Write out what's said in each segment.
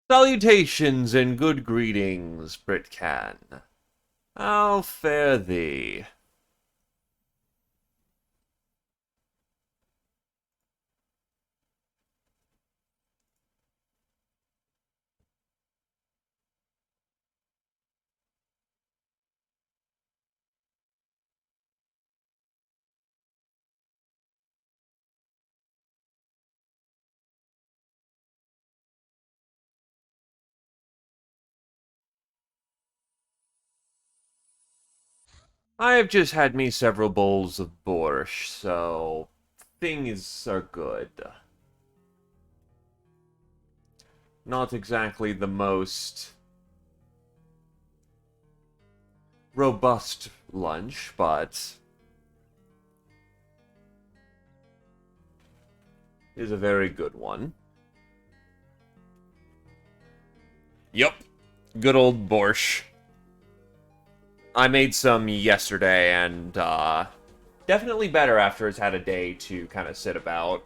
Salutations and good greetings, Britcan. How fare thee? I have just had me several bowls of borscht, so things are good. Not exactly the most robust lunch, but is a very good one. Yup, good old borscht. I made some yesterday, and definitely better after it's had a day to kind of sit about.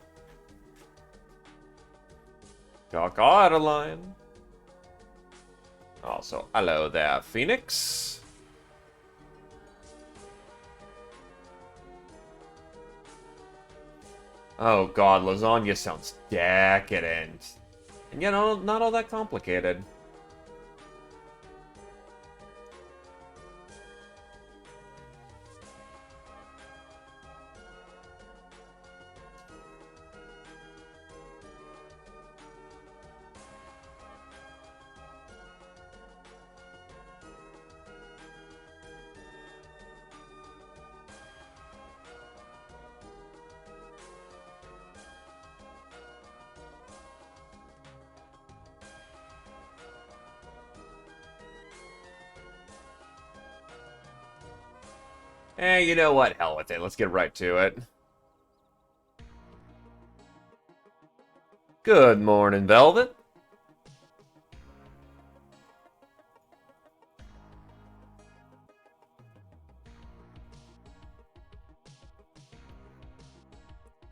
Doc Adeline. Also, hello there, Phoenix. Oh god, lasagna sounds decadent. And you know, not all that complicated. You know what? Hell with it. Let's get right to it. Good morning, Velvet.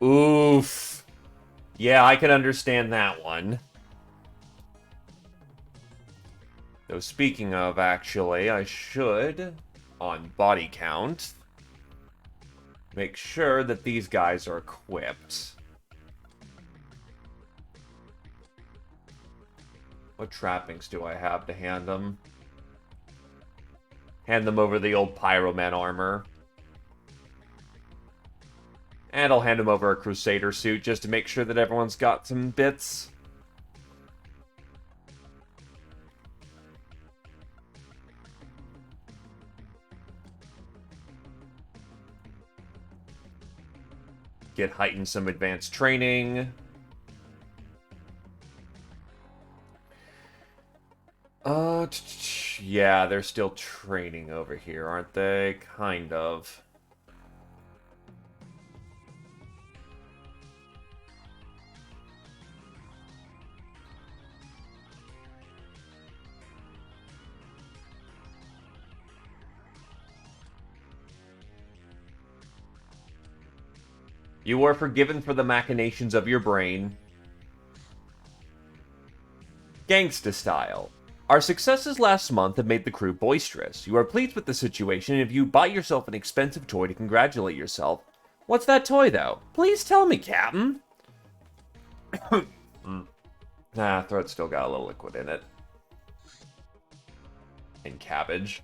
Oof. Yeah, I can understand that one. Though speaking of, actually, I should, on body count, make sure that these guys are equipped. What trappings do I have to hand them? Hand them over the old Pyroman armor. And I'll hand him over a Crusader suit just to make sure that everyone's got some bits. Get heightened some advanced training. Yeah, they're still training over here, aren't they? Kind of. You are forgiven for the machinations of your brain. Gangsta style. Our successes last month have made the crew boisterous. You are pleased with the situation if you buy yourself an expensive toy to congratulate yourself. What's that toy, though? Please tell me, Captain. Nah, throat still got a little liquid in it. And cabbage.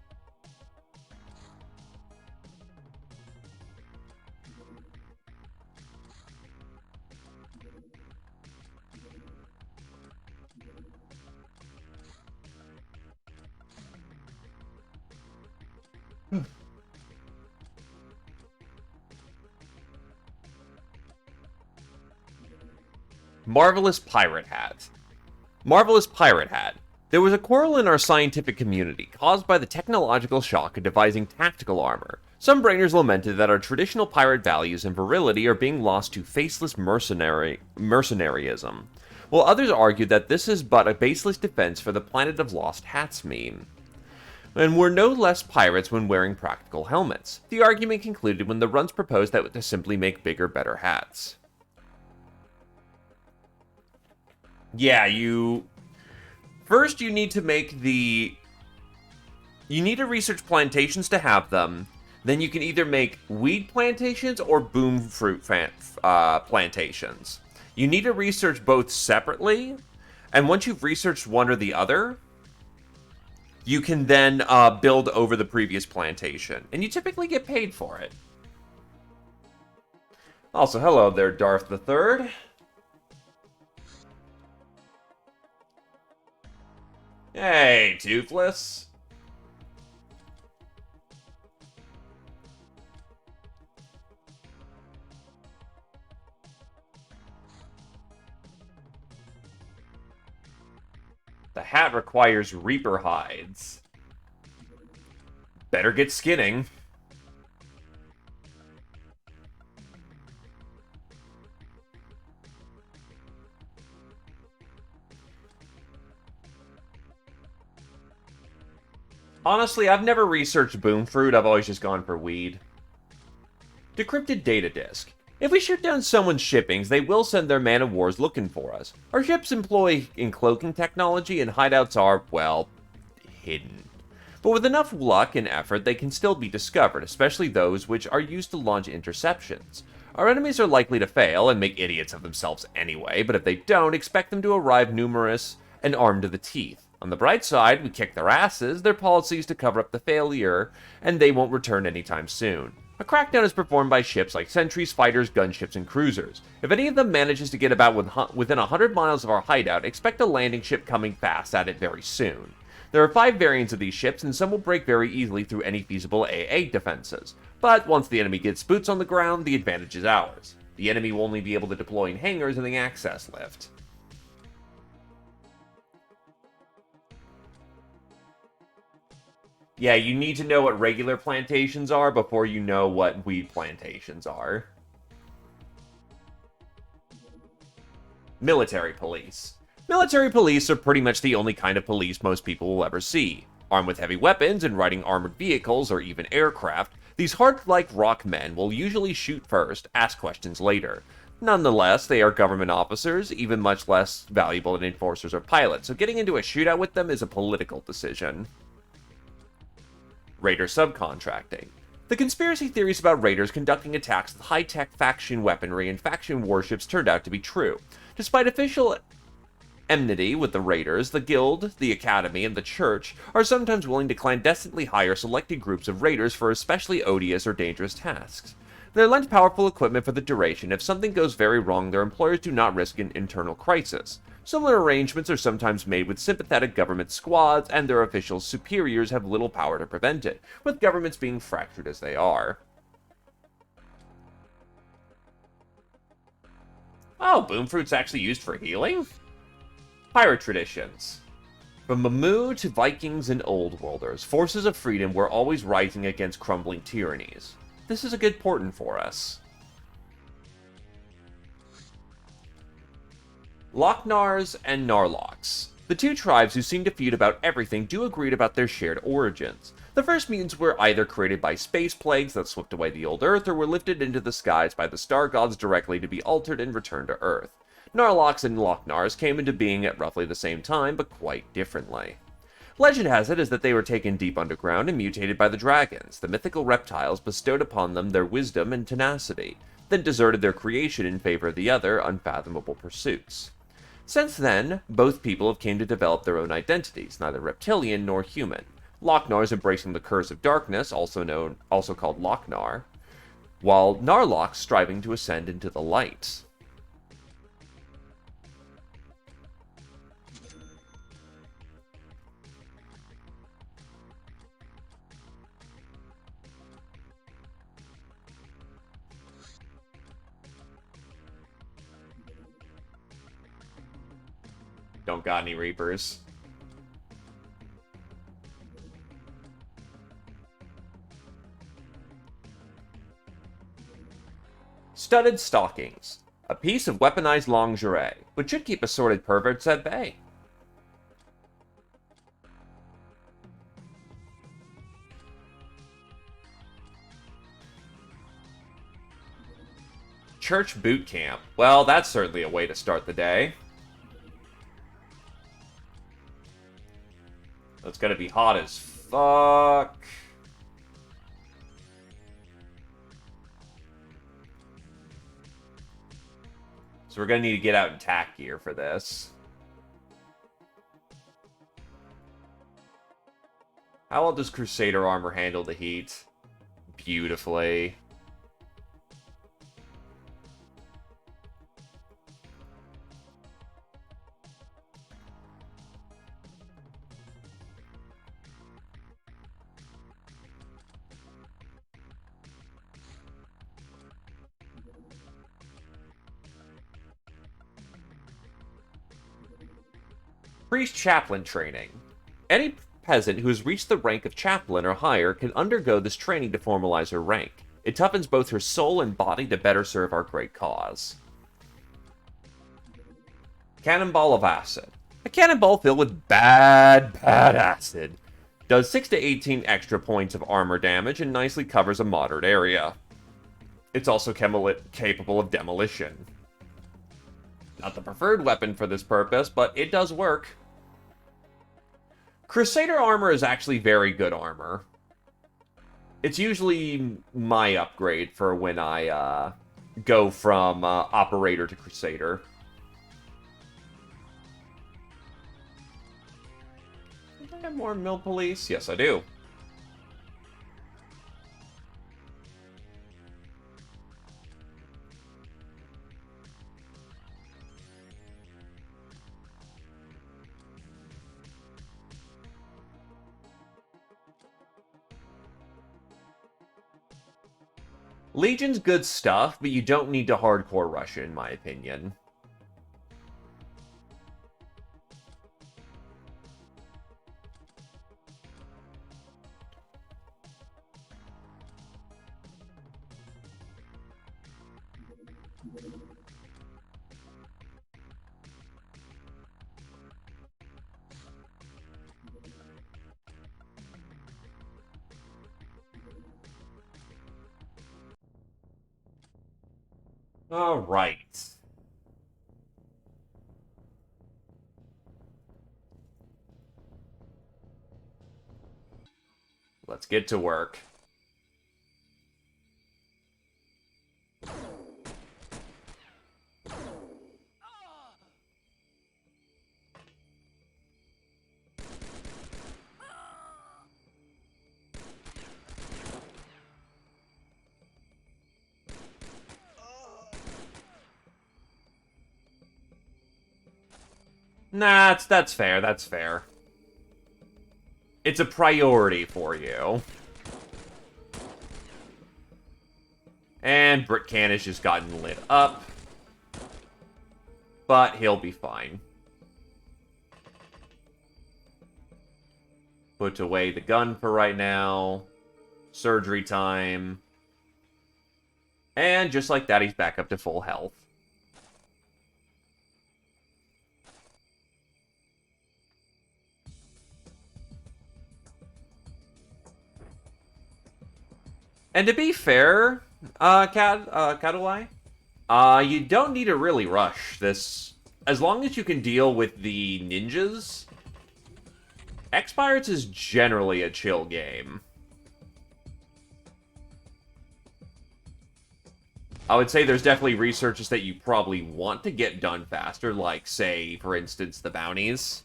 Marvelous Pirate Hat. Marvelous Pirate Hat. There was a quarrel in our scientific community caused by the technological shock of devising tactical armor. Some brainers lamented that our traditional pirate values and virility are being lost to faceless mercenaryism, while others argued that this is but a baseless defense for the Planet of Lost Hats meme. And we're no less pirates when wearing practical helmets. The argument concluded when the runs proposed that to simply make bigger, better hats. Yeah, First, you need to make the... You need to research plantations to have them. Then you can either make weed plantations or boom fruit plantations. You need to research both separately, and once you've researched one or the other, you can then build over the previous plantation, and you typically get paid for it. Also, hello there, Darth the Third. Hey, Toothless. The hat requires Reaper hides. Better get skinning. Honestly, I've never researched boom fruit, I've always just gone for weed. Decrypted data disk. If we shoot down someone's shippings, they will send their man-of-wars looking for us. Our ships employ cloaking technology, and hideouts are, well, hidden. But with enough luck and effort, they can still be discovered, especially those which are used to launch interceptions. Our enemies are likely to fail and make idiots of themselves anyway, but if they don't, expect them to arrive numerous and armed to the teeth. On the bright side, we kick their asses, their policy is to cover up the failure, and they won't return anytime soon. A crackdown is performed by ships like sentries, fighters, gunships, and cruisers. If any of them manages to get about within 100 miles of our hideout, expect a landing ship coming fast at it very soon. There are 5 variants of these ships, and some will break very easily through any feasible AA defenses. But once the enemy gets boots on the ground, the advantage is ours. The enemy will only be able to deploy in hangars in the access lift. Yeah, you need to know what regular plantations are before you know what weed plantations are. Military police. Military police are pretty much the only kind of police most people will ever see. Armed with heavy weapons and riding armored vehicles or even aircraft, these hard-like rock men will usually shoot first, ask questions later. Nonetheless, they are government officers, even much less valuable than enforcers or pilots, so getting into a shootout with them is a political decision. Raider subcontracting. The conspiracy theories about raiders conducting attacks with high-tech faction weaponry and faction warships turned out to be true. Despite official enmity with the raiders, the guild, the academy, and the church are sometimes willing to clandestinely hire selected groups of raiders for especially odious or dangerous tasks. They're lent powerful equipment for the duration. If something goes very wrong, their employers do not risk an internal crisis. Similar arrangements are sometimes made with sympathetic government squads, and their official superiors have little power to prevent it, with governments being fractured as they are. Oh, boom fruit's actually used for healing? Pirate traditions. From Mamu to Vikings and Old Worlders, forces of freedom were always rising against crumbling tyrannies. This is a good portent for us. Locknars and Narloks. The two tribes who seem to feud about everything do agree about their shared origins. The first mutants were either created by space plagues that swept away the old Earth, or were lifted into the skies by the star gods directly to be altered and returned to Earth. Narloks and Locknars came into being at roughly the same time, but quite differently. Legend has it is that they were taken deep underground and mutated by the dragons. The mythical reptiles bestowed upon them their wisdom and tenacity, then deserted their creation in favor of the other unfathomable pursuits. Since then, both people have came to develop their own identities, neither reptilian nor human. Locknars embracing the curse of darkness, also called Locknar, while Narloks striving to ascend into the light. Don't got any Reapers. Studded stockings. A piece of weaponized lingerie, which should keep assorted perverts at bay. Church boot camp. Well, that's certainly a way to start the day. it's gonna be hot as fuck. So we're gonna need to get out in tack gear for this. How well does Crusader armor handle the heat? Beautifully. Priest Chaplain Training. Any peasant who has reached the rank of chaplain or higher can undergo this training to formalize her rank. It toughens both her soul and body to better serve our great cause. Cannonball of Acid. A cannonball filled with bad acid. Does 6 to 18 extra points of armor damage and nicely covers a moderate area. It's also capable of demolition. Not the preferred weapon for this purpose, but it does work. Crusader armor is actually very good armor. It's usually my upgrade for when I go from Operator to Crusader. Do I have more Mill Police? Yes, I do. Legion's good stuff, but you don't need to hardcore rush it, in my opinion. All right. Let's get to work. Nah, that's fair, that's fair. It's a priority for you. And Britcan has just gotten lit up. But he'll be fine. Put away the gun for right now. Surgery time. And just like that, he's back up to full health. And to be fair, Kadawai, you don't need to really rush this. As long as you can deal with the ninjas, XPiratez is generally a chill game. I would say there's definitely researches that you probably want to get done faster, like, say, for instance, the bounties.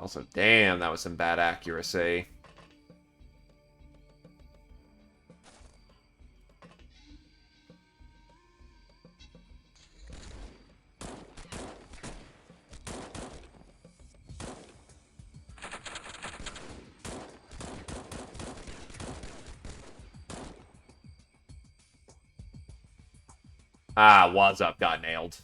Also, damn, that was some bad accuracy. Ah, was up, got nailed.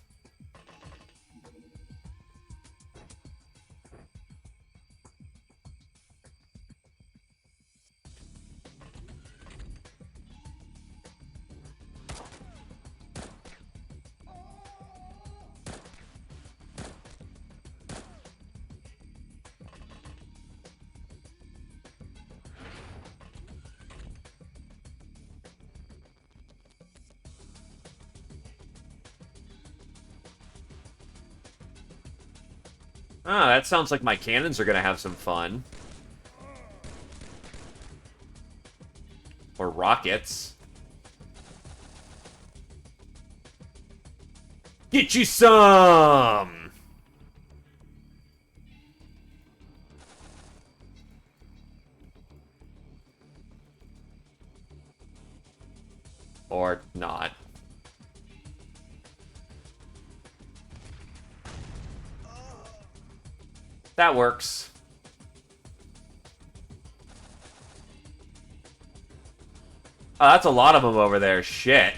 Ah, that sounds like my cannons are gonna have some fun. Or rockets. Get you some! Or not. That works. Oh, that's a lot of them over there. Shit.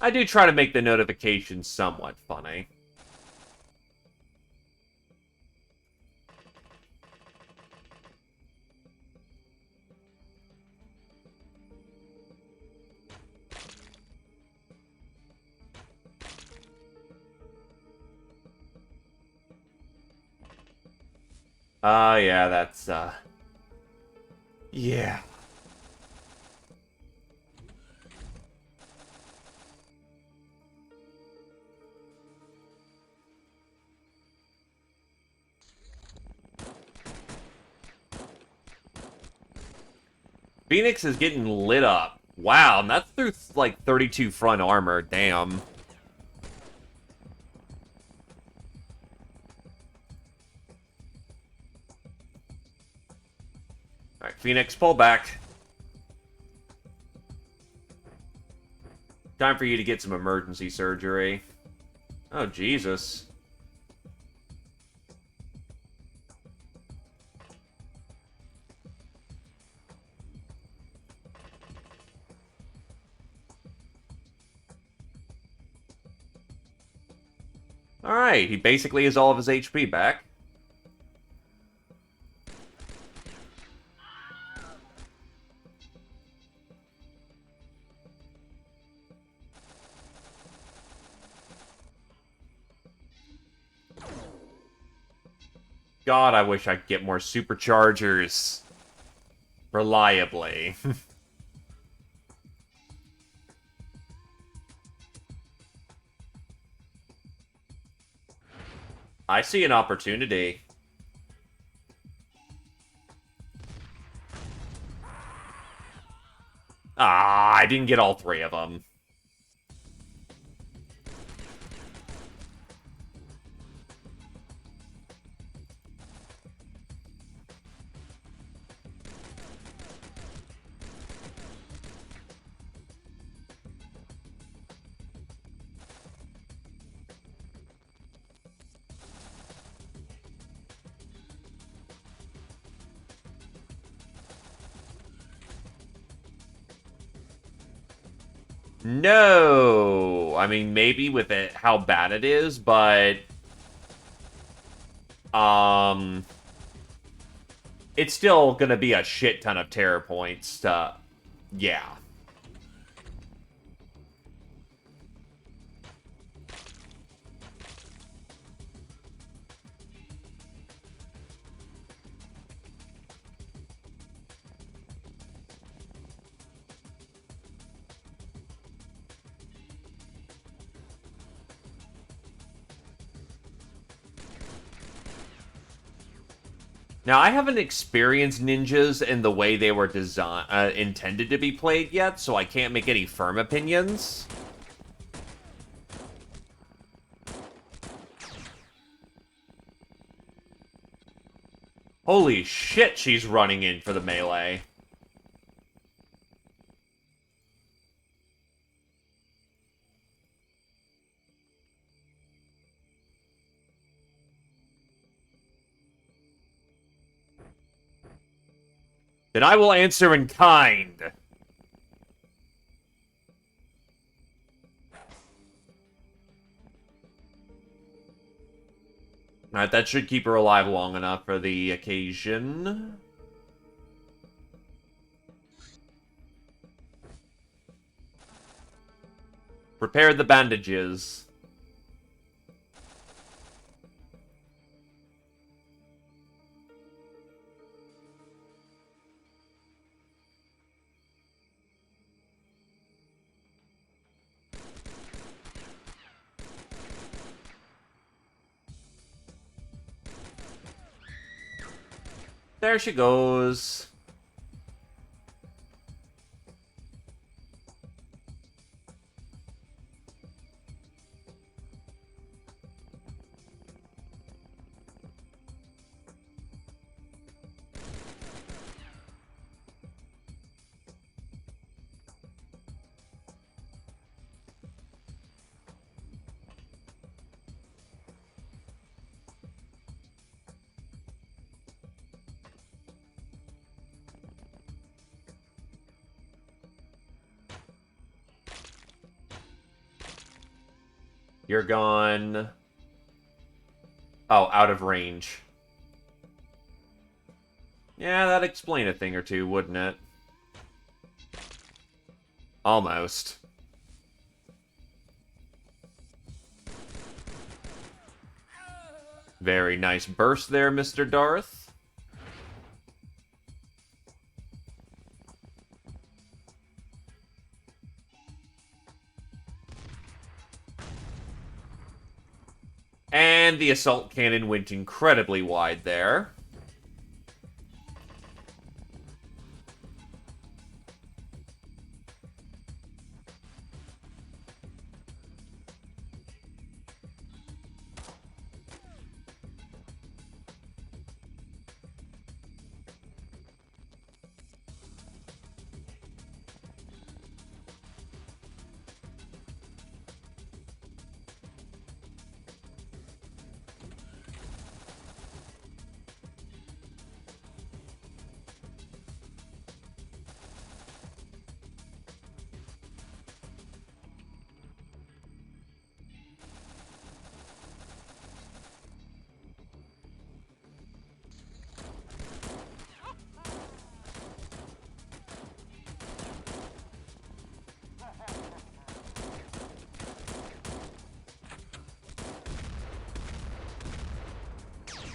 I do try to make the notifications somewhat funny. Yeah, that's, yeah. Phoenix is getting lit up. Wow, and that's through, like, 32 front armor. Damn. Alright, Phoenix, pull back. Time for you to get some emergency surgery. Oh, Jesus. Alright, he basically has all of his HP back. God, I wish I could get more superchargers reliably. I see an opportunity. Ah, I didn't get all three of them. No! I mean, maybe with it, how bad it is, but... It's still gonna be a shit ton of terror points to... Yeah. Now, I haven't experienced ninjas in the way they were intended to be played yet, so I can't make any firm opinions. Holy shit, she's running in for the melee. Then I will answer in kind. Alright, that should keep her alive long enough for the occasion. Prepare the bandages. There she goes. You're gone. Oh, out of range. Yeah, that'd explain a thing or two, wouldn't it? Almost. Very nice burst there, Mr. Darth. And the assault cannon went incredibly wide there.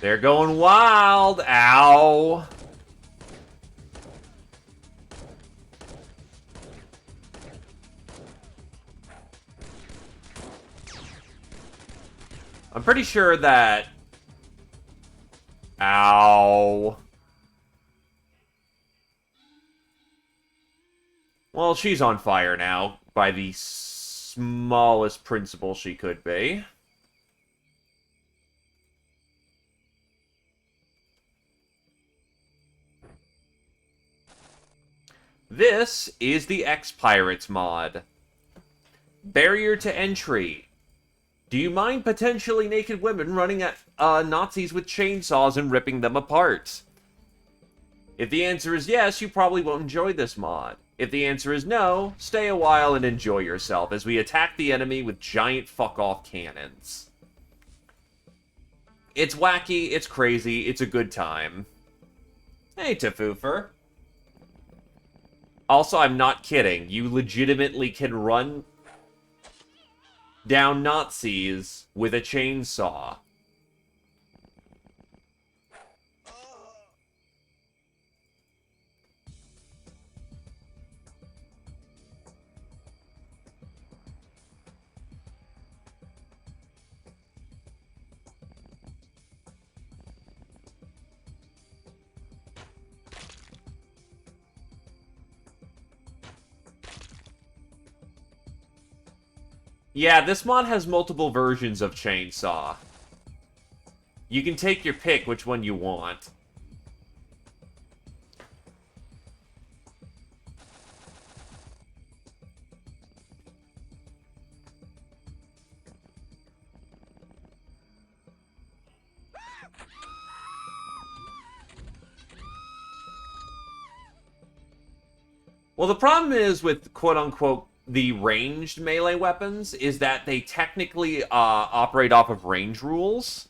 They're going wild. Ow. I'm pretty sure that... Ow. Well, she's on fire now by the smallest principle she could be. This is the XPiratez mod. Barrier to entry. Do you mind potentially naked women running at Nazis with chainsaws and ripping them apart? If the answer is yes, you probably won't enjoy this mod. If the answer is no, stay a while and enjoy yourself as we attack the enemy with giant fuck-off cannons. It's wacky, it's crazy, it's a good time. Hey, Tafoofer. Also, I'm not kidding. You legitimately can run down Nazis with a chainsaw. Yeah, this mod has multiple versions of chainsaw. You can take your pick which one you want. Well, the problem is with quote-unquote the ranged melee weapons is that they technically operate off of range rules.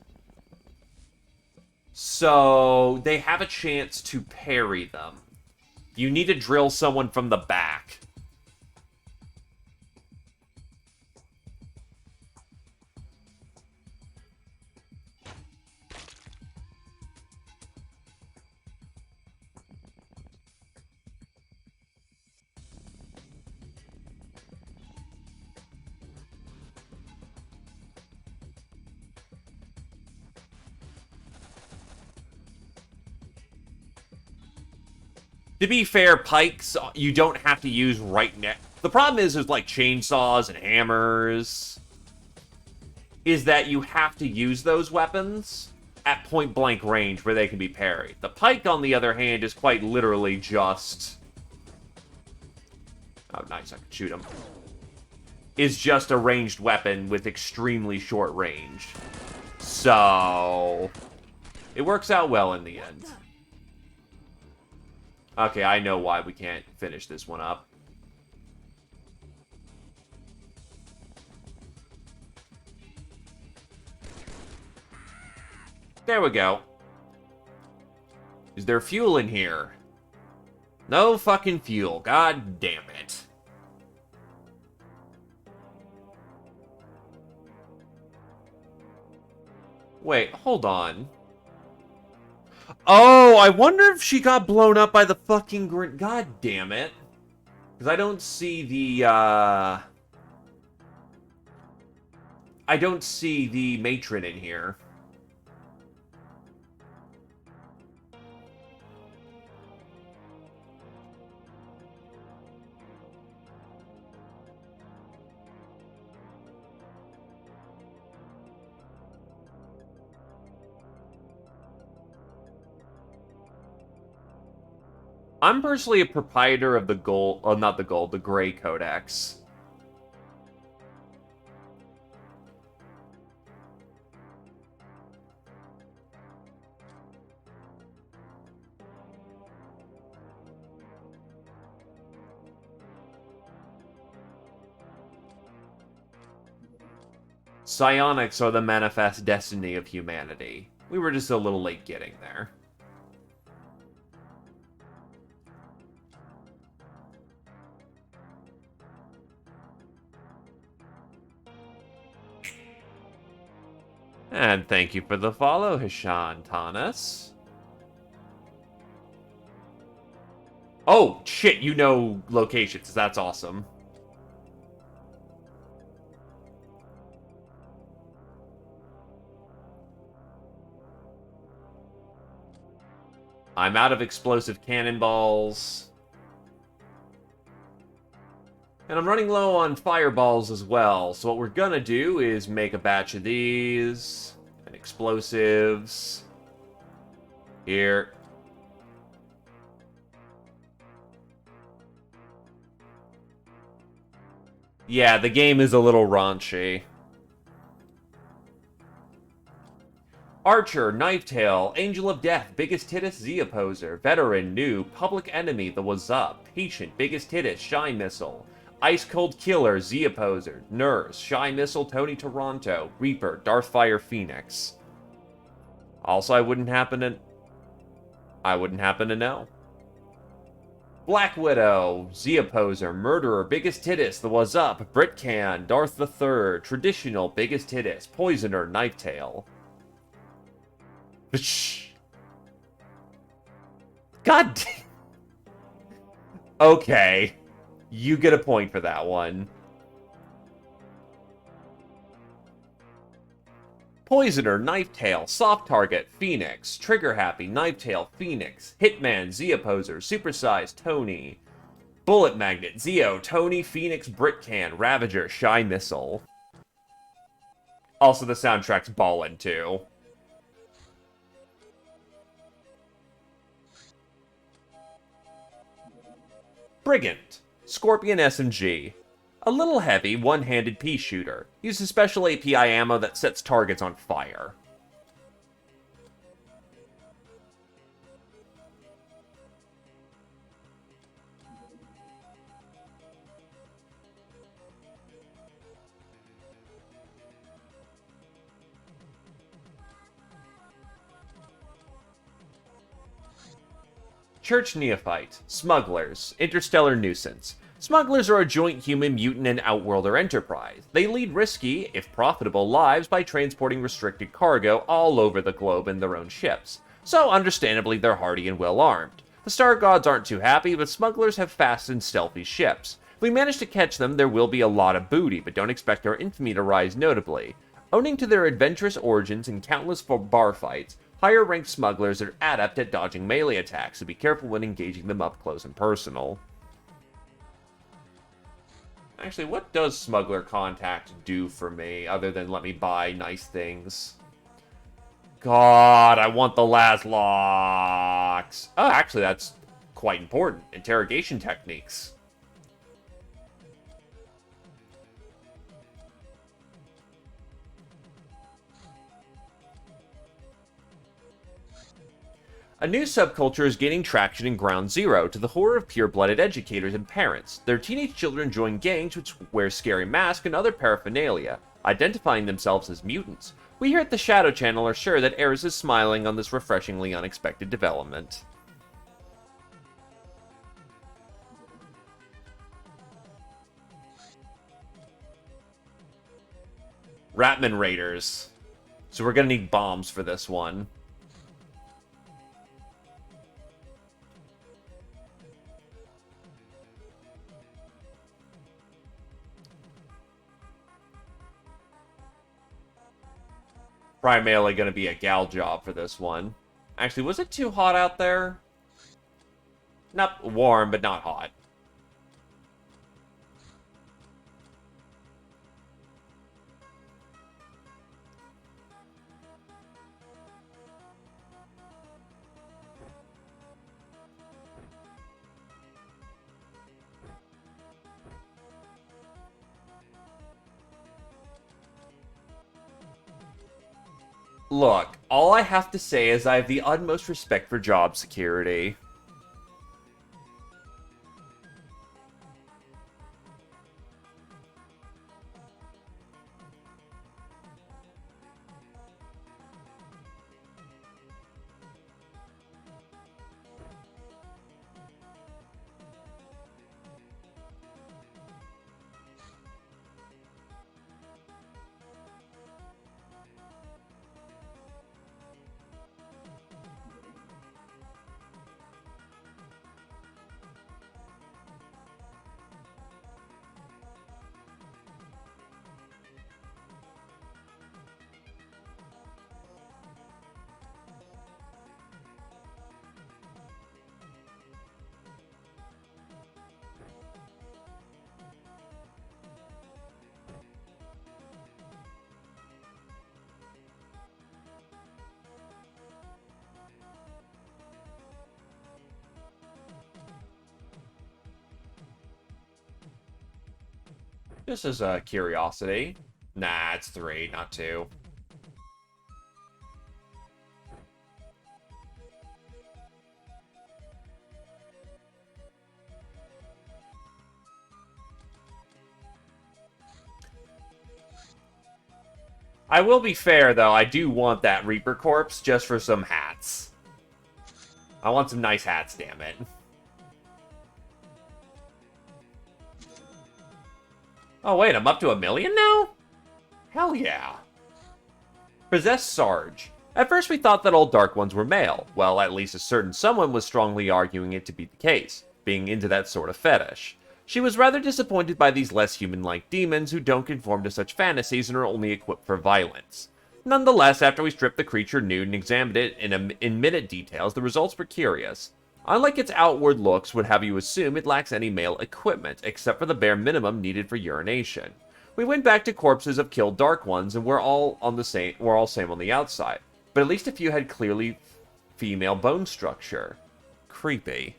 So they have a chance to parry them. You need to drill someone from the back. To be fair, pikes, you don't have to use right now. The problem is like chainsaws and hammers, is that you have to use those weapons at point-blank range where they can be parried. The pike, on the other hand, is quite literally just... Oh, nice, I can shoot him. Is just a ranged weapon with extremely short range. So... it works out well in the end. Okay, I know why we can't finish this one up. There we go. Is there fuel in here? No fucking fuel. God damn it. Wait, hold on. Oh, I wonder if she got blown up by the fucking God damn it. Because I don't see the, I don't see the matron in here. I'm personally a proprietor of the gold, not the gold, the gray codex. Psionics are the manifest destiny of humanity. We were just a little late getting there. And thank you for the follow, Hishan Tanis. Oh, shit, you know locations. That's awesome. I'm out of explosive cannonballs. And I'm running low on fireballs as well. So what we're gonna do is make a batch of these. And explosives. Here. Yeah, the game is a little raunchy. Archer, Knifetail, Angel of Death, Biggest Tittus, Z-Opposer, Veteran, Noob, Public Enemy, The Was Up, Patient, Biggest Tittus, Shy Missile, Ice Cold Killer, Z-Opposer, Nurse, Shy Missile, Tony Toronto, Reaper, Darthfire Phoenix. Also, I wouldn't happen to know. Black Widow, Z-Opposer, Murderer, Biggest Tittus, The Was Up, Britcan, Darth the Third, Traditional, Biggest Tittus, Poisoner, Knifetail. God damn. Okay. You get a point for that one. Poisoner, Knifetail, Soft Target, Phoenix, Trigger Happy, Knifetail, Phoenix, Hitman, Z-Opposer, Supersized, Tony, Bullet Magnet, Zeo, Tony, Phoenix, Britcan, Ravager, Shy Missile. Also, the soundtrack's ballin' too. Brigand, Scorpion SMG. A little heavy, one-handed pea shooter. Uses special API ammo that sets targets on fire. Church Neophyte. Smugglers. Interstellar Nuisance. Smugglers are a joint human, mutant, and outworlder enterprise. They lead risky, if profitable, lives by transporting restricted cargo all over the globe in their own ships. So, understandably, they're hardy and well-armed. The Star Gods aren't too happy, but smugglers have fast and stealthy ships. If we manage to catch them, there will be a lot of booty, but don't expect our infamy to rise notably. Owing to their adventurous origins and countless bar fights, higher-ranked smugglers are adept at dodging melee attacks, so be careful when engaging them up close and personal. Actually, what does Smuggler Contact do for me, other than let me buy nice things? God, I want the last locks. Oh, actually, that's quite important. Interrogation techniques. A new subculture is gaining traction in Ground Zero, to the horror of pure-blooded educators and parents. Their teenage children join gangs which wear scary masks and other paraphernalia, identifying themselves as mutants. We here at the Shadow Channel are sure that Ares is smiling on this refreshingly unexpected development. Ratman Raiders. So we're gonna need bombs for this one. Primarily going to be a gal job for this one. Actually, was it too hot out there? Not warm, but not hot. Look, all I have to say is I have the utmost respect for job security. Just as a curiosity. Nah, it's 3, not 2. I will be fair, though. I do want that Reaper Corpse just for some hats. I want some nice hats, damn it. Oh, wait, I'm up to 1 million now? Hell yeah. Possessed Sarge. At first we thought that all Dark Ones were male. Well, at least a certain someone was strongly arguing it to be the case, being into that sort of fetish. She was rather disappointed by these less human-like demons who don't conform to such fantasies and are only equipped for violence. Nonetheless, after we stripped the creature nude and examined it in minute details, the results were curious. Unlike its outward looks would have you assume, it lacks any male equipment, except for the bare minimum needed for urination. We went back to corpses of killed Dark Ones, and we're all same on the outside. But at least a few had clearly female bone structure. Creepy.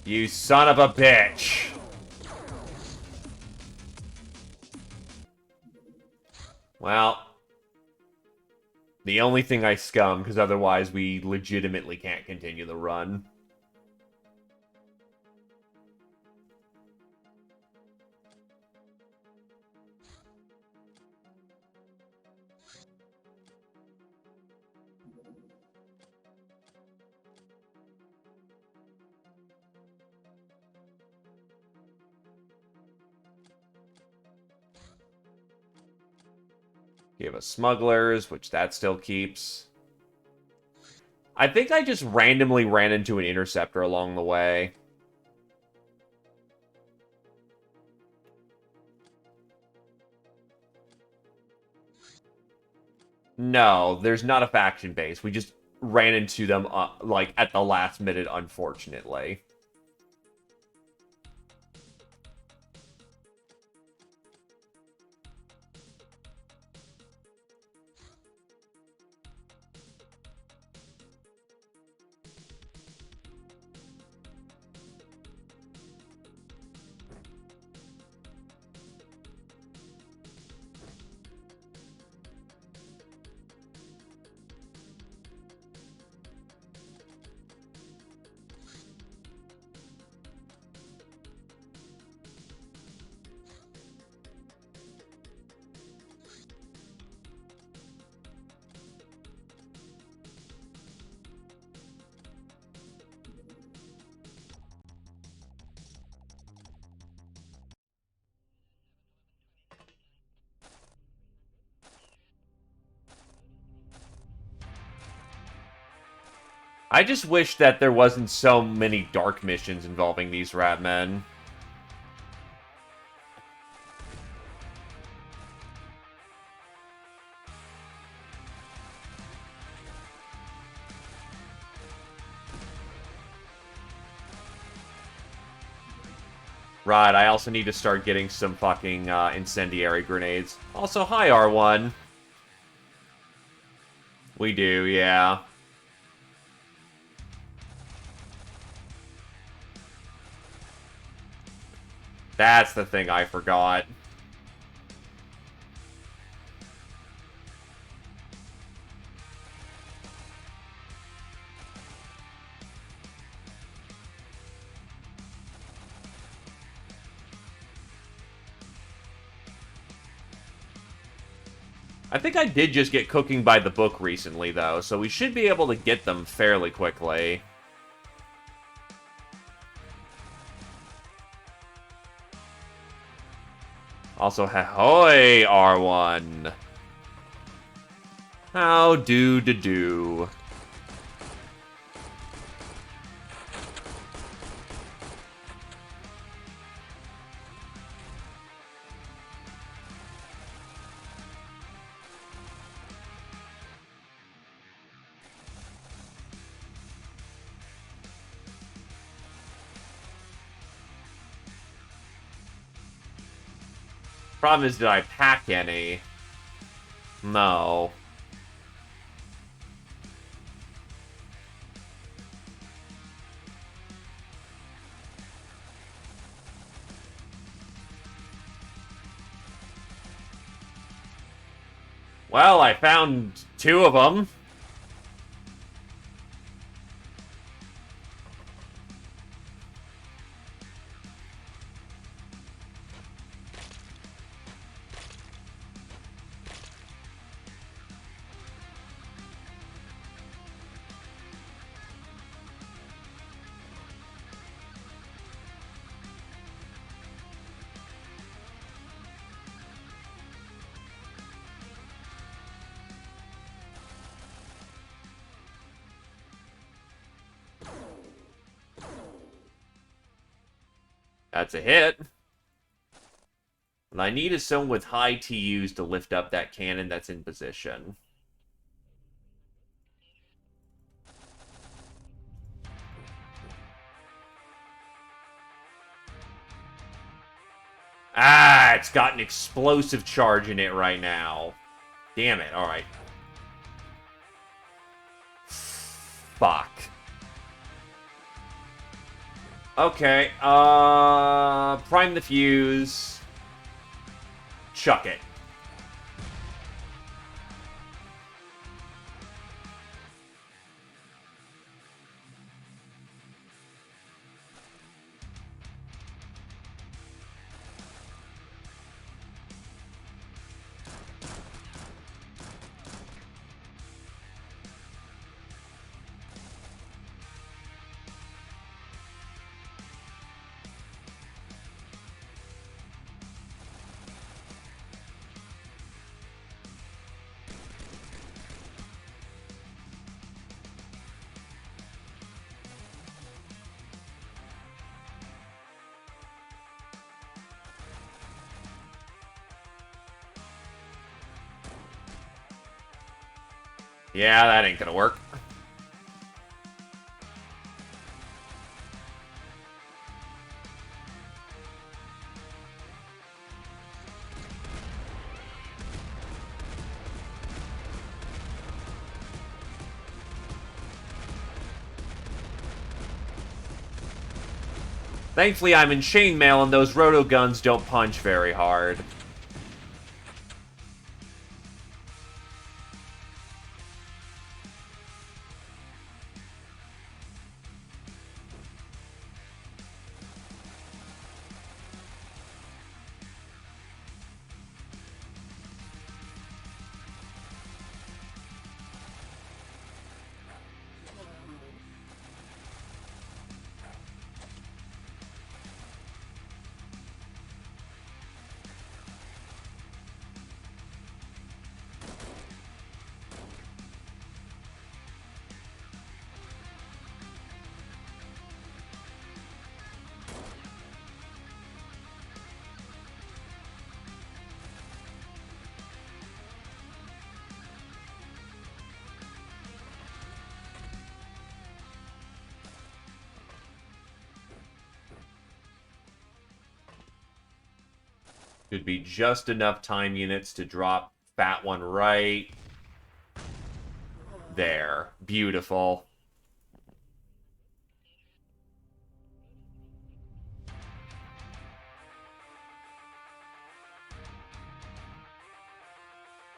You son of a bitch! Well, The only thing I scum, because otherwise we legitimately can't continue the run. Give us smugglers, which that still keeps. I think I just randomly ran into an interceptor along the way. No, there's not a faction base. We just ran into them, like, at the last minute, unfortunately. I just wish that there wasn't so many dark missions involving these rat men. Right, I also need to start getting some fucking incendiary grenades. Also, hi, R1. We do, yeah. That's the thing I forgot. I think I did just get cooking by the book recently, though, so we should be able to get them fairly quickly. Also, ahoy, R1. How do. Problem is, did I pack any? No. Well, I found 2 of them. That's a hit. What I need is someone with high TUs to lift up that cannon that's in position. Ah, it's got an explosive charge in it right now. Damn it, alright. Fuck. Okay, prime the fuse. Chuck it. Yeah, that ain't gonna work. Thankfully, I'm in chainmail and those roto guns don't punch very hard. Should be just enough time units to drop fat one right there. Beautiful.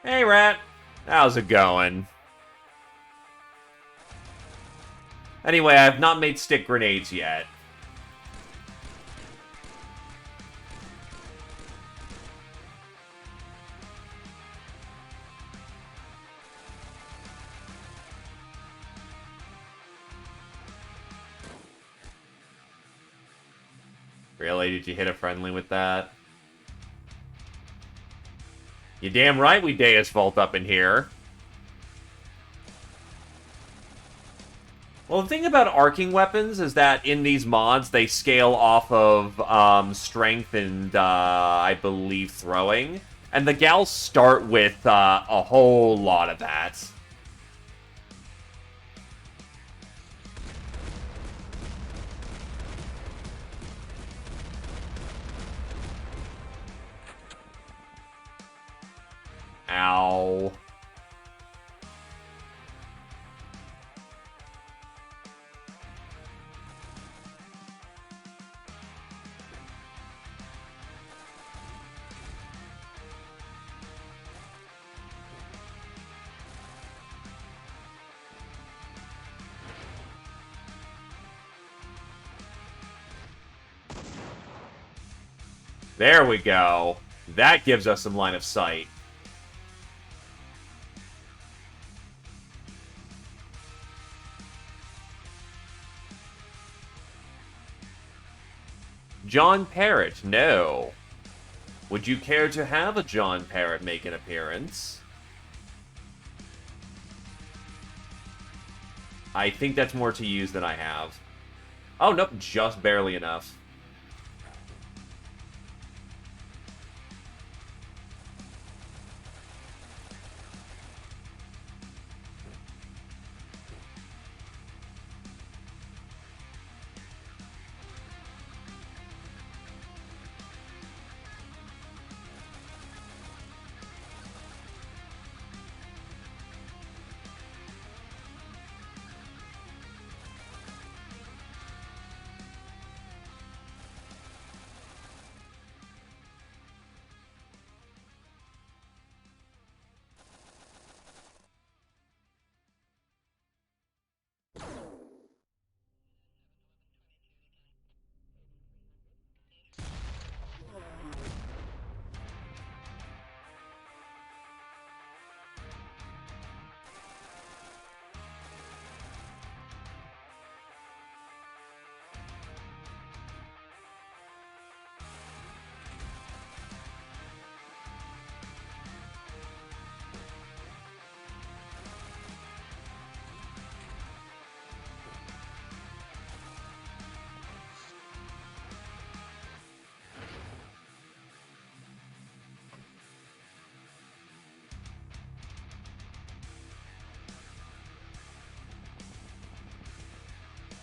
Hey, Rat. How's it going? Anyway, I have not made stick grenades yet. Really? Did you hit a friendly with that? You damn right we Deus Vault up in here. Well, the thing about arcing weapons is that in these mods, they scale off of strength and, I believe, throwing. And the gals start with a whole lot of that. Ow. There we go. That gives us some line of sight. John Parrott, no. Would you care to have a John Parrott make an appearance? I think that's more to use than I have. Oh, nope, just barely enough.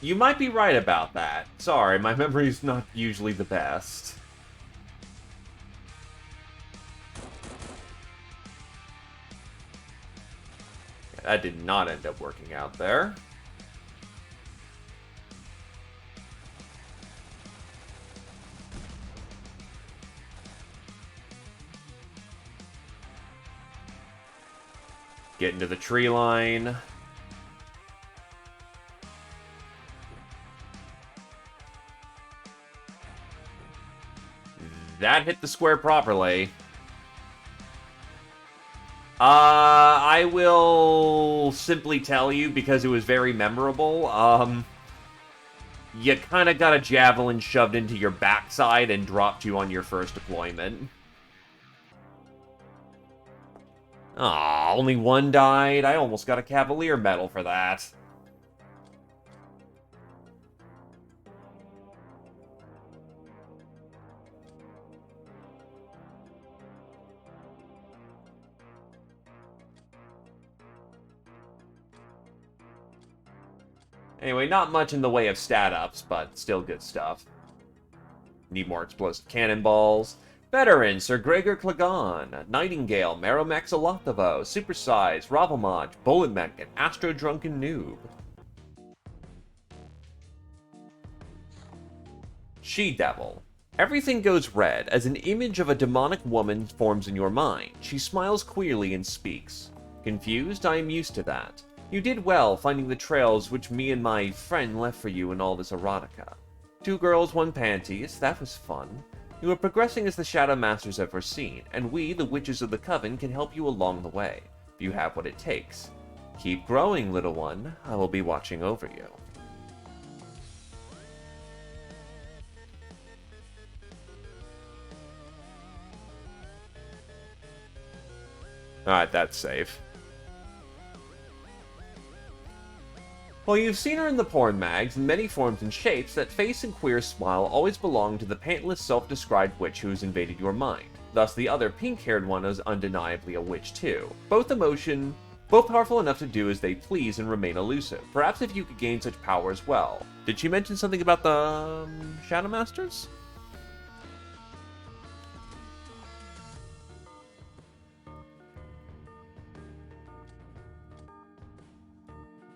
You might be right about that. Sorry, my memory's not usually the best. That did not end up working out there. Get into the tree line. That hit the square properly. I will simply tell you, because it was very memorable, you kind of got a javelin shoved into your backside and dropped you on your first deployment. Aw, only one died? I almost got a Cavalier medal for that. Anyway, not much in the way of stat ups, but still good stuff. Need more explosive cannonballs. Veteran, Sir Gregor Clegane, Nightingale, Meromex Alothavo, Supersize, Ravelmaj, Bullet Mechan, Astro Drunken Noob. She-Devil. Everything goes red as an image of a demonic woman forms in your mind. She smiles queerly and speaks. Confused? I am used to that. You did well finding the trails which me and my friend left for you in all this erotica. 2 girls, 1 panties. That was fun. You are progressing as the Shadow Masters have foreseen, and we, the Witches of the Coven, can help you along the way. You have what it takes. Keep growing, little one. I will be watching over you. Alright, that's safe. Well, you've seen her in the porn mags in many forms and shapes. That face and queer smile always belonged to the pantless self-described witch who has invaded your mind. Thus, the other pink-haired one is undeniably a witch too. Both powerful enough to do as they please and remain elusive. Perhaps if you could gain such power as well. Did she mention something about the Shadow Masters?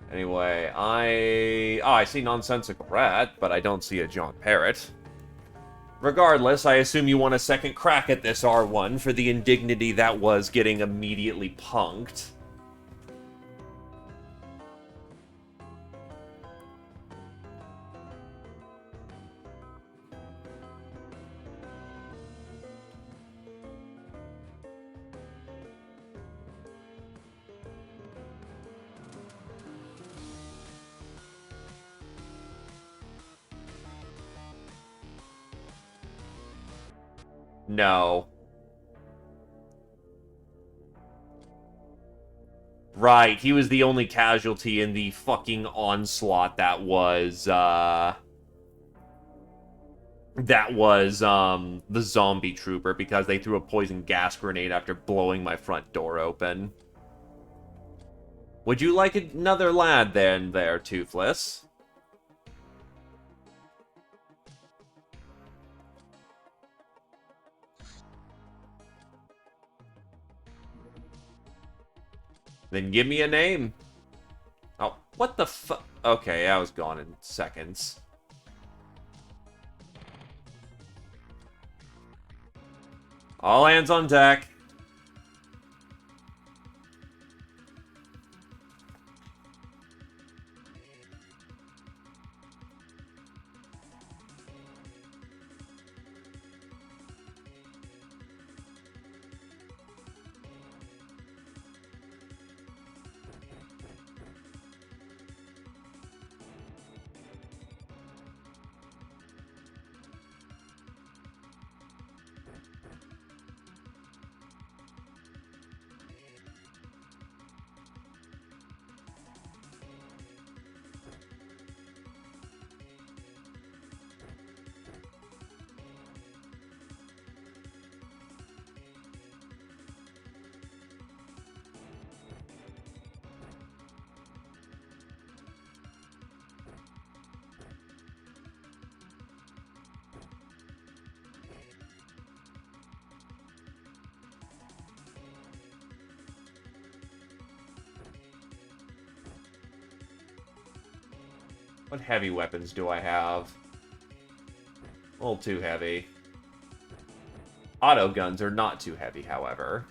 Anyway, I see Nonsensical Rat, but I don't see a John Parrot. Regardless, I assume you want a second crack at this R1 for the indignity that was getting immediately punked. No. Right, he was the only casualty in the fucking onslaught that was, the zombie trooper, because they threw a poison gas grenade after blowing my front door open. Would you like another lad there, Toothless? Then give me a name. Oh, what the fu- Okay, I was gone in seconds. All hands on deck. What heavy weapons do I have? A little too heavy. Auto guns are not too heavy, however.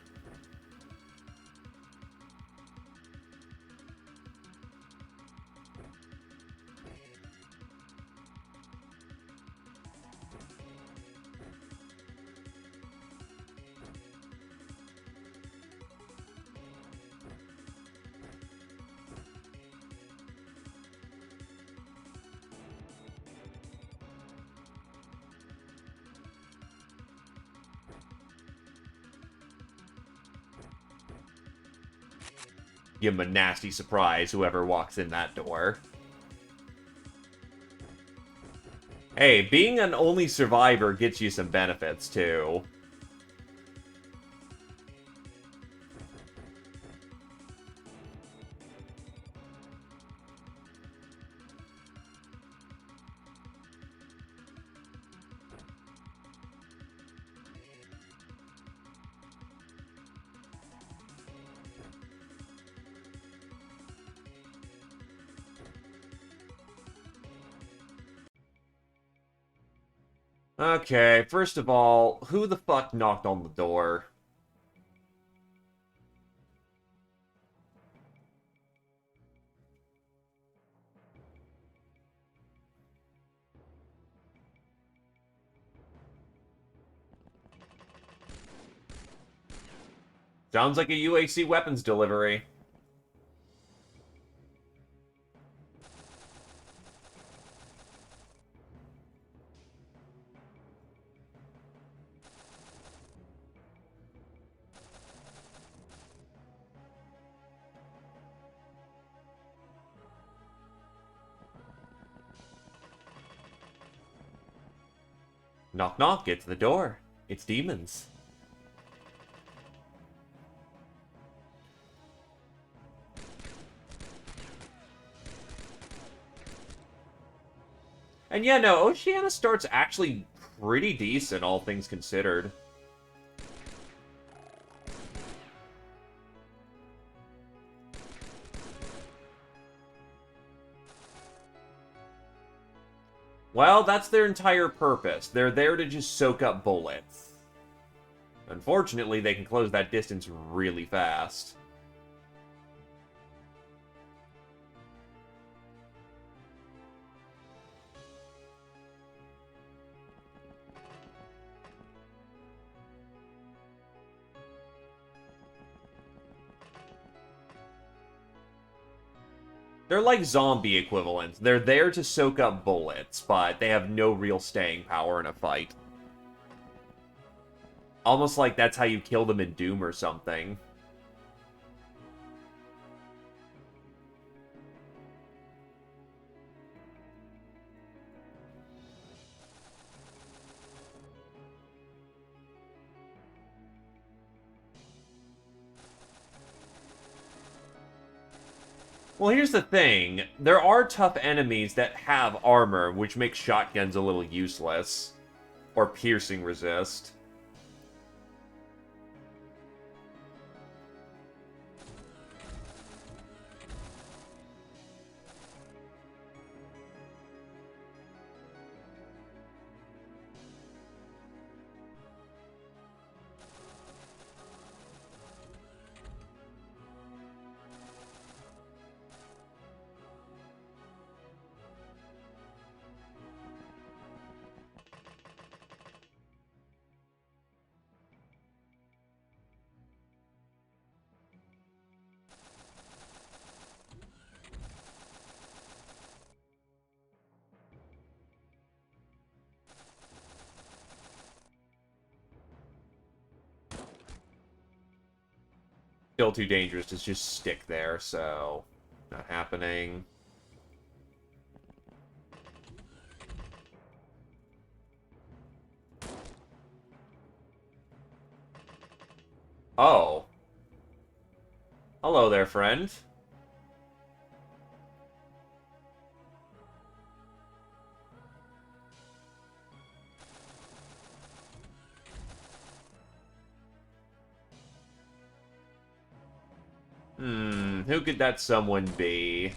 Give him a nasty surprise, whoever walks in that door. Hey, being an only survivor gets you some benefits, too. Okay, first of all, who the fuck knocked on the door? Sounds like a UAC weapons delivery. Knock knock, it's the door. It's demons. And yeah, no, Oceania starts actually pretty decent, all things considered. Well, that's their entire purpose. They're there to just soak up bullets. Unfortunately, they can close that distance really fast. They're like zombie equivalents. They're there to soak up bullets, but they have no real staying power in a fight. Almost like that's how you kill them in Doom or something. Well, here's the thing. There are tough enemies that have armor, which makes shotguns a little useless. Or piercing resist. Still too dangerous to just stick there, so... Not happening. Oh. Hello there, friend. Who could that someone be?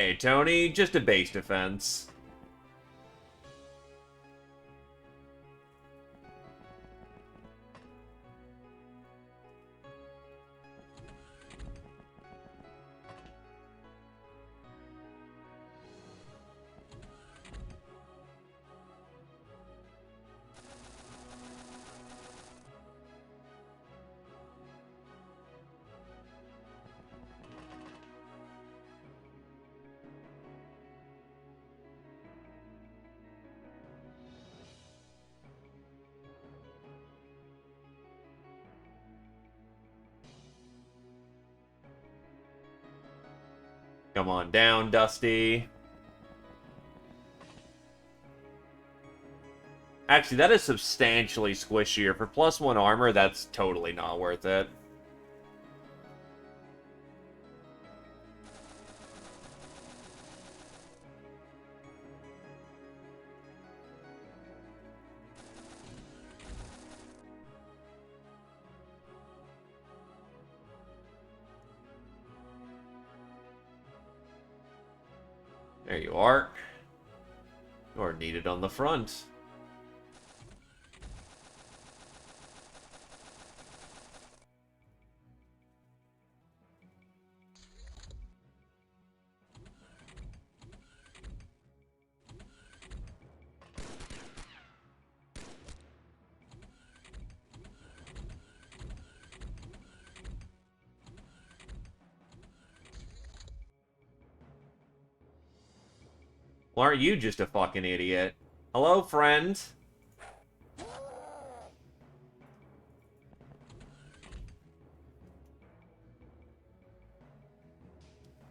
Hey, Tony, just a base defense. Come on down, Dusty. Actually, that is substantially squishier. For +1 armor, that's totally not worth it. There you are. You're needed on the front. Well, aren't you just a fucking idiot? Hello, friend?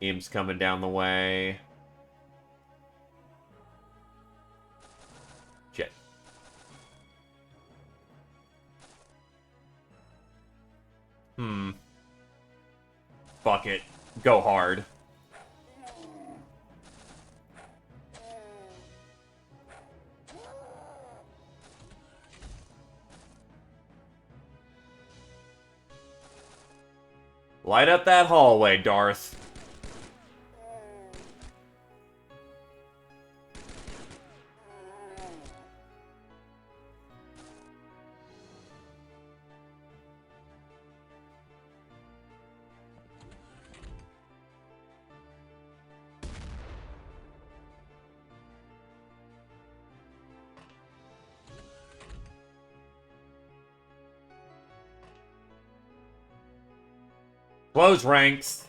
Im's coming down the way. Shit. Fuck it. Go hard. Light up that hallway, Darth. Close ranks.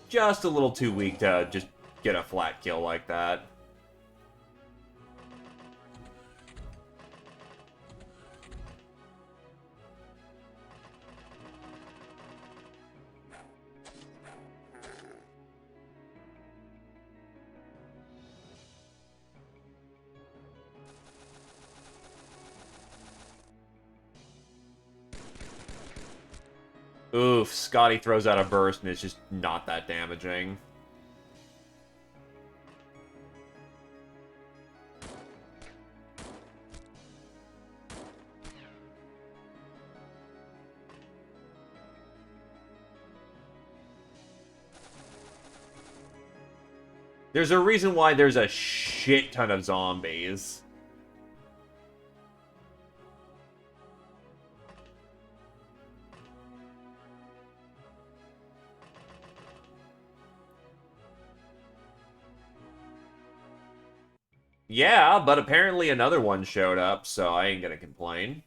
Just a little too weak to just get a flat kill like that. Oof, Scotty throws out a burst and it's just not that damaging. There's a reason why there's a shit ton of zombies. Yeah, but apparently another one showed up, so I ain't gonna complain.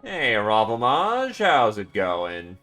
Hey, Ravelmage, how's it going?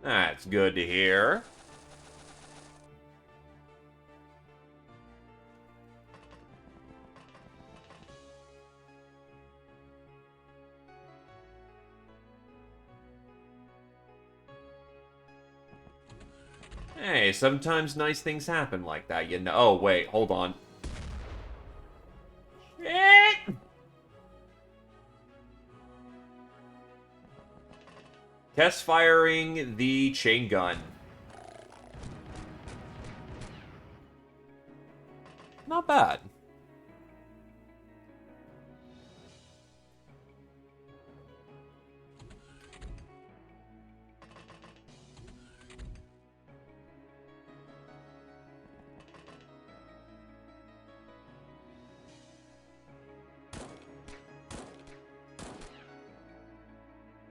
That's good to hear. Hey, sometimes nice things happen like that, you know. Oh, wait, hold on. Shit! Test firing the chain gun. Not bad.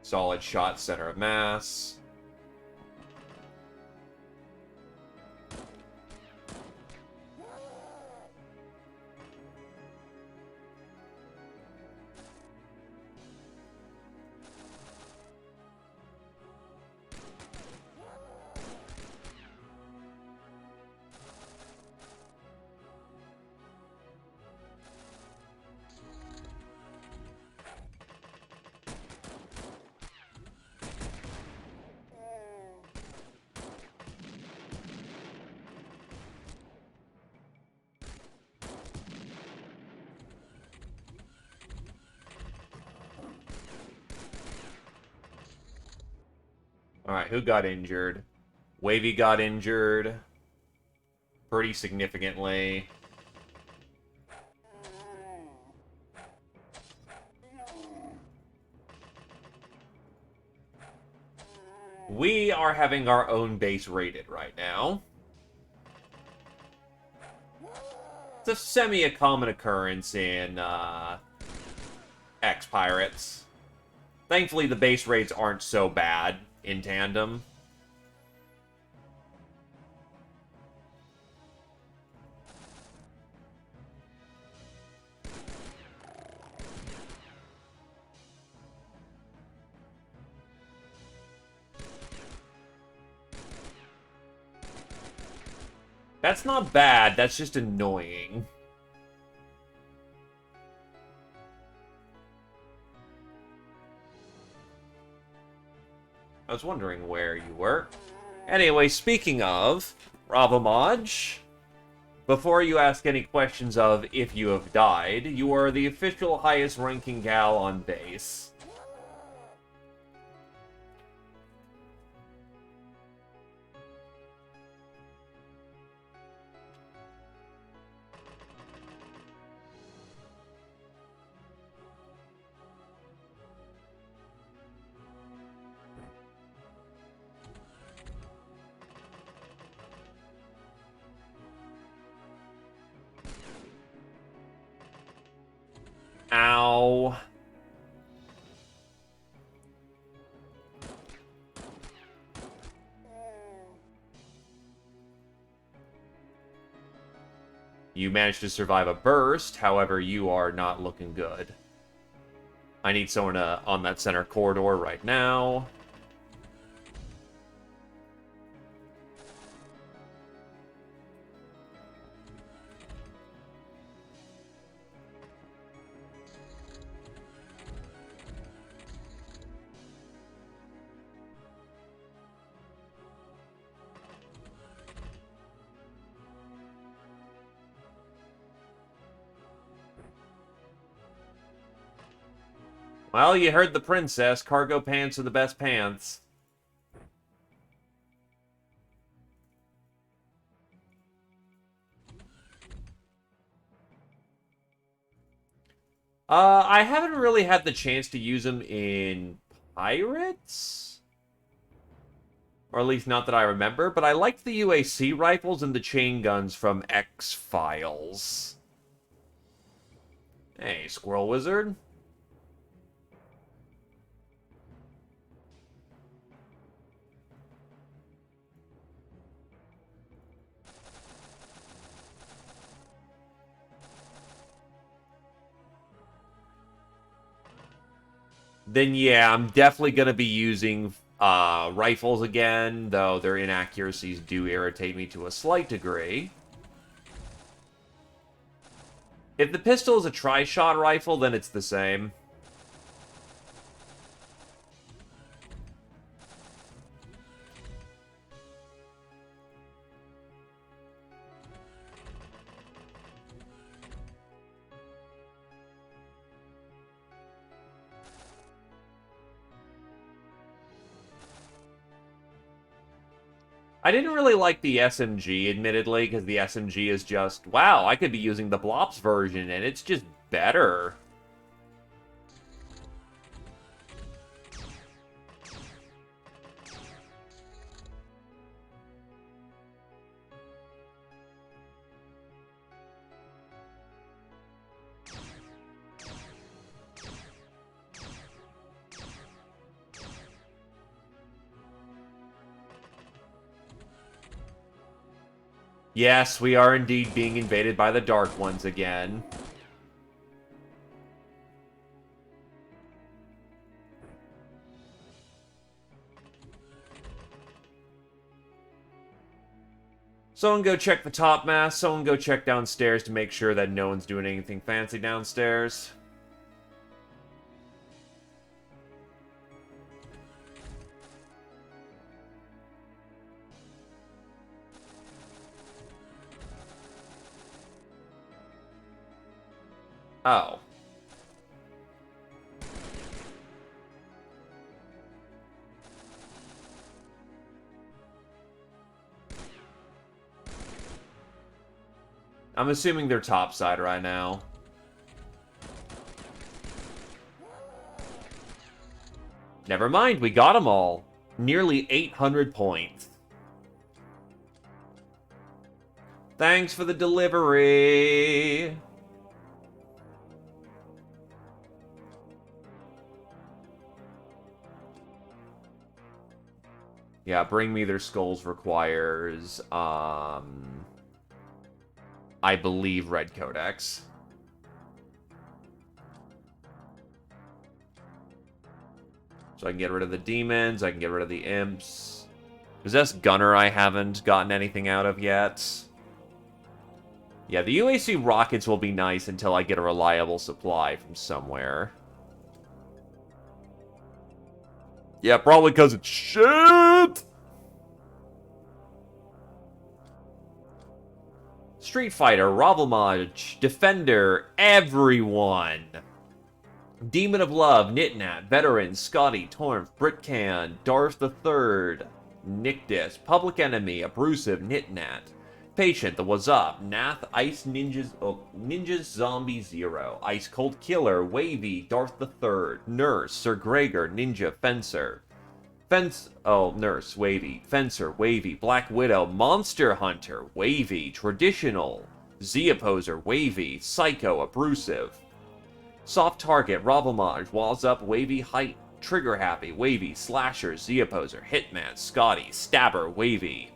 Solid shot, center of mass. Alright, who got injured? Wavy got injured. Pretty significantly. We are having our own base raided right now. It's a semi-common occurrence in XPiratez. Thankfully, the base raids aren't so bad in tandem. That's not bad, that's just annoying. I was wondering where you were. Anyway, speaking of, Ravamaj, before you ask any questions of if you have died, you are the official highest ranking gal on base. Ow. You managed to survive a burst, however, you are not looking good. I need someone on that center corridor right now. Well, you heard the princess. Cargo pants are the best pants. I haven't really had the chance to use them in Pirates? Or at least not that I remember, but I liked the UAC rifles and the chain guns from X-Files. Hey, Squirrel Wizard. Then yeah, I'm definitely going to be using Rifles again, though their inaccuracies do irritate me to a slight degree. If the pistol is a tri-shot rifle, then it's the same. I didn't really like the SMG, admittedly, because the SMG is just, wow, I could be using the Blops version, and it's just better. Yes, we are indeed being invaded by the Dark Ones again. Someone go check the top mast, someone go check downstairs to make sure that no one's doing anything fancy downstairs. Oh. I'm assuming they're topside right now. Never mind, we got them all. Nearly 800 points. Thanks for the delivery. Yeah, bring me their skulls requires, I believe Red Codex. So I can get rid of the demons, I can get rid of the imps. Possessed Gunner I haven't gotten anything out of yet. Yeah, the UAC rockets will be nice until I get a reliable supply from somewhere. Yeah, probably because it's shit! Street Fighter, Ravelmaj, Defender, everyone! Demon of Love, Nitnat, Veteran, Scotty, Tormf, Britcan, Darth III, Nictus, Public Enemy, Abrasive, Nitnat, Patient, the Was Up, Nath, Ice Ninjas, Ninjas Zombie Zero, Ice Cold Killer, Wavy, Darth III, Nurse, Sir Gregor, Ninja, Fencer, Nurse, Wavy, Fencer, Wavy, Black Widow, Monster Hunter, Wavy, Traditional, Z-Opposer, Wavy, Psycho, Abrasive, Soft Target, Ravelmaj, Walls Up, Wavy, Height, Trigger Happy, Wavy, Slasher, Z-Opposer, Hitman, Scotty, Stabber, Wavy,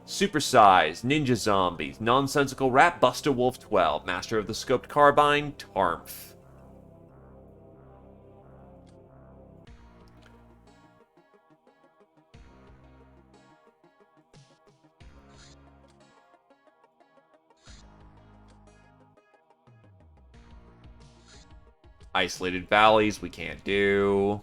Supersize, Ninja Zombies, Nonsensical Rat, Buster Wolf 12, Master of the Scoped Carbine, Tarmf. Isolated Valleys, we can't do.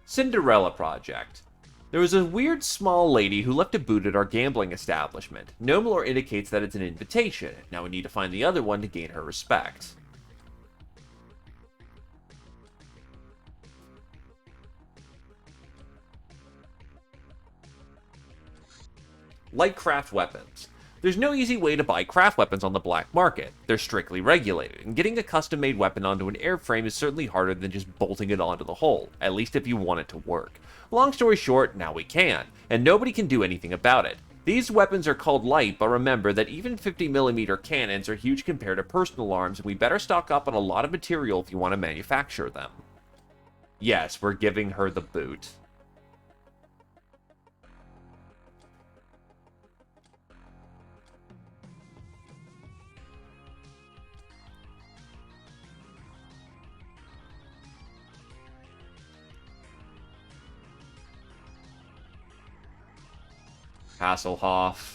Cinderella Project. There was a weird small lady who left a boot at our gambling establishment. No lore indicates that it's an invitation. Now we need to find the other one to gain her respect. Like craft weapons. There's no easy way to buy craft weapons on the black market. They're strictly regulated, and getting a custom-made weapon onto an airframe is certainly harder than just bolting it onto the hull, at least if you want it to work. Long story short, now we can, and nobody can do anything about it. These weapons are called light, but remember that even 50mm cannons are huge compared to personal arms, and we better stock up on a lot of material if you want to manufacture them. Yes, we're giving her the boot. Hasselhoff.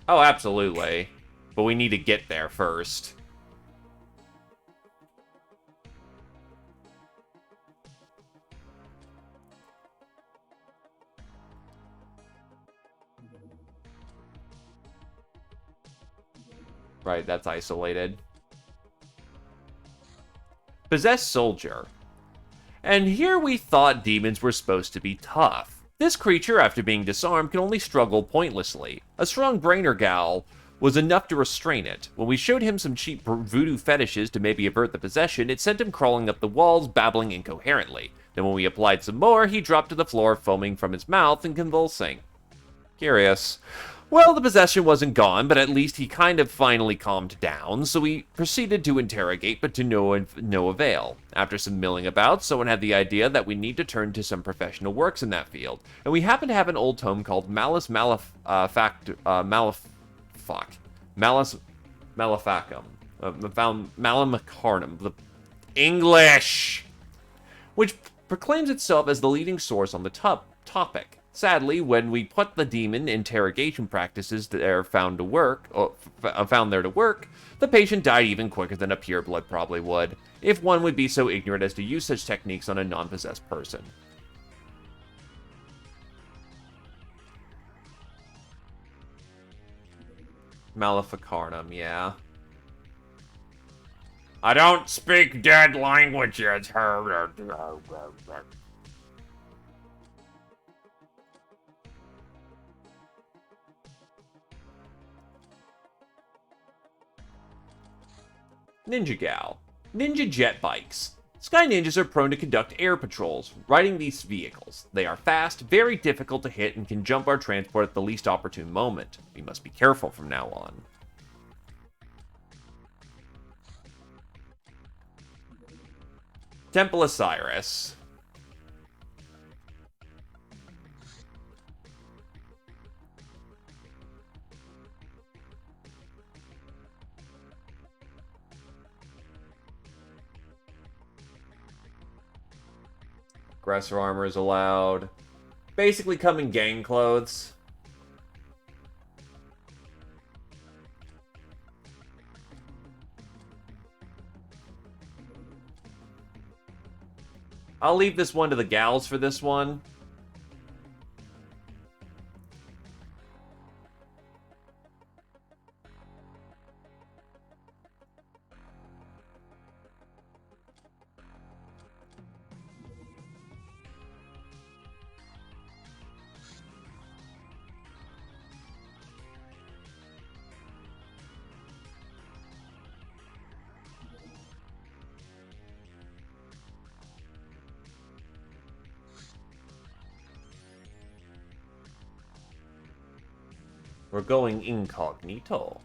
Oh, absolutely. But we need to get there first. Right, that's isolated. Possessed Soldier. And here we thought demons were supposed to be tough. This creature, after being disarmed, can only struggle pointlessly. A strong brainer gal was enough to restrain it. When we showed him some cheap voodoo fetishes to maybe avert the possession, it sent him crawling up the walls, babbling incoherently. Then when we applied some more, he dropped to the floor, foaming from his mouth and convulsing. Curious. Well, the possession wasn't gone, but at least he kind of finally calmed down, so we proceeded to interrogate, but to no avail. After some milling about, someone had the idea that we need to turn to some professional works in that field, and we happened to have an old tome called Malus Maleficum. Found Malamacarnum. The English! Which proclaims itself as the leading source on the topic. Sadly, when we put the demon interrogation practices there found there to work, the patient died even quicker than a pureblood probably would, if one would be so ignorant as to use such techniques on a non-possessed person. Maleficarnum, yeah. I don't speak dead languages. Ninja Gal. Ninja jet bikes. Sky ninjas are prone to conduct air patrols, riding these vehicles. They are fast, very difficult to hit, and can jump our transport at the least opportune moment. We must be careful from now on. Temple Osiris. Aggressor armor is allowed. Basically come in gang clothes. I'll leave this one to the gals for this one. We're going incognito.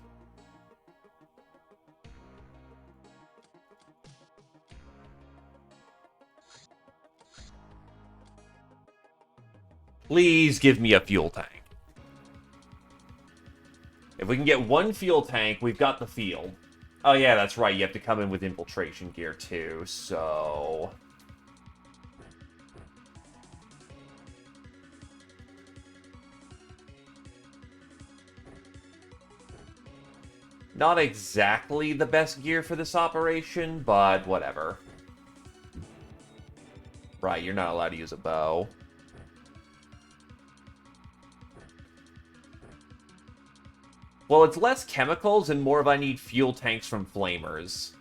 Please give me a fuel tank. If we can get one fuel tank, we've got the field. Oh yeah, that's right, you have to come in with infiltration gear too, so... Not exactly the best gear for this operation, but whatever. Right, you're not allowed to use a bow. Well, it's less chemicals and more of I need fuel tanks from flamers.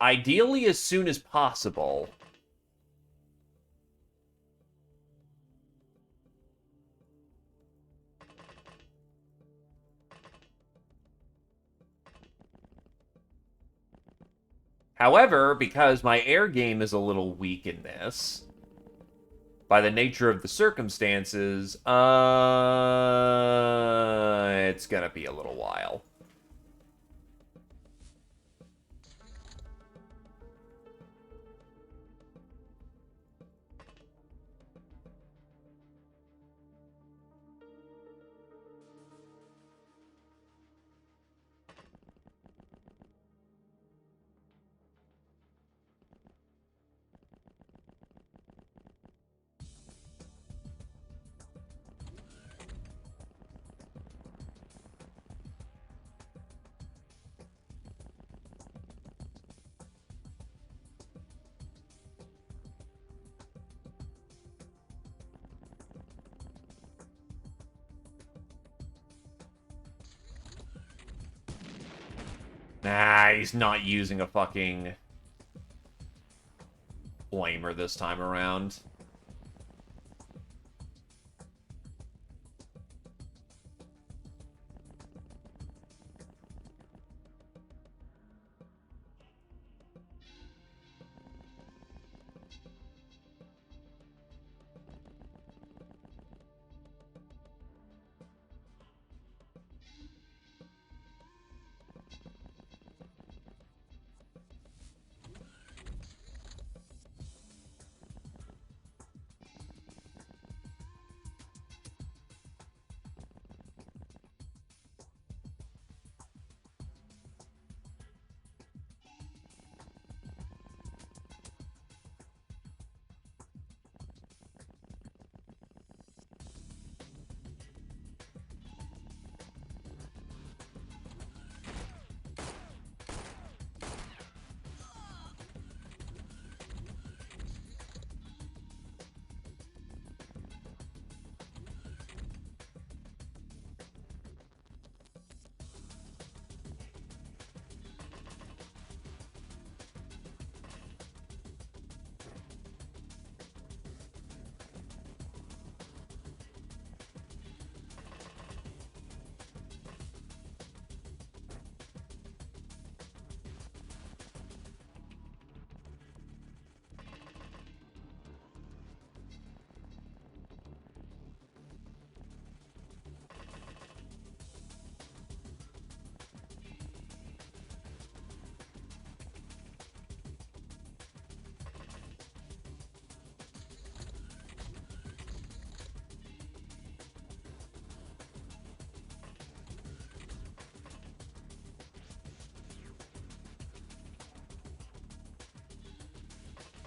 Ideally, as soon as possible. However, because my air game is a little weak in this, by the nature of the circumstances, it's gonna be a little while. Ah, he's not using a fucking flamer this time around.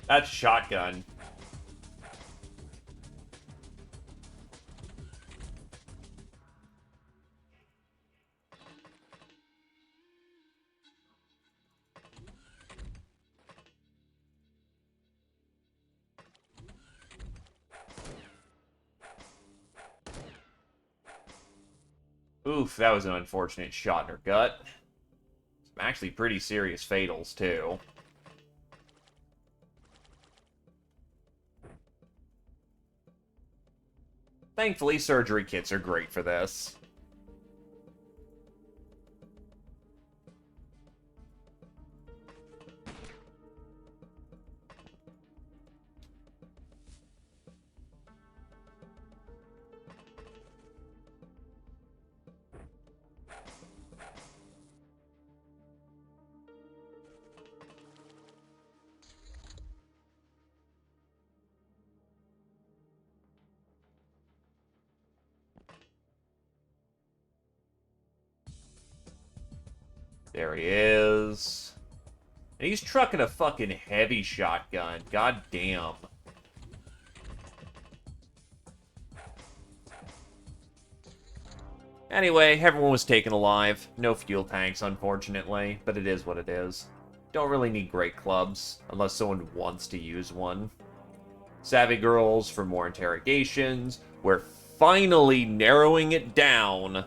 That's shotgun. Oof, that was an unfortunate shot in her gut. Some actually pretty serious fatals, too. Thankfully, surgery kits are great for this. There he is. And he's trucking a fucking heavy shotgun. God damn. Anyway, everyone was taken alive. No fuel tanks, unfortunately, but it is what it is. Don't really need great clubs, unless someone wants to use one. Savvy girls for more interrogations. We're finally narrowing it down.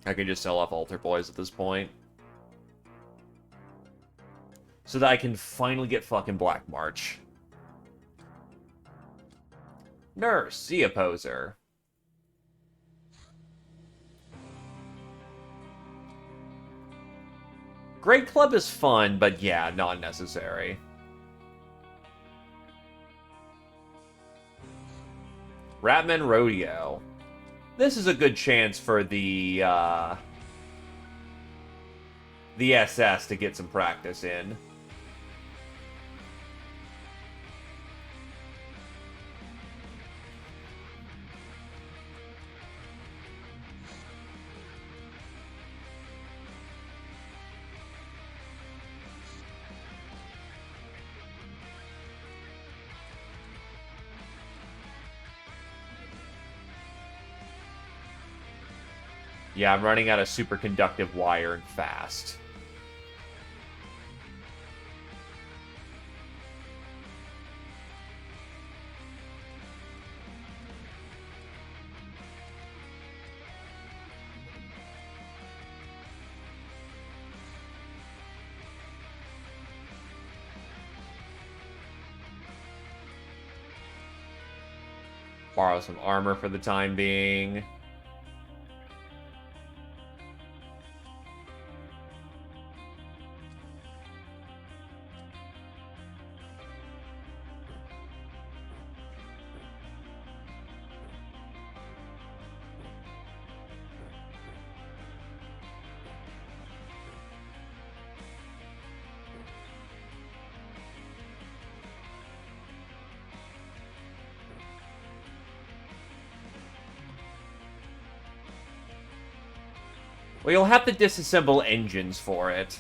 I can just sell off altar boys at this point. So that I can finally get fucking Black March. Nurse, see a poser. Great Club is fun, but yeah, not necessary. Ratman Rodeo. This is a good chance for the SS to get some practice in. Yeah, I'm running out of superconductive wire and fast. Borrow some armor for the time being. Well, you'll have to disassemble engines for it.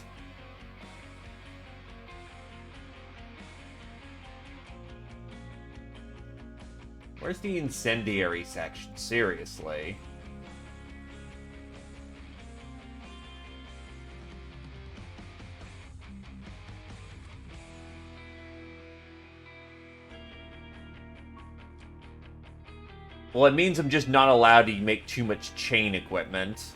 Where's the incendiary section? Seriously. Well, it means I'm just not allowed to make too much chain equipment.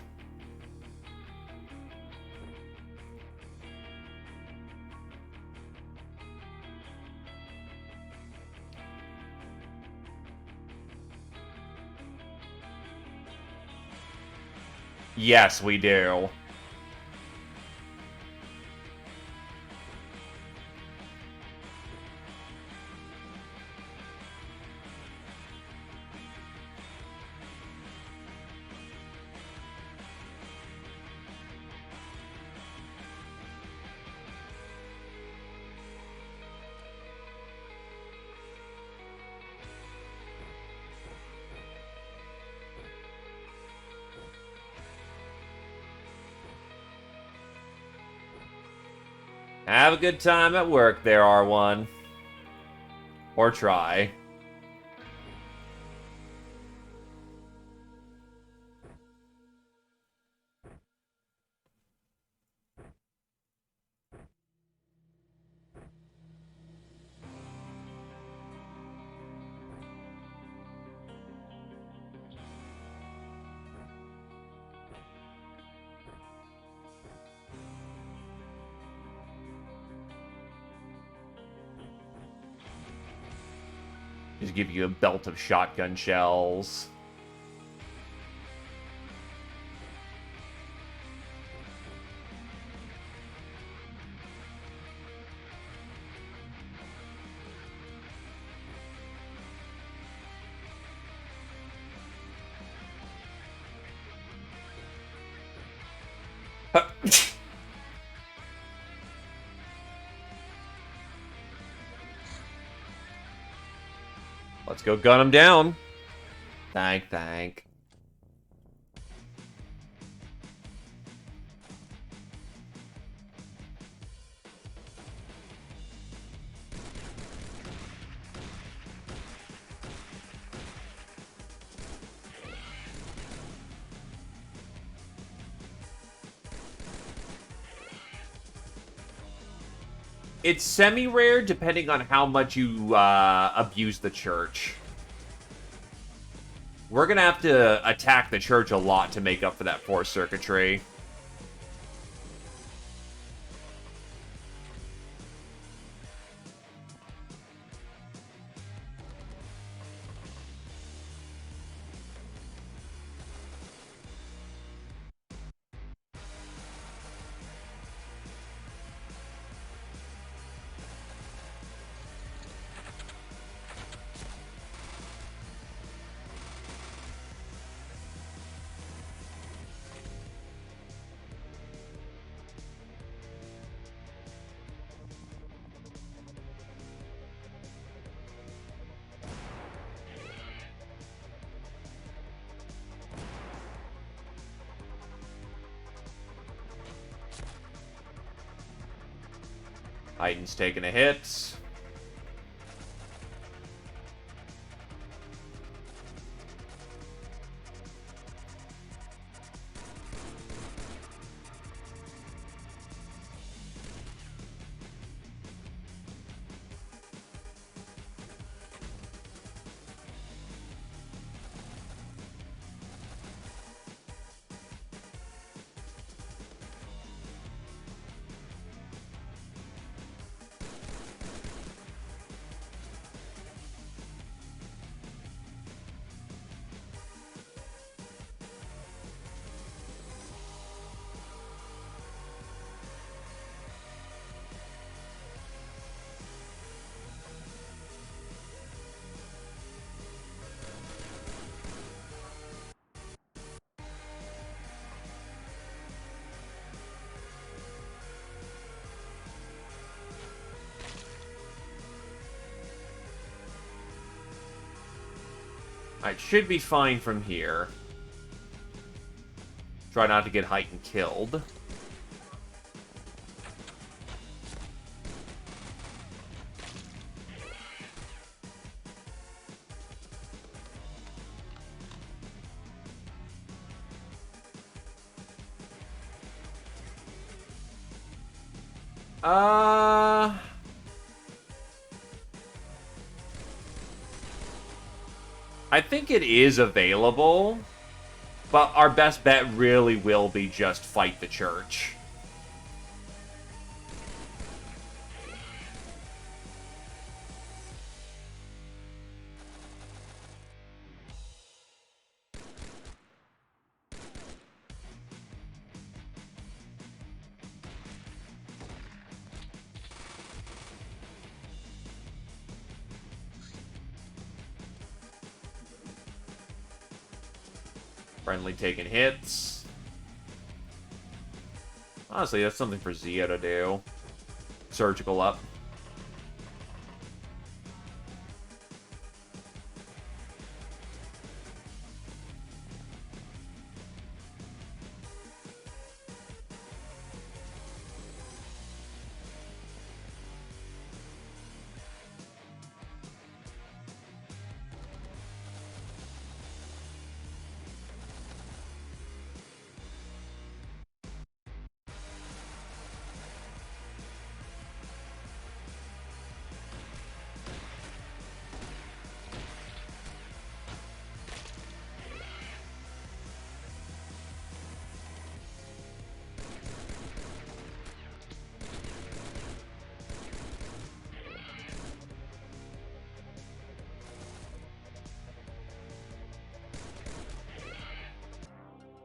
Yes, we do. Have a good time at work there, R1. Or try. Just give you a belt of shotgun shells. Let's go gun him down. Thank. It's semi-rare depending on how much you abuse the church. We're gonna have to attack the church a lot to make up for that force circuitry. Titan's taking a hit. Alright, should be fine from here. Try not to get Heighten killed. I think it is available, but our best bet really will be just fight the church. Friendly taking hits. Honestly, that's something for Zia to do. Surgical up.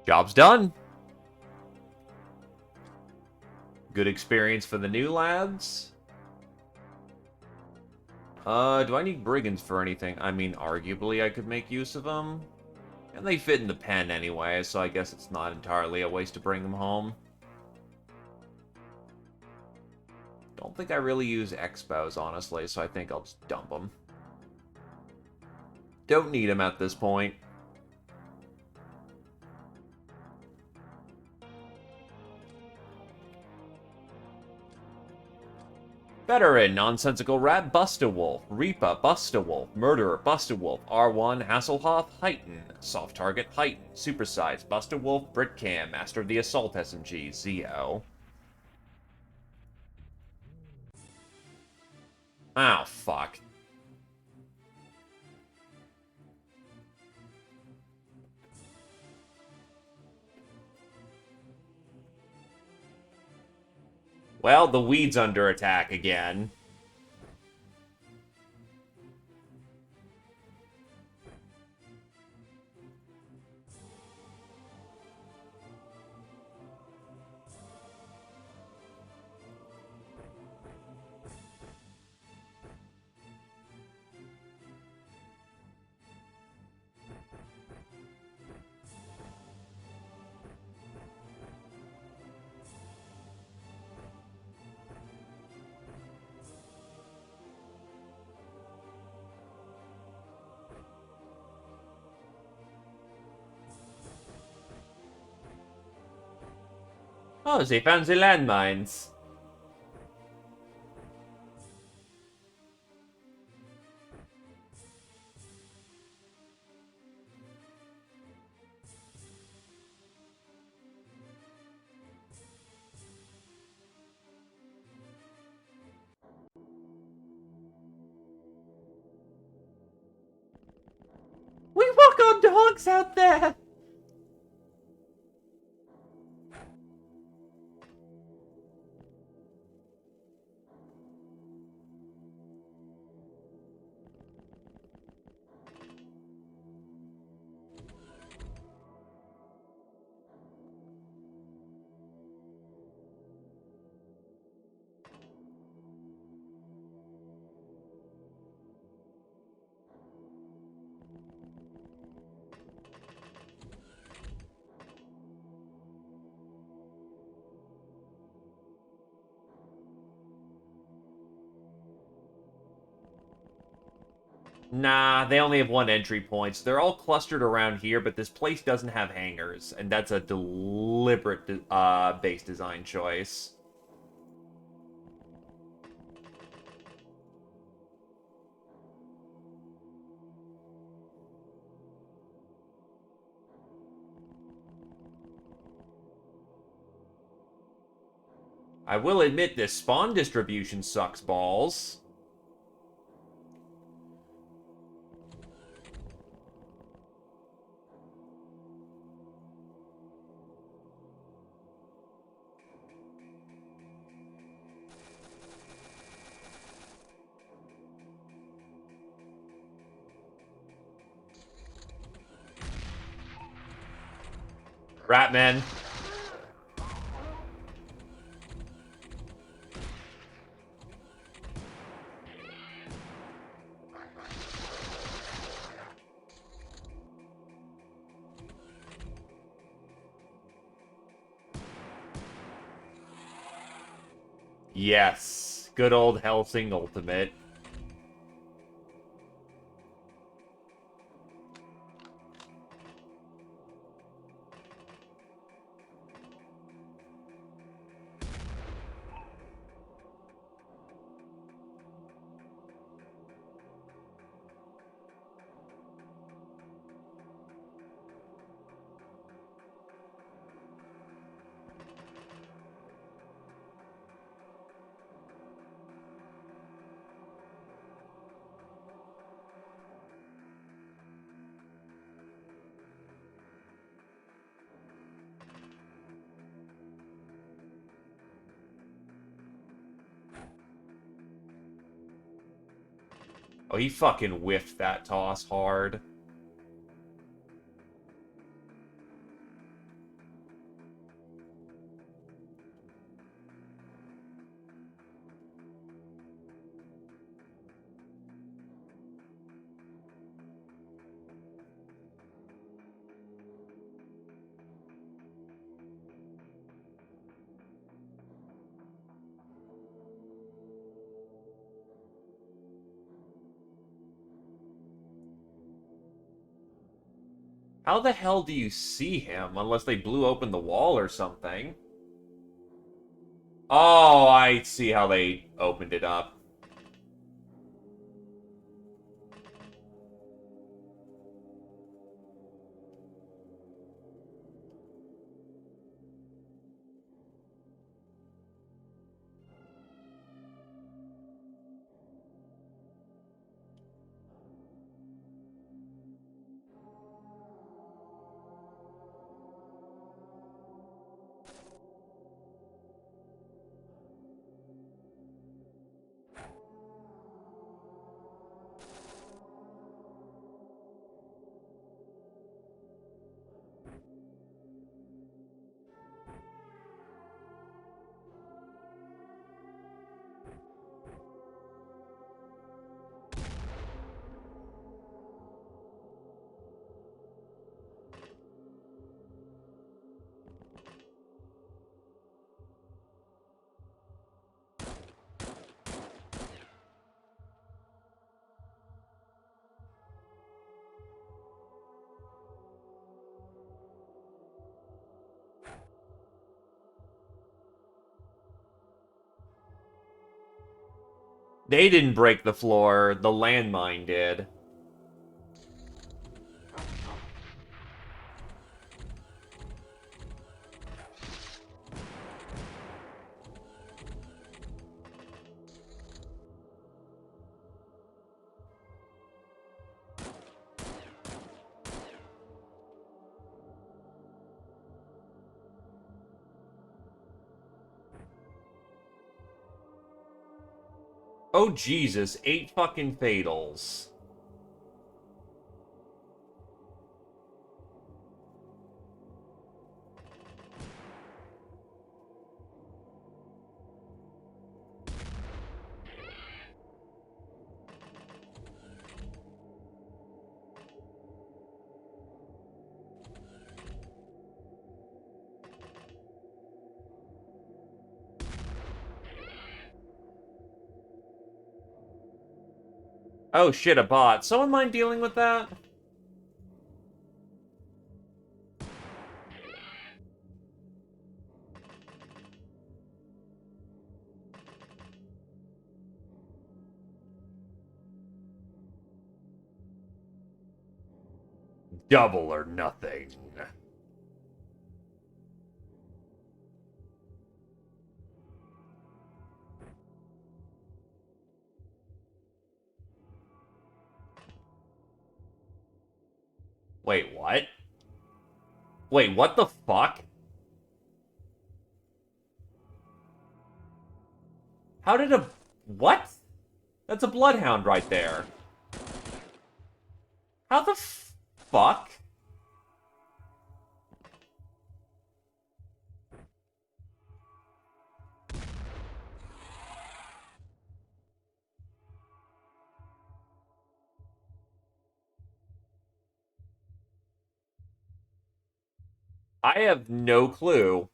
Job's done. Good experience for the new lads. Do I need brigands for anything? I mean, arguably I could make use of them. And they fit in the pen anyway, so I guess it's not entirely a waste to bring them home. Don't think I really use expos, honestly, so I think I'll just dump them. Don't need them at this point. Veteran, Nonsensical Rat, Bust-A-Wolf, Reaper, Bust-A-Wolf, Murderer, Bust-A-Wolf, R1, Hasselhoff, Heighten, Soft Target, Heighten, Supersize, Bust-A-Wolf, Britcam, Master of the Assault SMG, Zio. Oh, fuck. Well, the weed's under attack again. Oh, they found the landmines. We walk on dogs out there! Nah, they only have one entry point. So they're all clustered around here, but this place doesn't have hangars, and that's a deliberate base design choice. I will admit this spawn distribution sucks balls. Ratman. Yes. Good old Helsing Ultimate. Oh, he fucking whiffed that toss hard. How the hell do you see him unless they blew open the wall or something? Oh, I see how they opened it up. They didn't break the floor, the landmine did. Oh Jesus, 8 fucking fatals. Oh shit, a bot. Someone mind dealing with that? Double or nothing. Wait, what? Wait, what the fuck? How did a... What? That's a bloodhound right there. How the fuck? I have no clue.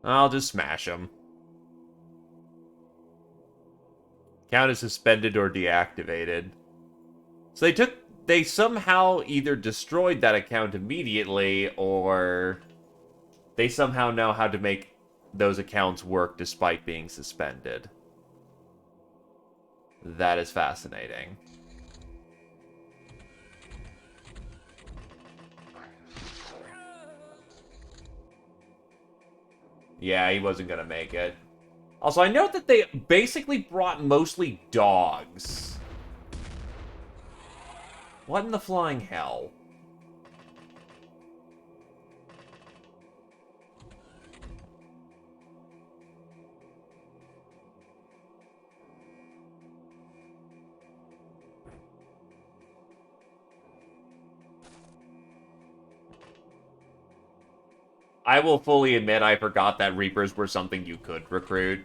I'll just smash him. Count as suspended or deactivated. So they somehow either destroyed that account immediately, or they somehow know how to make those accounts work despite being suspended. That is fascinating. Yeah, he wasn't gonna make it. Also, I note that they basically brought mostly dogs. What in the flying hell? I will fully admit I forgot that Reapers were something you could recruit.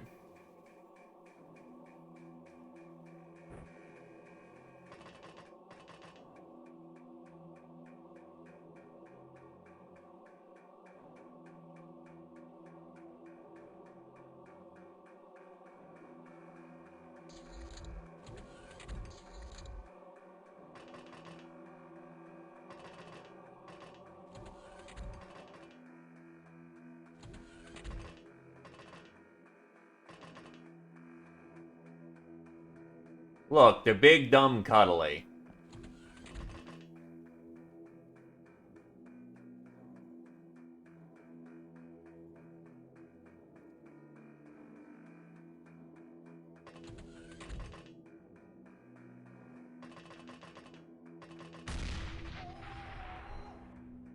Look, they're big, dumb, cuddly.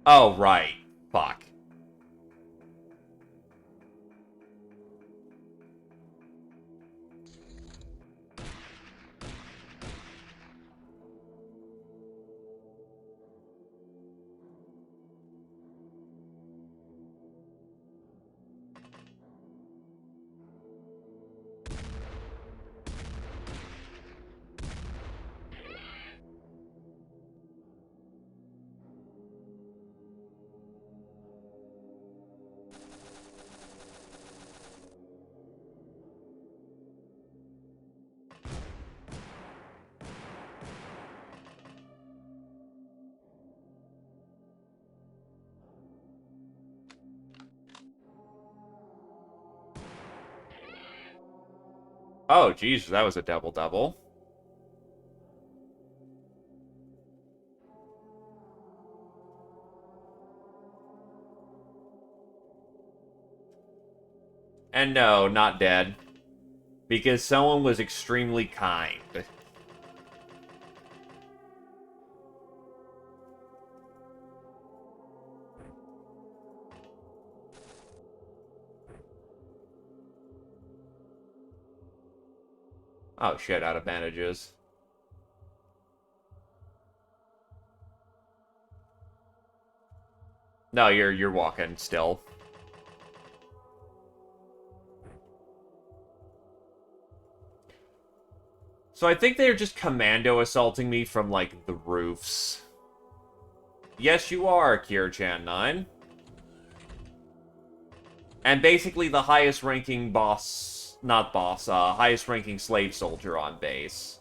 Oh, right. Fuck. Oh, jeez, that was a double-double. And no, not dead. Because someone was extremely kind. Oh shit, out of bandages. No, you're walking still. So I think they're just commando assaulting me from, like, the roofs. Yes, you are, Kier-chan 9. And basically the highest ranking boss... Not boss, highest ranking slave soldier on base.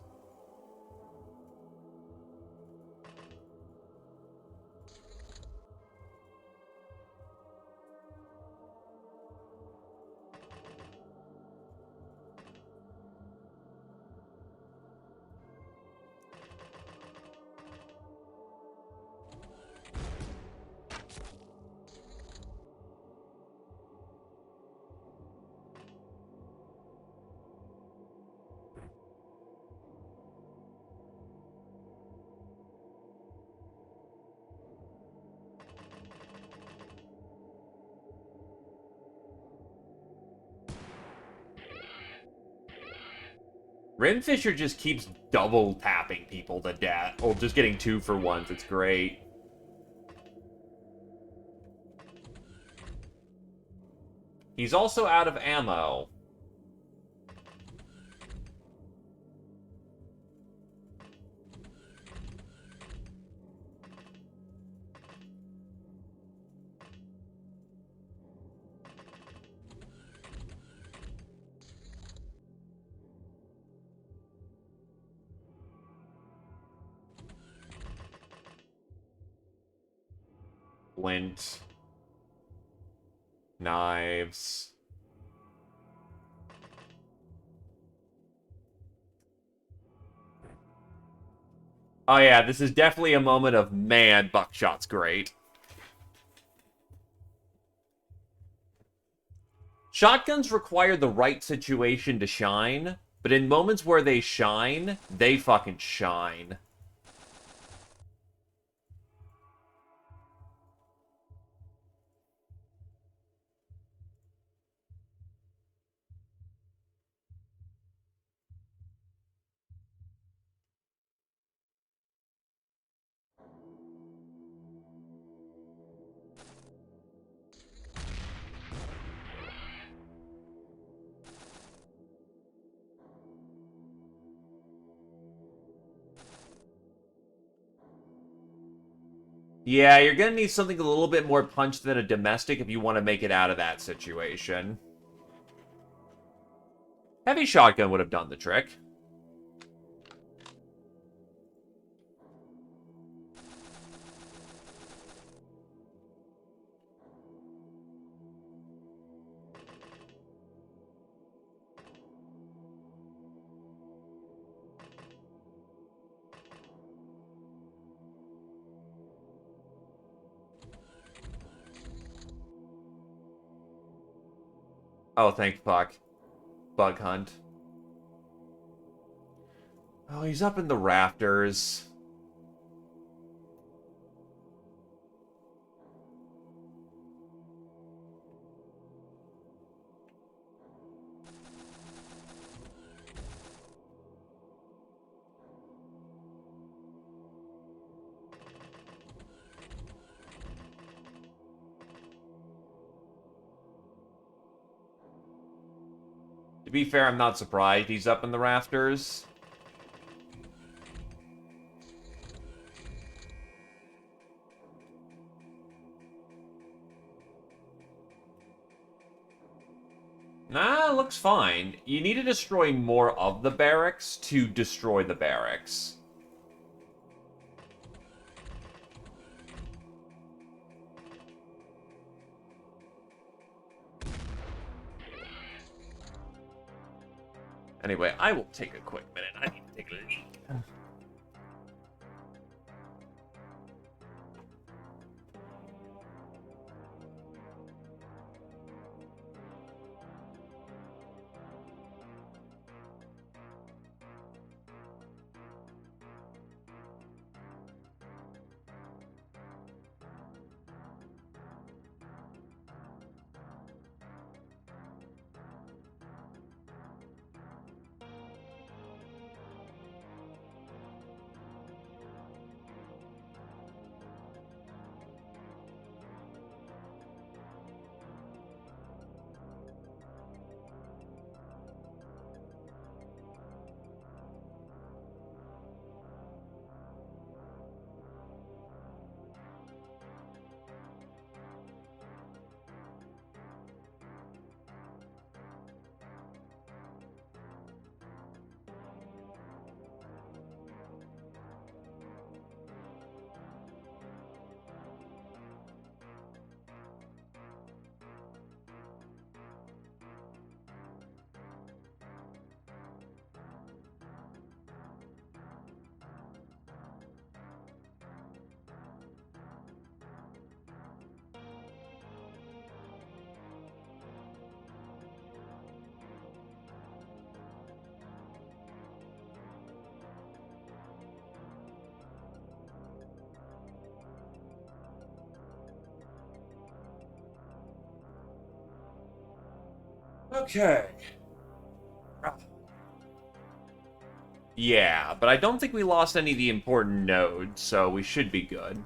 Rinfisher just keeps double tapping people to death. Or just getting 2 for 1s. It's great. He's also out of ammo. Flint. Knives. Oh yeah, this is definitely a moment of, man, Buckshot's great. Shotguns require the right situation to shine, but in moments where they shine, they fucking shine. Yeah, you're gonna need something a little bit more punch than a domestic if you want to make it out of that situation. Heavy shotgun would have done the trick. Oh, thank fuck. Bug hunt. Oh, he's up in the rafters. To be fair, I'm not surprised he's up in the rafters. Nah, looks fine. You need to destroy more of the barracks to destroy the barracks. Anyway, I will take a quick minute. I need to take a leak. Okay. Yeah, but I don't think we lost any of the important nodes, so we should be good.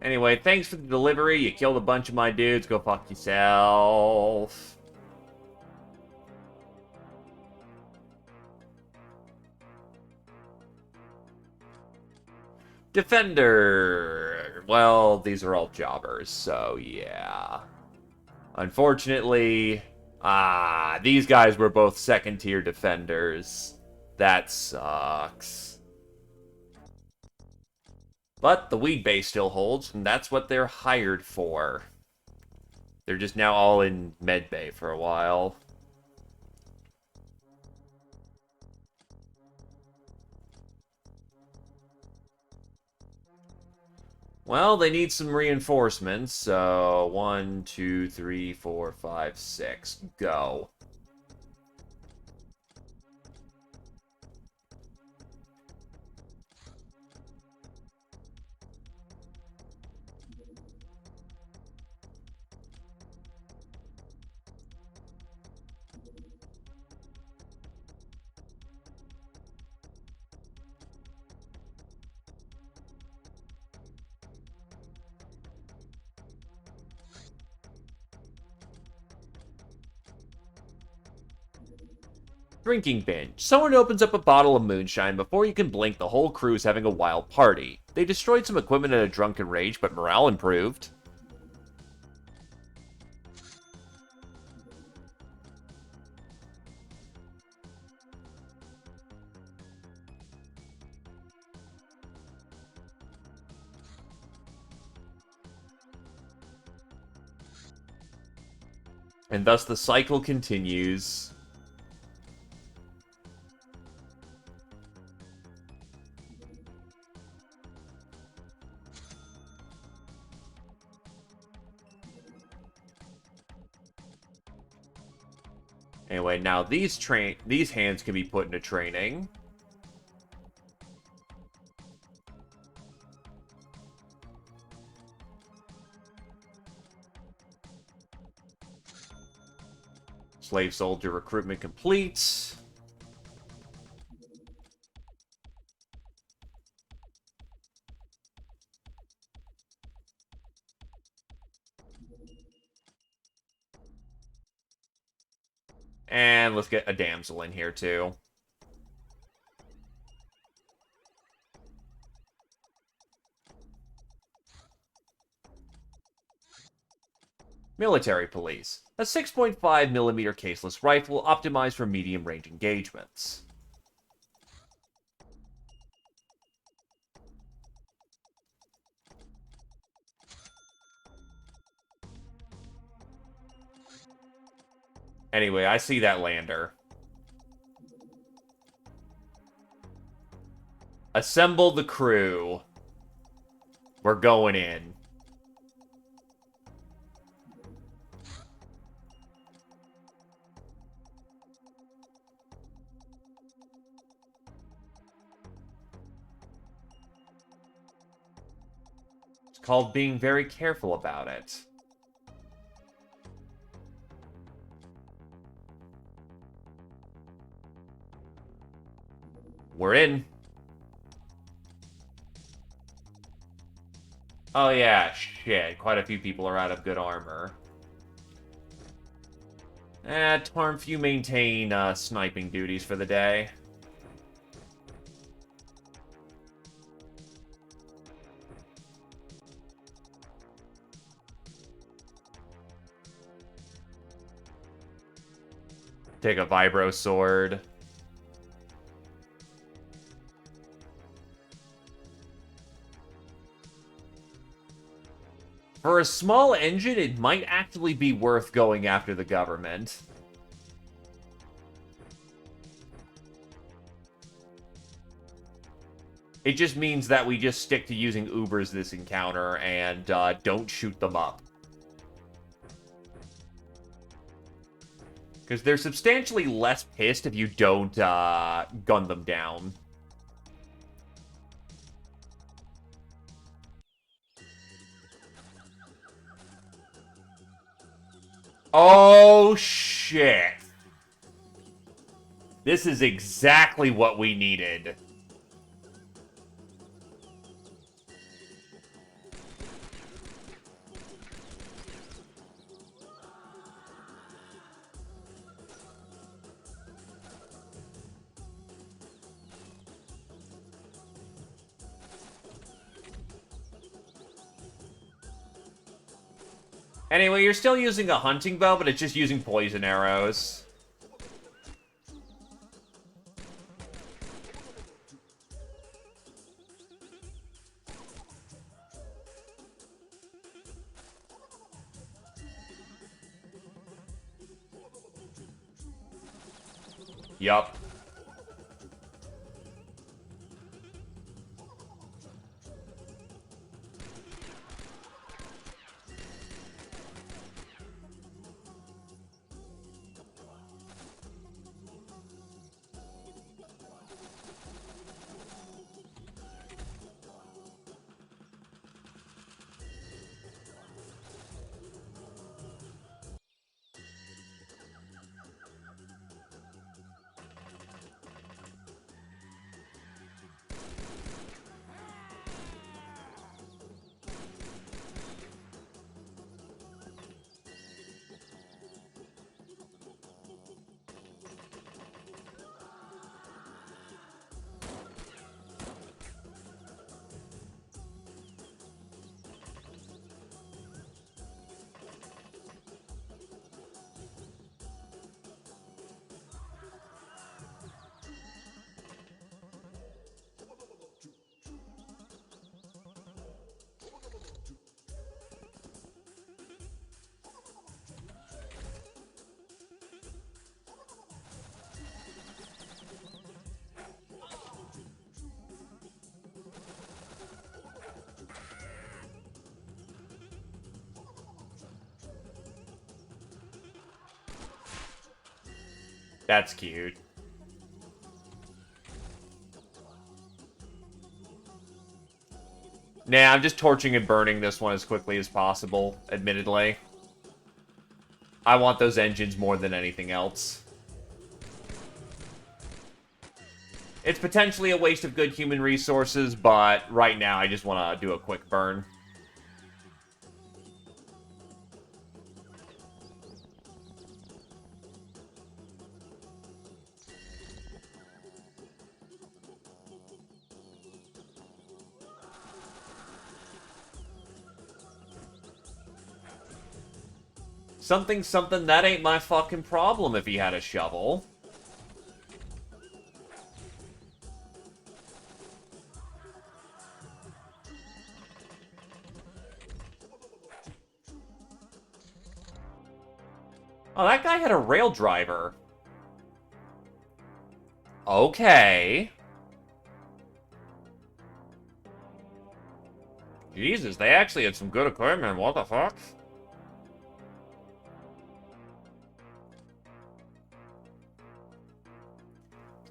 Anyway, thanks for the delivery. You killed a bunch of my dudes. Go fuck yourself. Defender. Well, these are all jobbers, so yeah. Unfortunately, these guys were both second-tier defenders. That sucks. But the weed base still holds, and that's what they're hired for. They're just now all in medbay for a while. Well, they need some reinforcements, so 1, 2, 3, 4, 5, 6. Go. Drinking binge. Someone opens up a bottle of moonshine. Before you can blink, the whole crew's having a wild party. They destroyed some equipment in a drunken rage, but morale improved. And thus the cycle continues. Anyway, now these hands can be put into training. Slave soldier recruitment complete. And let's get a damsel in here too. Military police. A 6.5mm caseless rifle optimized for medium-range engagements. Anyway, I see that lander. Assemble the crew. We're going in. It's called being very careful about it. We're in. Oh yeah, shit. Quite a few people are out of good armor. Tarm few maintain sniping duties for the day. Take a vibro sword. For a small engine, it might actually be worth going after the government. It just means that we just stick to using Ubers this encounter and don't shoot them up. Because they're substantially less pissed if you don't gun them down. Oh, shit. This is exactly what we needed. Anyway, you're still using a hunting bow, but it's just using poison arrows. Yup. That's cute. Nah, I'm just torching and burning this one as quickly as possible, admittedly. I want those engines more than anything else. It's potentially a waste of good human resources, but right now I just want to do a quick burn. Something, that ain't my fucking problem if he had a shovel. Oh, that guy had a rail driver. Okay. Jesus, they actually had some good equipment. What the fuck?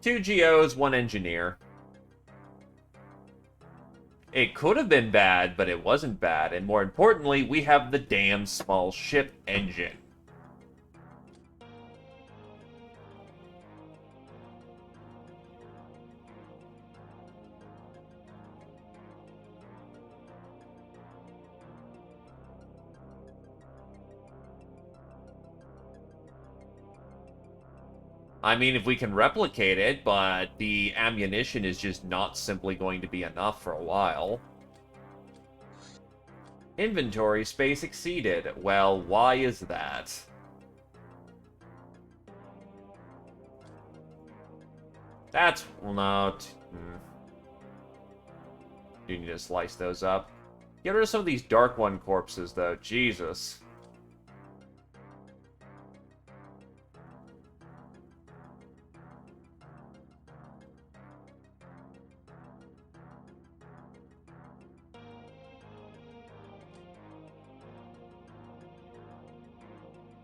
Two GOs, one engineer. It could have been bad, but it wasn't bad. And more importantly, we have the damn small ship engine. I mean, if we can replicate it, but the ammunition is just not simply going to be enough for a while. Inventory space exceeded. Well, why is that? That's... well, no. You need to slice those up. Get rid of some of these Dark One corpses, though. Jesus.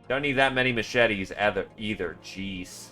Don't need that many machetes either. Jeez.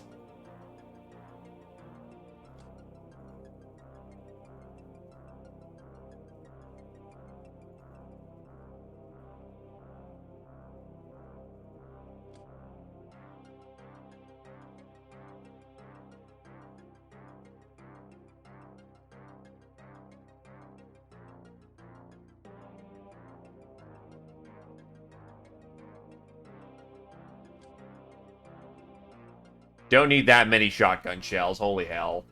Don't need that many shotgun shells. Holy hell.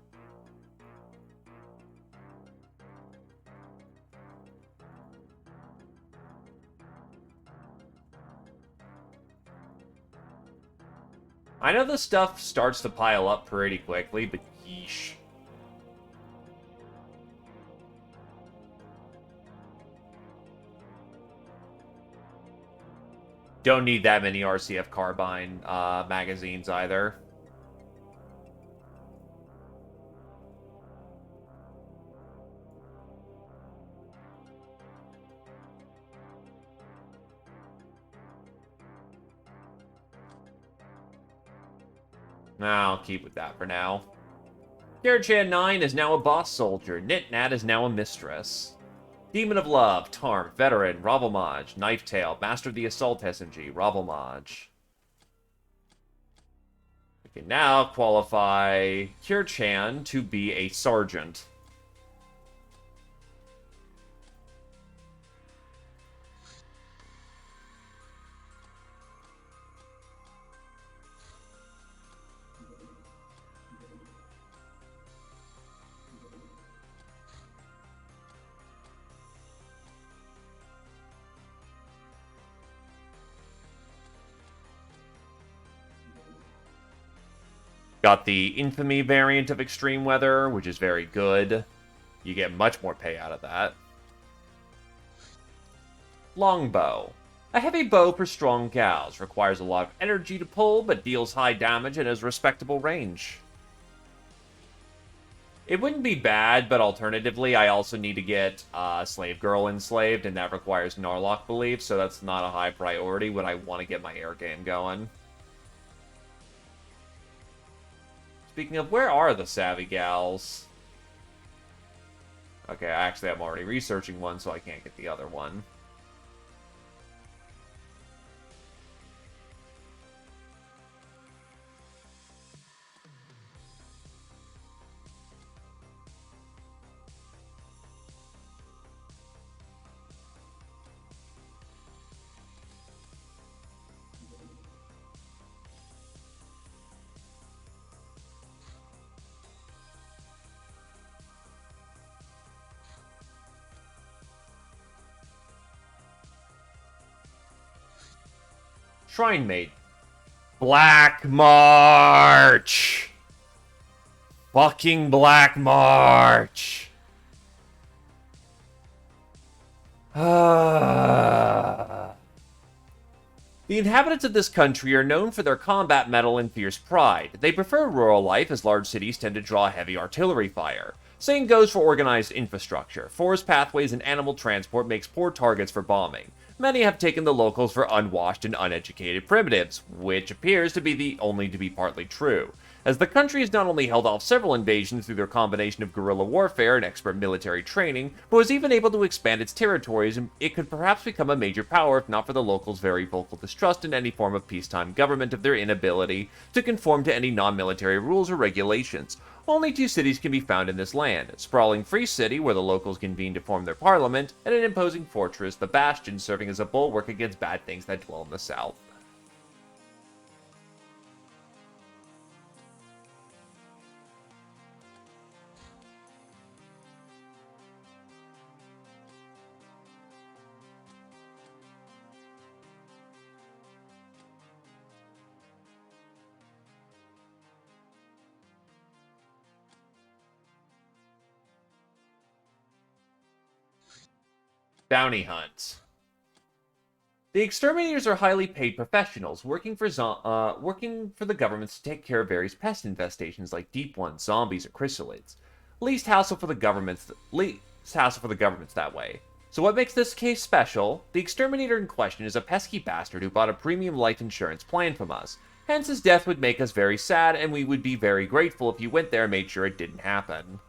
I know this stuff starts to pile up pretty quickly, but yeesh. Don't need that many RCF carbine magazines either. I'll keep with that for now. Kirchan 9 is now a boss soldier. Nitnat is now a mistress. Demon of Love, Tarm, Veteran, Ravelmaj, Knifetail, Master of the Assault SMG, Ravelmaj. We can now qualify Kirchan to be a sergeant. Got the Infamy variant of Extreme Weather, which is very good. You get much more pay out of that. Longbow. A heavy bow for strong gals. Requires a lot of energy to pull, but deals high damage and has respectable range. It wouldn't be bad, but alternatively, I also need to get Slave Girl enslaved, and that requires Narlock Belief, so that's not a high priority when I want to get my air game going. Speaking of, where are the Savvy Gals? Okay, actually, I'm already researching one, so I can't get the other one. Shrine Maid. Black March! Fucking Black March! The The inhabitants of this country are known for their combat mettle and fierce pride. They prefer rural life as large cities tend to draw heavy artillery fire. Same goes for organized infrastructure. Forest pathways and animal transport makes poor targets for bombing. Many have taken the locals for unwashed and uneducated primitives, which appears to be partly true, as the country has not only held off several invasions through their combination of guerrilla warfare and expert military training, but was even able to expand its territories, and it could perhaps become a major power if not for the locals' very vocal distrust in any form of peacetime government of their inability to conform to any non-military rules or regulations. Only 2 cities can be found in this land: a sprawling free city where the locals convene to form their parliament, and an imposing fortress, the Bastion, serving as a bulwark against bad things that dwell in the south. Bounty hunts. The exterminators are highly paid professionals working for the governments to take care of various pest infestations like deep ones, zombies, or chrysalids. Least hassle for the governments that way. So what makes this case special? The exterminator in question is a pesky bastard who bought a premium life insurance plan from us. Hence his death would make us very sad, and we would be very grateful if you went there and made sure it didn't happen.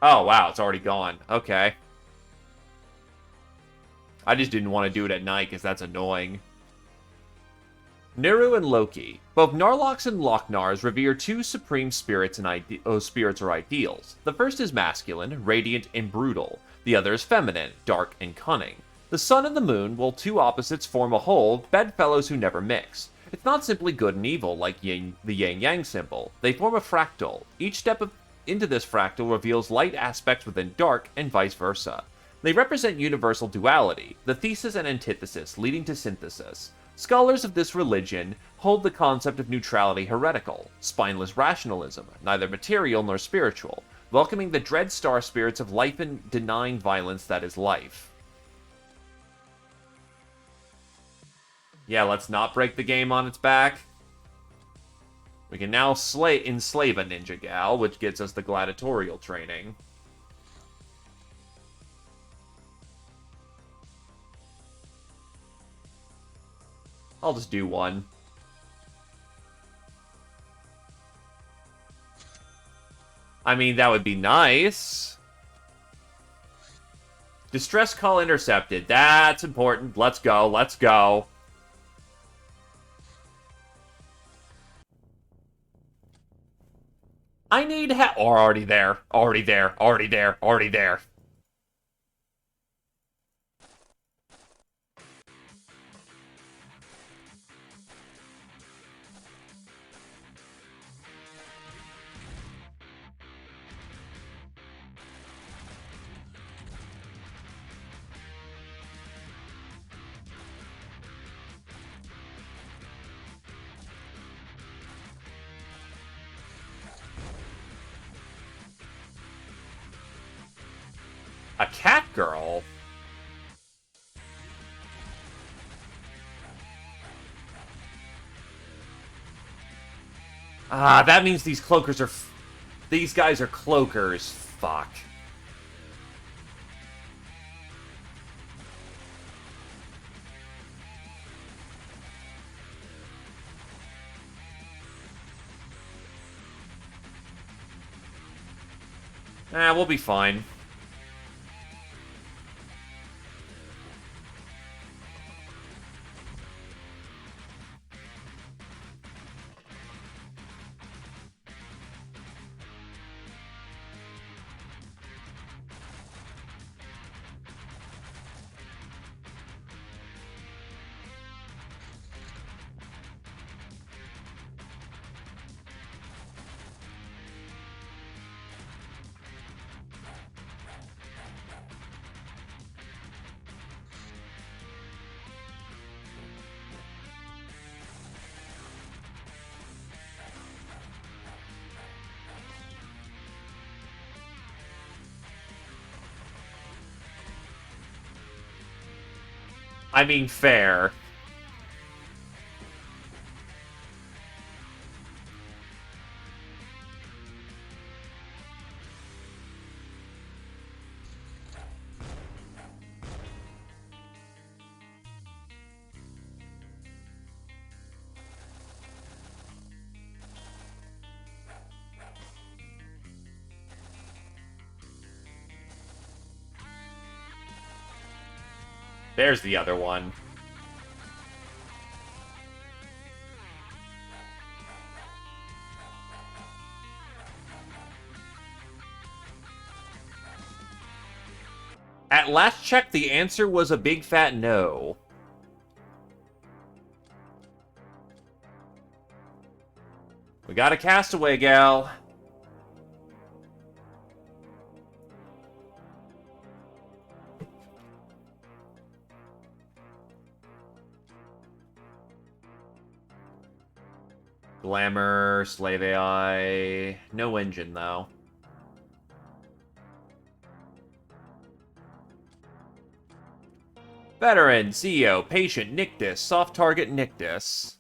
Oh, wow, it's already gone. Okay. I just didn't want to do it at night, because that's annoying. Niru and Loki. Both Narlox and Locknars revere 2 supreme spirits or ideals. The first is masculine, radiant, and brutal. The other is feminine, dark, and cunning. The sun and the moon, while 2 opposites form a whole, bedfellows who never mix. It's not simply good and evil, like the yin-yang symbol. They form a fractal. Each step into this fractal reveals light aspects within dark, and vice versa. They represent universal duality, the thesis and antithesis, leading to synthesis. Scholars of this religion hold the concept of neutrality heretical, spineless rationalism, neither material nor spiritual, welcoming the dread star spirits of life and denying violence that is life. Yeah, let's not break the game on its back. We can now enslave a ninja gal, which gets us the gladiatorial training. I'll just do one. I mean, that would be nice. Distress call intercepted. That's important. Let's go. Let's go. I need help. Oh, already there. Already there. Already there. Already there. A cat girl? Ah, that means these cloakers are... These guys are cloakers. Fuck. We'll be fine. I mean, fair. There's the other one. At last check, the answer was a big fat no. We got a castaway, gal. Glamour, Slave AI, no engine though. Veteran, CEO, Patient, Nictus, Soft Target, Nictus.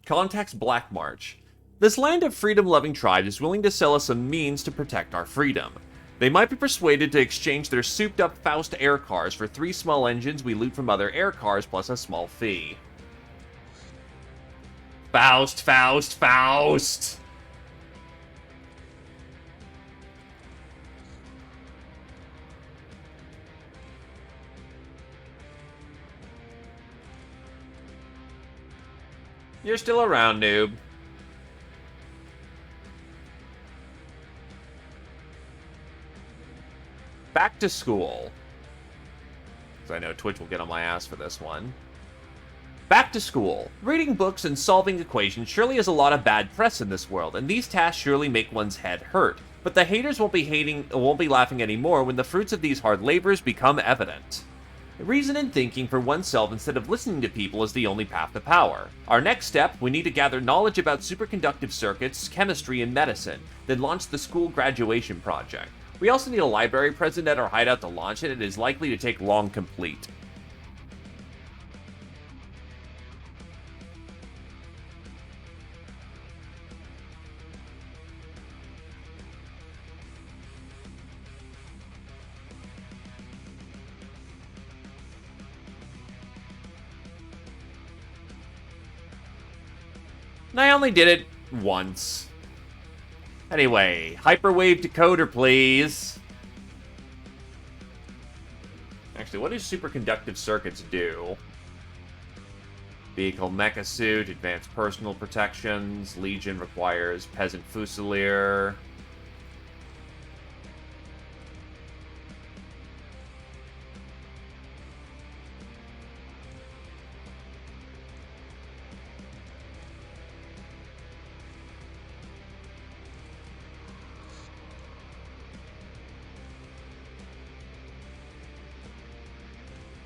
Contacts Black March. This land of freedom-loving tribe is willing to sell us some means to protect our freedom. They might be persuaded to exchange their souped-up Faust air cars for 3 small engines we loot from other air cars plus a small fee. Faust, Faust, Faust! You're still around, noob. Back to school. Because I know Twitch will get on my ass for this one. Back to school. Reading books and solving equations surely has a lot of bad press in this world, and these tasks surely make one's head hurt. But the haters won't be laughing anymore when the fruits of these hard labors become evident. Reason and thinking for oneself instead of listening to people is the only path to power. Our next step, we need to gather knowledge about superconductive circuits, chemistry, and medicine, then launch the school graduation project. We also need a library present at our hideout to launch it, and it is likely to take long to complete. And I only did it once. Anyway, hyperwave decoder, please. Actually, what do superconductive circuits do? Vehicle mecha suit, advanced personal protections, Legion requires peasant fusilier.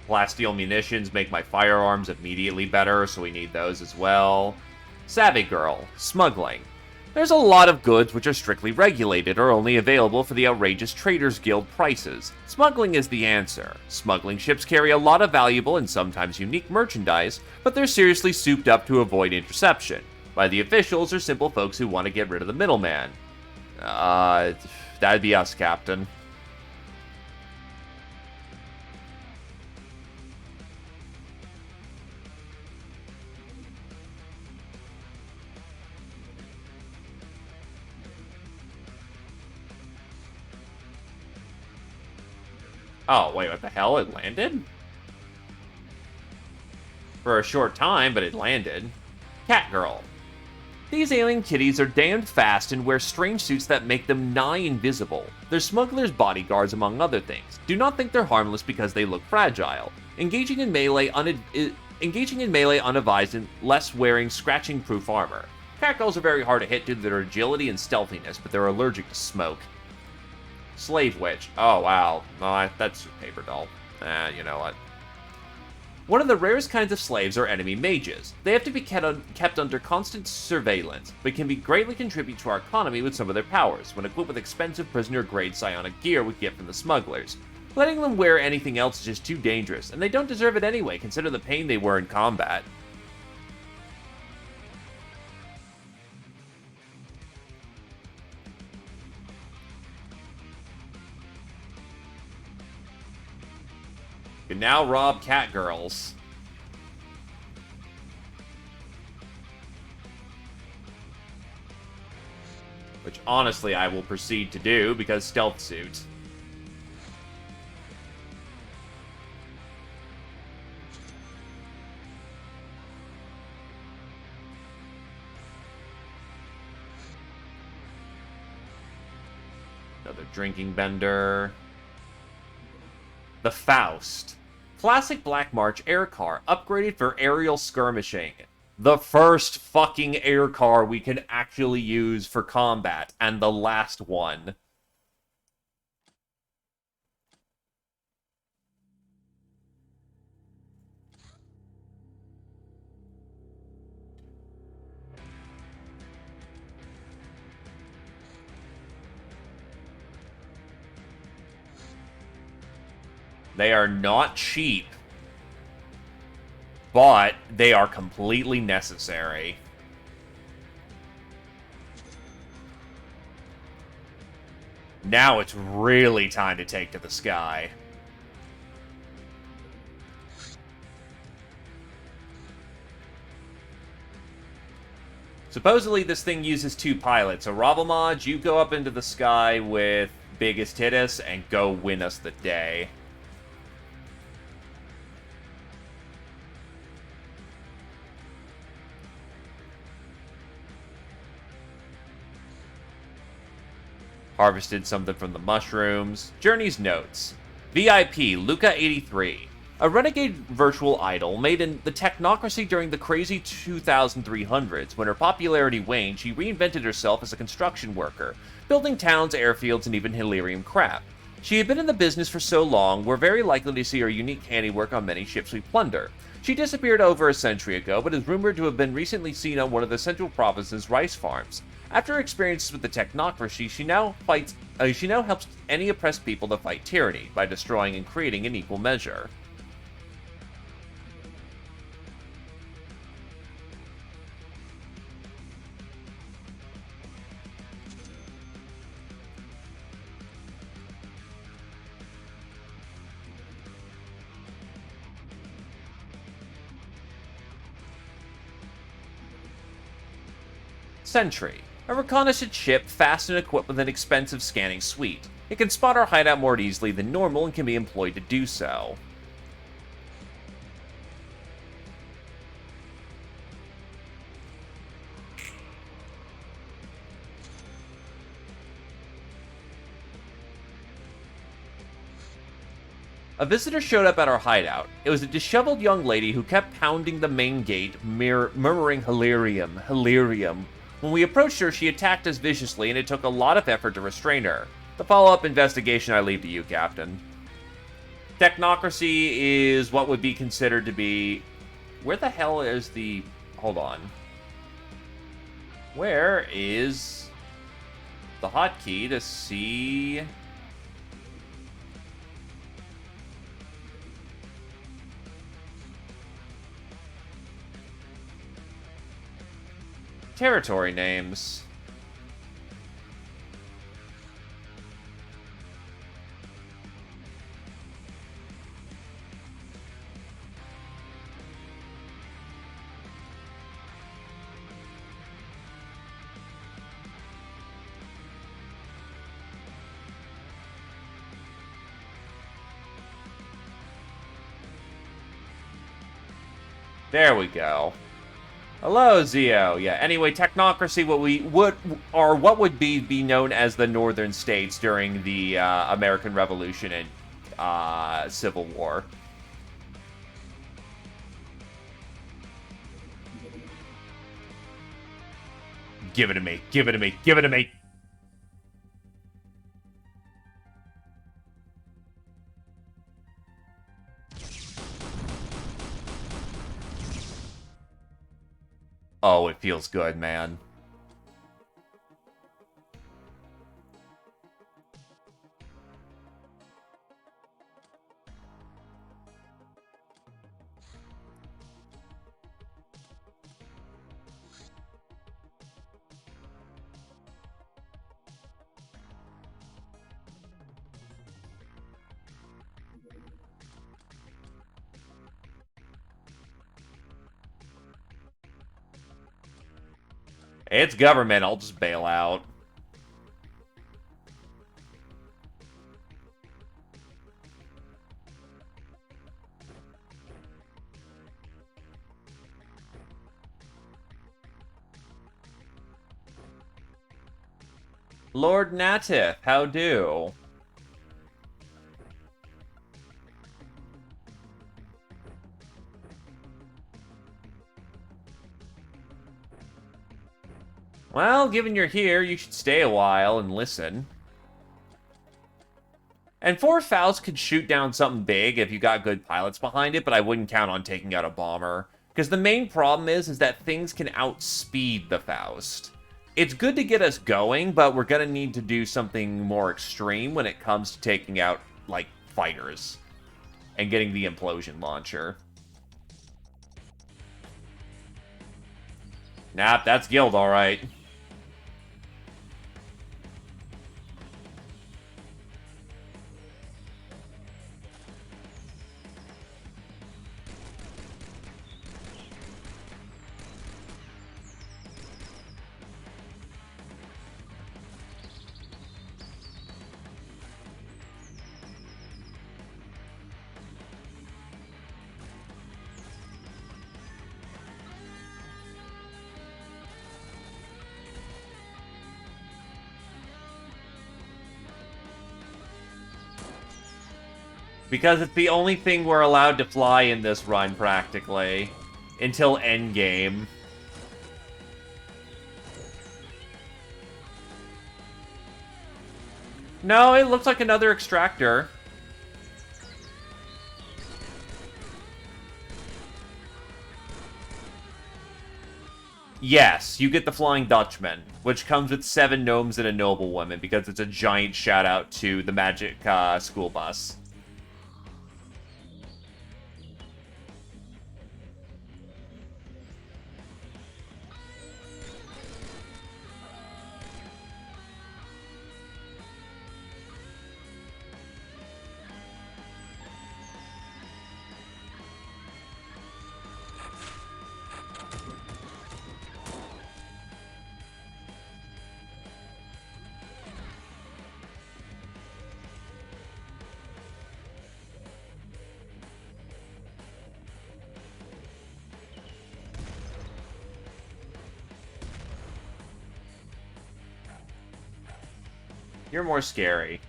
Plasteel munitions make my firearms immediately better, so we need those as well. Savvy Girl. Smuggling. There's a lot of goods which are strictly regulated or only available for the outrageous Traders Guild prices. Smuggling is the answer. Smuggling ships carry a lot of valuable and sometimes unique merchandise, but they're seriously souped up to avoid interception by the officials or simple folks who want to get rid of the middleman. That'd be us, Captain. Oh, wait, what the hell? It landed? For a short time, but it landed. Catgirl. These alien kitties are damned fast and wear strange suits that make them nigh invisible. They're smugglers' bodyguards, among other things. Do not think they're harmless because they look fragile. Engaging in melee unadvised unless wearing scratching-proof armor. Catgirls are very hard to hit due to their agility and stealthiness, but they're allergic to smoke. Slave Witch. Oh, wow. That's paper doll. You know what? One of the rarest kinds of slaves are enemy mages. They have to be kept under constant surveillance, but can be greatly contribute to our economy with some of their powers, when equipped with expensive prisoner-grade psionic gear we get from the smugglers. Letting them wear anything else is just too dangerous, and they don't deserve it anyway, consider the pain they were in combat. You can now rob cat girls. Which, honestly, I will proceed to do, because stealth suit. Another drinking bender. The Faust. Classic Black March air car, upgraded for aerial skirmishing. The first fucking air car we can actually use for combat, and the last one. They are not cheap, but they are completely necessary. Now it's really time to take to the sky. Supposedly this thing uses 2 pilots, so Ravelmaj, you go up into the sky with XPiratez and go win us the day. Harvested something from the mushrooms. Journey's notes. VIP, Luca83. A renegade virtual idol made in the technocracy during the crazy 2300s. When her popularity waned, she reinvented herself as a construction worker, building towns, airfields, and even Hilarium crap. She had been in the business for so long, we're very likely to see her unique handiwork on many ships we plunder. She disappeared over a century ago, but is rumored to have been recently seen on one of the central province's rice farms. After her experiences with the technocracy, she now helps any oppressed people to fight tyranny by destroying and creating in equal measure. Sentry. A reconnaissance ship fast and equipped with an expensive scanning suite. It can spot our hideout more easily than normal and can be employed to do so. A visitor showed up at our hideout. It was a disheveled young lady who kept pounding the main gate, murmuring Hilarium, Hilarium. When we approached her, she attacked us viciously, and it took a lot of effort to restrain her. The follow-up investigation I leave to you, Captain. Technocracy is what would be considered to be... Where the hell is the... Hold on. Where is the hotkey to see... territory names? There we go. Hello, Zio. Yeah, anyway, technocracy, what would be known as the Northern States during the American Revolution and Civil War. Give it to me. Give it to me. Give it to me. Oh, it feels good, man. It's government, I'll just bail out. Lord Natif, how do? Well, given you're here, you should stay a while and listen. And 4 Faust could shoot down something big if you got good pilots behind it, but I wouldn't count on taking out a bomber. Because the main problem is that things can outspeed the Faust. It's good to get us going, but we're gonna need to do something more extreme when it comes to taking out, like, fighters. And getting the implosion launcher. Nah, that's Guild, alright. Because it's the only thing we're allowed to fly in this run, practically. Until endgame. No, it looks like another extractor. Yes, you get the Flying Dutchman, which comes with 7 gnomes and a noblewoman, because it's a giant shout-out to the magic school bus. You're more scary.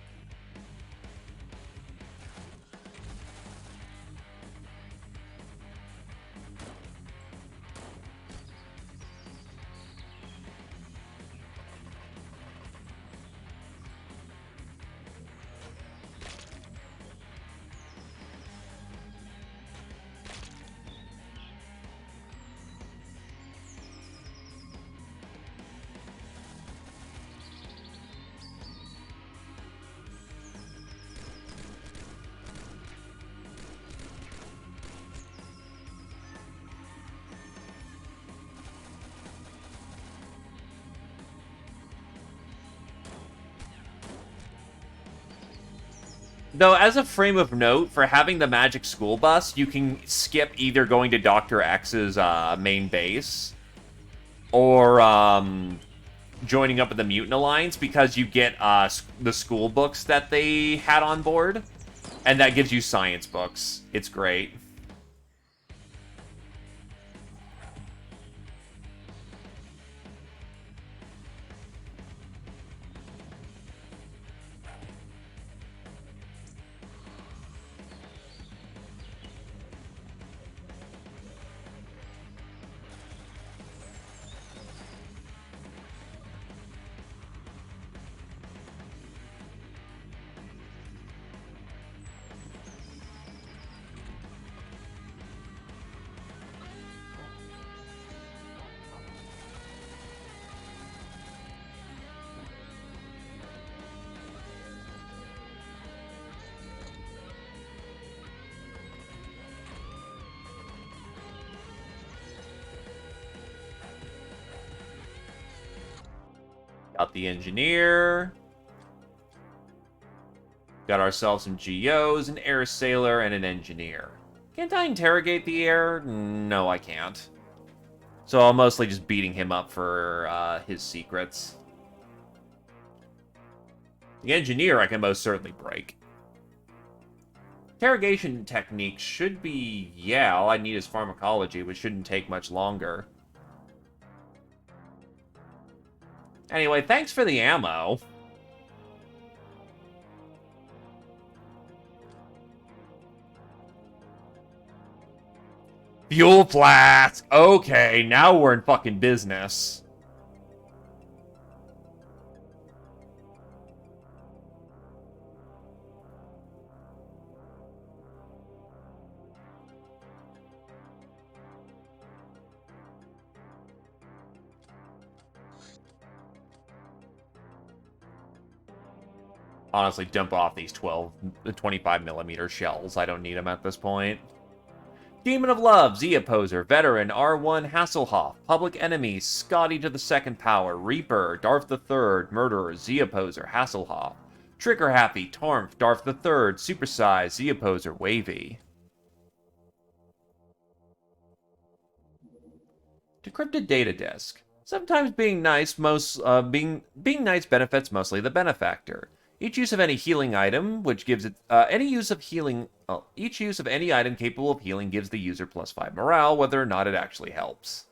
Though, as a frame of note, for having the magic school bus, you can skip either going to Dr. X's main base or joining up with the Mutant Alliance, because you get the school books that they had on board, and that gives you science books. It's great. Got the engineer. Got ourselves some GOs, an air sailor, and an engineer. Can't I interrogate the air? No, I can't. So I'm mostly just beating him up for his secrets. The engineer I can most certainly break. Interrogation techniques should be... Yeah, all I need is pharmacology, which shouldn't take much longer. Anyway, thanks for the ammo. Fuel flask! Okay, now we're in fucking business. Honestly, dump off these 25mm shells. I don't need them at this point. Demon of Love, Zeoposer, Veteran, R1, Hasselhoff, Public Enemy, Scotty to the Second Power, Reaper, Darth III, Murderer, Zeoposer, Hasselhoff, Trigger Happy, Tormf, Darth III, Supersize, Zeoposer, Wavy. Decrypted Data Disk. Sometimes being nice being nice benefits mostly the benefactor. Each use of any healing item, which gives it each use of any item capable of healing gives the user +5 morale, whether or not it actually helps.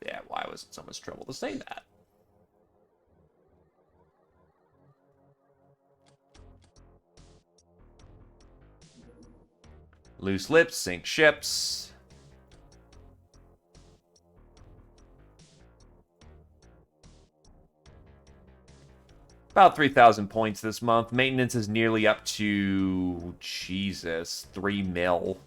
Yeah, why was it so much trouble to say that? Loose lips, sink ships. About 3,000 points this month. Maintenance is nearly up to, Jesus, 3 mil.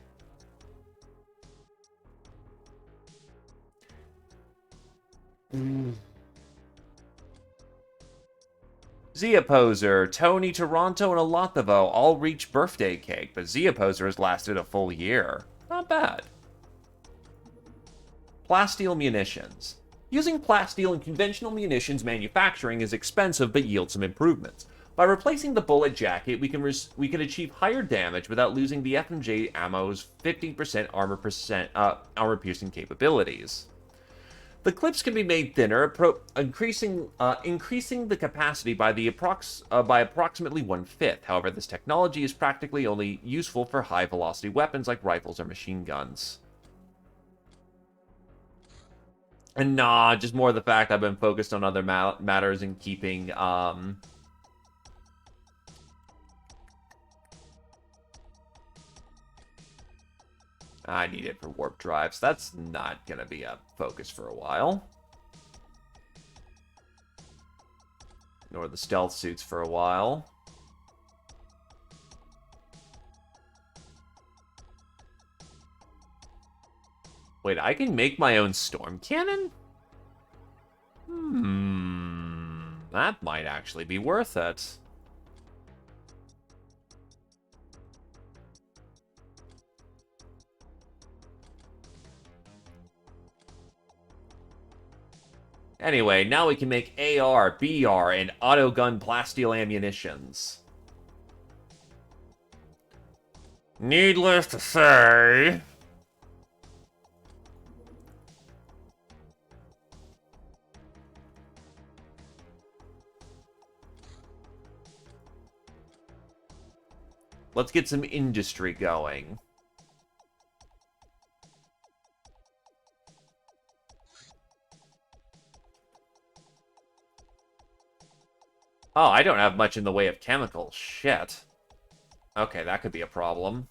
Zeoposer, Tony, Toronto, and Alatovo all reached birthday cake, but Zeoposer has lasted a full year. Not bad. Plasteel munitions. Using plasteel in conventional munitions manufacturing is expensive but yields some improvements. By replacing the bullet jacket, we can achieve higher damage without losing the FMJ ammo's 15% armor piercing capabilities. The clips can be made thinner, increasing the capacity by approximately 1/5. However, this technology is practically only useful for high-velocity weapons like rifles or machine guns. And nah, just more the fact I've been focused on other matters and keeping, I need it for warp drives. That's not gonna be a focus for a while. Nor the stealth suits for a while. Wait, I can make my own storm cannon? That might actually be worth it. Anyway, now we can make AR, BR, and autogun plasteel ammunitions. Needless to say... Let's get some industry going. Oh, I don't have much in the way of chemicals. Shit. Okay, that could be a problem.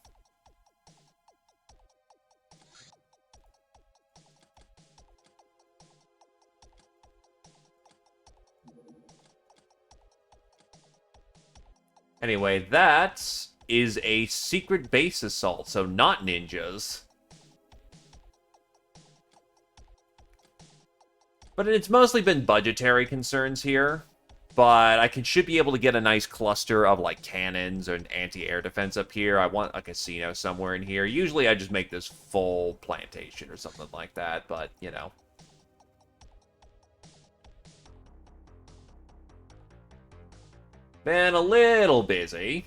Anyway, that is a secret base assault, so not ninjas. But it's mostly been budgetary concerns here. But I should be able to get a nice cluster of, like, cannons and anti-air defense up here. I want a casino somewhere in here. Usually I just make this full plantation or something like that, but, you know. Been a little busy.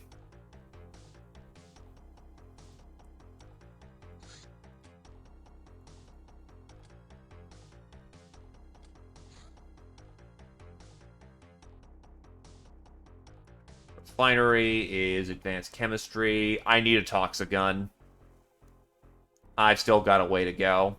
Refinery is advanced chemistry. I need a toxigun. I've still got a way to go.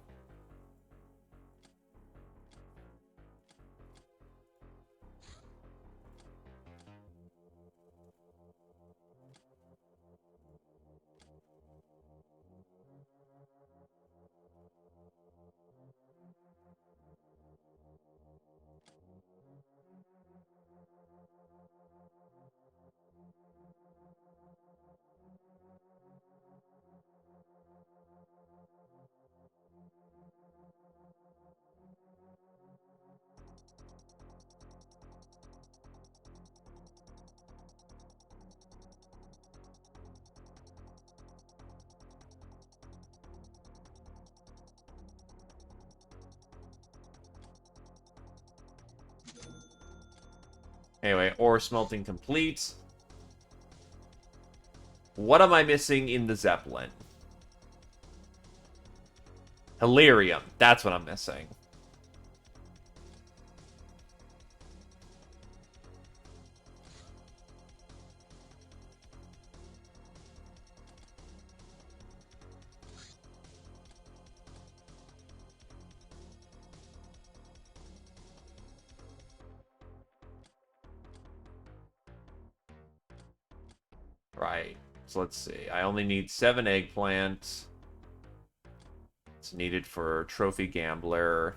Anyway, ore smelting complete. What am I missing in the Zeppelin? Hilarium. That's what I'm missing. Right. So let's see. I only need 7 eggplant. It's needed for Trophy Gambler.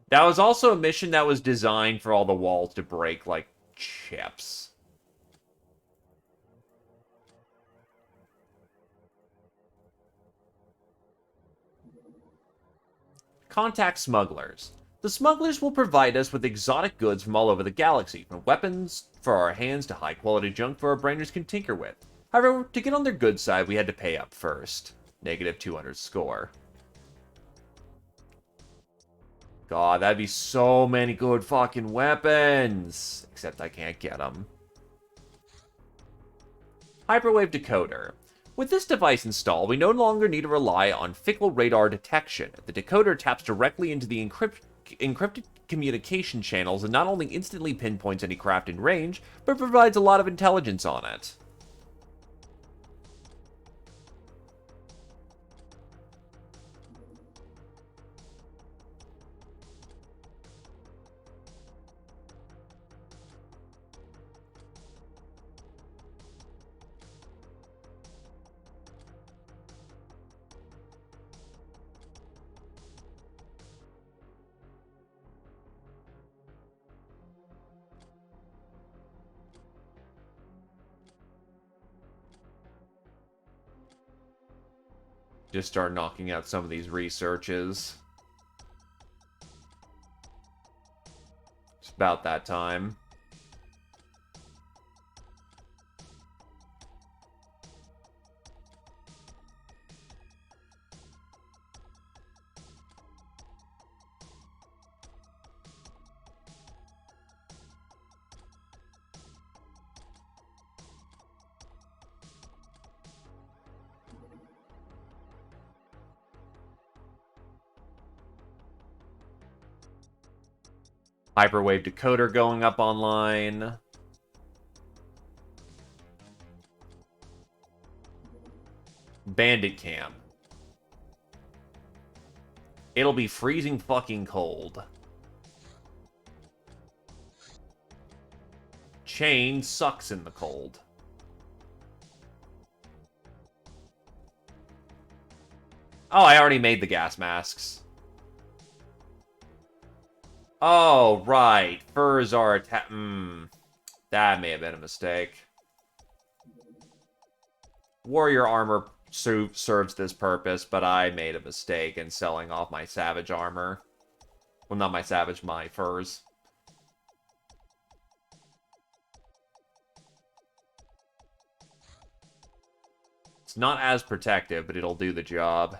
That was also a mission that was designed for all the walls to break like chips. Contact smugglers. The smugglers will provide us with exotic goods from all over the galaxy, from weapons for our hands to high-quality junk for our brainers can tinker with. However, to get on their good side, we had to pay up first. Negative 200 score. God, that'd be so many good fucking weapons! Except I can't get them. Hyperwave decoder. With this device installed, we no longer need to rely on fickle radar detection. The decoder taps directly into the encrypted communication channels and not only instantly pinpoints any craft in range, but provides a lot of intelligence on it. Just start knocking out some of these researches. It's about that time. Hyperwave decoder going up online. Bandit camp. It'll be freezing fucking cold. Chain sucks in the cold. Oh, I already made the gas masks. Oh, right. Furs are that may have been a mistake. Warrior armor serves this purpose, but I made a mistake in selling off my savage armor. Well, not my savage, my furs. It's not as protective, but it'll do the job.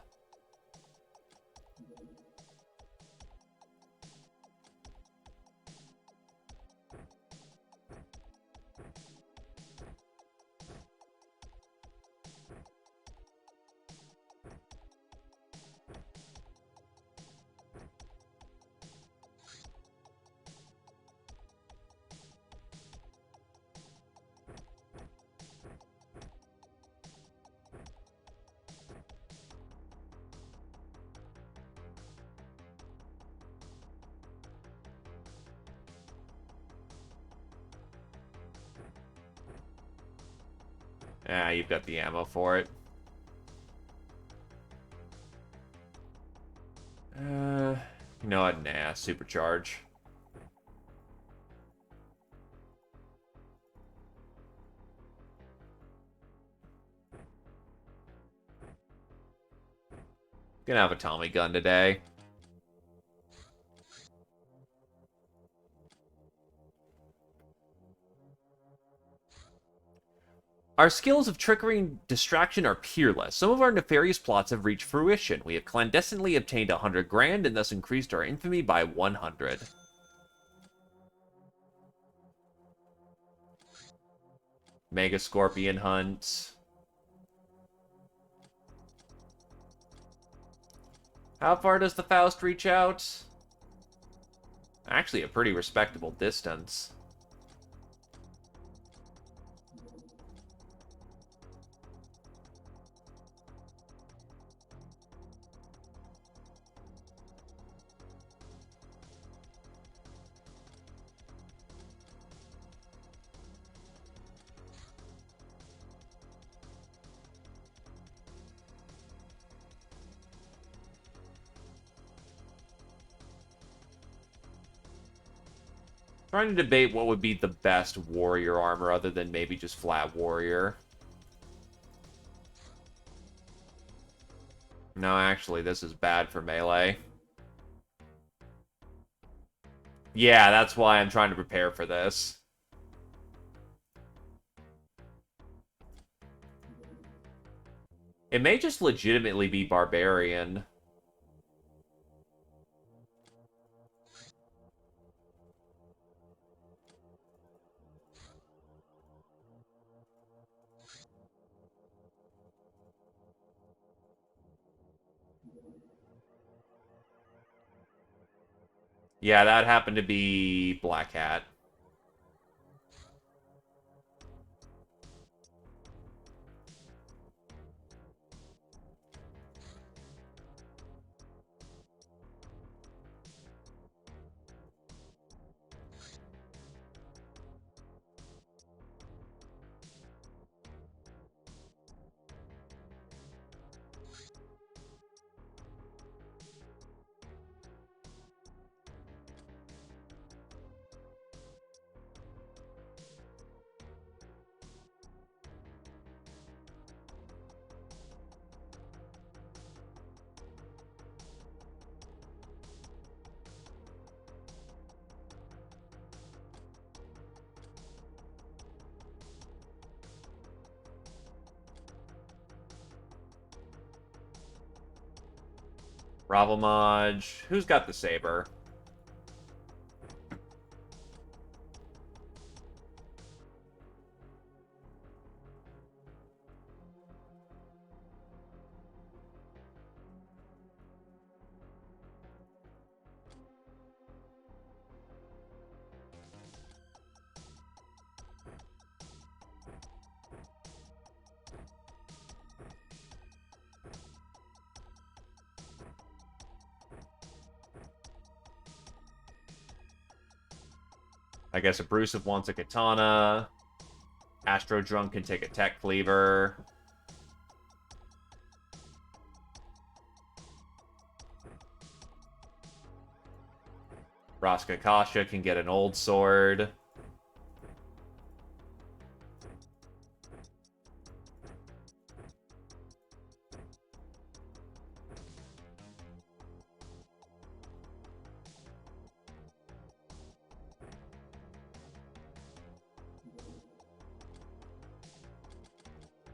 Ah, you've got the ammo for it. You know what? Nah, supercharge. Gonna have a Tommy gun today. Our skills of trickery and distraction are peerless. Some of our nefarious plots have reached fruition. We have clandestinely obtained 100 grand and thus increased our infamy by 100. Mega Scorpion Hunt. How far does the Faust reach out? Actually, a pretty respectable distance. Trying to debate what would be the best warrior armor other than maybe just flat warrior. No, actually, this is bad for melee. Yeah, that's why I'm trying to prepare for this. It may just legitimately be barbarian. Yeah, that happened to be Black Hat. Ravelmaj. Who's got the saber? I guess Abrasive wants a katana. Astro Drum can take a tech cleaver. Raska Kasha can get an old sword.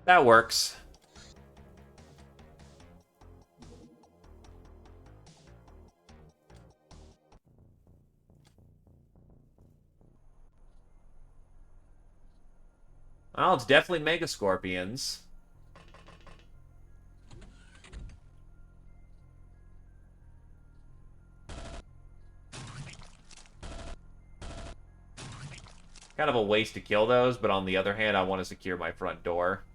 That works. Well, it's definitely Mega Scorpions. Kind of a waste to kill those, but on the other hand, I want to secure my front door.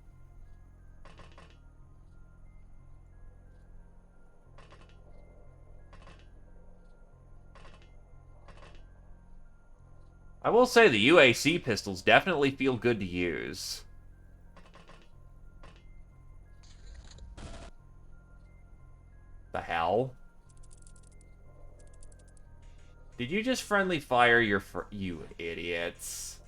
I will say the UAC pistols definitely feel good to use. The hell? Did you just friendly fire your you idiots?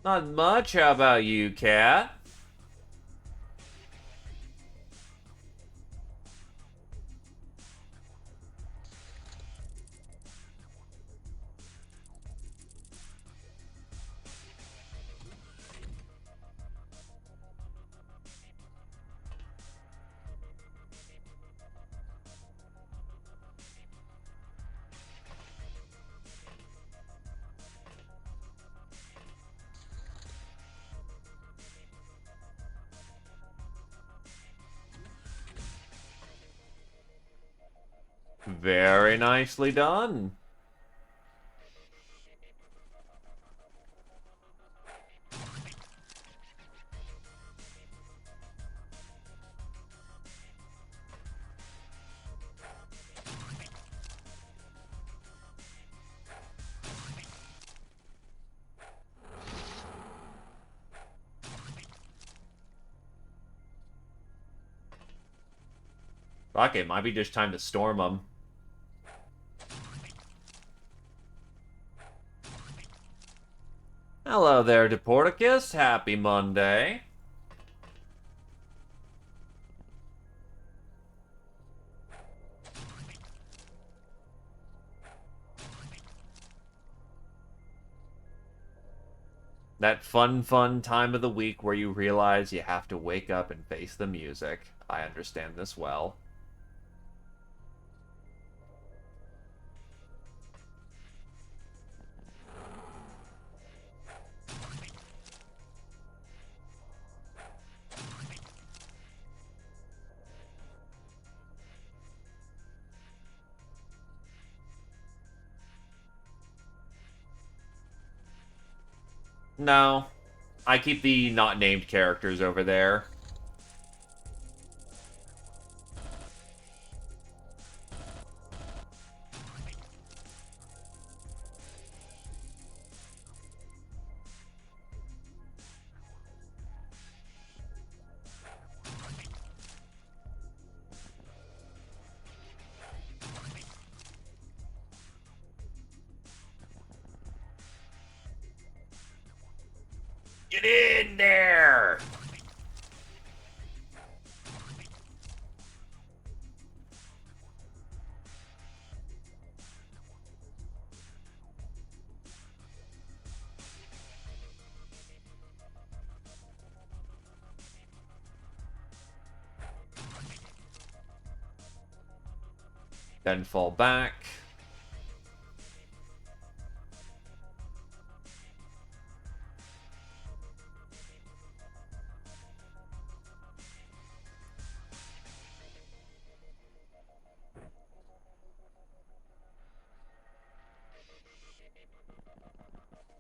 Not much. How about you, cat? Very nicely done. Fuck it, might be just time to storm them. Hello there, Deporticus. Happy Monday. That fun time of the week where you realize you have to wake up and face the music. I understand this well. No. I keep the not named characters over there. Get in there! Then fall back.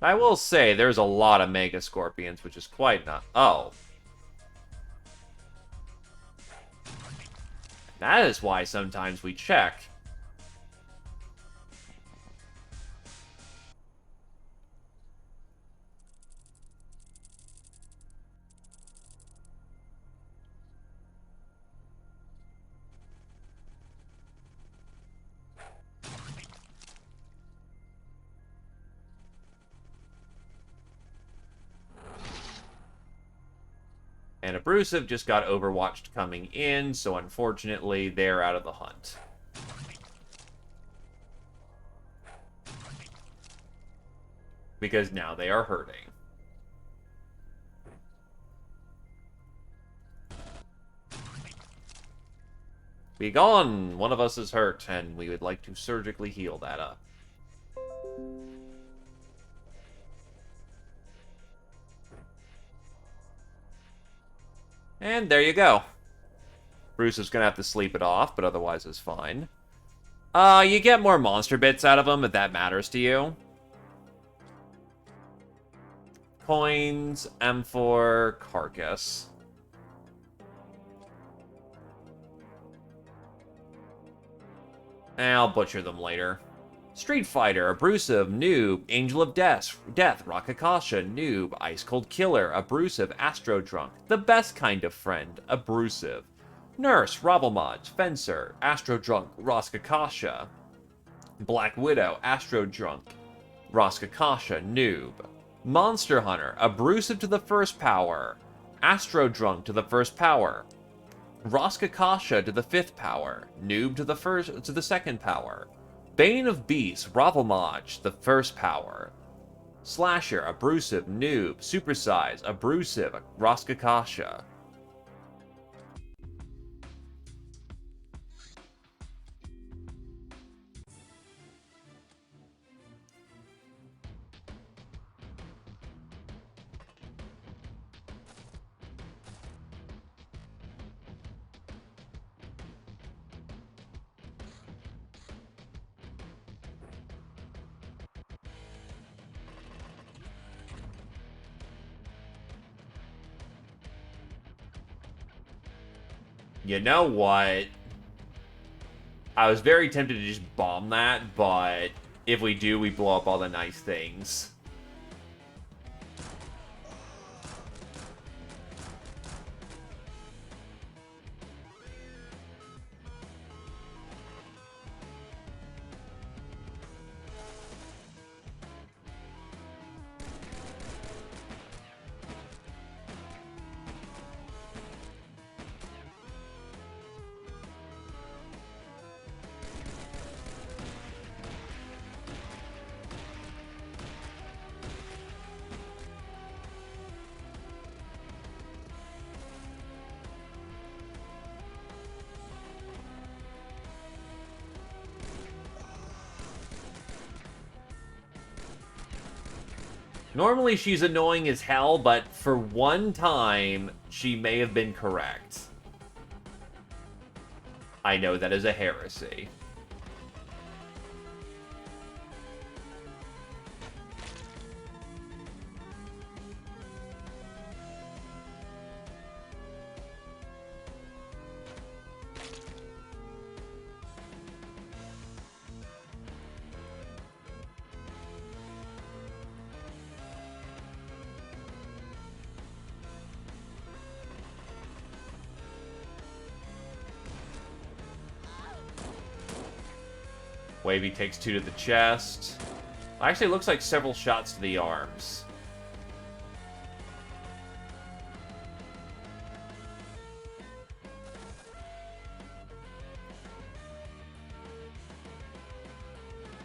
I will say, there's a lot of Mega Scorpions, which is quite not... Oh. That is why sometimes we check. And Abrasive just got overwatched coming in, so unfortunately, they're out of the hunt. Because now they are hurting. Be gone! One of us is hurt, and we would like to surgically heal that up. And there you go. Bruce is gonna have to sleep it off, but otherwise is fine. You get more monster bits out of him if that matters to you. Coins, M4, carcass. I'll butcher them later. Street Fighter, Abrasive, Noob, Angel of Death, Rakakasha, Noob, Ice Cold Killer, Abrasive, Astro Drunk, The Best Kind of Friend, Abrasive, Nurse, Ravelmod, Fencer, Astro Drunk, Rakakasha, Black Widow, Astro Drunk, Rakakasha, Noob, Monster Hunter, Abrasive to the first power, Astro Drunk to the first power, Rakakasha to the fifth power, Noob to the second power, Bane of Beasts, Ravelmaj, the first power, Slasher, Abrasive, Noob, Supersize, Abrasive, Rakakasha. You know what? I was very tempted to just bomb that, but if we do, we blow up all the nice things. Normally she's annoying as hell, but for one time, she may have been correct. I know that is a heresy. Wavy takes 2 to the chest. Actually, it looks like several shots to the arms.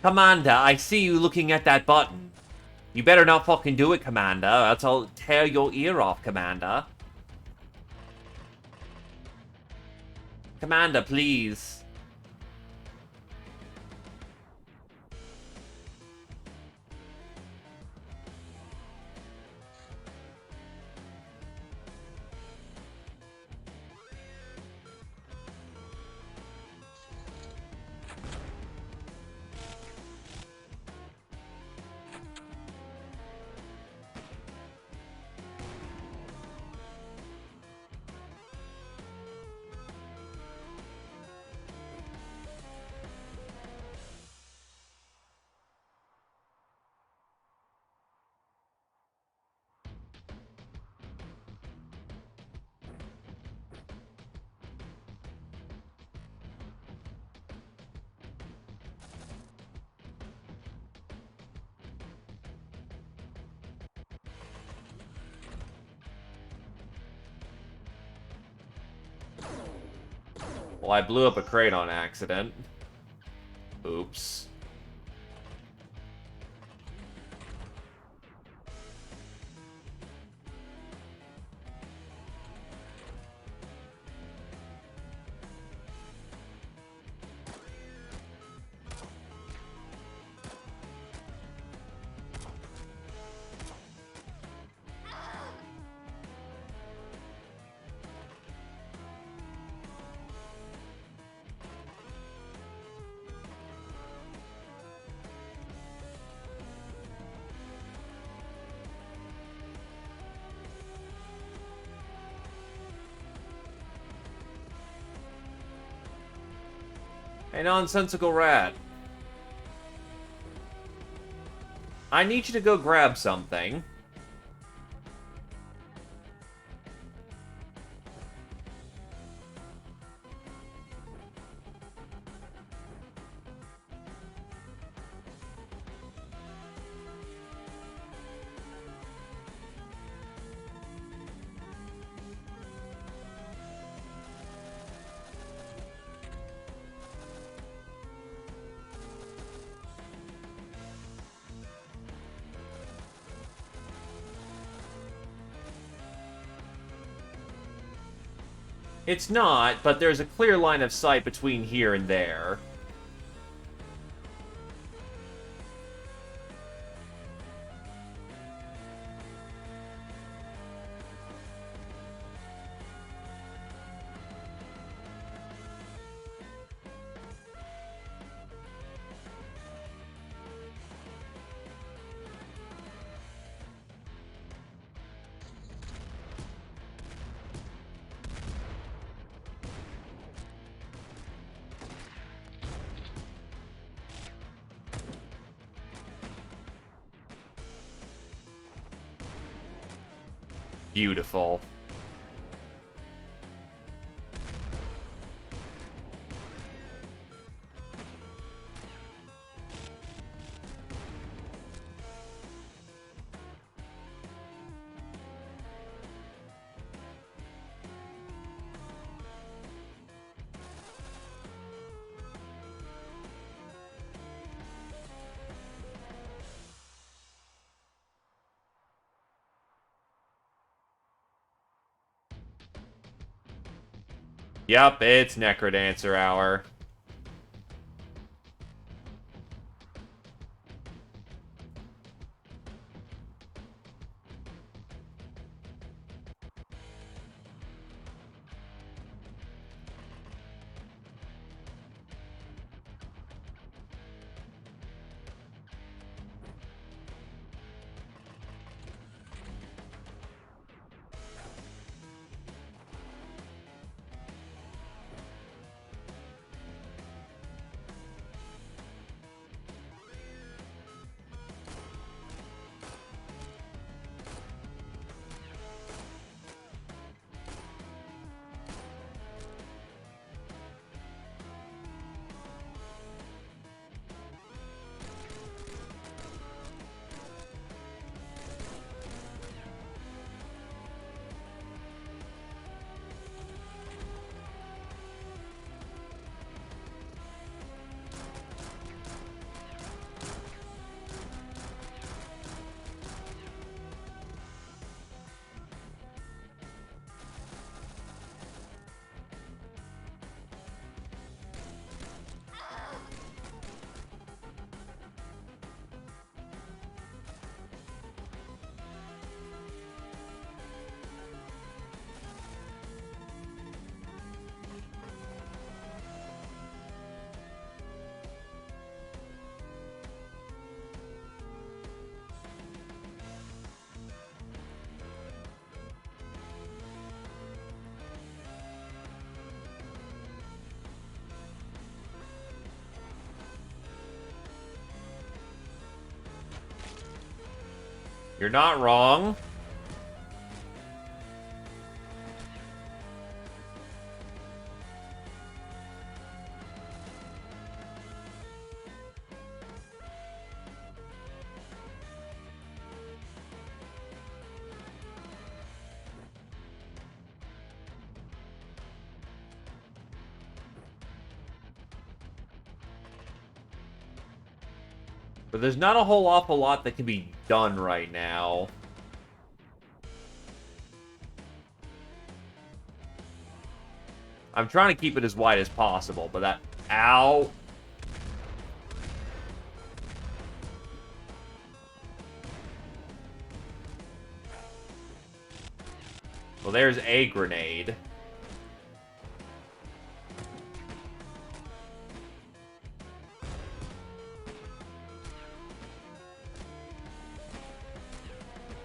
Commander, I see you looking at that button. You better not fucking do it, Commander, or else I'll tear your ear off, Commander. Commander, please. Well, I blew up a crate on accident. Oops. Hey, nonsensical rat. I need you to go grab something. It's not, but there's a clear line of sight between here and there. Beautiful. Yup, it's Necrodancer hour. You're not wrong. But there's not a whole awful lot that can be done right now. I'm trying to keep it as wide as possible, but that... Ow! Well, there's a grenade.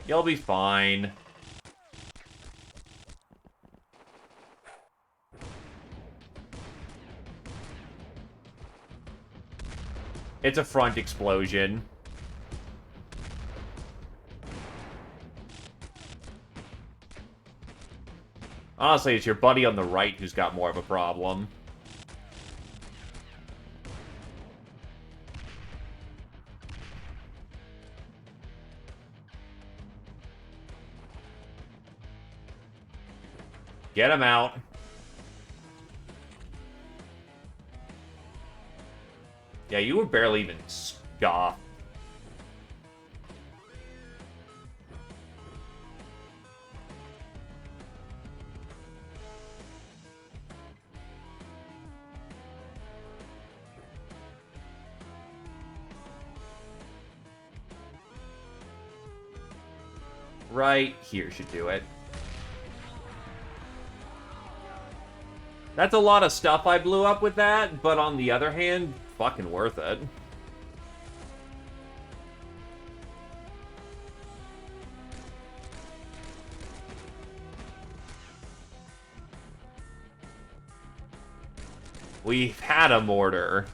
You'll be fine. It's a front explosion. Honestly, it's your buddy on the right who's got more of a problem. Get him out. Yeah, you were barely even scoffed. Right here should do it. That's a lot of stuff I blew up with that, but on the other hand, fucking worth it. We've had a mortar.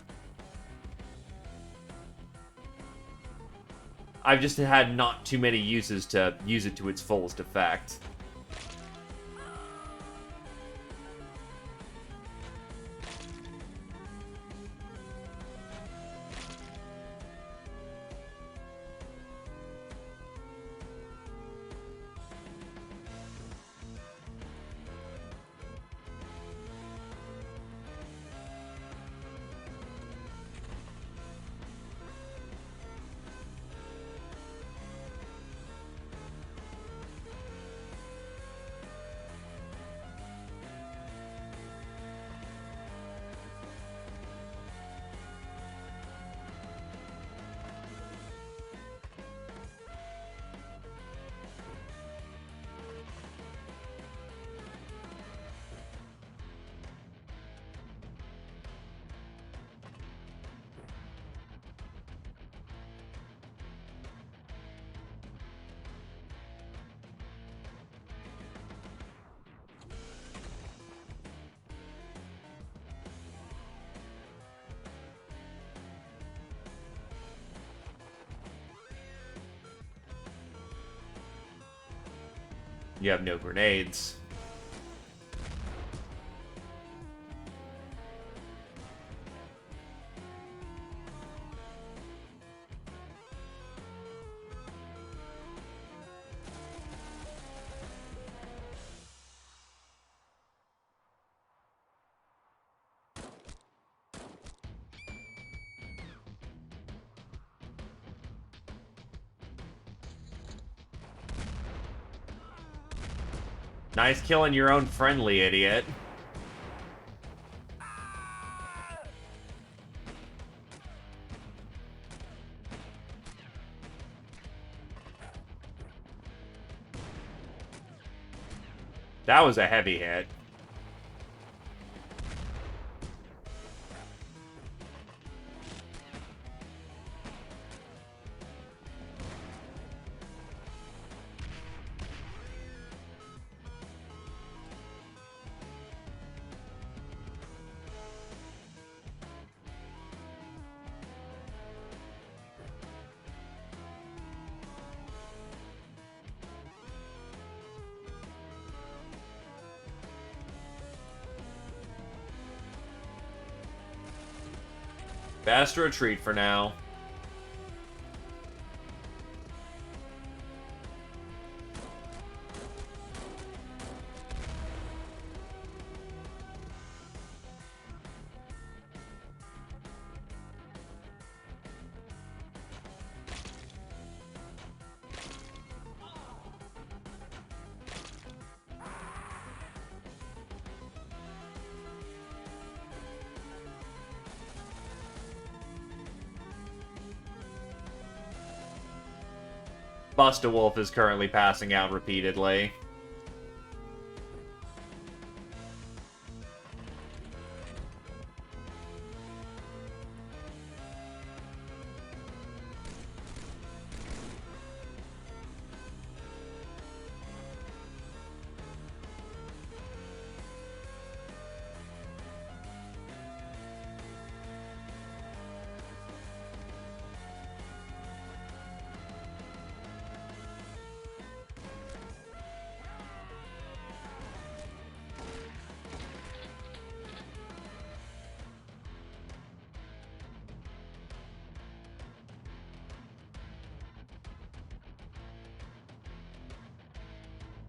I've just had not too many uses to use it to its fullest effect. You have no grenades. Nice killing your own friendly, idiot. That was a heavy hit. Best retreat for now. Bust-a-Wolf is currently passing out repeatedly.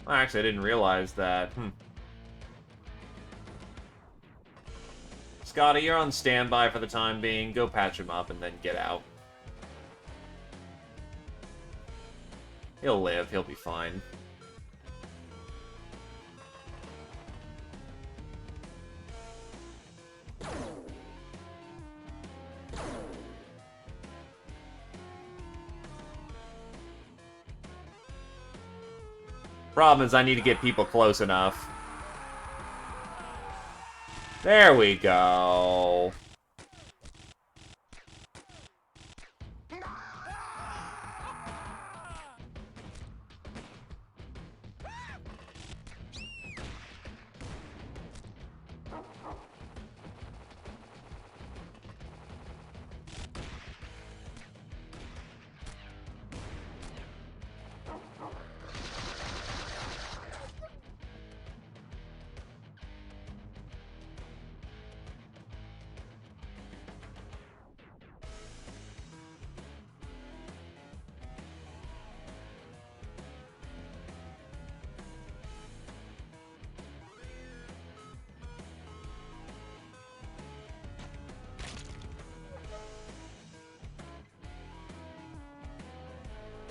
Oh, actually, I didn't realize that. Scotty, you're on standby for the time being. Go patch him up and then get out. He'll live. He'll be fine. Problem is, I need to get people close enough. There we go.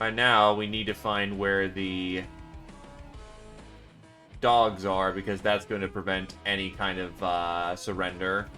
Right now, we need to find where the dogs are, because that's going to prevent any kind of surrender.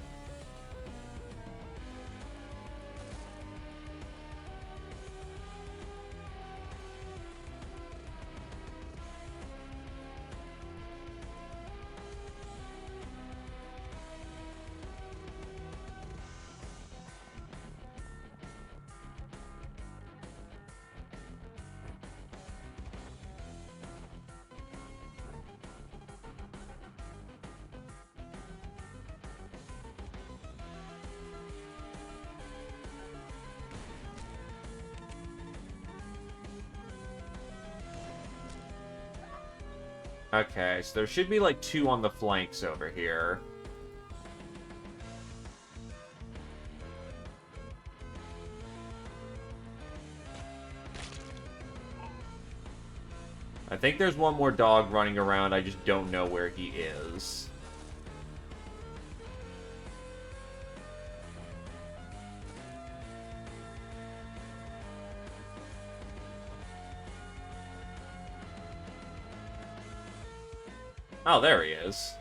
Okay, so there should be like 2 on the flanks over here. I think there's one more dog running around, I just don't know where he is. Oh, there he is.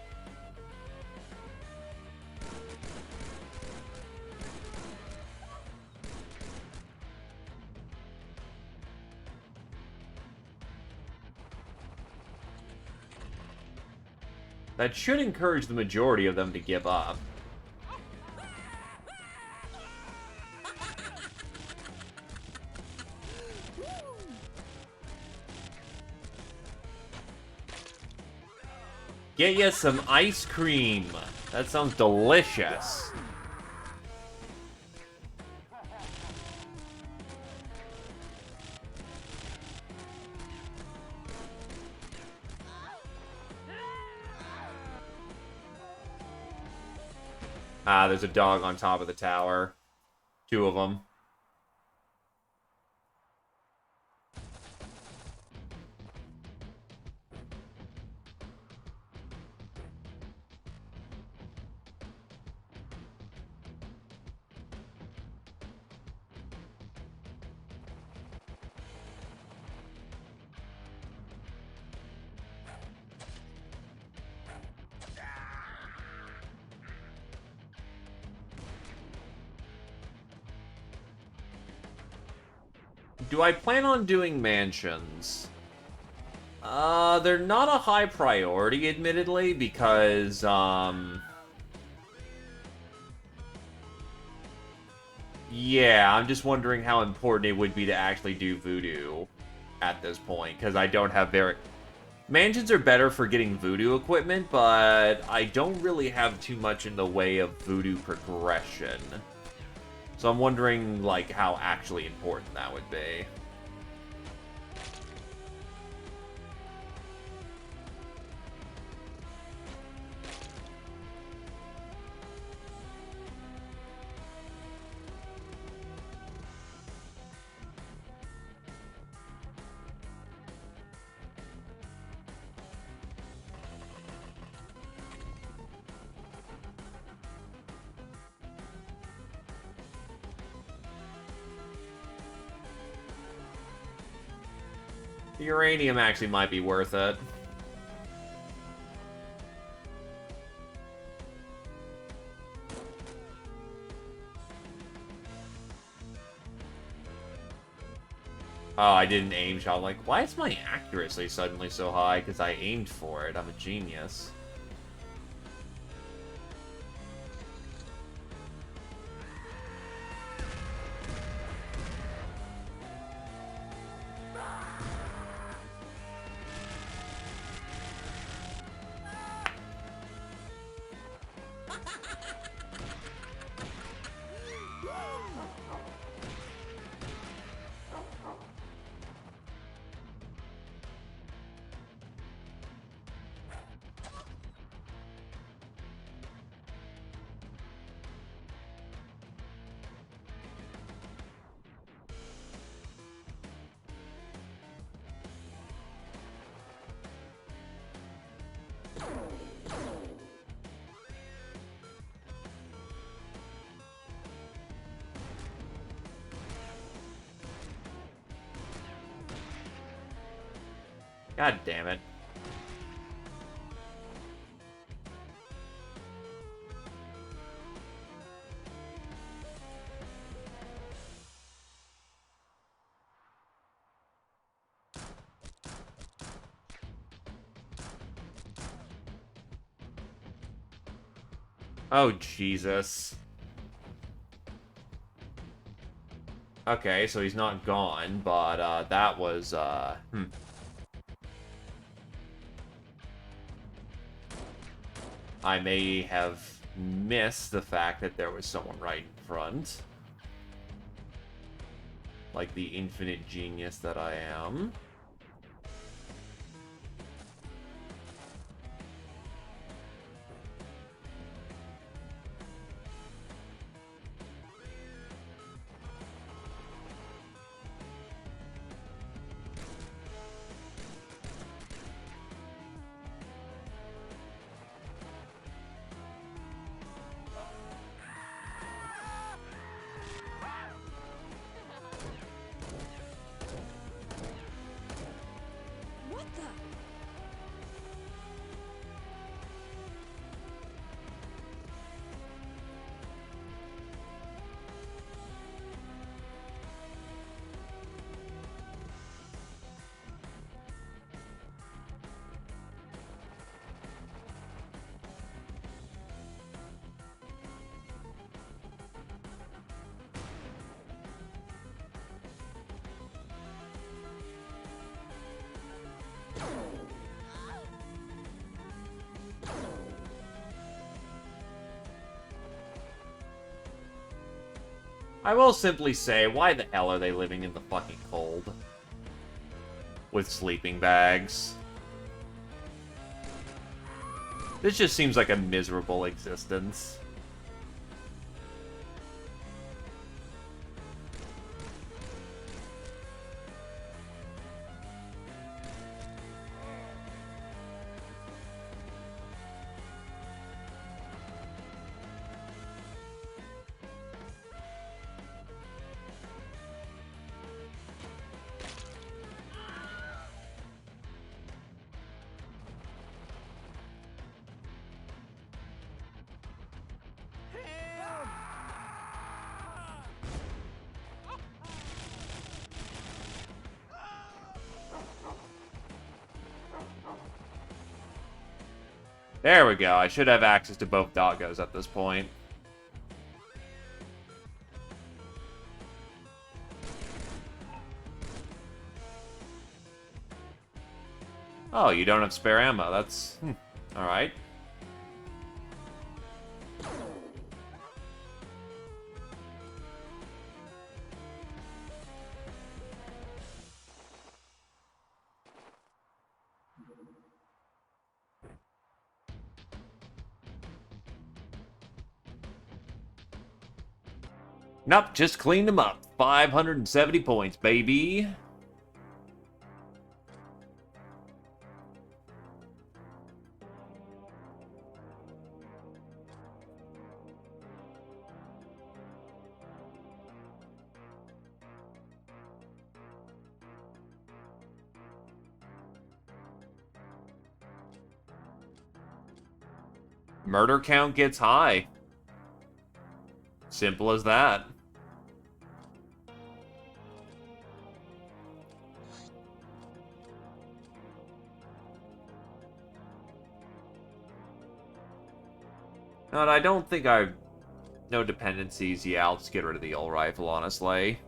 That should encourage the majority of them to give up. Get you some ice cream. That sounds delicious. Ah, there's a dog on top of the tower. 2 of them. Do I plan on doing mansions? They're not a high priority, admittedly, because, yeah, I'm just wondering how important it would be to actually do voodoo at this point, because I don't have very... Mansions are better for getting voodoo equipment, but I don't really have too much in the way of voodoo progression. So I'm wondering, like, how actually important that would be. The uranium actually might be worth it. Oh, I didn't aim shot. Like, why is my accuracy suddenly so high? Because I aimed for it. I'm a genius. God damn it. Oh, Jesus. Okay, so he's not gone, but, that was, I may have missed the fact that there was someone right in front. Like the infinite genius that I am. What the? I will simply say, why the hell are they living in the fucking cold? With sleeping bags. This just seems like a miserable existence. There we go. I should have access to both doggos at this point. Oh, you don't have spare ammo. That's... alright. Nope, just cleaned them up. 570 points, baby. Murder count gets high. Simple as that. And I don't think no dependencies. Yeah, I'll just get rid of the old rifle, honestly.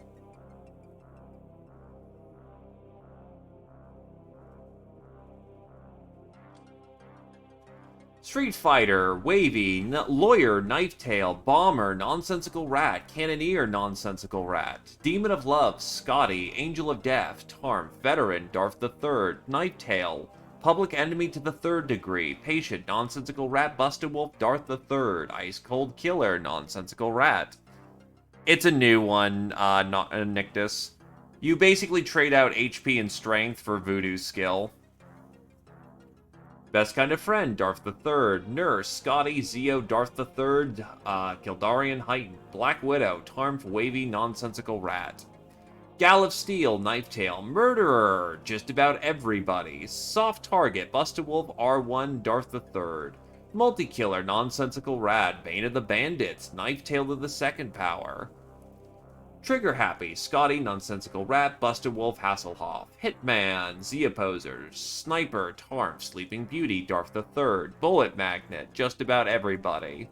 Street Fighter, Wavy, Lawyer, Knife Tail, Bomber, Nonsensical Rat, Cannoneer, Nonsensical Rat, Demon of Love, Scotty, Angel of Death, Tarm, Veteran, Darth the Third, Knife Tail, Public Enemy to the Third Degree, Patient, Nonsensical Rat, Busted Wolf, Darth the Third, Ice Cold Killer, Nonsensical Rat. It's a new one, not Nictus. You basically trade out HP and Strength for Voodoo's skill. Best Kind of Friend, Darth the Third, Nurse, Scotty, Zeo, Darth the Third, Kildarian Heighten, Black Widow, Tarmf, Wavy, Nonsensical Rat. Gal of Steel, Knife Tail, Murderer, just about everybody. Soft Target, Busted Wolf, R1, Darth the Third. Multi-Killer, Nonsensical Rat, Bane of the Bandits, Knife Tail to the Second Power. Trigger Happy, Scotty, Nonsensical Rat, Busted Wolf, Hasselhoff, Hitman, Zeoposers, Sniper, Tarmf, Sleeping Beauty, Darth the Third, Bullet Magnet, just about everybody.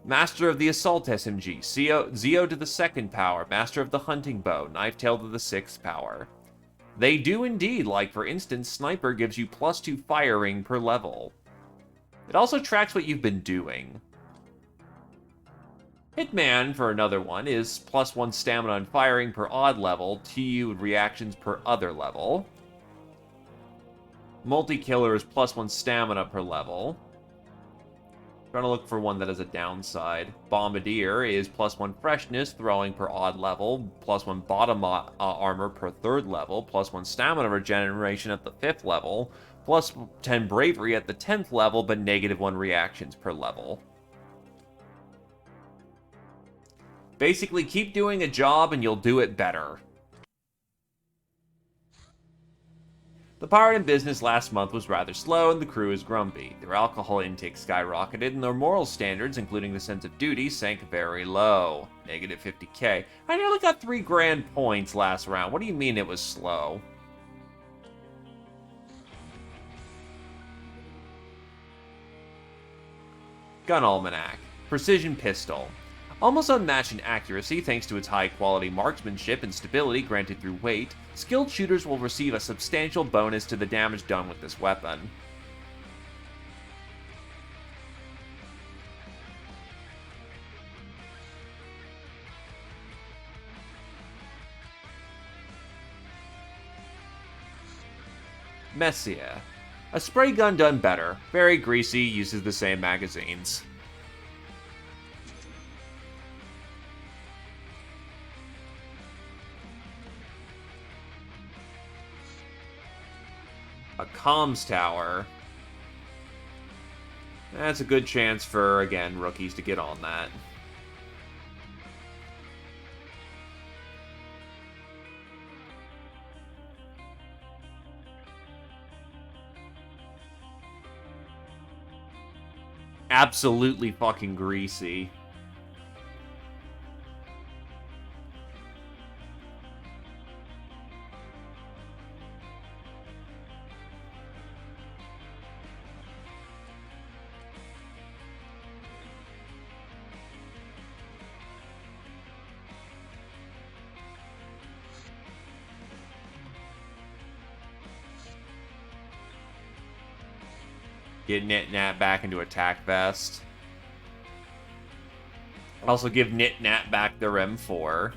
Master of the Assault SMG, Zeo to the Second Power, Master of the Hunting Bow, Knife Tail to the Sixth Power. They do indeed, like for instance, Sniper gives you +2 firing per level. It also tracks what you've been doing. Hitman, for another one, is +1 stamina and firing per odd level, TU reactions per other level. Multi-Killer is +1 stamina per level. Trying to look for one that has a downside. Bombardier is +1 freshness, throwing per odd level, +1 bottom armor per third level, +1 stamina regeneration at the 5th level, +10 bravery at the 10th level, but -1 reactions per level. Basically, keep doing a job and you'll do it better. The pirate in business last month was rather slow and the crew is grumpy. Their alcohol intake skyrocketed and their moral standards, including the sense of duty, sank very low. -50k. I nearly got 3 grand points last round. What do you mean it was slow? Gun Almanac. Precision Pistol. Almost unmatched in accuracy thanks to its high-quality marksmanship and stability granted through weight, skilled shooters will receive a substantial bonus to the damage done with this weapon. Messier. A spray gun done better. Very greasy, uses the same magazines. A comms tower. That's a good chance for, again, rookies to get on that. Absolutely fucking greasy. Get Nit-Nat back into Attack Vest. Also give Nit-Nat back their M4.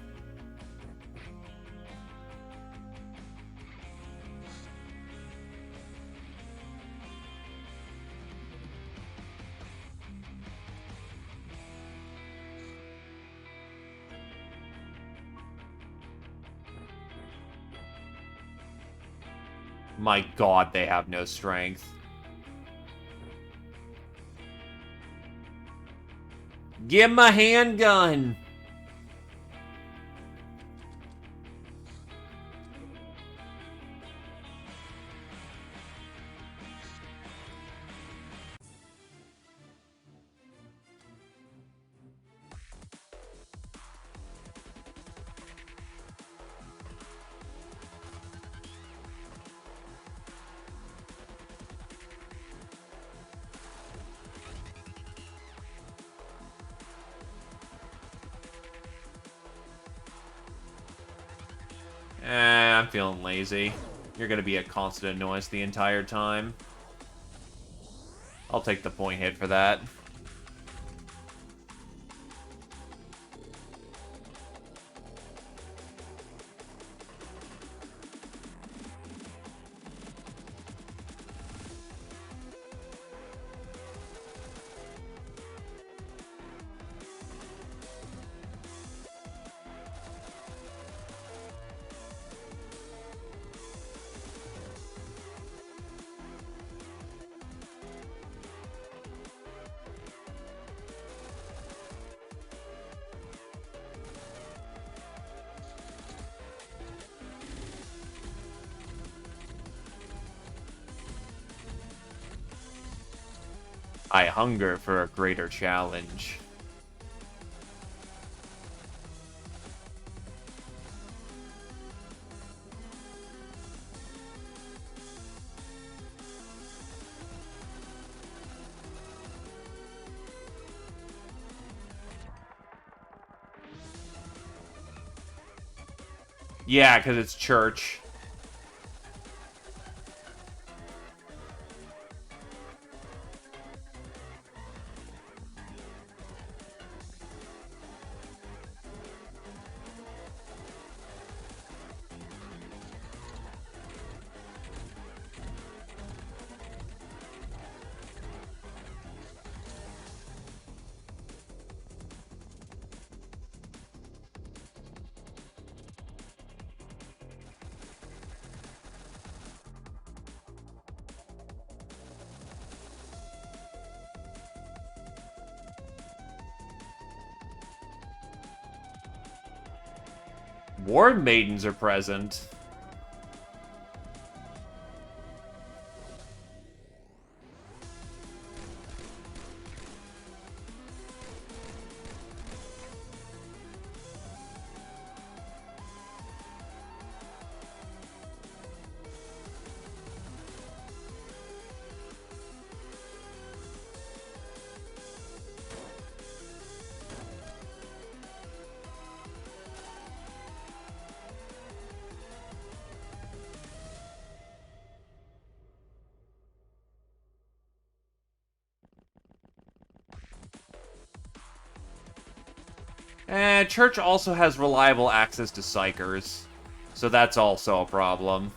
My god, they have no strength. Give him a handgun! I'm feeling lazy. You're gonna be a constant annoyance the entire time. I'll take the point hit for that. I hunger for a greater challenge. Yeah, because it's church. War maidens are present. Church also has reliable access to psychers, so that's also a problem.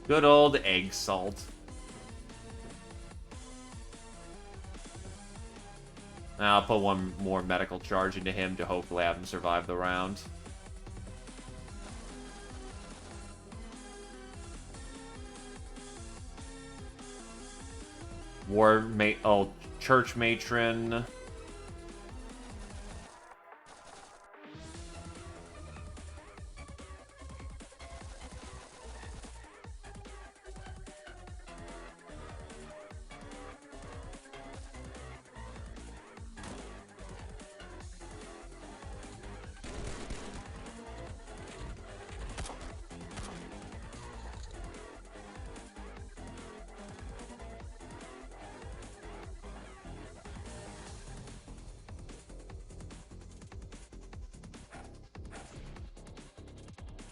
Good old egg salt. I'll put one more medical charge into him to hopefully have him survive the round. Church matron.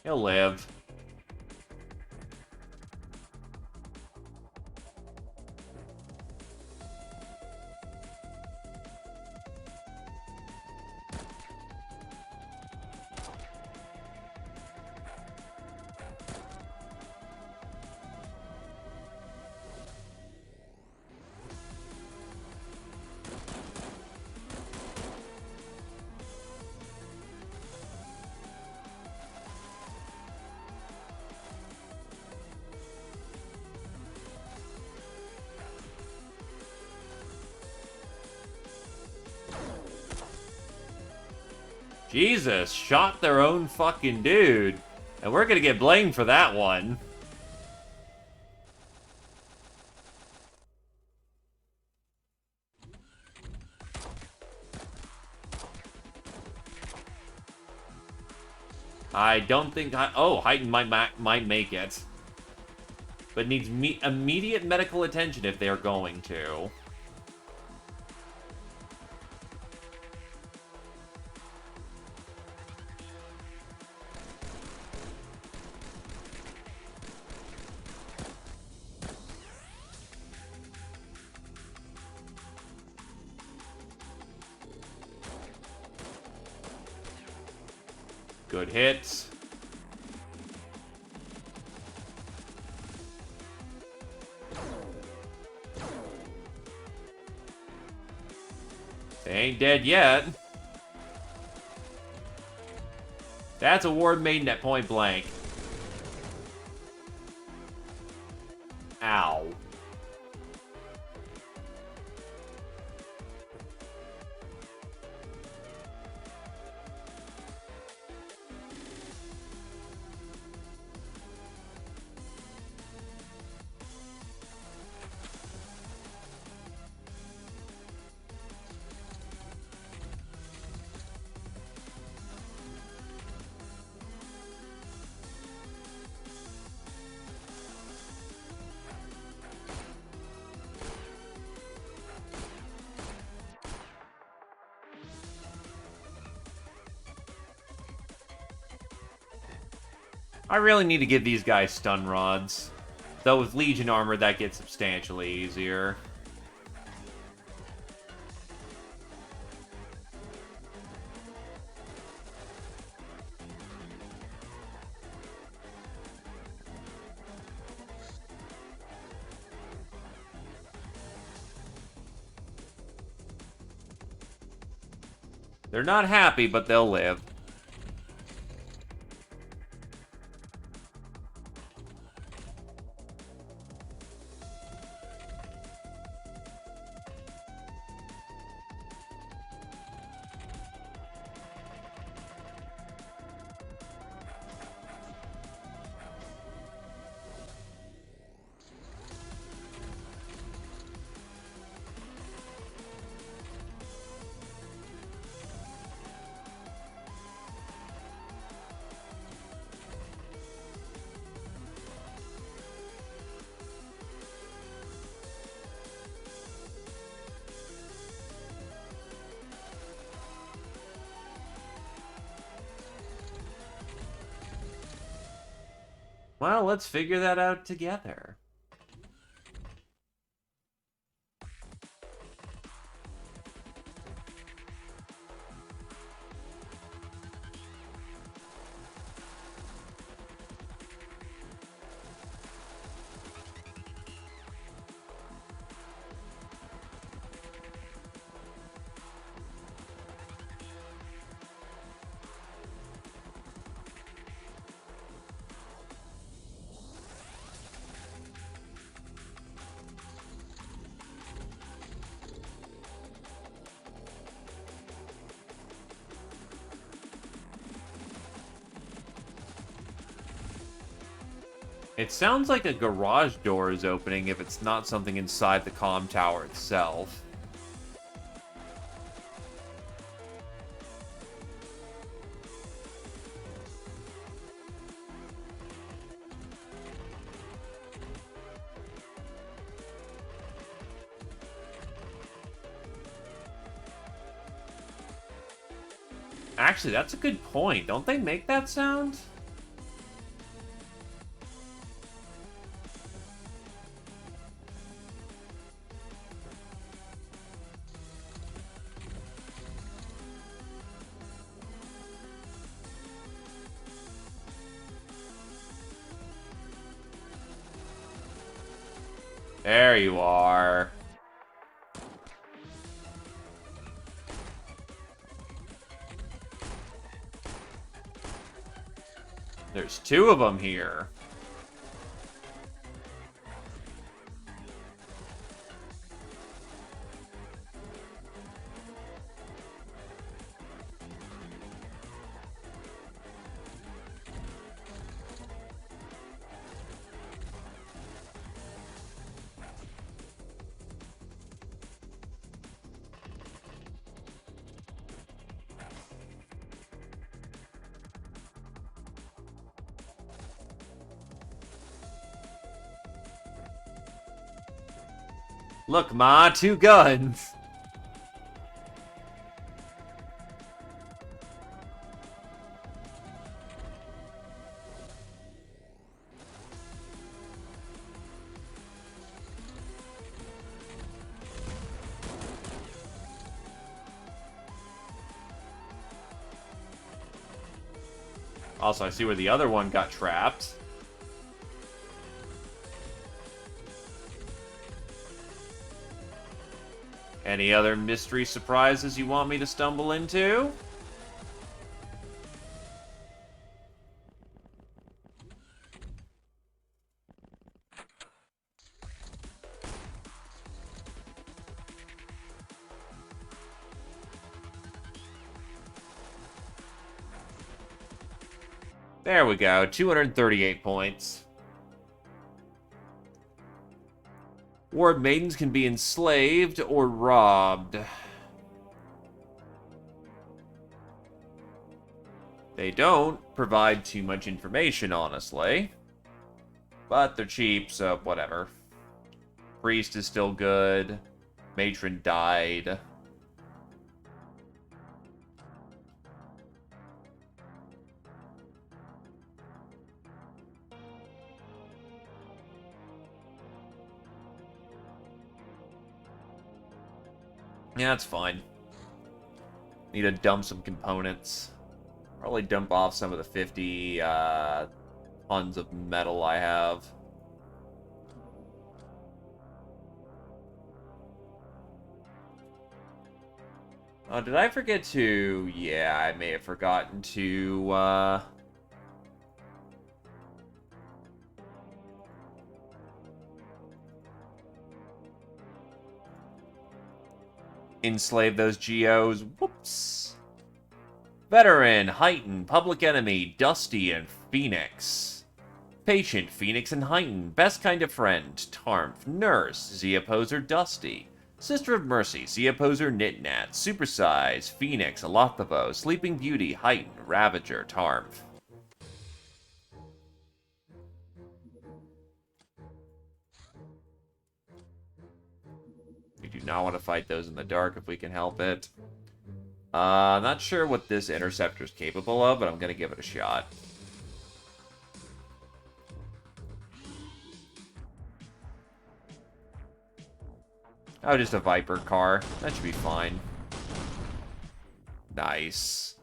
He'll live. Jesus, shot their own fucking dude. And we're gonna get blamed for that one. I don't think Heighten might make it. But needs immediate medical attention if they're going to. Good hits. They ain't dead yet. That's a Ward Maiden at point blank. Ow. I really need to give these guys stun rods. Though with Legion armor, that gets substantially easier. They're not happy, but they'll live. Well, let's figure that out together. It sounds like a garage door is opening if it's not something inside the comm tower itself. Actually, that's a good point. Don't they make that sound? There you are. There's two of them here. Look, Ma, 2 guns. Also, I see where the other one got trapped. Any other mystery surprises you want me to stumble into? There we go, 238 points. Ward maidens can be enslaved or robbed. They don't provide too much information, honestly. But they're cheap, so whatever. Priest is still good. Matron died. Yeah, that's fine. Need to dump some components. Probably dump off some of the 50 tons of metal I have. Did I forget to... Yeah, I may have forgotten to, enslave those geos. Whoops. Veteran, Heighten, Public Enemy, Dusty, and Phoenix. Patient, Phoenix and Heighten. Best kind of friend, Tarmf. Nurse, Z-Opposer, Dusty. Sister of Mercy, Z-Opposer, Nitnat. Supersize, Phoenix, Alothavo. Sleeping Beauty, Heighten, Ravager, Tarmf. We do not want to fight those in the dark if we can help it. Not sure what this interceptor is capable of, but I'm going to give it a shot. Oh, just a Viper car. That should be fine. Nice.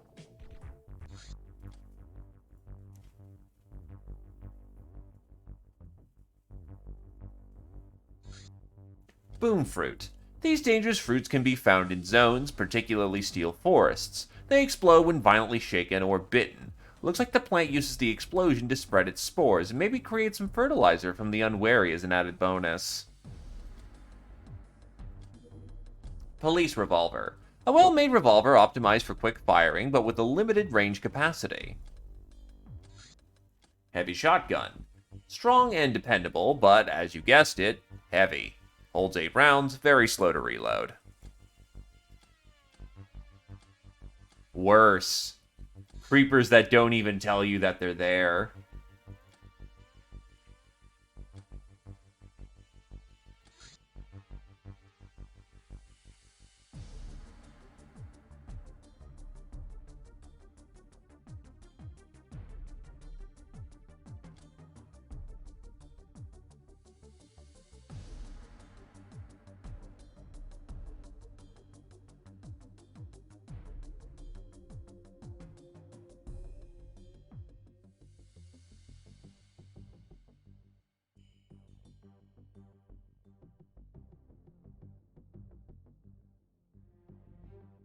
Boom fruit. These dangerous fruits can be found in zones, particularly steel forests. They explode when violently shaken or bitten. Looks like the plant uses the explosion to spread its spores and maybe create some fertilizer from the unwary as an added bonus. Police revolver. A well-made revolver optimized for quick firing, but with a limited range capacity. Heavy shotgun. Strong and dependable, but as you guessed it, heavy. Holds 8 rounds, very slow to reload. Worse. Creepers that don't even tell you that they're there.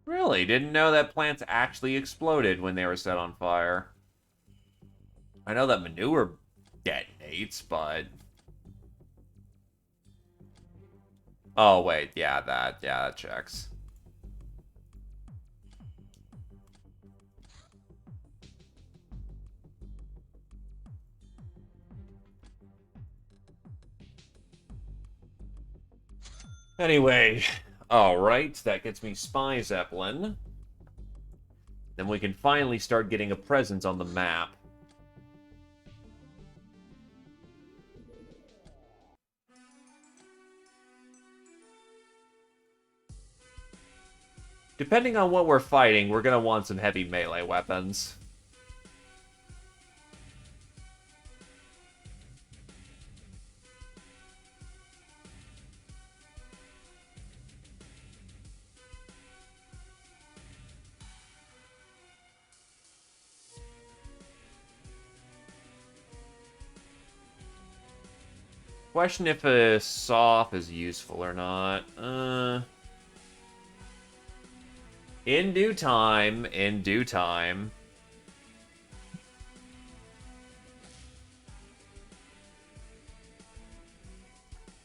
Really? Didn't know that plants actually exploded when they were set on fire. I know that manure detonates, but... Oh, wait. Yeah, that checks. Anyway, alright, that gets me Spy Zeppelin. Then we can finally start getting a presence on the map. Depending on what we're fighting, we're gonna want some heavy melee weapons. Question if a saw-off is useful or not. In due time, in due time.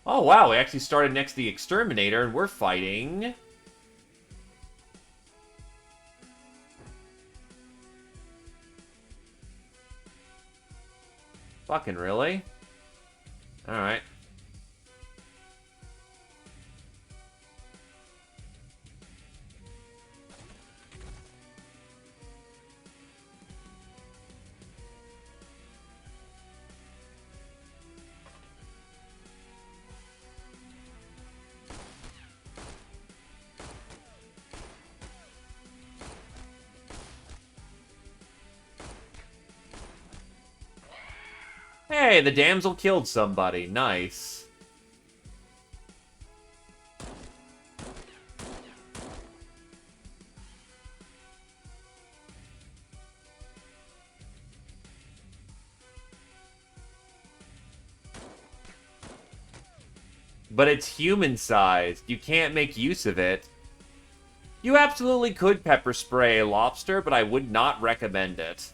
Oh wow, we actually started next to the Exterminator and we're fighting... Fucking really? Alright. Hey, the damsel killed somebody. Nice. But it's human-sized. You can't make use of it. You absolutely could pepper spray a lobster, but I would not recommend it.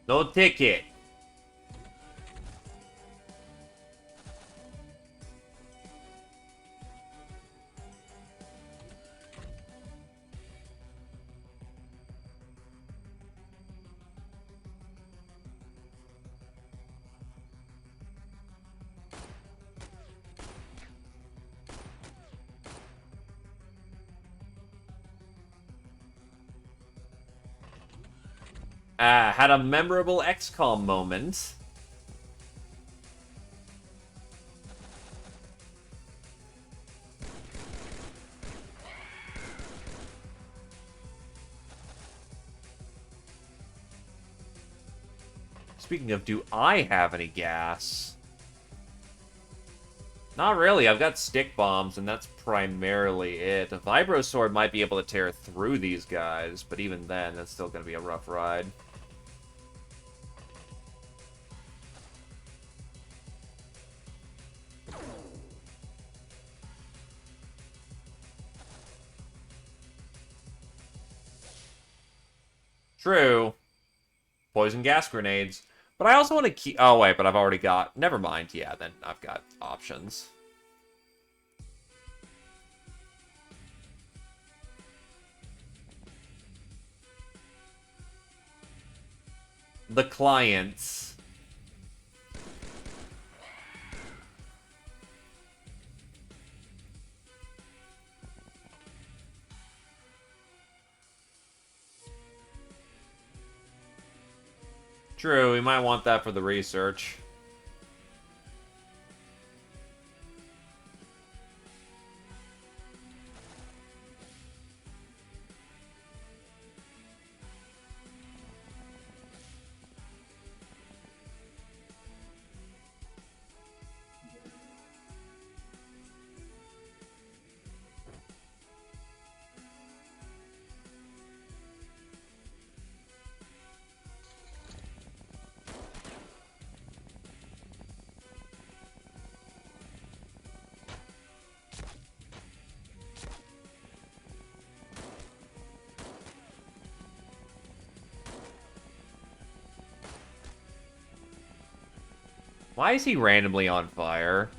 No ticket. Had a memorable XCOM moment. Speaking of, do I have any gas? Not really. I've got stick bombs, and that's primarily it. A Vibro Sword might be able to tear through these guys, but even then, that's still going to be a rough ride. True. Poison gas grenades. But I also want to keep... Oh, wait, but I've already got... Never mind. Yeah, then I've got options. The clients. True, we might want that for the research. Why is he randomly on fire?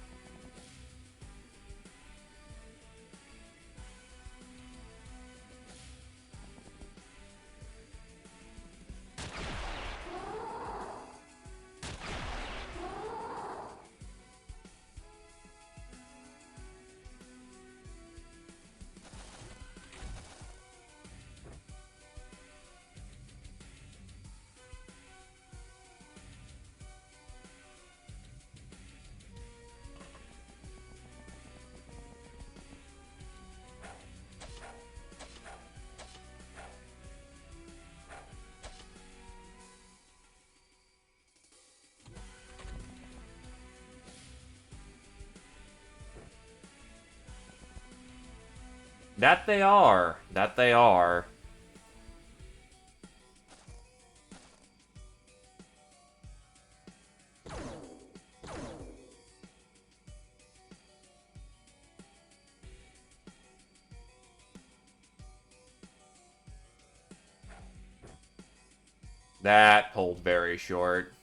That they are. That they are. That pulled very short.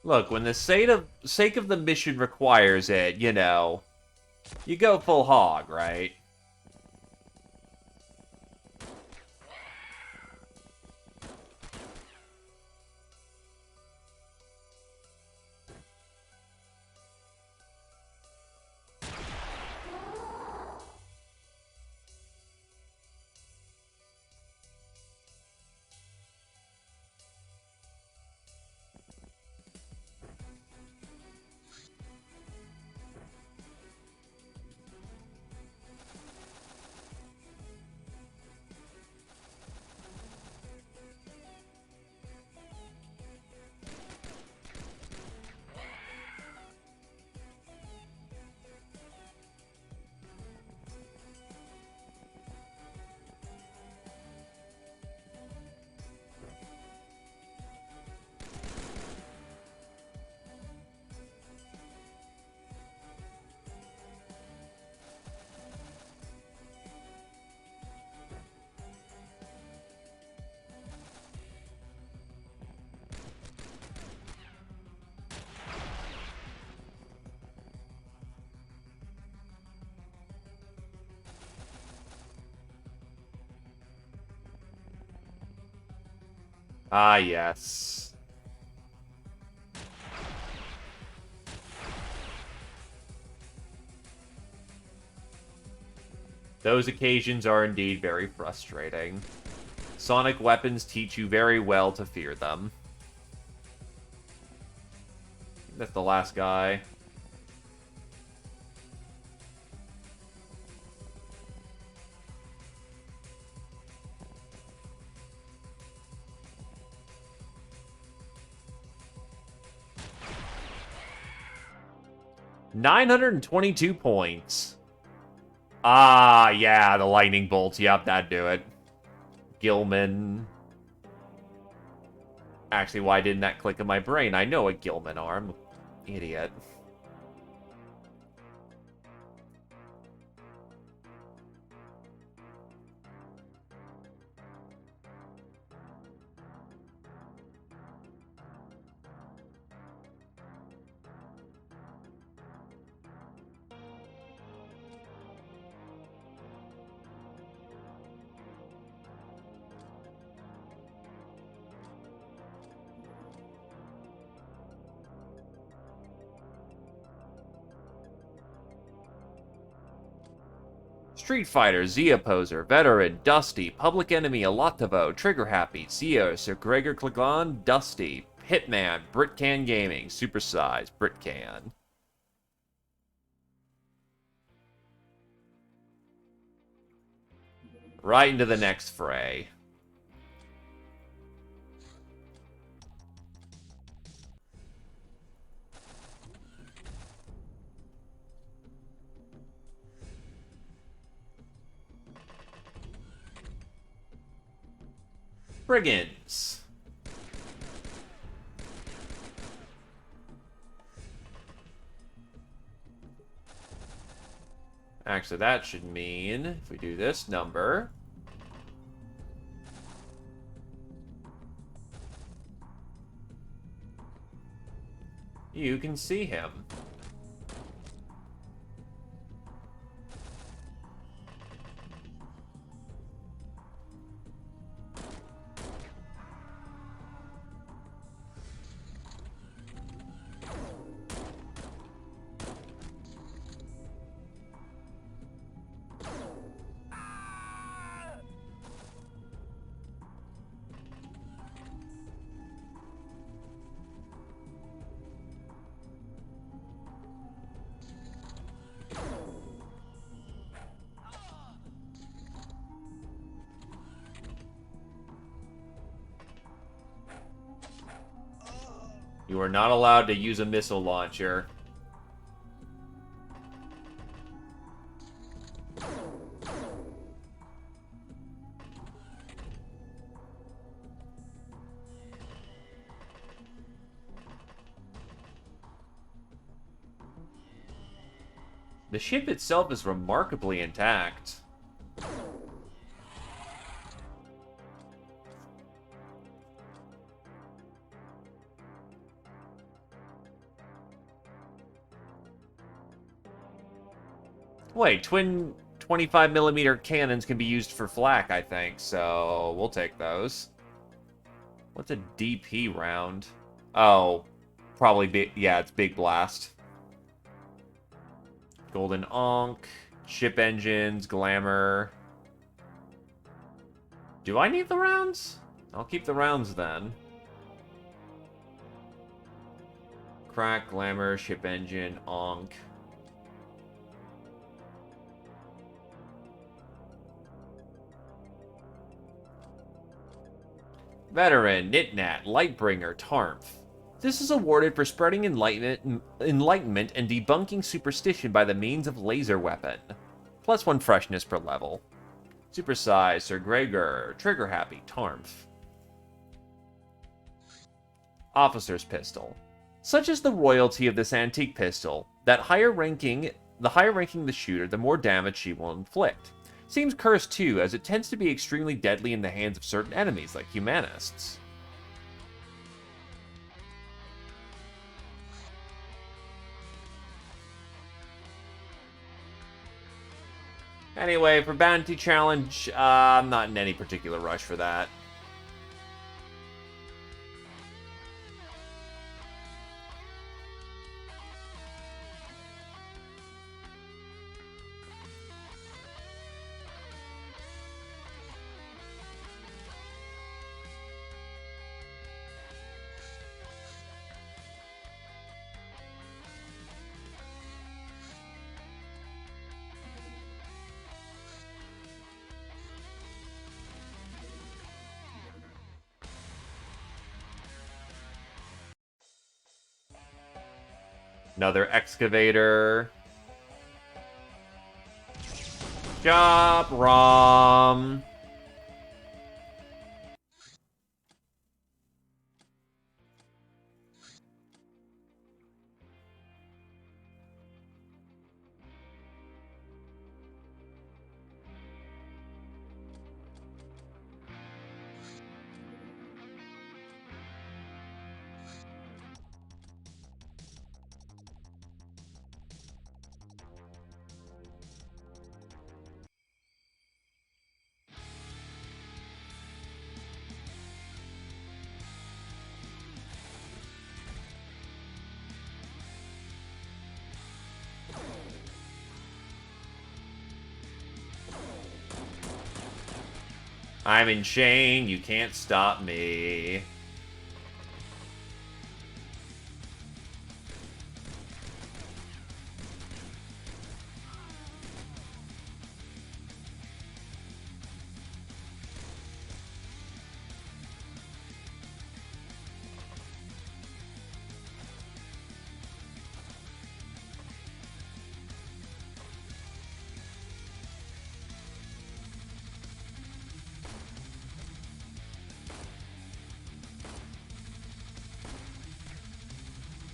Look, when the sake of the mission requires it, you know, you go full hog, right? Ah, yes. Those occasions are indeed very frustrating. Sonic weapons teach you very well to fear them. That's the last guy. 922 points. Ah, yeah, the lightning bolts. Yep, that'd do it. Gilman. Actually, why didn't that click in my brain? I know what Gilman are. I'm an idiot. Street Fighter, Z Opposer, Veteran, Dusty, Public Enemy, Alatovo, Trigger Happy, Zio, Sir Gregor Klagon, Dusty, Hitman, Britcan Gaming, Supersize, Britcan. Right into the next fray. Brigands. Actually, that should mean, if we do this number, you can see him. You are not allowed to use a missile launcher. The ship itself is remarkably intact. Wait, twin 25mm cannons can be used for flak, I think, so we'll take those. What's a DP round? Oh, probably big. Yeah, it's Big Blast. Golden Ankh, ship engines, glamour. Do I need the rounds? I'll keep the rounds then. Crack, glamour, ship engine, Ankh. Veteran, Nitnat, Lightbringer, Tarmf. This is awarded for spreading enlightenment and debunking superstition by the means of laser weapon. +1 freshness per level. Supersize, Sir Gregor, Trigger Happy, Tarmf. Officer's Pistol. Such is the royalty of this antique pistol, that the higher ranking the shooter, the more damage she will inflict. Seems cursed too, as it tends to be extremely deadly in the hands of certain enemies, like humanists. Anyway, for Bounty Challenge, I'm not in any particular rush for that. Another excavator. Chop, Rom. I'm in chain, you can't stop me.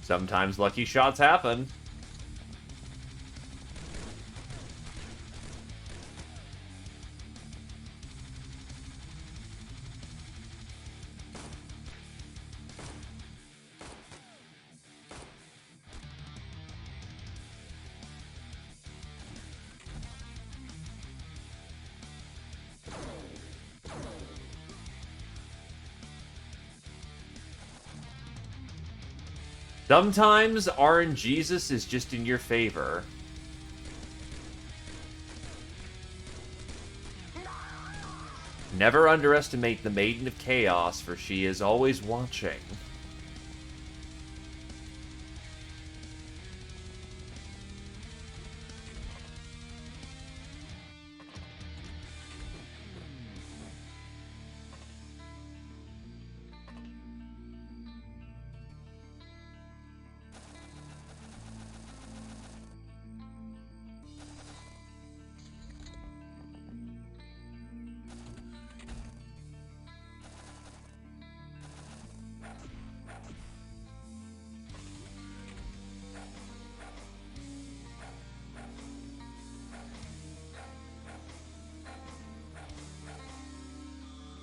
Sometimes lucky shots happen. Sometimes RNGesus is just in your favor. Never underestimate the Maiden of Chaos, for she is always watching.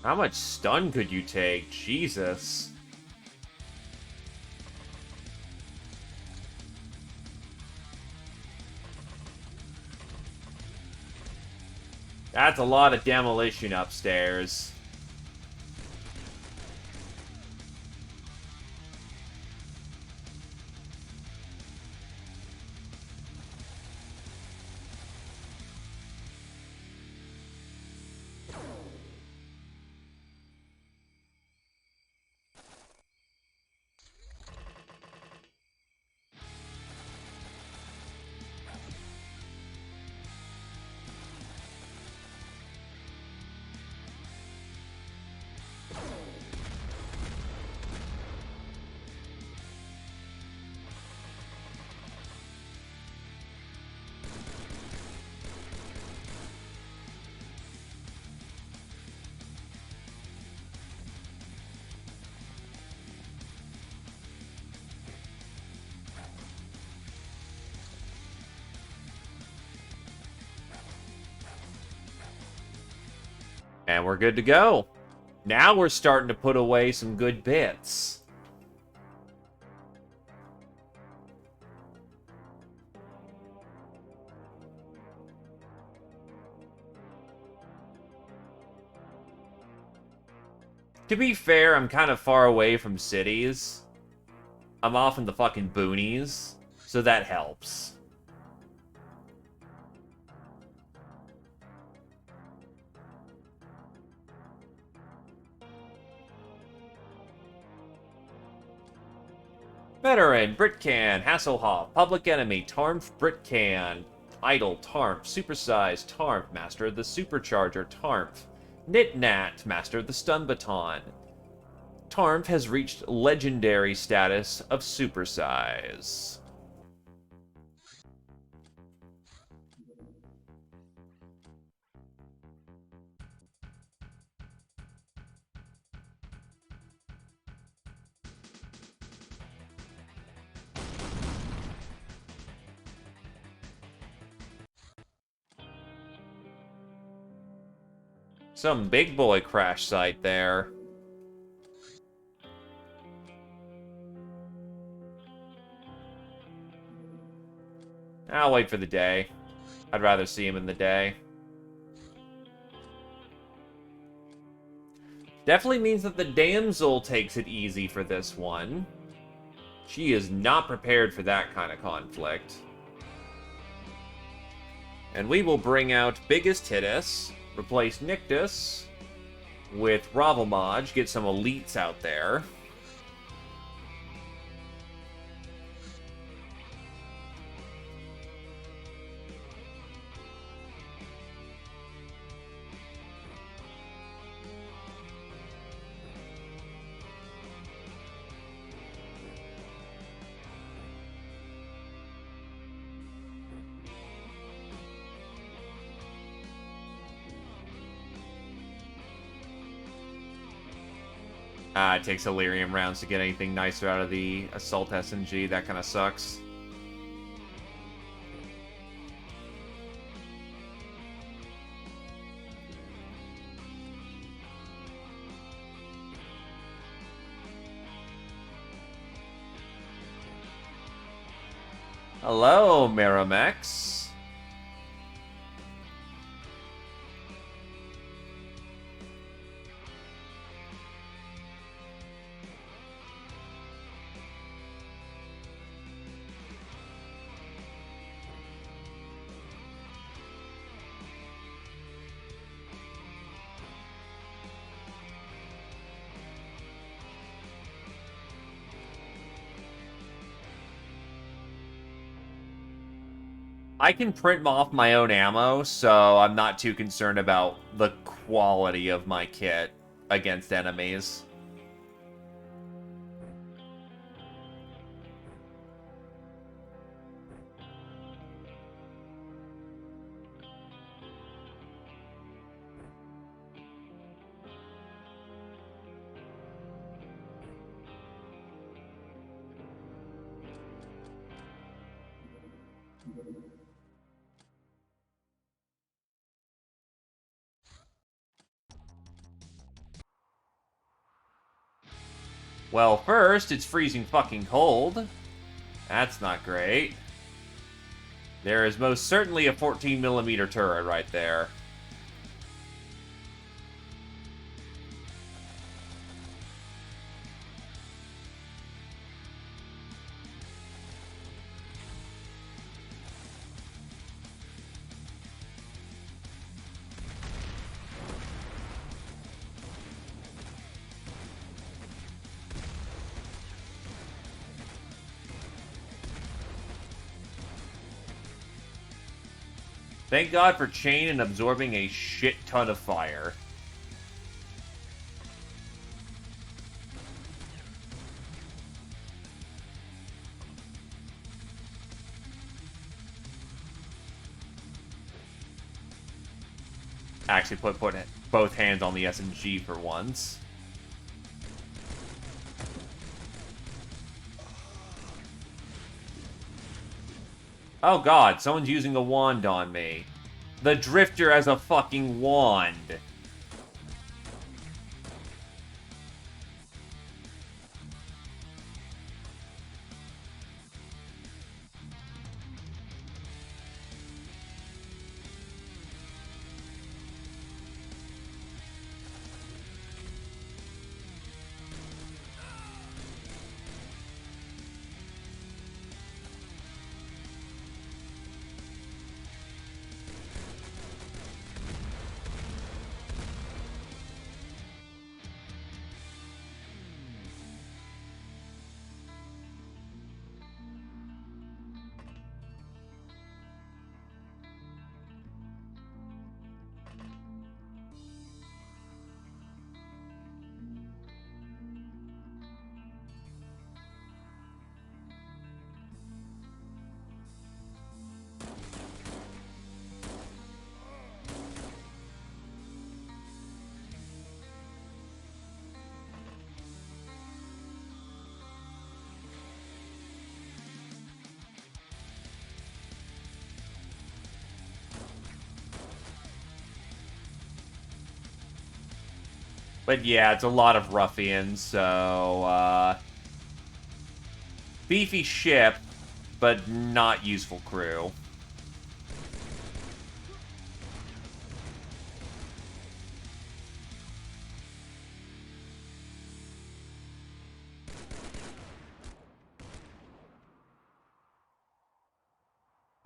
How much stun could you take? Jesus. That's a lot of demolition upstairs. And we're good to go. Now we're starting to put away some good bits. To be fair, I'm kind of far away from cities. I'm off in the fucking boonies, so that helps. Veteran, Britcan, Hasselhoff, Public Enemy, Tarmf, Britcan, Idol, Tarmf, Supersize, Tarmf, Master of the Supercharger, Tarmf, Knit-Nat, Master of the Stun Baton. Tarmf has reached legendary status of Supersize. Some big boy crash site there. I'll wait for the day. I'd rather see him in the day. Definitely means that the damsel takes it easy for this one. She is not prepared for that kind of conflict. And we will bring out Biggest Hittis, replace Nictus with Ravelmaj, get some elites out there. It takes Illyrium rounds to get anything nicer out of the Assault SNG. That kind of sucks. Hello, Miramex. I can print off my own ammo, so I'm not too concerned about the quality of my kit against enemies. Well, first, it's freezing fucking cold. That's not great. There is most certainly a 14mm turret right there. Thank God for chain and absorbing a shit ton of fire. Actually put both hands on the SMG for once. Oh god, someone's using a wand on me. The Drifter has a fucking wand. But yeah, it's a lot of ruffians, so, beefy ship, but not useful crew.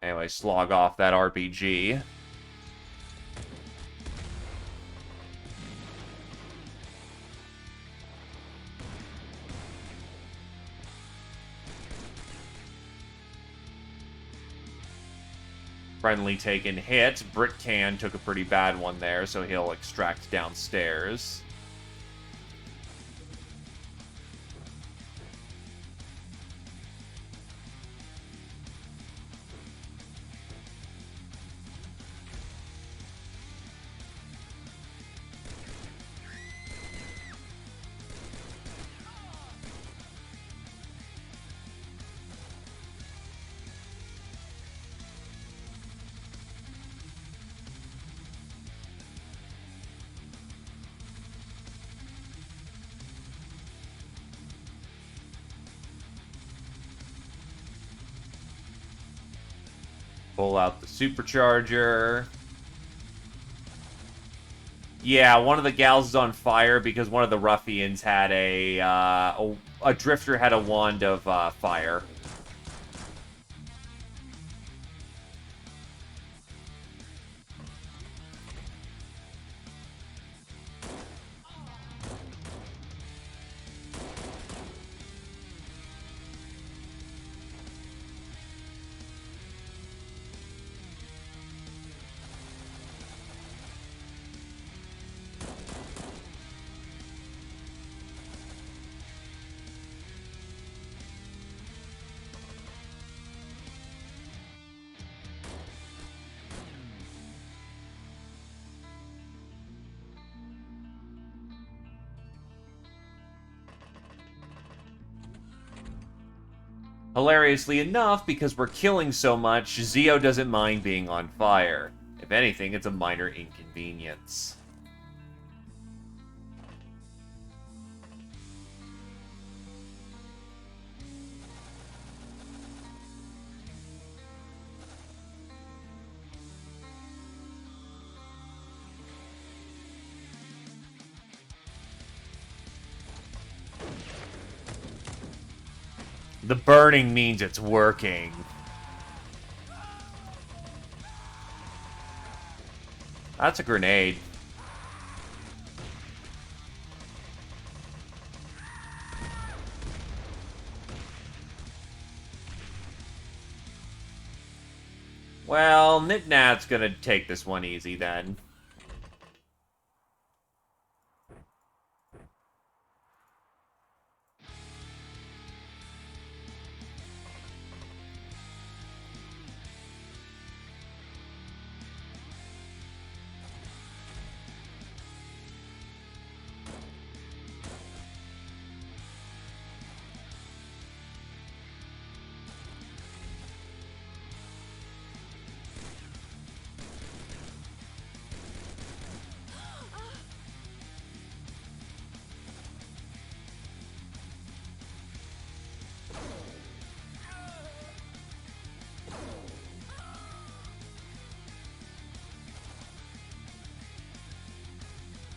Anyway, slog off that RPG. Friendly taken hit. Britcan took a pretty bad one there, so he'll extract downstairs. Pull out the supercharger. Yeah, one of the gals is on fire because one of the ruffians had a drifter had a wand of fire. Hilariously enough, because we're killing so much, Zio doesn't mind being on fire. If anything, it's a minor inconvenience. The burning means it's working. That's a grenade. Well, Nitnat's gonna take this one easy then.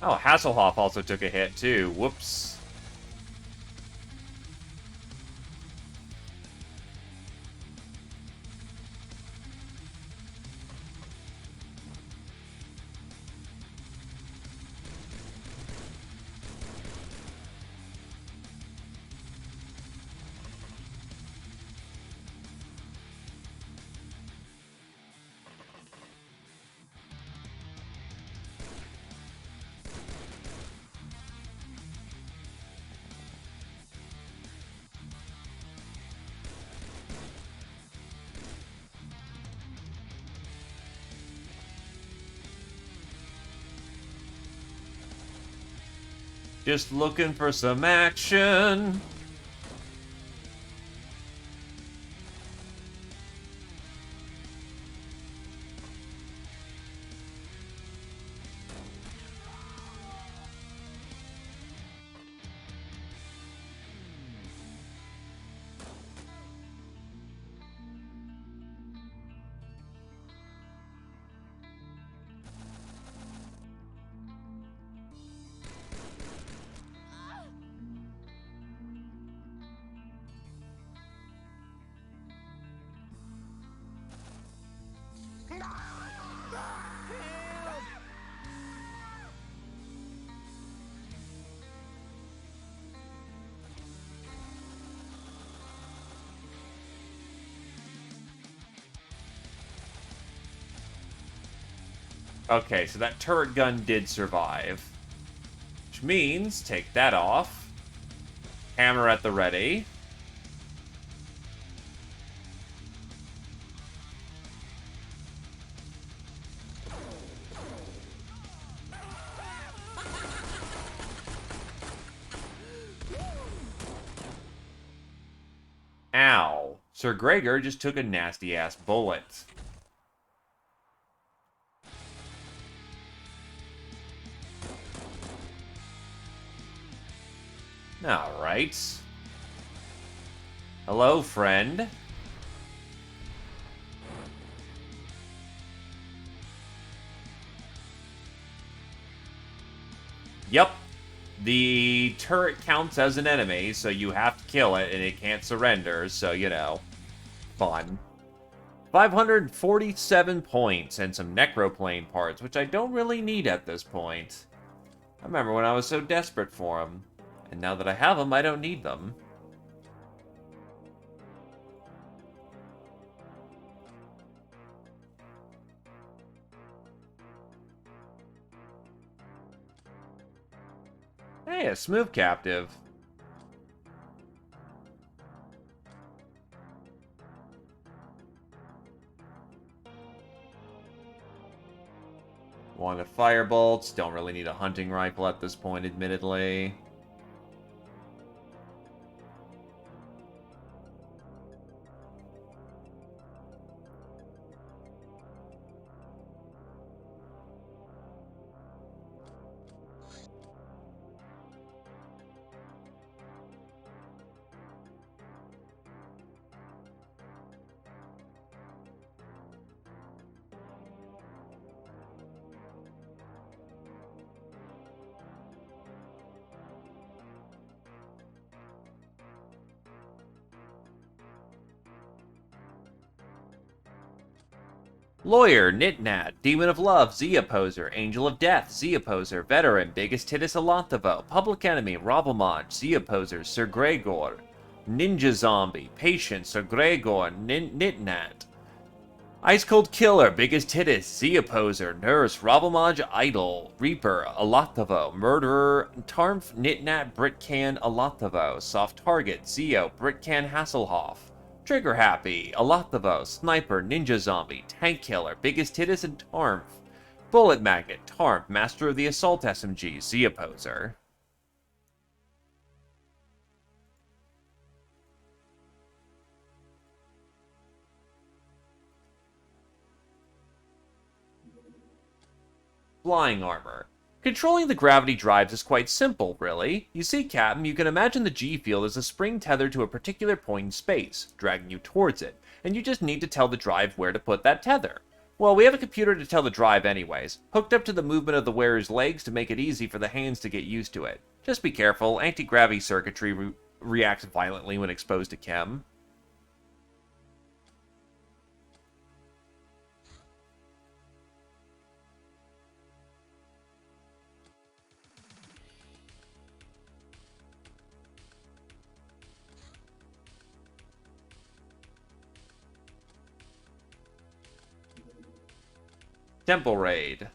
Oh, Hasselhoff also took a hit too. Whoops. Just looking for some action. Okay, so that turret gun did survive. Which means, take that off. Hammer at the ready. Ow. Sir Gregor just took a nasty-ass bullet. Alright. Hello, friend. Yep. The turret counts as an enemy, so you have to kill it, and it can't surrender, so, you know, fun. 547 points and some necroplane parts, which I don't really need at this point. I remember when I was so desperate for them. And now that I have them, I don't need them. Hey, a smooth captive. One of firebolts. Don't really need a hunting rifle at this point, admittedly. Lawyer, Nitnat, Demon of Love, Z-Opposer, Angel of Death, Z-Opposer, Veteran, Biggest Titus Alantavo, Public Enemy, Robomaj, Z-Opposer, Sir Gregor, Ninja Zombie, Patient, Sir Gregor, Nitnat, Ice Cold Killer, Biggest Titus, Z-Opposer, Nurse, Robomaj, Idol, Reaper, Alantavo, Murderer, Tarmf, Nitnat, Britcan, Alantavo, Soft Target, Zeo, Britcan Hasselhoff, Trigger Happy, Alantavo, Sniper, Ninja Zombie, Tank Killer, Biggest Titus, and Tarmf. Bullet Magnet, Tarmf, Master of the Assault SMG, Z-Opposer. Flying Armor. Controlling the gravity drives is quite simple, really. You see, Captain, you can imagine the G-field as a spring tethered to a particular point in space, dragging you towards it, and you just need to tell the drive where to put that tether. Well, we have a computer to tell the drive anyways, hooked up to the movement of the wearer's legs to make it easy for the hands to get used to it. Just be careful, anti-gravity circuitry reacts violently when exposed to chem. Temple Raid.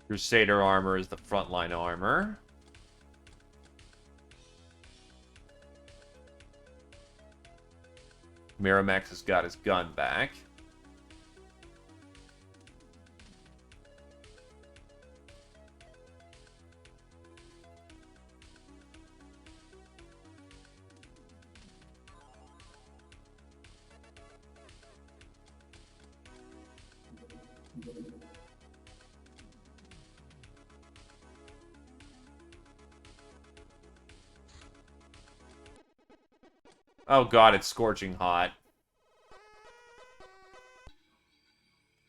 Crusader armor is the frontline armor. Miramax has got his gun back. Oh god, it's scorching hot.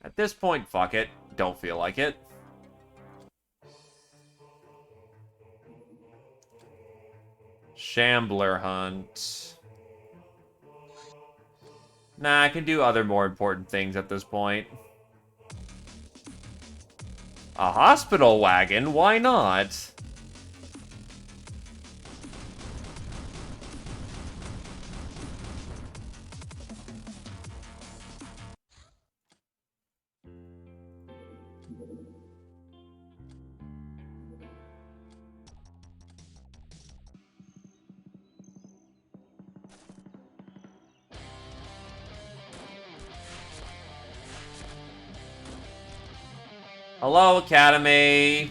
At this point, fuck it. Don't feel like it. Shambler hunt. Nah, I can do other more important things at this point. A hospital wagon? Why not? Hello, Academy.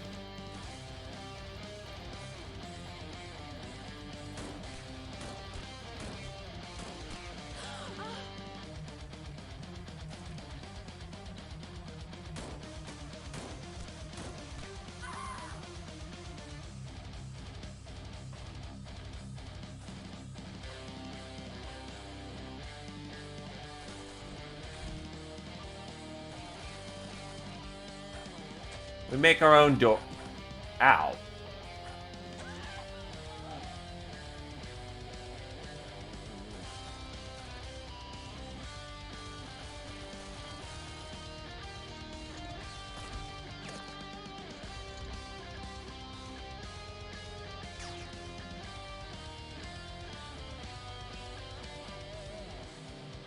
We make our own door. Ow.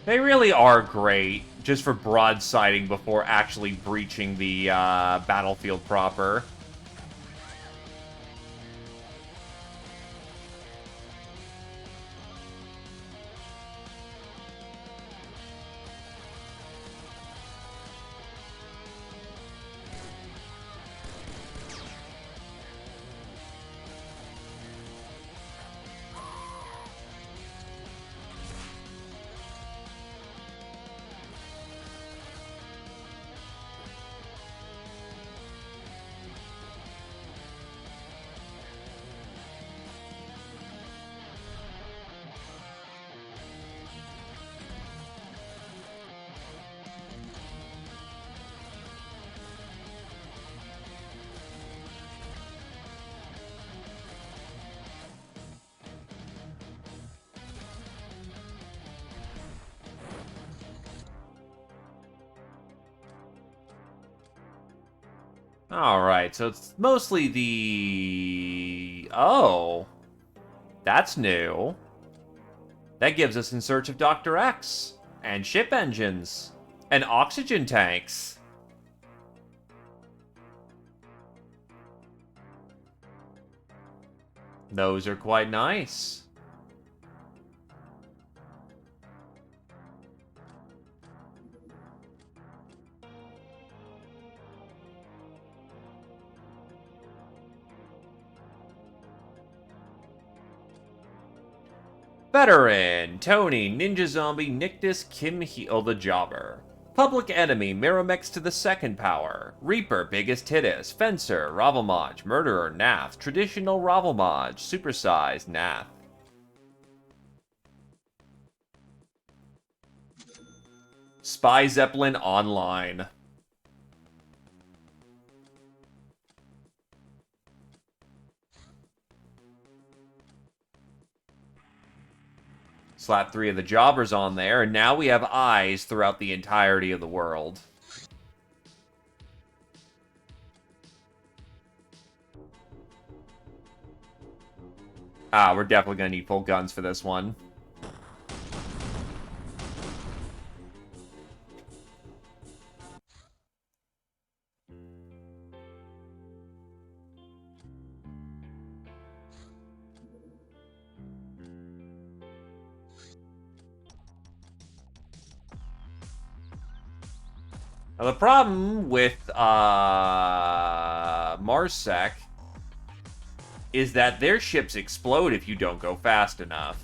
They really are great, just for broadsiding before actually breaching the battlefield proper. Alright, so it's mostly the... Oh. That's new. That gives us In Search of Dr. X. And ship engines. And oxygen tanks. Those are quite nice. Veteran, Tony, Ninja Zombie, Nictus, Kim Heel the Jobber. Public Enemy, Miramex to the second power. Reaper, Biggest Hittis, Fencer, Ravelmaj, Murderer, Nath, Traditional Ravelmaj, Supersized, Nath. Spy Zeppelin Online. Slap 3 of the Jobbers on there, and now we have eyes throughout the entirety of the world. Ah, we're definitely gonna need full guns for this one. Now, the problem with Marsec is that their ships explode if you don't go fast enough.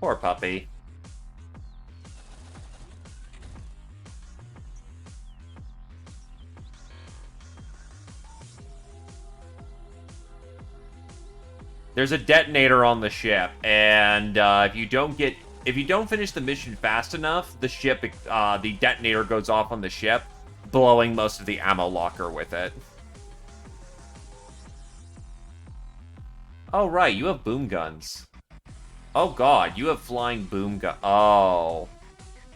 Poor puppy. There's a detonator on the ship, and if you don't finish the mission fast enough, the detonator goes off on the ship, blowing most of the ammo locker with it. Oh, right, you have boom guns. Oh, God, you have flying boom gun. Oh.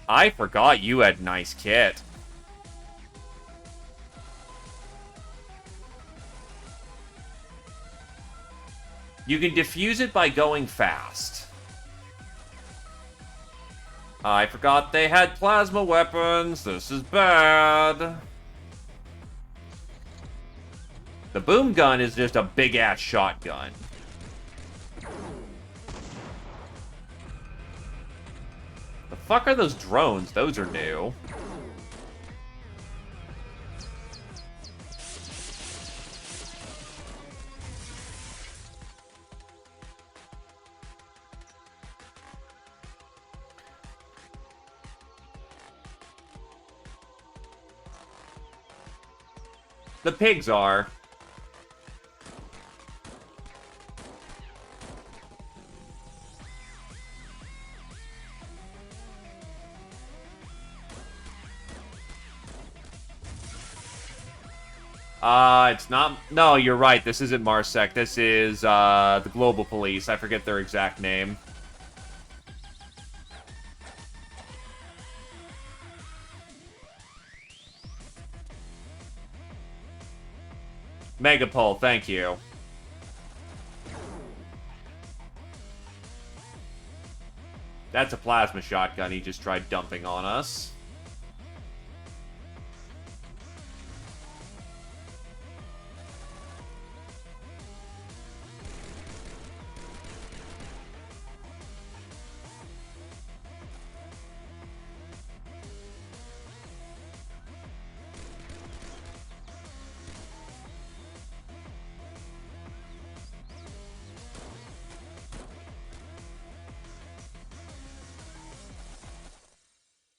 I forgot you had nice kit. You can defuse it by going fast. I forgot they had plasma weapons. This is bad. The boom gun is just a big-ass shotgun. The fuck are those drones? Those are new. The pigs are. It's not... No, you're right. This isn't Marsec. This is, the Global Police. I forget their exact name. Megapole, thank you. That's a plasma shotgun he just tried dumping on us.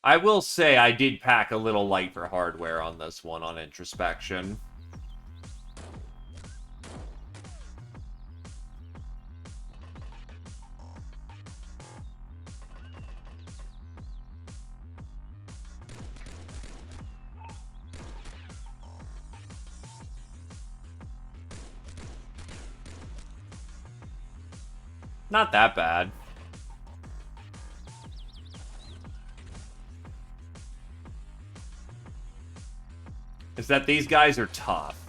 I will say I did pack a little light for hardware on this one on introspection. Not that bad. Is that these guys are tough.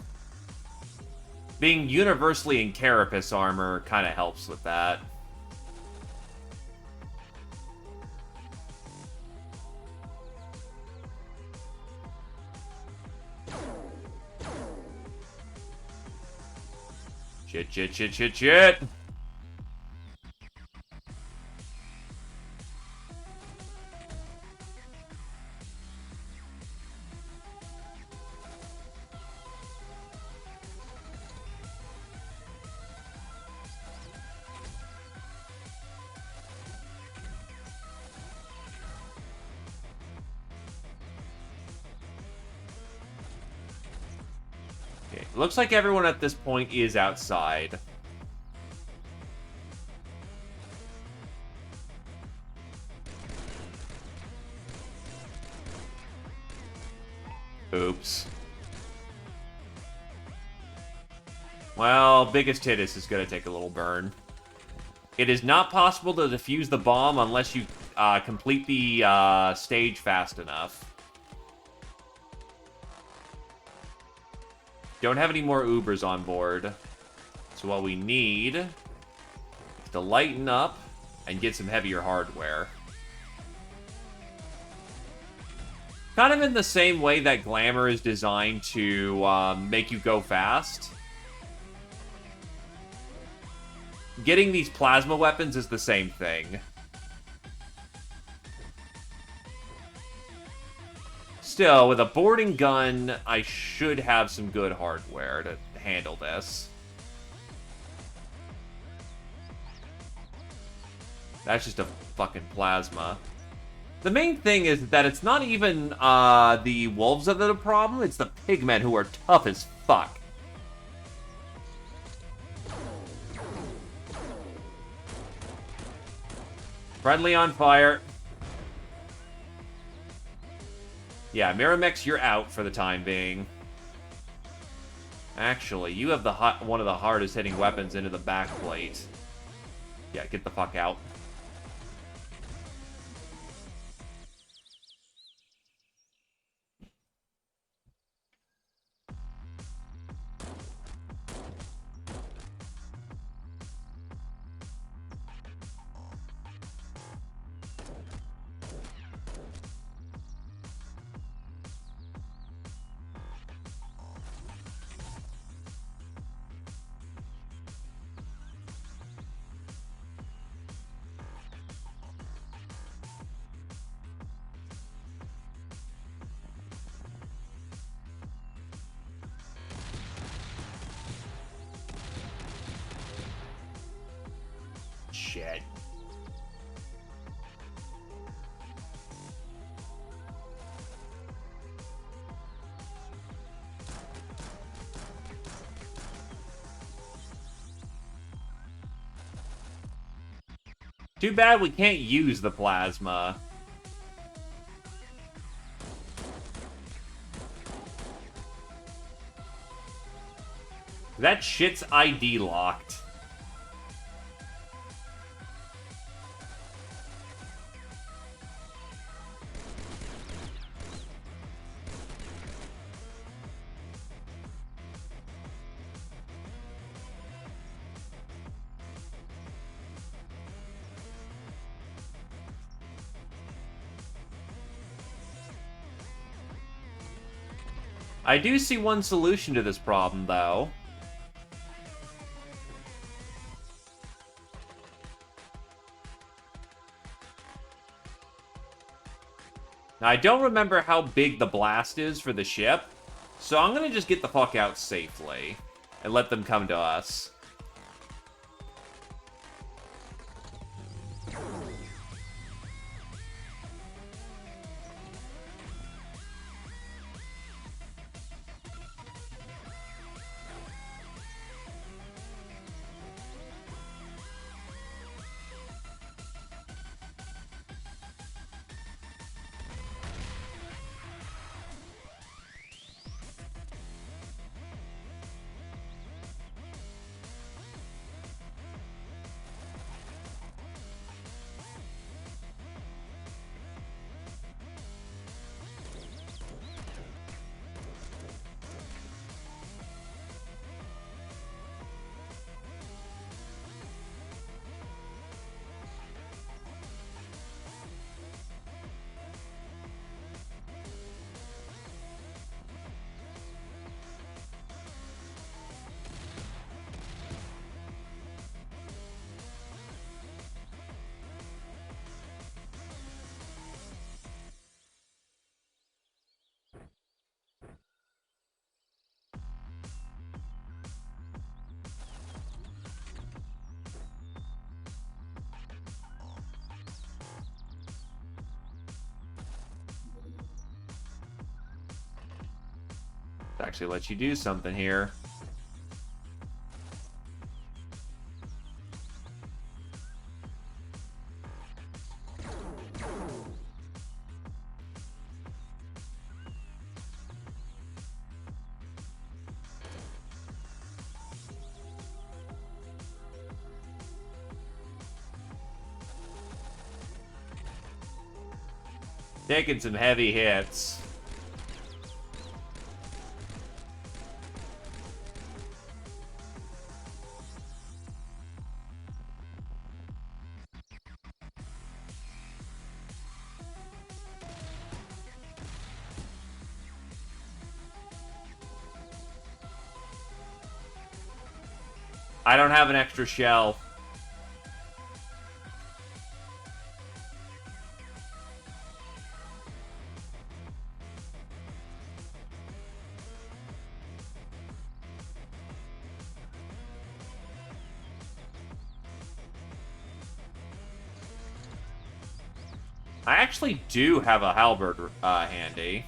Being universally in carapace armor kind of helps with that. Shit. Looks like everyone at this point is outside. Oops. Well, XPiratez is going to take a little burn. It is not possible to defuse the bomb unless you complete the stage fast enough. Don't have any more Ubers on board. So what we need is to lighten up and get some heavier hardware. Kind of in the same way that Glamour is designed to make you go fast. Getting these plasma weapons is the same thing. Still, with a boarding gun, I should have some good hardware to handle this. That's just a fucking plasma. The main thing is that it's not even the wolves that are the problem, it's the pigmen who are tough as fuck. Friendly on fire. Yeah, Miramex, you're out for the time being. Actually, you have the one of the hardest hitting weapons into the back plate. Yeah, get the fuck out. Shit. Too bad we can't use the plasma. That shit's ID locked. I do see one solution to this problem, though. Now, I don't remember how big the blast is for the ship, so I'm gonna just get the fuck out safely and let them come to us. Actually let you do something here. Taking some heavy hits. I don't have an extra shell. I actually do have a halberd handy.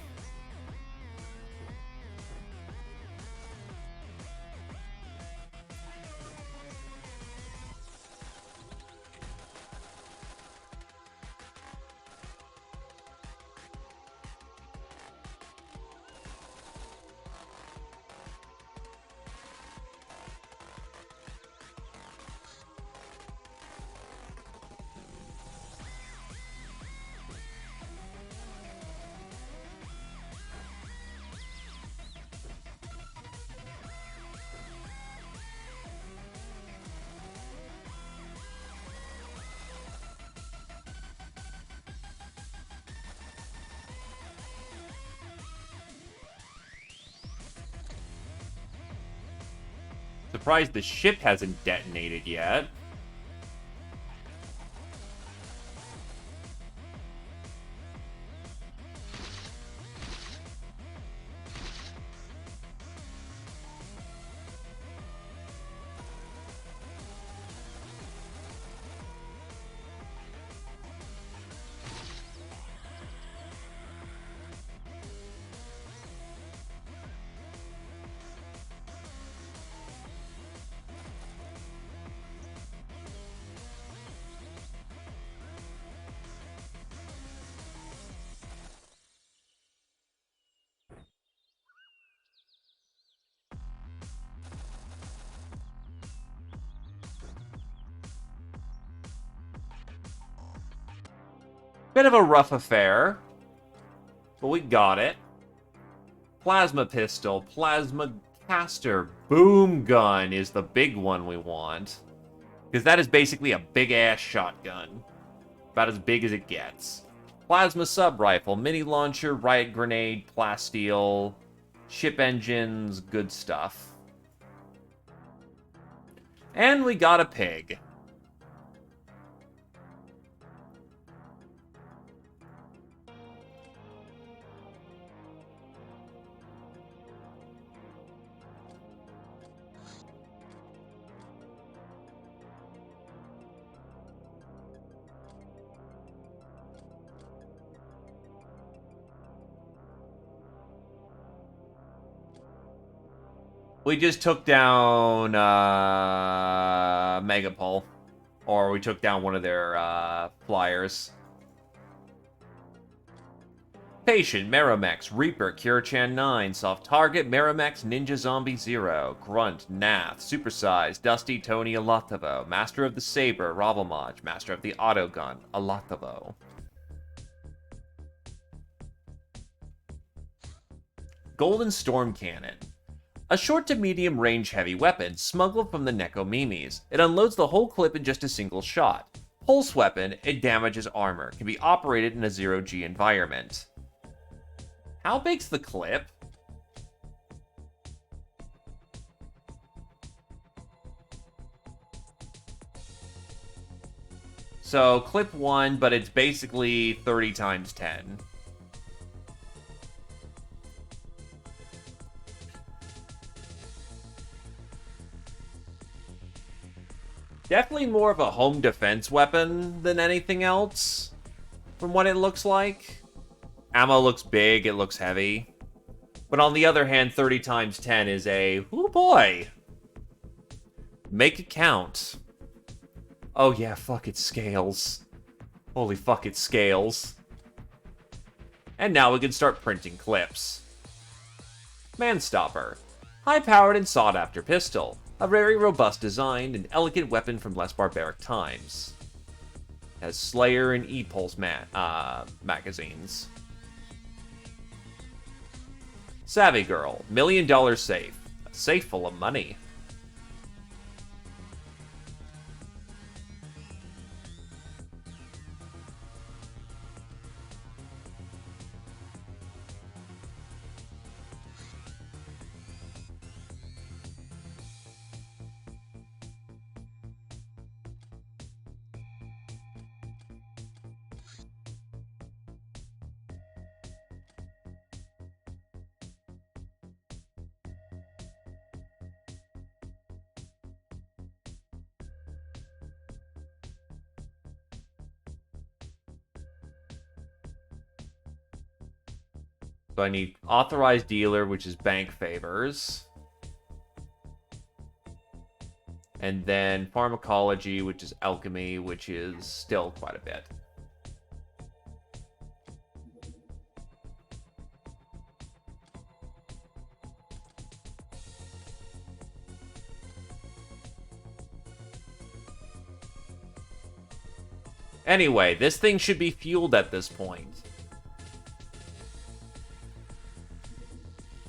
Surprised the ship hasn't detonated yet. Bit of a rough affair, but we got it. Plasma pistol, plasma caster, boom gun is the big one we want. Because that is basically a big-ass shotgun. About as big as it gets. Plasma sub-rifle, mini launcher, riot grenade, plasteel, ship engines, good stuff. And we got a pig. We just took down Megapole. Or we took down one of their flyers. Patient, Meromex, Reaper, Kirichan 9, Soft Target, Meromex, Ninja Zombie 0, Grunt, Nath, Supersize, Dusty, Tony, Alatovo, Master of the Saber, Ravelmaj, Master of the Autogun, Alatovo. Golden Storm Cannon. A short to medium range heavy weapon smuggled from the Nekomimis. It unloads the whole clip in just a single shot. Pulse weapon, it damages armor. Can be operated in a 0G environment. How big's the clip? So, clip 1, but it's basically 30 times 10. Definitely more of a home defense weapon than anything else, from what it looks like. Ammo looks big, it looks heavy. But on the other hand, 30 times 10 is a, oh boy. Make it count. Oh yeah, fuck, it scales. Holy fuck, it scales. And now we can start printing clips. Manstopper. High-powered and sought-after pistol. A very robust design, an elegant weapon from less barbaric times. Has Slayer and E-Pulse magazines. Savvy Girl. $1 million safe. A safe full of money. So I need authorized dealer, which is bank favors. And then pharmacology, which is alchemy, which is still quite a bit. Anyway, this thing should be fueled at this point.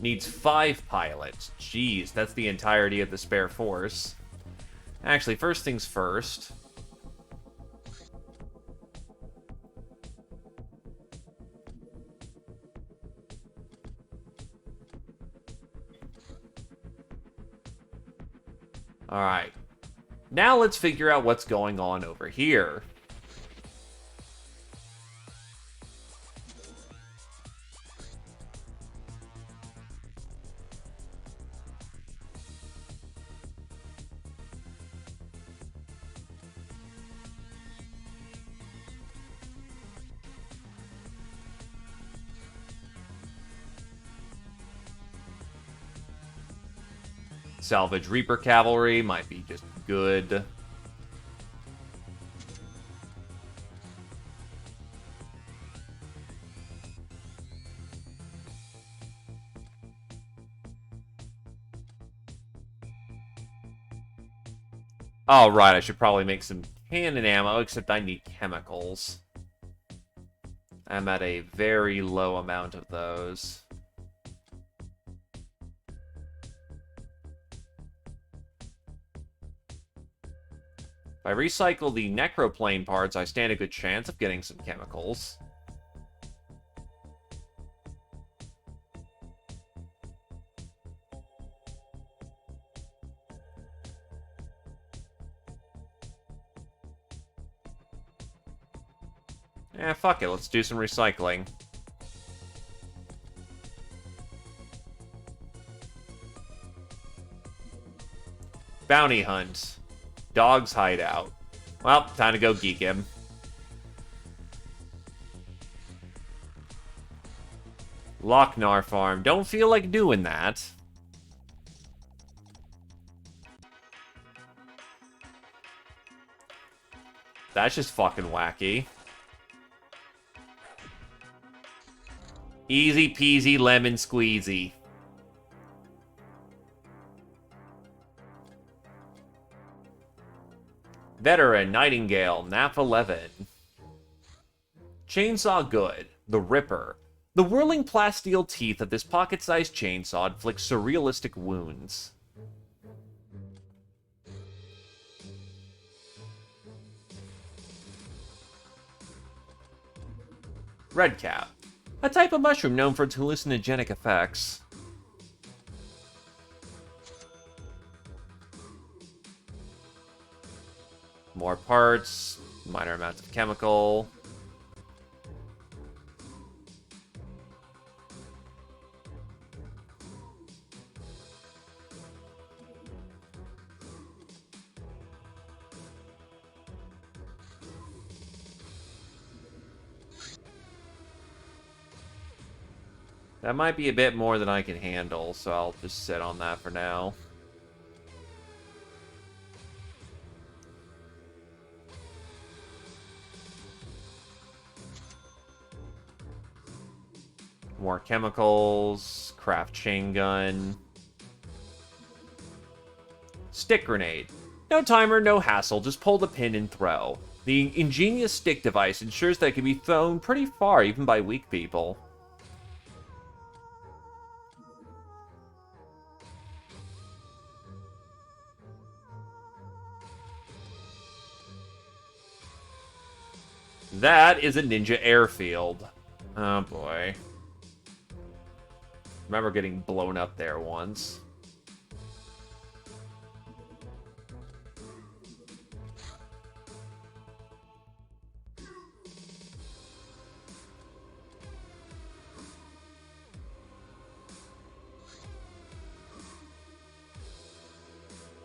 Needs 5 pilots. Jeez, that's the entirety of the spare force. Actually, first things first. Alright. Now let's figure out what's going on over here. Salvage Reaper Cavalry might be just good. Oh, right, I should probably make some cannon ammo, except I need chemicals. I'm at a very low amount of those. If I recycle the necroplane parts, I stand a good chance of getting some chemicals. Eh, fuck it, let's do some recycling. Bounty hunt. Dog's hideout. Well, time to go geek him. Lochnar farm. Don't feel like doing that. That's just fucking wacky. Easy peasy lemon squeezy. Veteran, Nightingale, NAF 11. Chainsaw good. The Ripper. The whirling plasteel teeth of this pocket-sized chainsaw inflict surrealistic wounds. Redcap. A type of mushroom known for its hallucinogenic effects. More parts, minor amounts of chemical. That might be a bit more than I can handle, so I'll just sit on that for now. More chemicals, craft chain gun. Stick grenade. No timer, no hassle, just pull the pin and throw. The ingenious stick device ensures that it can be thrown pretty far even by weak people. That is a ninja airfield. Oh boy. Remember getting blown up there once.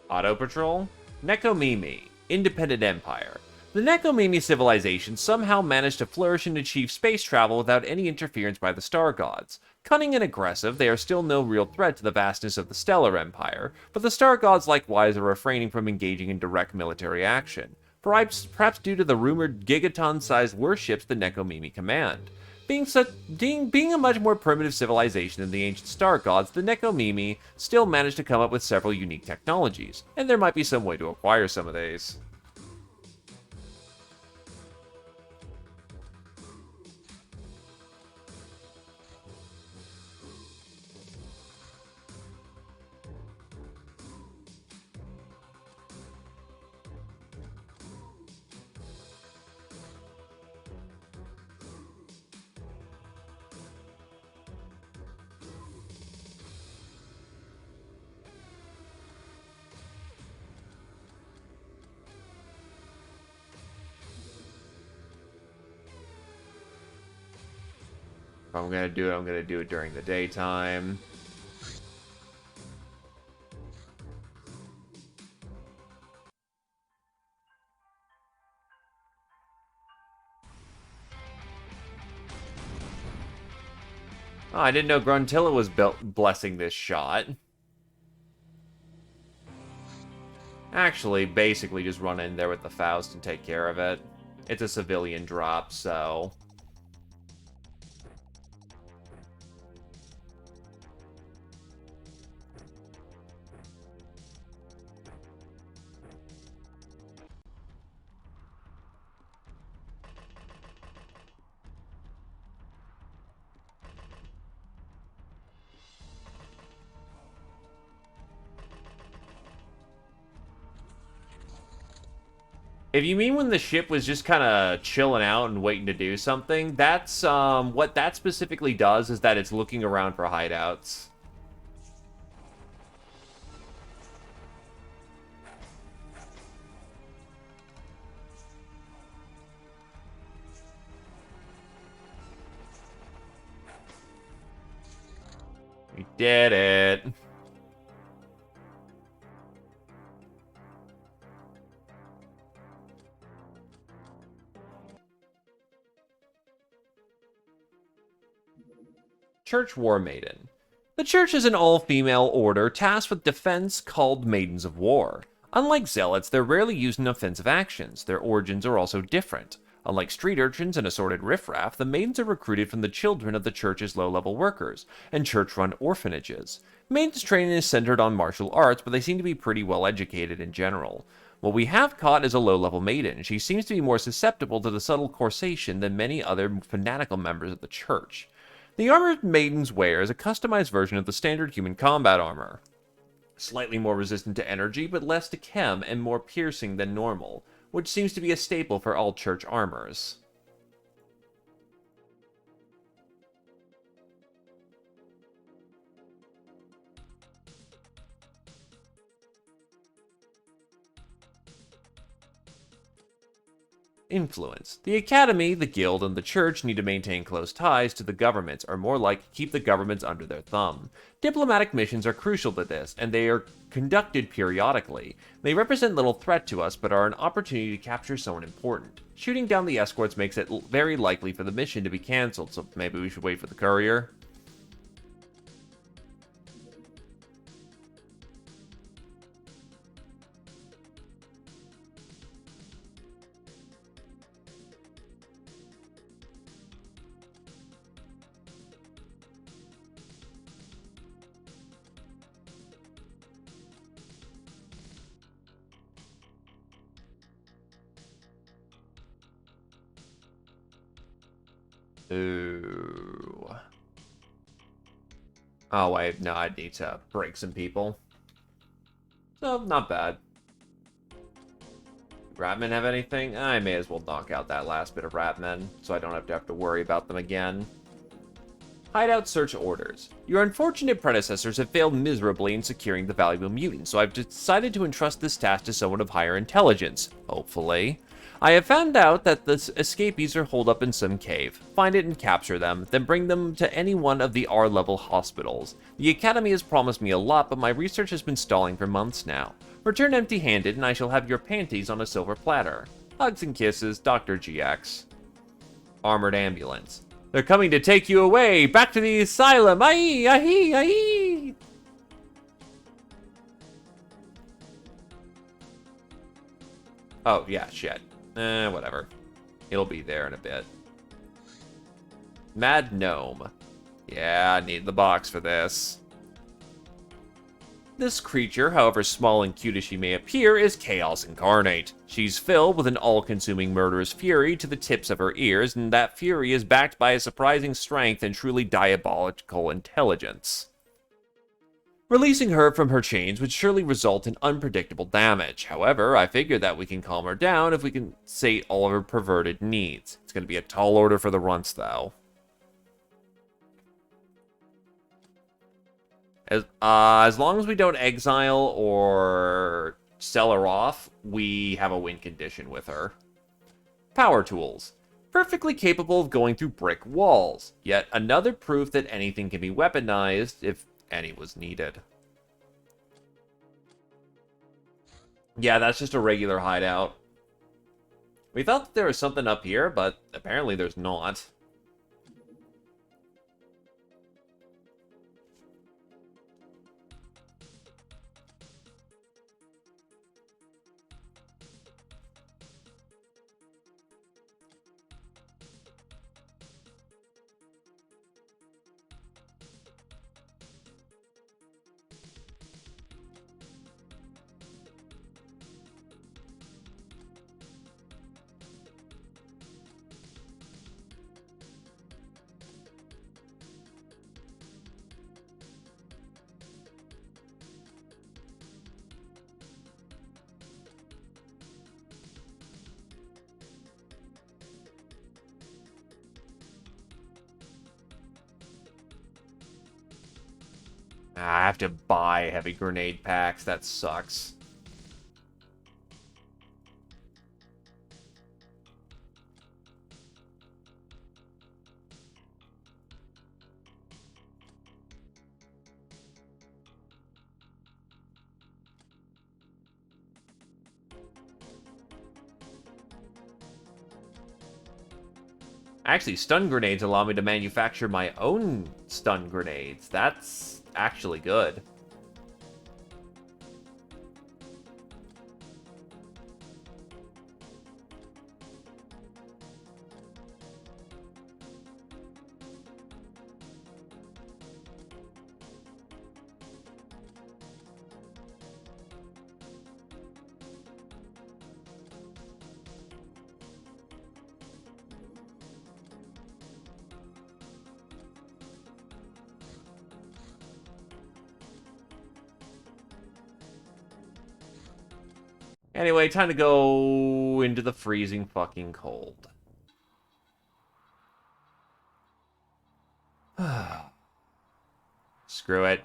Auto Patrol? Nekomimi, Independent Empire. The Nekomimi civilization somehow managed to flourish and achieve space travel without any interference by the Star Gods. Cunning and aggressive, they are still no real threat to the vastness of the Stellar Empire, but the Star Gods likewise are refraining from engaging in direct military action, perhaps due to the rumored gigaton-sized warships the Nekomimi command. Being a much more primitive civilization than the ancient Star Gods, the Nekomimi still managed to come up with several unique technologies, and there might be some way to acquire some of these. If I'm gonna do it, I'm gonna do it during the daytime. Oh, I didn't know Gruntilla was blessing this shot. Actually, basically just run in there with the Faust and take care of it. It's a civilian drop, so... If you mean when the ship was just kind of chilling out and waiting to do something, that's, what that specifically does is that it's looking around for hideouts. We did it. Church War Maiden. The Church is an all-female order tasked with defense called Maidens of War. Unlike Zealots, they're rarely used in offensive actions. Their origins are also different. Unlike street urchins and assorted riffraff, the maidens are recruited from the children of the Church's low-level workers and church-run orphanages. Maidens' training is centered on martial arts, but they seem to be pretty well educated in general. What we have caught is a low-level maiden. She seems to be more susceptible to the subtle corsation than many other fanatical members of the Church. The armor maidens wear is a customized version of the standard human combat armor. Slightly more resistant to energy, but less to chem and more piercing than normal, which seems to be a staple for all Church armors. Influence. The Academy, the Guild, and the Church need to maintain close ties to the governments, or more like, keep the governments under their thumb. Diplomatic missions are crucial to this, and they are conducted periodically. They represent little threat to us, but are an opportunity to capture someone important. Shooting down the escorts makes it very likely for the mission to be cancelled, so maybe we should wait for the courier. Ooh. Oh, wait, no, I need to break some people. So, not bad. Ratmen have anything? I may as well knock out that last bit of Ratmen, so I don't have to worry about them again. Hideout search orders. Your unfortunate predecessors have failed miserably in securing the valuable mutant, so I've decided to entrust this task to someone of higher intelligence, hopefully. I have found out that the escapees are holed up in some cave. Find it and capture them, then bring them to any one of the R-level hospitals. The Academy has promised me a lot, but my research has been stalling for months now. Return empty-handed, and I shall have your panties on a silver platter. Hugs and kisses, Dr. GX. Armored ambulance. They're coming to take you away! Back to the asylum! Aye! Aye! Aye! Oh, yeah, shit. Whatever. It'll be there in a bit. Mad Gnome. Yeah, I need the box for this. This creature, however small and cute as she may appear, is Chaos Incarnate. She's filled with an all-consuming murderous fury to the tips of her ears, and that fury is backed by a surprising strength and truly diabolical intelligence. Releasing her from her chains would surely result in unpredictable damage. However, I figure that we can calm her down if we can sate all of her perverted needs. It's going to be a tall order for the runts, though. As long as we don't exile or sell her off, we have a win condition with her. Power tools. perfectly capable of going through brick walls. Yet another proof that anything can be weaponized if any was needed. Yeah, that's just a regular hideout. We thought that there was something up here, but apparently there's not. I have to buy heavy grenade packs. That sucks. Actually, stun grenades allow me to manufacture my own stun grenades. That's actually good. Anyway, time to go into the freezing fucking cold. Screw it.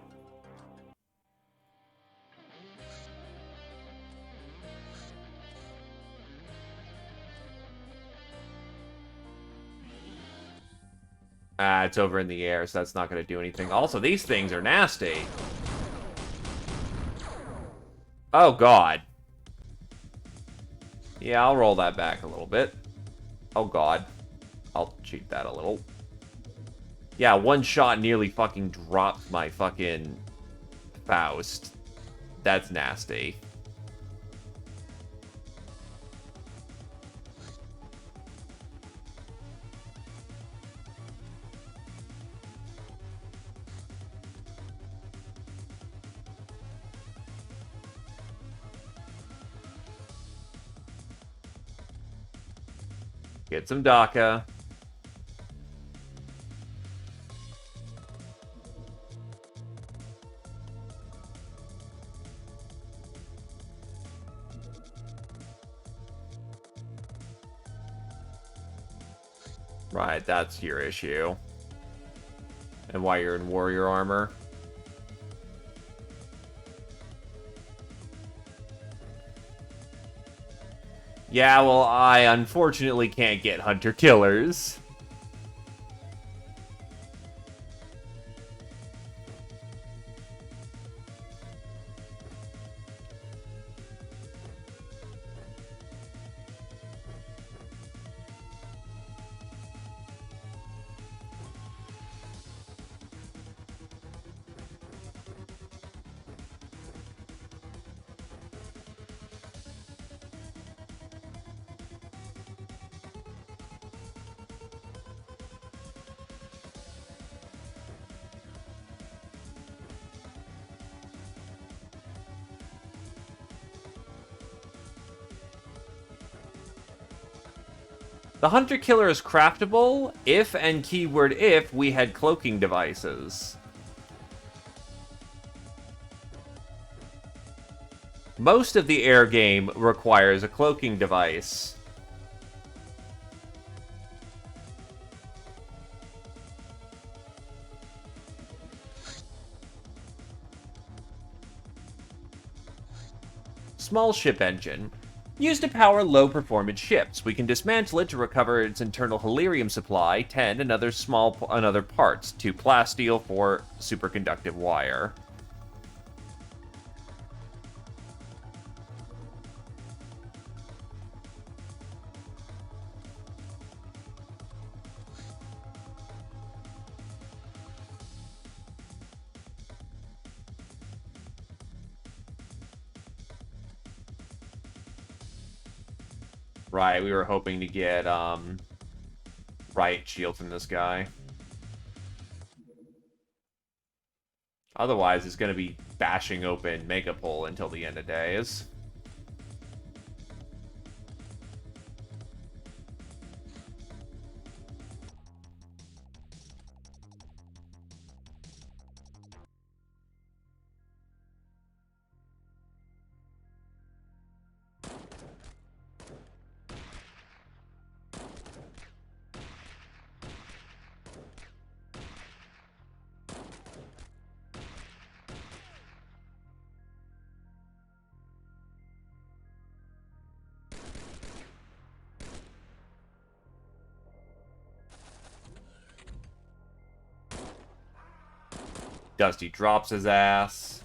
Ah, it's over in the air, so that's not going to do anything. Also, these things are nasty. Oh, God. Yeah, I'll roll that back a little bit. Oh, God. I'll cheat that a little. Yeah, one shot nearly fucking dropped my fucking Faust. That's nasty. Get some DACA. Right, that's your issue. And why you're in warrior armor. Yeah, well, I unfortunately can't get hunter-killers. The hunter-killer is craftable if, and keyword if, we had cloaking devices. Most of the air game requires a cloaking device. Small ship engine. Used to power low-performance ships. We can dismantle it to recover its internal helium supply, 10 and other parts, 2 plasteel, 4 superconductive wire. Right, we were hoping to get, riot shield from this guy. Otherwise, it's going to be bashing open Megapole until the end of days. Dusty drops his ass.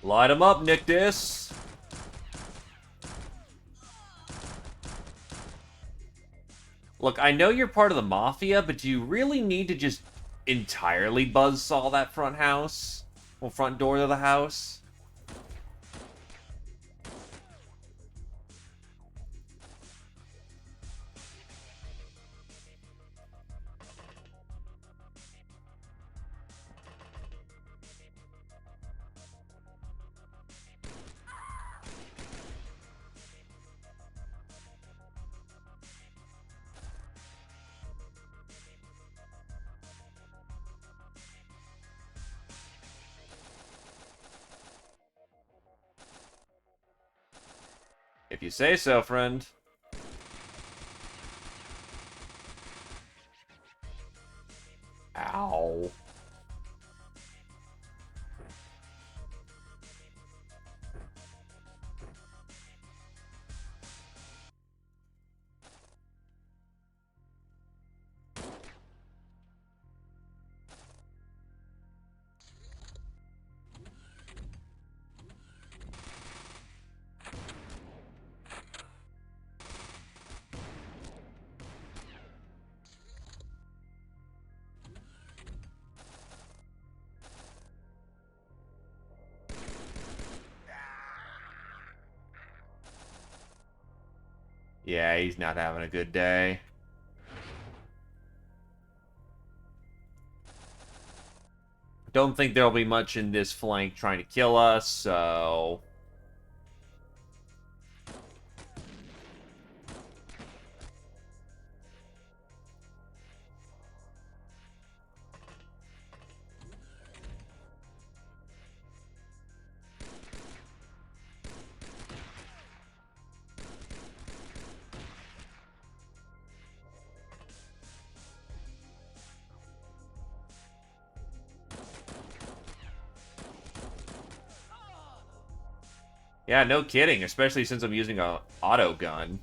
Light him up, Nictus! Look, I know you're part of the Mafia, but do you really need to just entirely buzzsaw that front house? Well, front door of the house? If you say so, friend. Ow. Yeah, he's not having a good day. Don't think there'll be much in this flank trying to kill us, so... Yeah, no kidding, especially since I'm using a auto gun.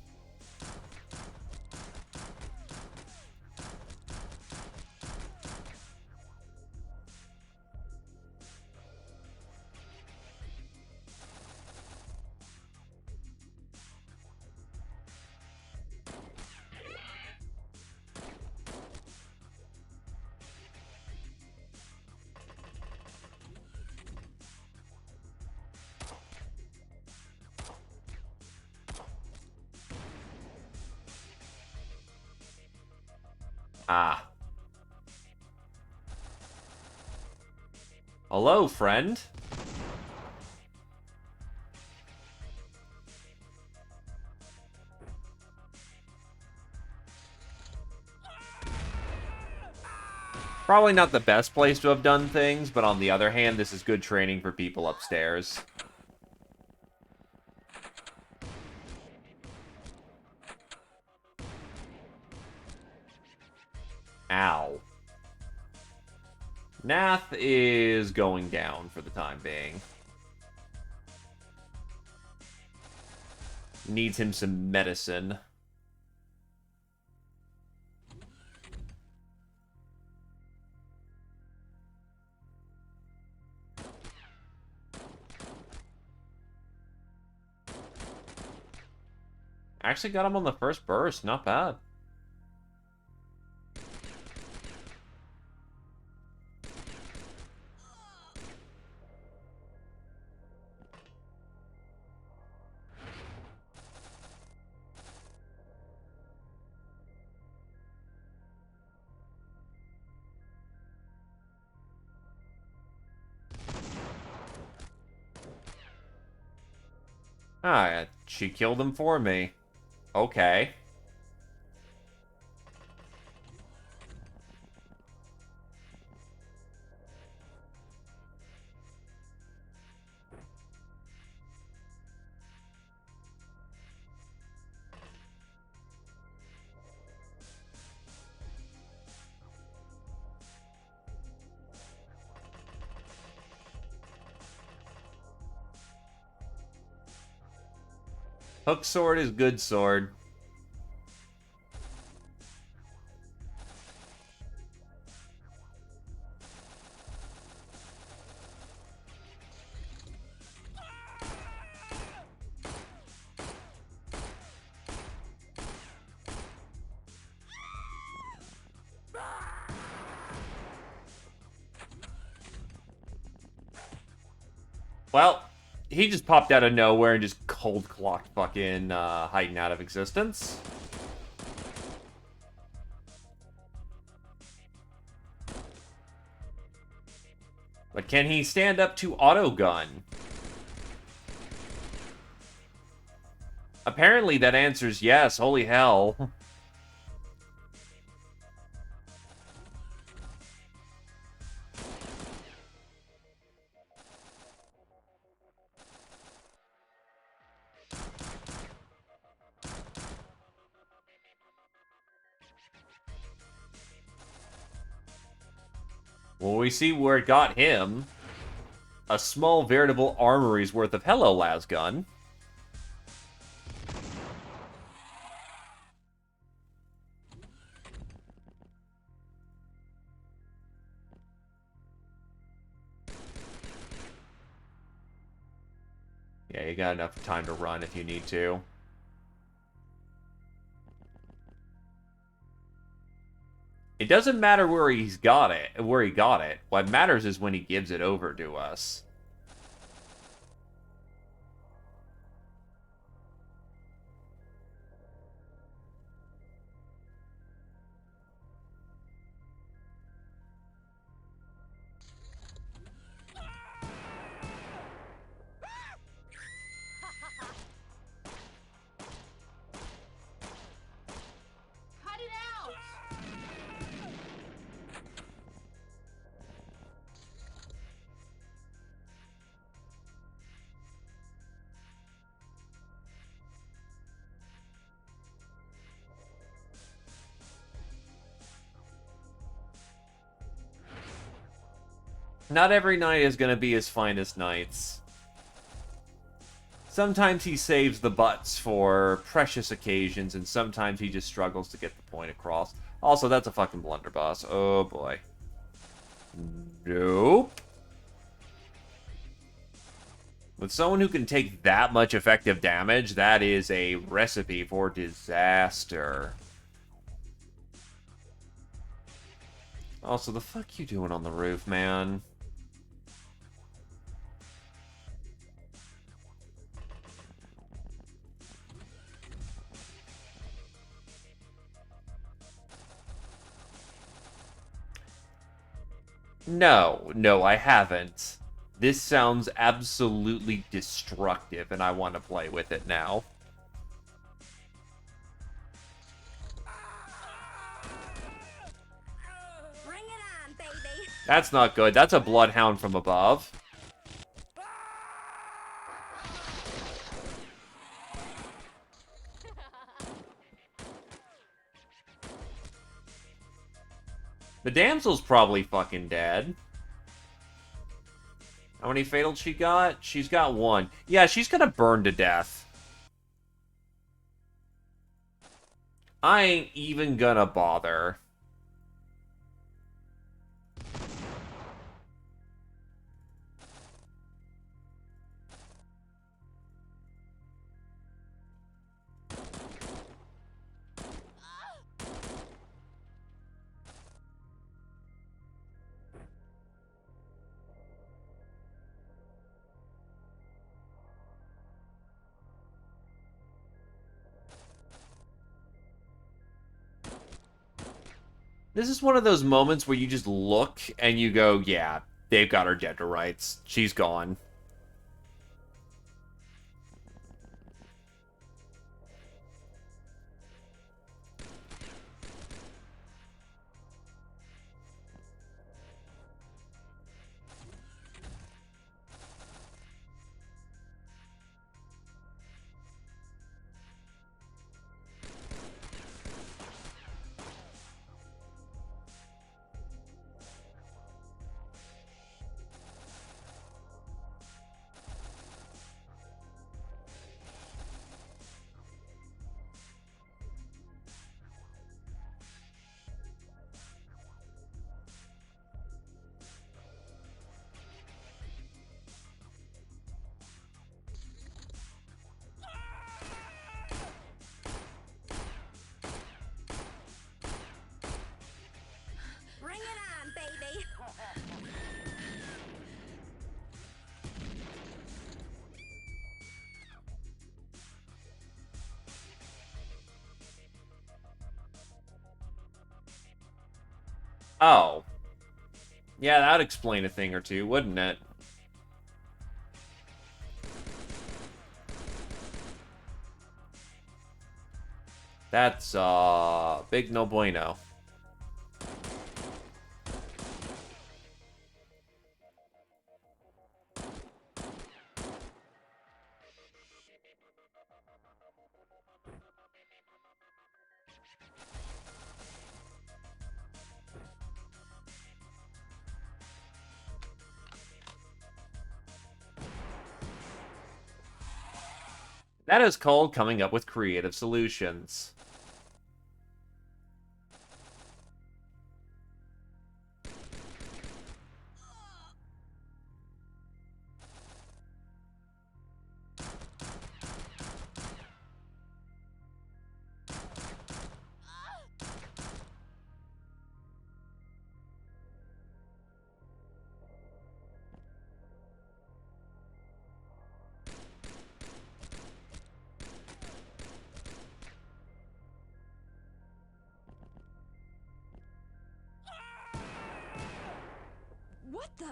Ah. Hello, friend. Probably not the best place to have done things, but on the other hand, this is good training for people upstairs. Ow. Nath is going down for the time being. Needs him some medicine. Actually got him on the first burst, not bad. Ah, she killed him for me. Okay. Hook sword is good sword. Well, he just popped out of nowhere and just cold-clocked fucking Heighten out of existence. But can he stand up to autogun? Apparently that answer's yes. Holy hell. Well, we see where it got him. A small veritable armory's worth of hello, lasgun. Yeah, you got enough time to run if you need to. It doesn't matter where he got it. What matters is when he gives it over to us. Cut it out! Not every night is going to be his finest nights. Sometimes he saves the butts for precious occasions, and sometimes he just struggles to get the point across. Also, that's a fucking blunderbuss. Oh, boy. Nope. With someone who can take that much effective damage, that is a recipe for disaster. Also, the fuck you doing on the roof, man? No, I haven't. This sounds absolutely destructive, and I want to play with it now. Bring it on, baby. That's not good. That's a bloodhound from above. The damsel's probably fucking dead. How many fatals she got? She's got one. Yeah, she's gonna burn to death. I ain't even gonna bother. This is one of those moments where you just look and you go, yeah, they've got her gender rights. She's gone. Bring it on, baby. Oh. Yeah, that'd explain a thing or two, wouldn't it? That's, big no bueno. That is called coming up with creative solutions. What the?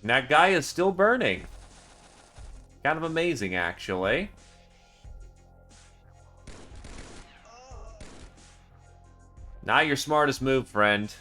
And that guy is still burning. Kind of amazing, actually. Not your smartest move, friend.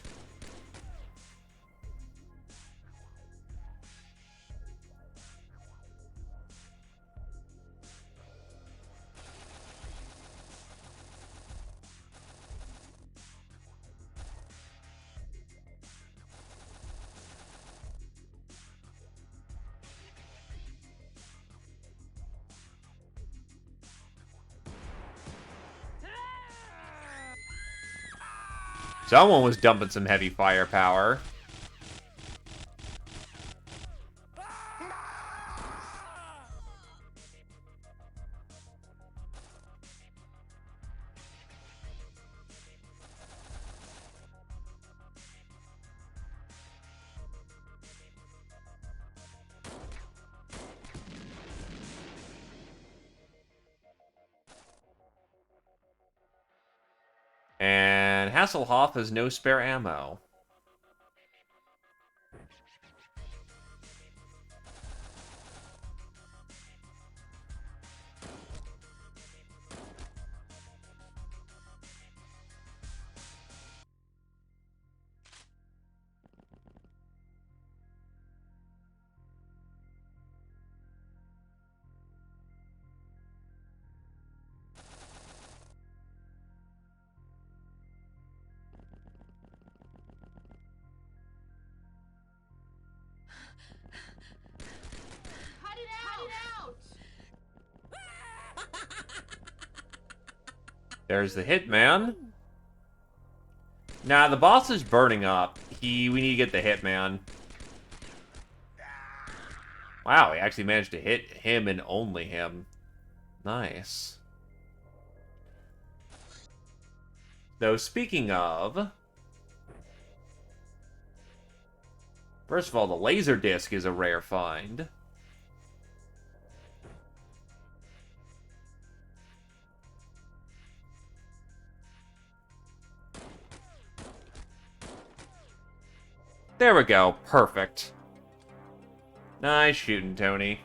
Someone was dumping some heavy firepower. And Hasselhoff has no spare ammo. Cut it out! There's the hitman. Nah, the boss is burning up. We need to get the hitman. Wow, he actually managed to hit him and only him. Nice. Though, speaking of... First of all, the laser disc is a rare find. There we go. Perfect. Nice shooting, Tony.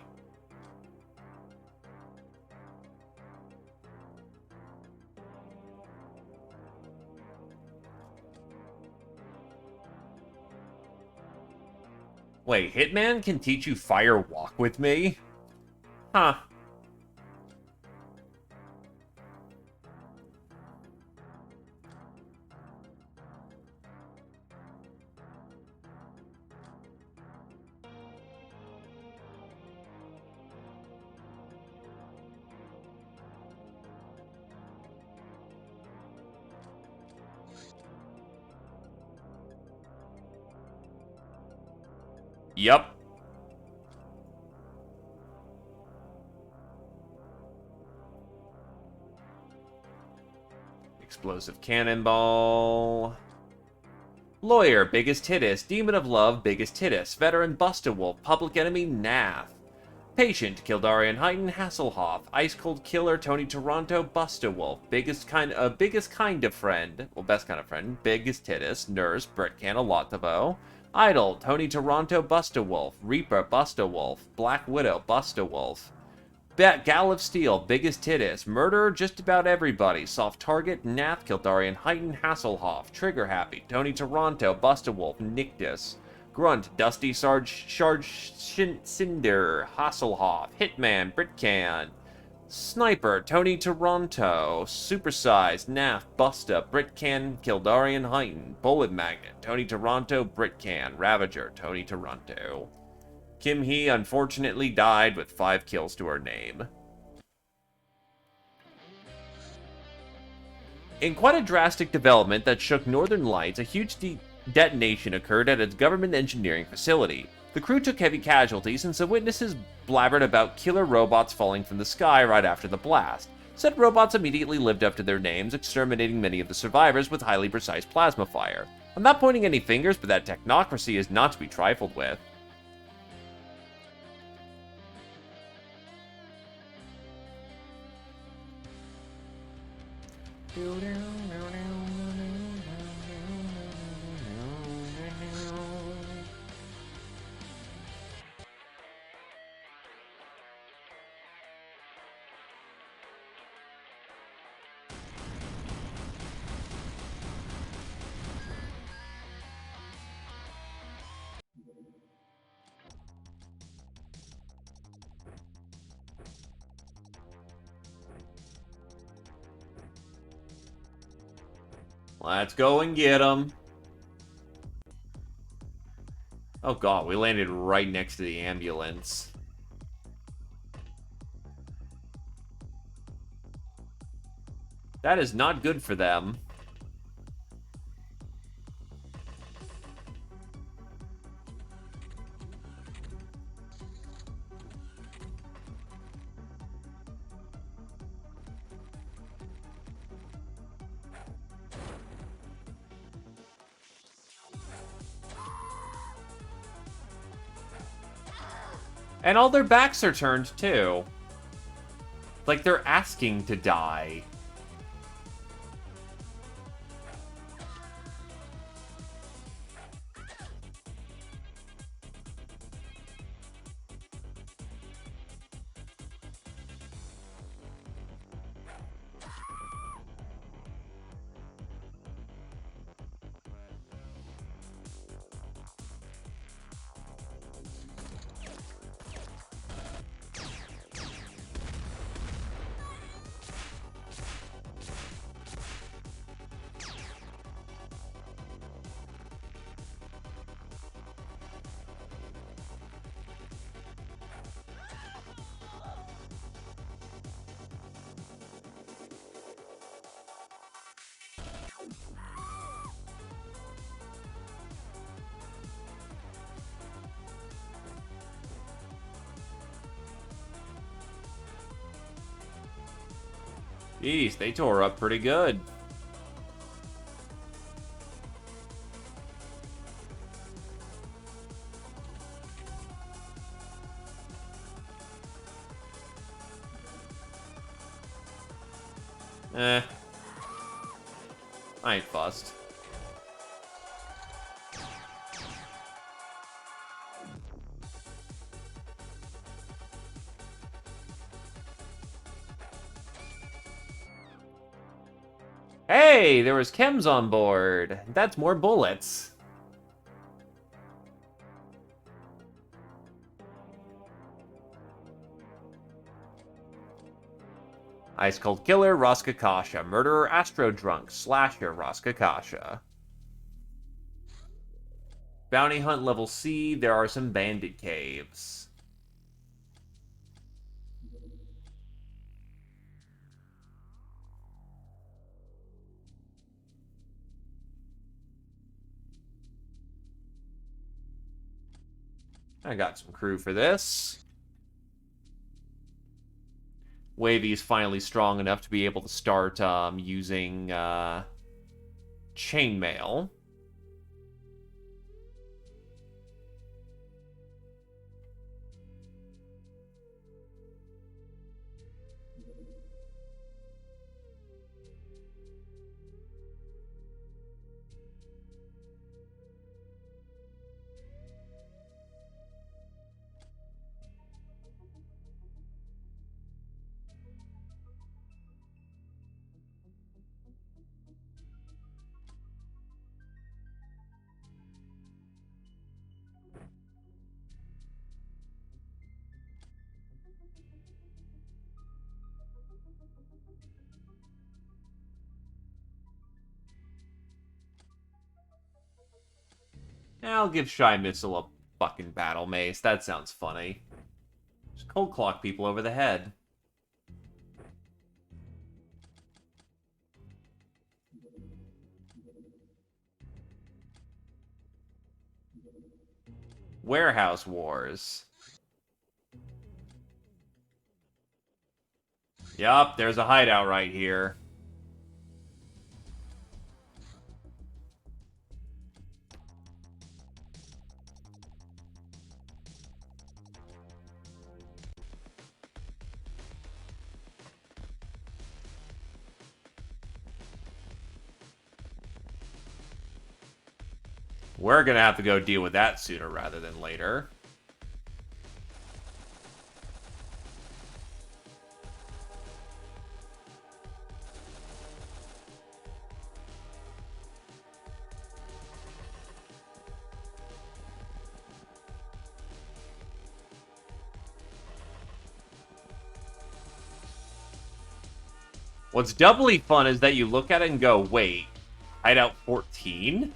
Wait, Hitman can teach you fire walk with me? Huh. Yup. Explosive cannonball. Lawyer, biggest hittis. Demon of love, biggest hittis. Veteran, Bustawolf. Public enemy, Nath. Patient, Kildarian Heighton, Hasselhoff. Ice cold killer, Tony Toronto, Bustawolf. Biggest kind of friend. Well, best kind of friend. Biggest hittis. Nurse, Brett Canalotavo. Idol, Tony Toronto, Bustawolf. Reaper, Bustawolf. Black Widow, Bustawolf. Gal of Steel, biggest hittis. Murderer, just about everybody. Soft target, Nath, Kildarian Heighton, Hasselhoff. Trigger happy, Tony Toronto, Bustawolf, Nictus. Grunt, Dusty Sarge Cinder, Hasselhoff. Hitman, Britcan. Sniper, Tony Toronto. Supersized, Nath, Busta, Britcan, Kildarian Heighton. Bullet Magnet, Tony Toronto, Britcan. Ravager, Tony Toronto. Kim Hee unfortunately died with 5 kills to her name. In quite a drastic development that shook Northern Lights, a huge detonation occurred at its government engineering facility. The crew took heavy casualties, and some witnesses blabbered about killer robots falling from the sky right after the blast. Said robots immediately lived up to their names, exterminating many of the survivors with highly precise plasma fire. I'm not pointing any fingers, but that technocracy is not to be trifled with. Let's go and get him. Oh god, we landed right next to the ambulance. That is not good for them. And all their backs are turned, too. Like they're asking to die. Jeez, they tore up pretty good. Eh. I ain't fussed. Hey, there was chems on board. That's more bullets. Ice Cold Killer, Roskakasha. Murderer, Astro Drunk. Slasher, Roskakasha. Bounty Hunt level C. There are some bandit caves. I got some crew for this. Wavy's finally strong enough to be able to start using chainmail. I'll give Shy Missile a fucking battle mace. That sounds funny. Just cold clock people over the head. Warehouse Wars. Yup, there's a hideout right here. We're gonna have to go deal with that sooner rather than later. What's doubly fun is that you look at it and go, wait, hideout 14?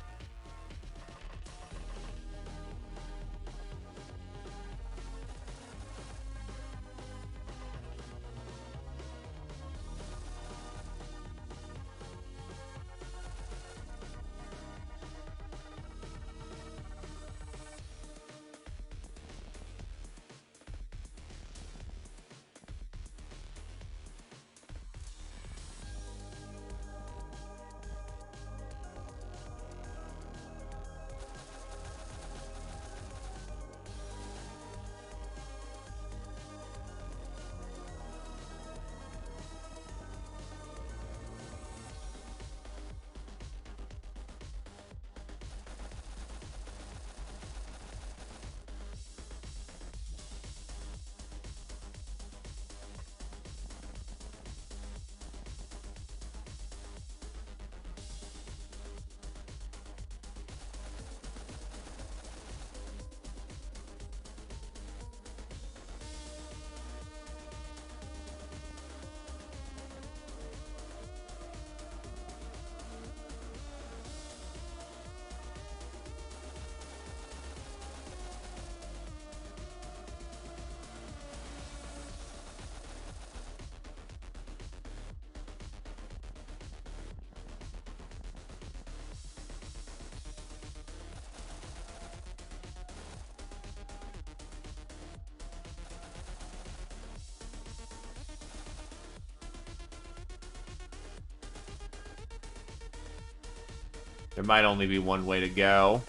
There might only be one way to go.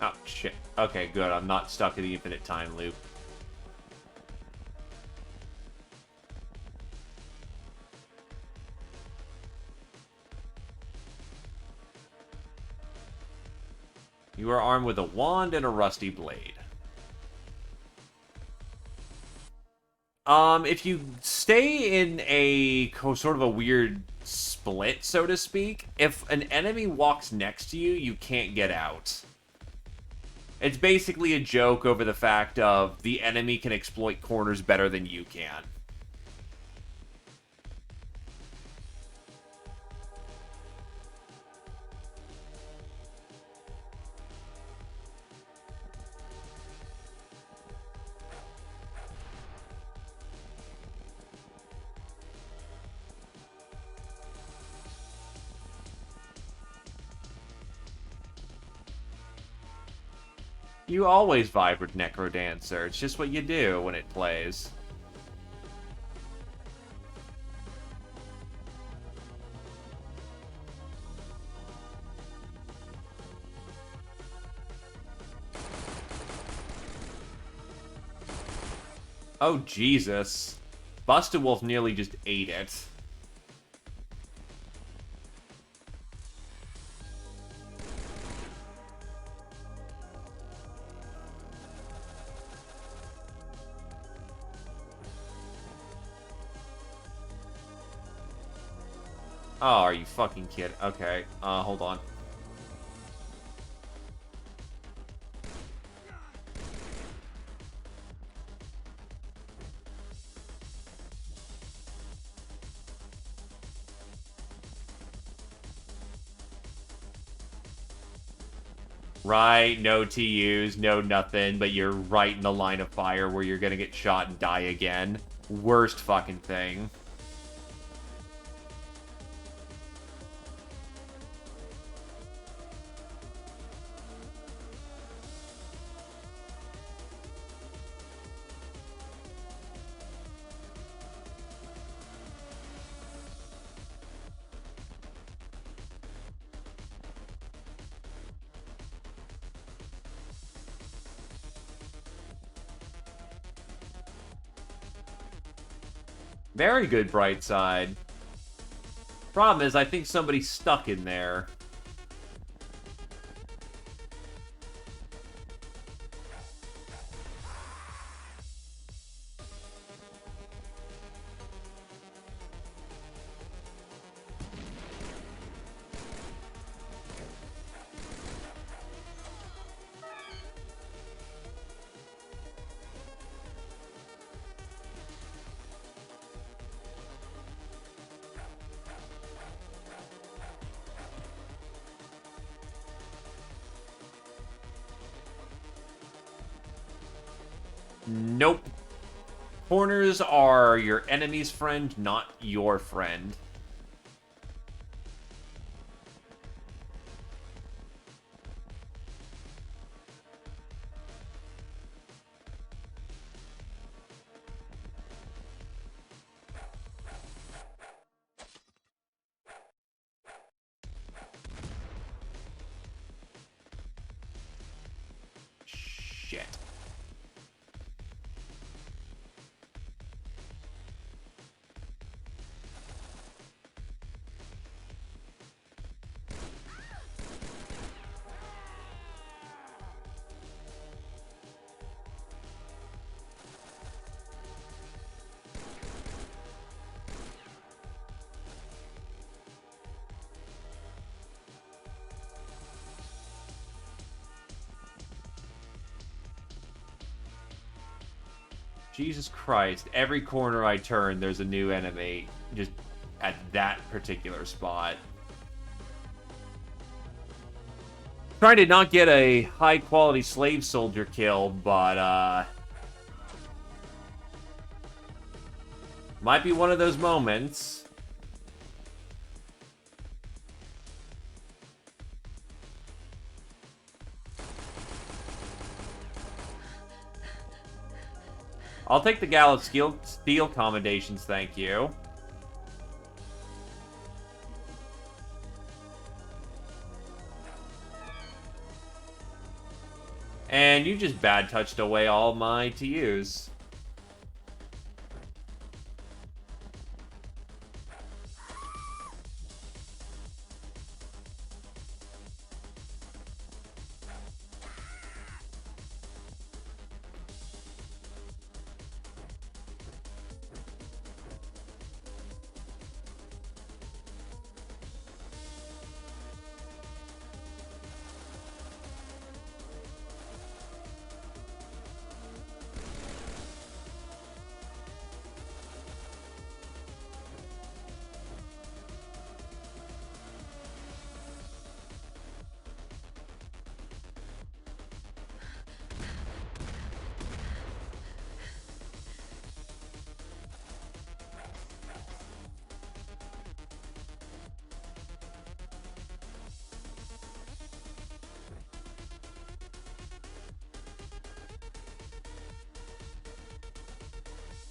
Oh, shit. Okay, good. I'm not stuck in the infinite time loop. You are armed with a wand and a rusty blade. If you stay in a sort of a weird split, so to speak, if an enemy walks next to you, you can't get out. It's basically a joke over the fact of the enemy can exploit corners better than you can. You always vibe with Necrodancer. It's just what you do when it plays. Oh, Jesus. Busted Wolf nearly just ate it. Oh, are you fucking kidding? Okay, hold on. Right, no TUs, no nothing, but you're right in the line of fire where you're gonna get shot and die again. Worst fucking thing. Very good, bright side. Problem is, I think somebody's stuck in there. Nope. Corners are your enemy's friend, not your friend. Shit. Jesus Christ, every corner I turn, there's a new enemy, just at that particular spot. Trying to not get a high-quality slave soldier killed, but, might be one of those moments. I'll take the Gallup steel commendations, thank you. And you just bad-touched away all my TUs.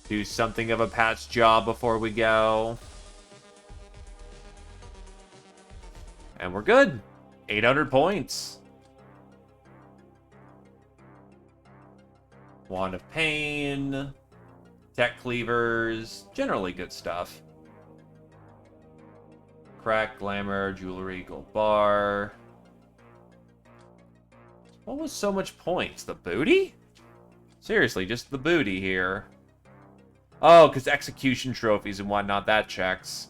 Do something of a patch job before we go. And we're good. 800 points. Wand of Pain. Tech Cleavers. Generally good stuff. Crack, Glamour, Jewelry, Gold Bar. What was so much points? The booty? Seriously, just the booty here. Oh, because execution trophies and whatnot, that checks.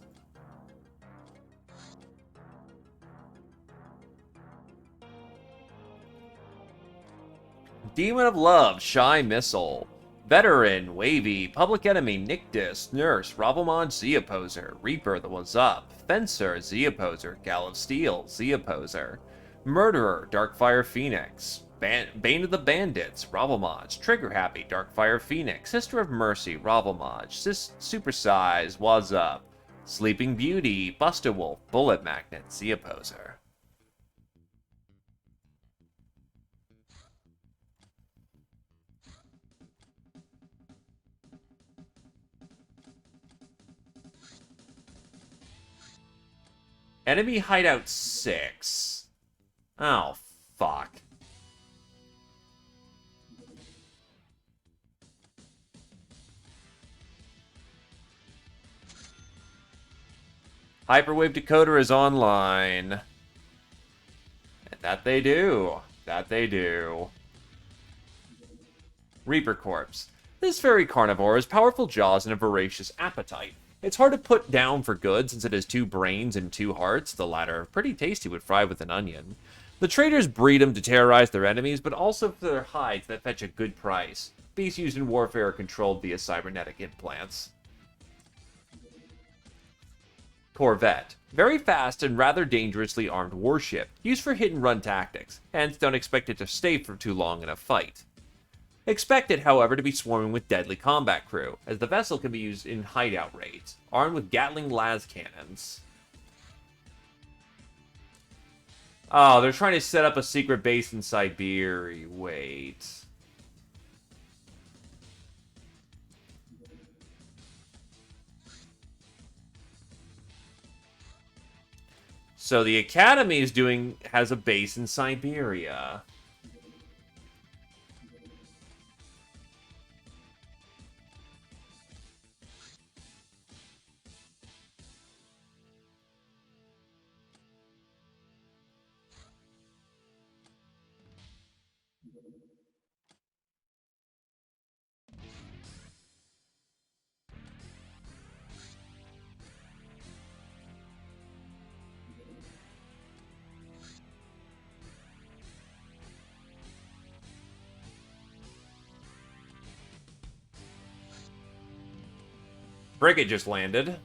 Demon of Love, Shy Missile. Veteran, Wavy, Public Enemy, Nictus, Nurse, Ravelmon, Z Opposer, Reaper, the What's Up, Fencer, Z Opposer, Gal of Steel, Z Opposer, Murderer, Darkfire Phoenix, Bane of the Bandits, Ravelmon, Trigger Happy, Darkfire Phoenix, Sister of Mercy, Ravelmon, Supersize, What's Up, Sleeping Beauty, Busta Wolf, Bullet Magnet, Z Opposer. Enemy Hideout 6. Oh, fuck. Hyperwave Decoder is online. And that they do. That they do. Reaper Corpse. This fairy carnivore has powerful jaws and a voracious appetite. It's hard to put down for good since it has 2 brains and 2 hearts, the latter pretty tasty when fried with an onion. The traders breed them to terrorize their enemies, but also for their hides that fetch a good price. Beasts used in warfare are controlled via cybernetic implants. Corvette. Very fast and rather dangerously armed warship, used for hit-and-run tactics, hence don't expect it to stay for too long in a fight. Expect it, however, to be swarming with deadly combat crew, as the vessel can be used in hideout raids, armed with Gatling las cannons. Oh, they're trying to set up a secret base in Siberia. Wait. So the Academy has a base in Siberia. Frigate just landed.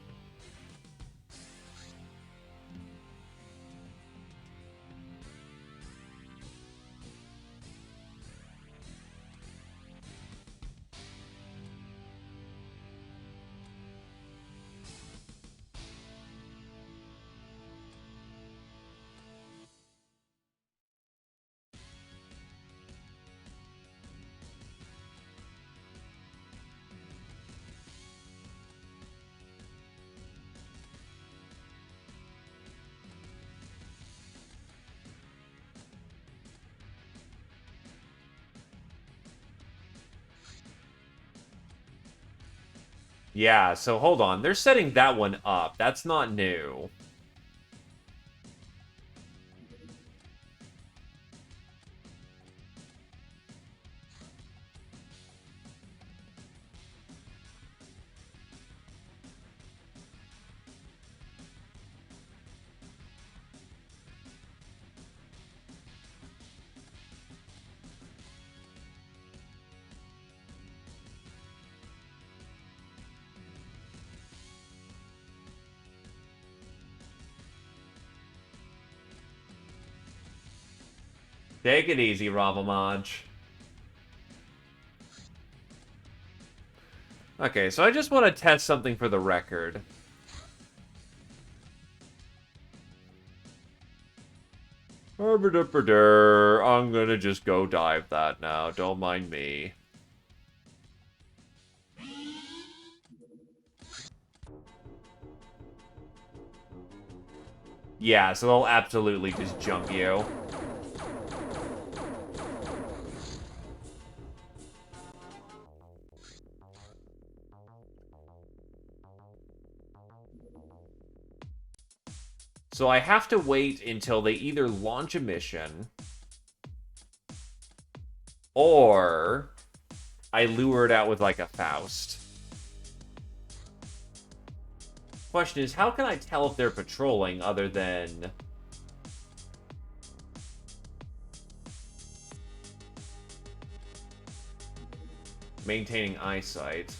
Yeah, so hold on. They're setting that one up. That's not new. Take it easy, Ravamaj. Okay, so I just want to test something for the record. I'm gonna just go dive that now. Don't mind me. Yeah, so they'll absolutely just jump you. So I have to wait until they either launch a mission or I lure it out with like a Faust. Question is, how can I tell if they're patrolling other than maintaining eyesight?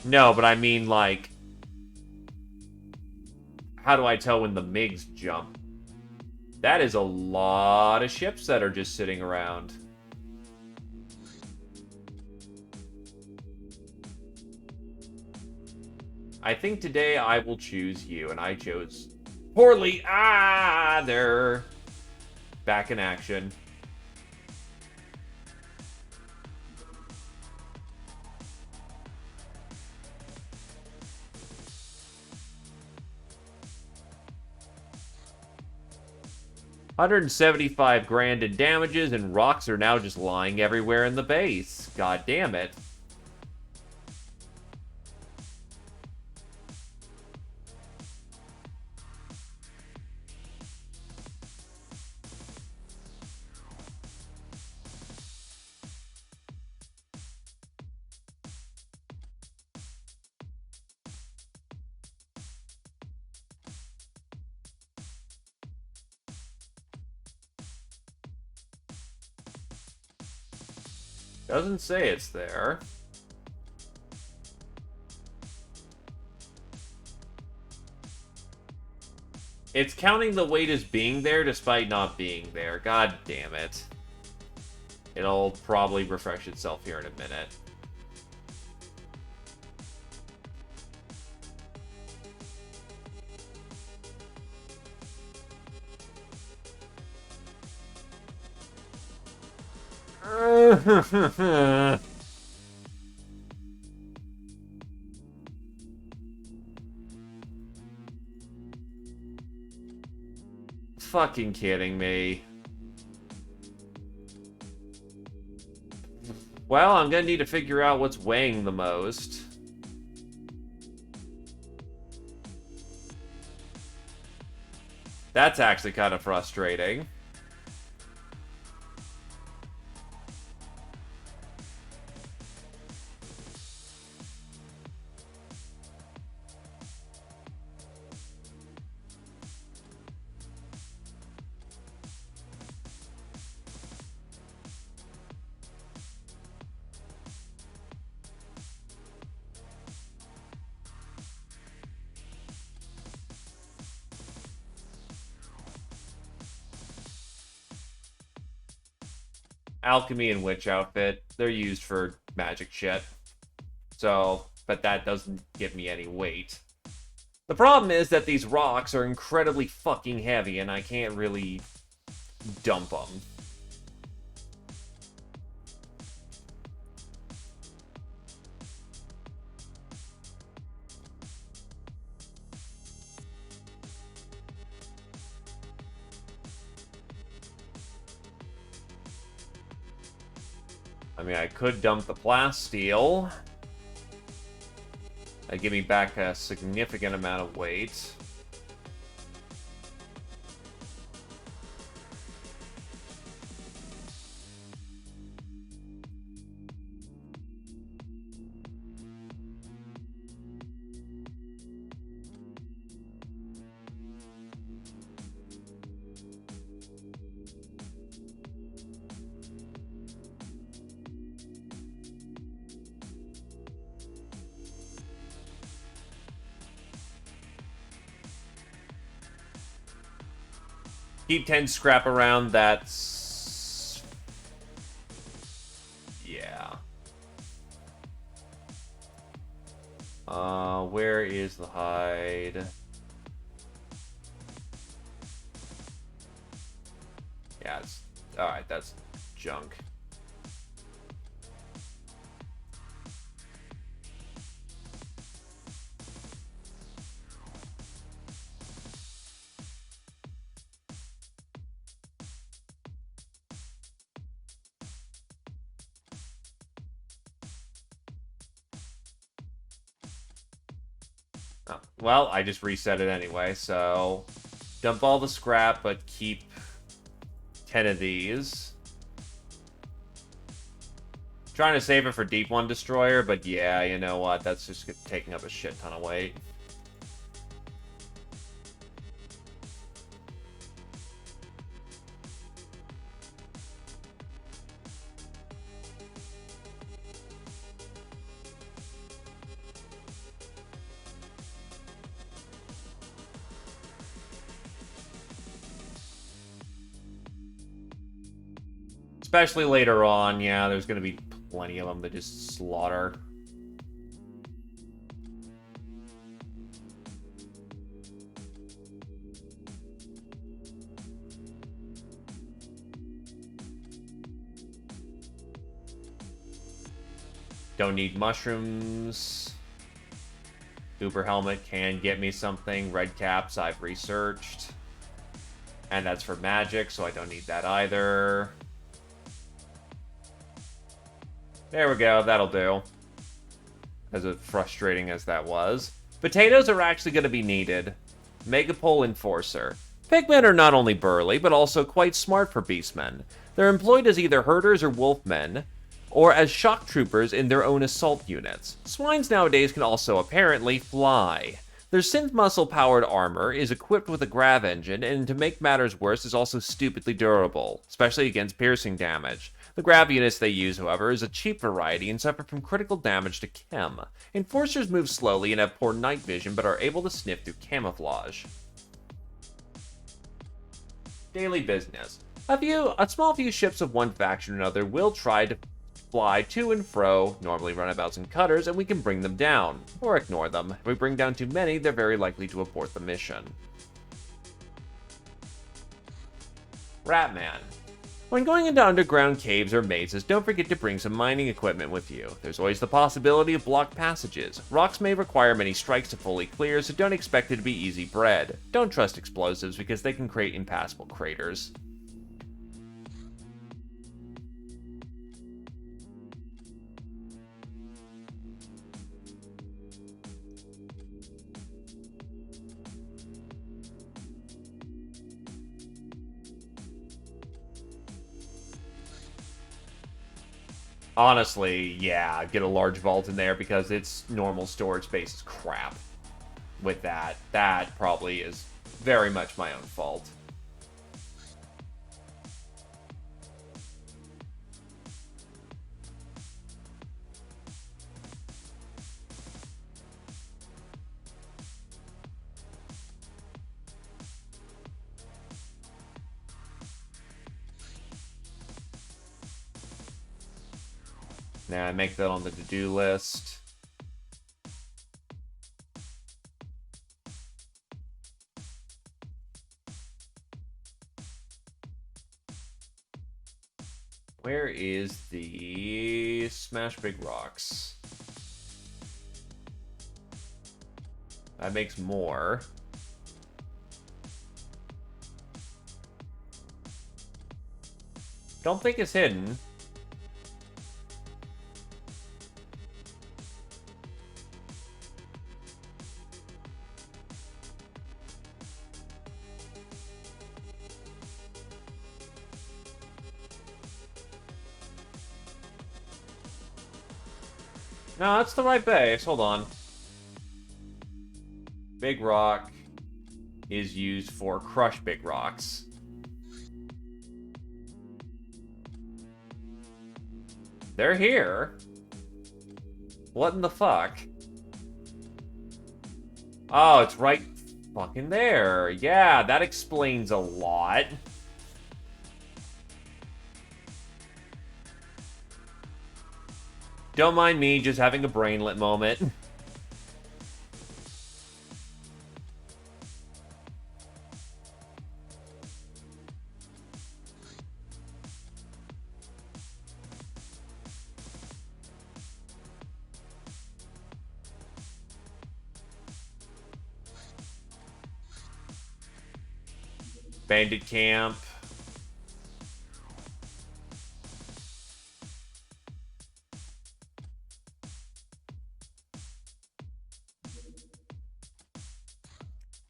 No, but I mean, like, how do I tell when the MiGs jump? That is a lot of ships that are just sitting around. I think today I will choose you, and I chose poorly. Ah, they're back in action. $175,000 in damages, and rocks are now just lying everywhere in the base. God damn it. Doesn't say it's there. It's counting the weight as being there despite not being there. God damn it. It'll probably refresh itself here in a minute. Fucking kidding me. Well, I'm gonna need to figure out what's weighing the most. That's actually kind of frustrating. Alchemy and Witch outfit, they're used for magic shit. So, but that doesn't give me any weight. The problem is that these rocks are incredibly fucking heavy and I can't really dump them. I mean, I could dump the plasteel. That'd give me back a significant amount of weight. Keep 10 scrap around, that's... yeah. Where is the hide? Yeah, it's... alright, that's junk. Oh, well, I just reset it anyway, so... dump all the scrap, but keep 10 of these. Trying to save it for Deep One Destroyer, but yeah, you know what? That's just taking up a shit ton of weight. Especially later on, yeah, there's going to be plenty of them to just slaughter. Don't need mushrooms. Uber helmet can get me something. Red caps I've researched. And that's for magic, so I don't need that either. There we go, that'll do. As frustrating as that was. Potatoes are actually going to be needed. Megapole Enforcer. Pigmen are not only burly, but also quite smart for beastmen. They're employed as either herders or wolfmen, or as shock troopers in their own assault units. Swines nowadays can also apparently fly. Their synth muscle-powered armor is equipped with a grav engine, and to make matters worse is also stupidly durable, especially against piercing damage. The grav units they use, however, is a cheap variety and suffer from critical damage to chem. Enforcers move slowly and have poor night vision, but are able to sniff through camouflage. Daily business. A small few ships of one faction or another will try to fly to and fro, normally runabouts and cutters, and we can bring them down, or ignore them. If we bring down too many, they're very likely to abort the mission. Ratman. When going into underground caves or mazes, don't forget to bring some mining equipment with you. There's always the possibility of blocked passages. Rocks may require many strikes to fully clear, so don't expect it to be easy bread. Don't trust explosives because they can create impassable craters. Honestly, yeah, get a large vault in there because its normal storage space is crap. With that, that probably is very much my own fault. Now I make that on the to-do list. Where is the Smash Big Rocks? That makes more. Don't think it's hidden. No, that's the right base. Hold on. Big rock is used for crush big rocks. They're here. What in the fuck? Oh, it's right fucking there. Yeah, that explains a lot. Don't mind me just having a brainlet moment. Bandit camp.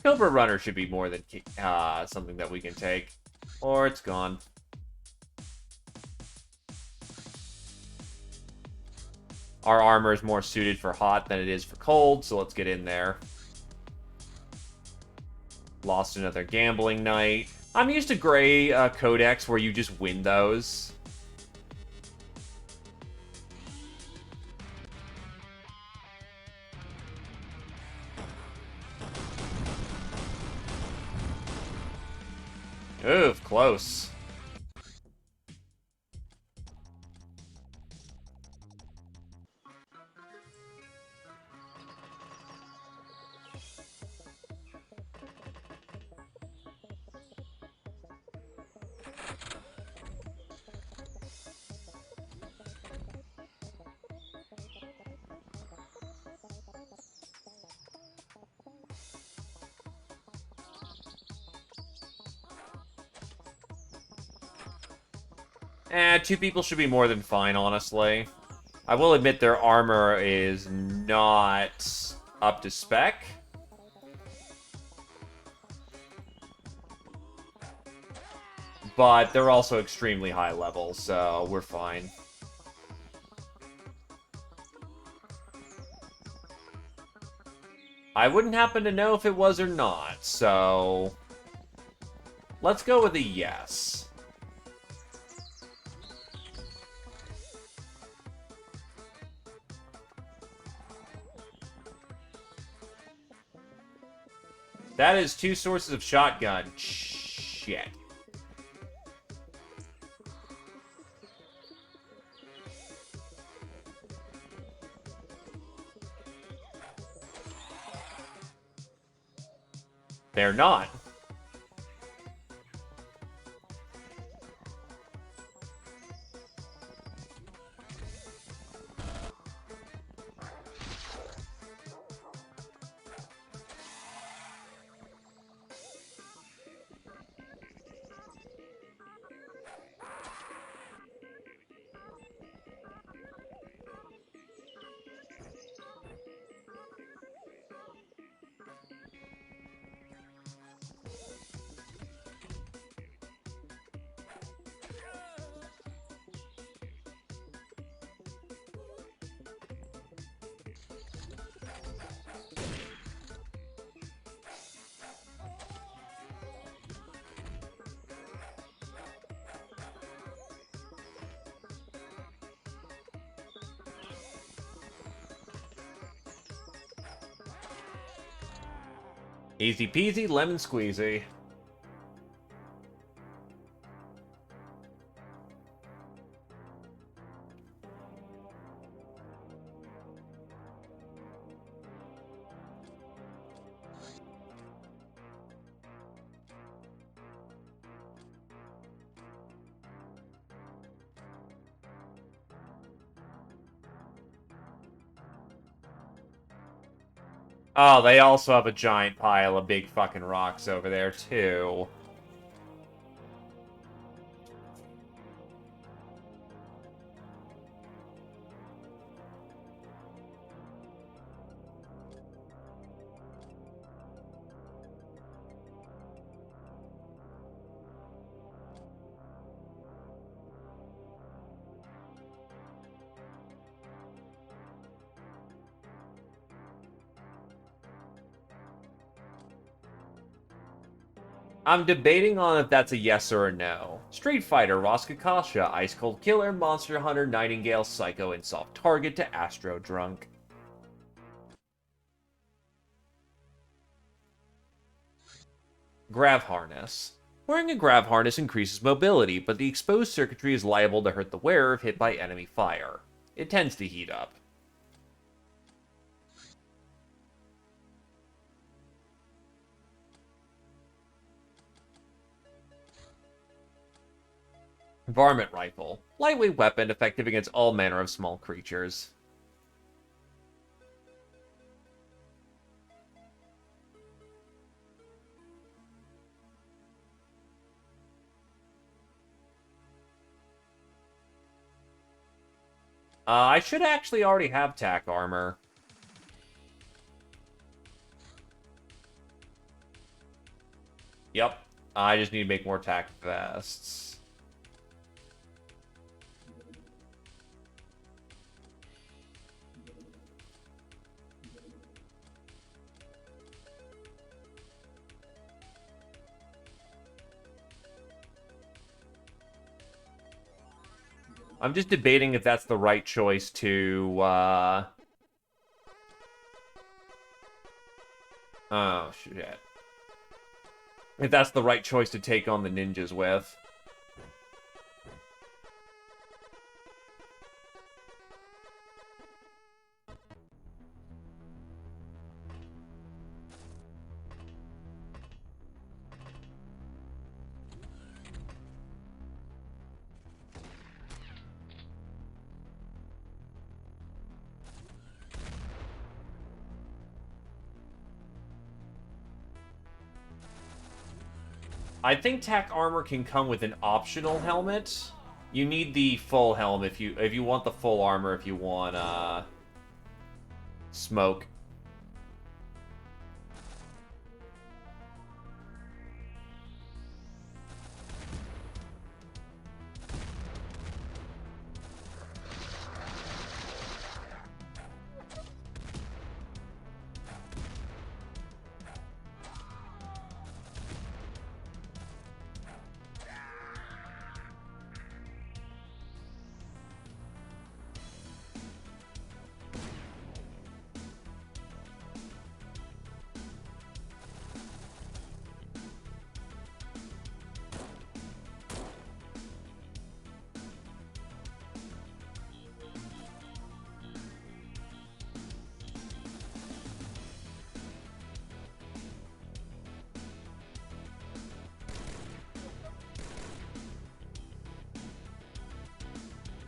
Cobra Runner should be more than something that we can take. Or it's gone. Our armor is more suited for hot than it is for cold, so let's get in there. Lost another gambling night. I'm used to gray codex where you just win those. Oof, close. Two people should be more than fine, honestly. I will admit their armor is not up to spec. But they're also extremely high level, so we're fine. I wouldn't happen to know if it was or not, so... let's go with a yes. That is 2 sources of shotgun. Shit. They're not. Easy peasy, lemon squeezy. Oh, they also have a giant pile of big fucking rocks over there, too. I'm debating on if that's a yes or a no. Street Fighter, Roskakasha, Ice Cold Killer, Monster Hunter, Nightingale, Psycho, and Soft Target to Astro Drunk. Grav Harness. Wearing a grav harness increases mobility, but the exposed circuitry is liable to hurt the wearer if hit by enemy fire. It tends to heat up. Varmint Rifle. Lightweight weapon, effective against all manner of small creatures. I should actually already have tack armor. Yep. I just need to make more tack vests. I'm just debating if that's the right choice to, oh, shit. If that's the right choice to take on the ninjas with. I think tack armor can come with an optional helmet. You need the full helm if you want the full armor, if you want smoke.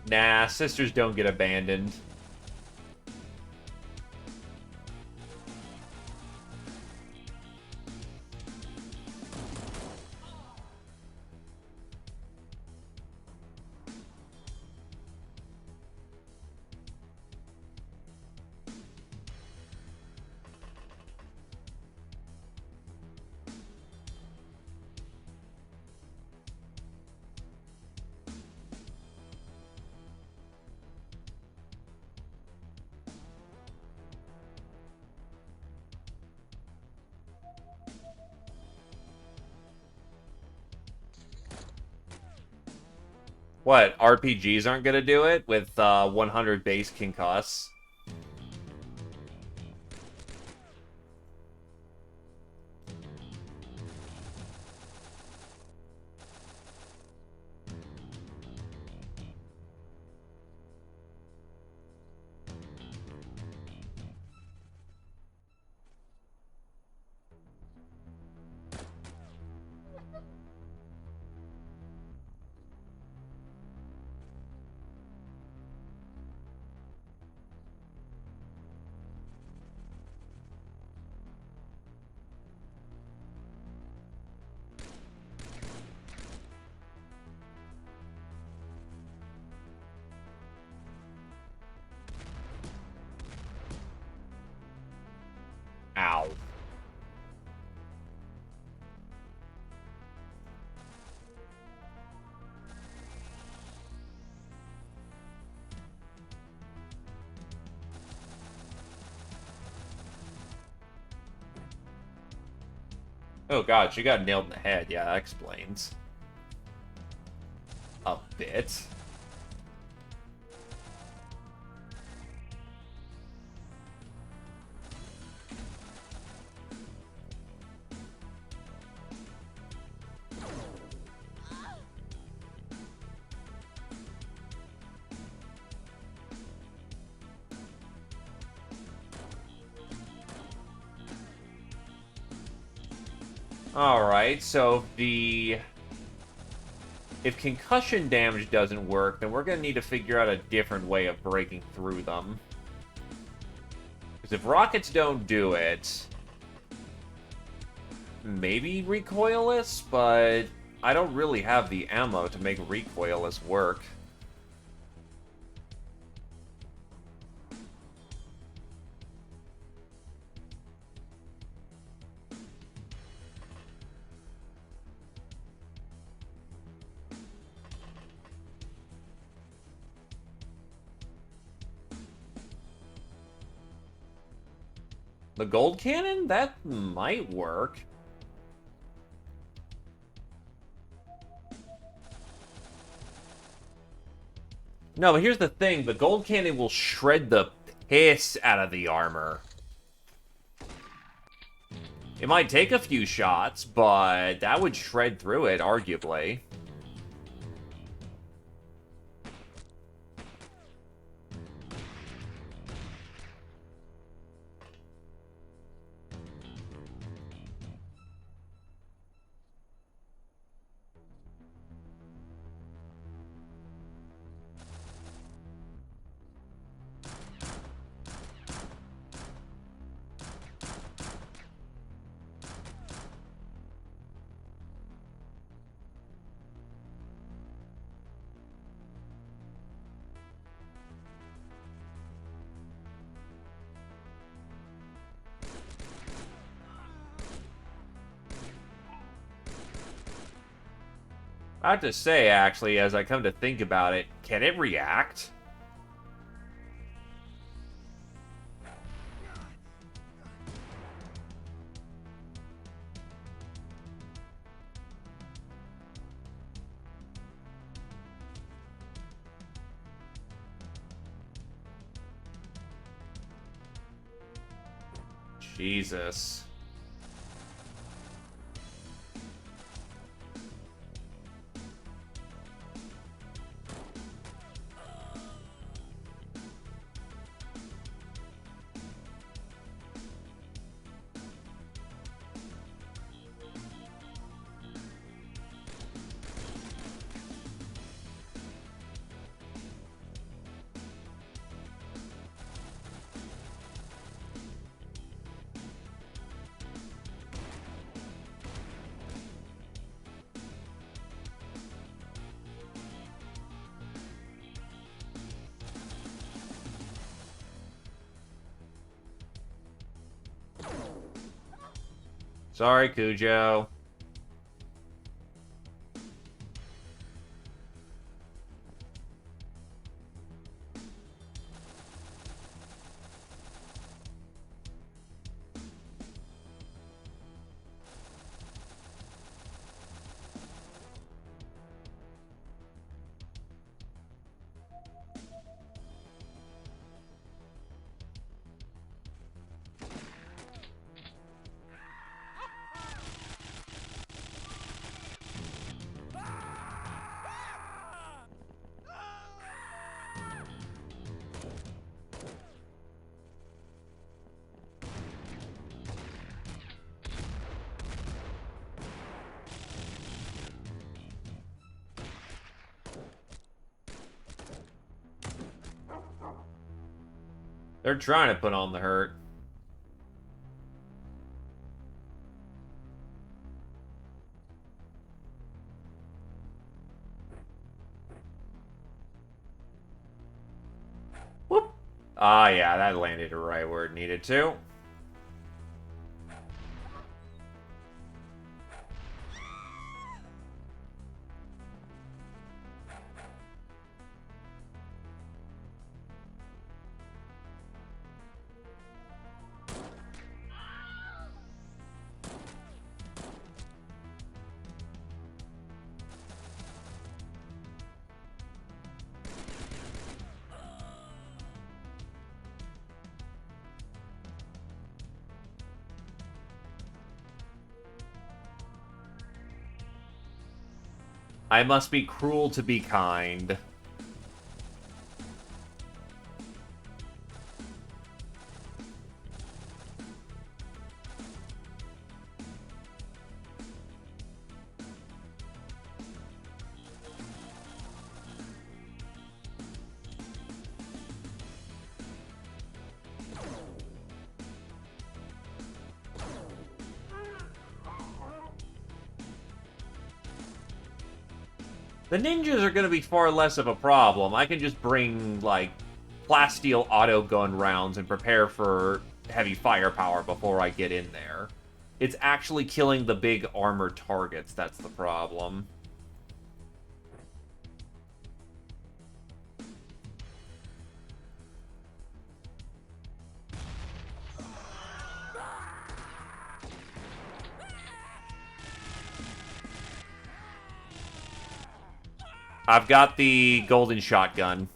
Nah, sisters don't get abandoned. What, RPGs aren't gonna do it with 100 base concuss? Oh god, she got nailed in the head. Yeah, that explains a bit. Alright, so if concussion damage doesn't work, then we're gonna need to figure out a different way of breaking through them. Because if rockets don't do it, maybe recoilless, but I don't really have the ammo to make recoilless work. The gold cannon? That might work. No, but here's the thing. The gold cannon will shred the piss out of the armor. It might take a few shots, but that would shred through it, arguably. I have to say, actually, as I come to think about it, can it react? Jesus. Sorry, Cujo. They're trying to put on the hurt. Whoop. Ah, yeah, that landed right where it needed to. I must be cruel to be kind. The ninjas are going to be far less of a problem. I can just bring, like, plasteel auto gun rounds and prepare for heavy firepower before I get in there. It's actually killing the big armored targets that's the problem. I've got the golden shotgun.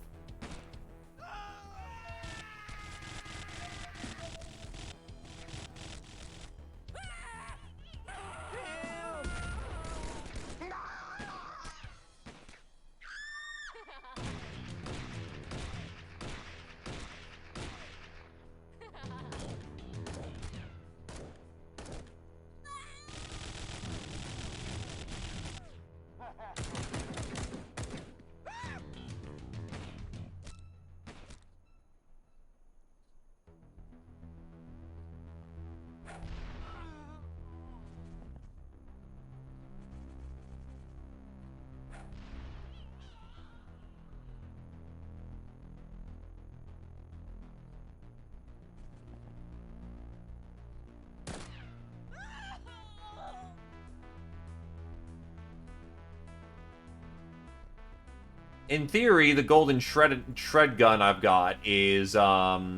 In theory, the golden shred gun I've got is, that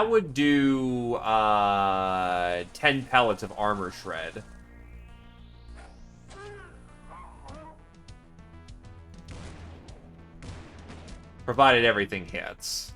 would do, 10 pellets of armor shred. Provided everything hits.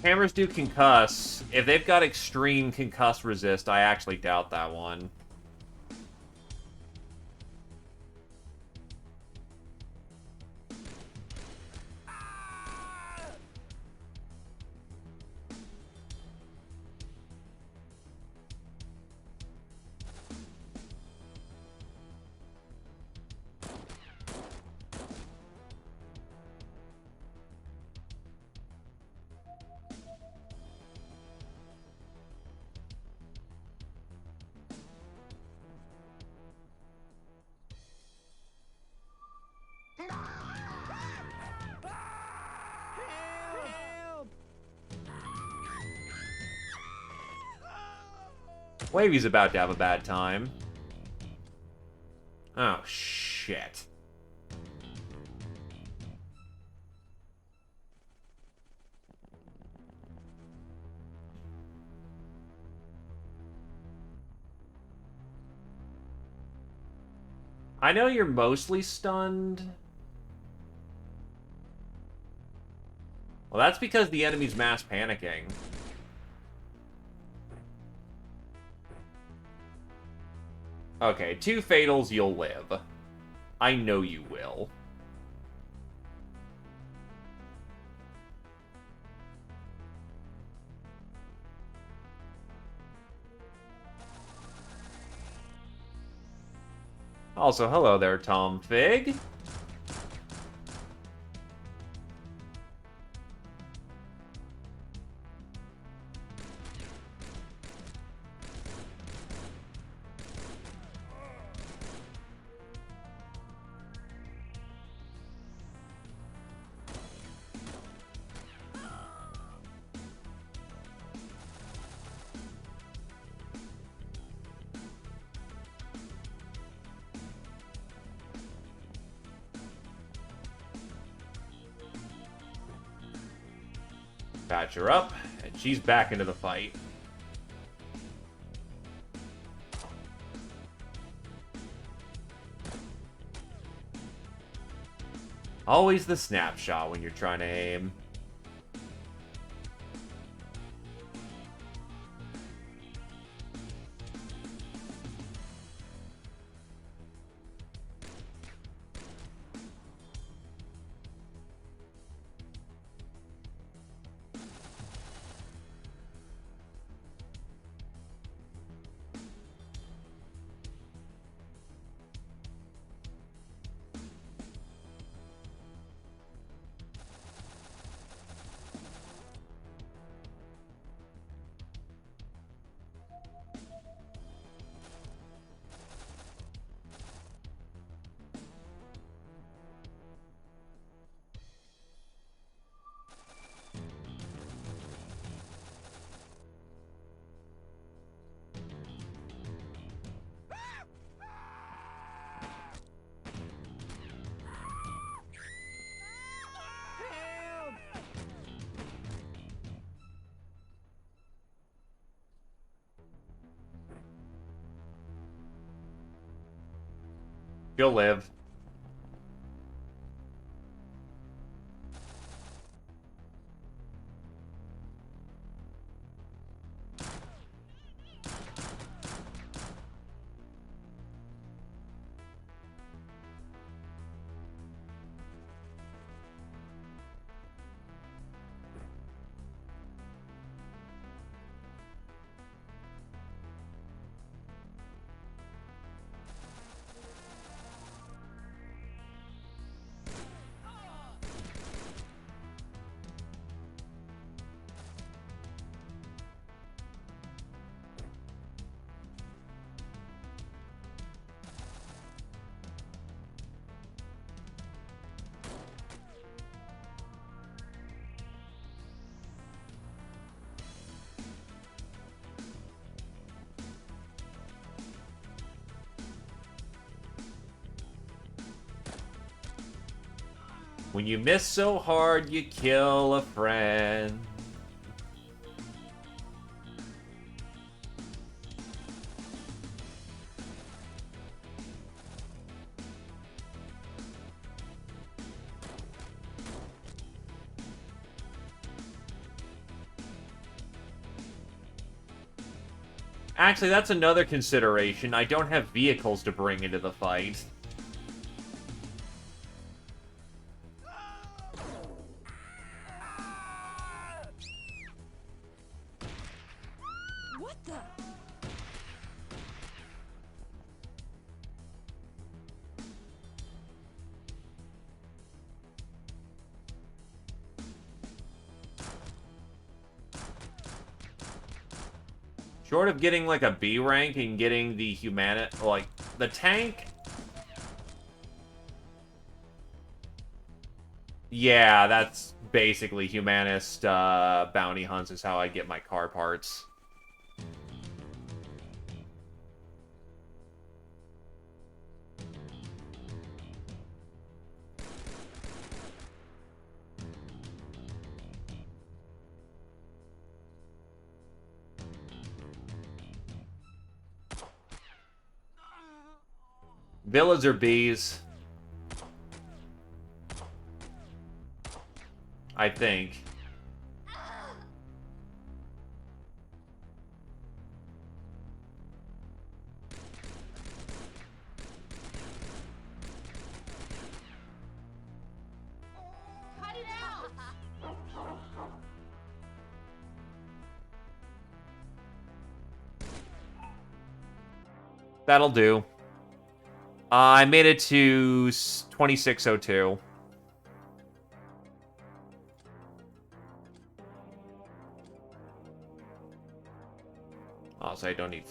Hammers do concuss. If they've got extreme concuss resist, I actually doubt that one. Wavy's about to have a bad time. Oh, shit. I know you're mostly stunned. Well, that's because the enemy's mass panicking. Okay, 2 fatals, you'll live. I know you will. Also, hello there, Tom Fig. Patch her up, and she's back into the fight. Always the snapshot when you're trying to aim. She'll live. When you miss so hard, you kill a friend. Actually, that's another consideration. I don't have vehicles to bring into the fight. What the? Short of getting like a B rank and getting the like the tank. Yeah, that's basically humanist bounty hunts is how I get my car parts. Villas or Bs? I think. Cut it out! That'll do. I made it to 2602. Oh, so I don't need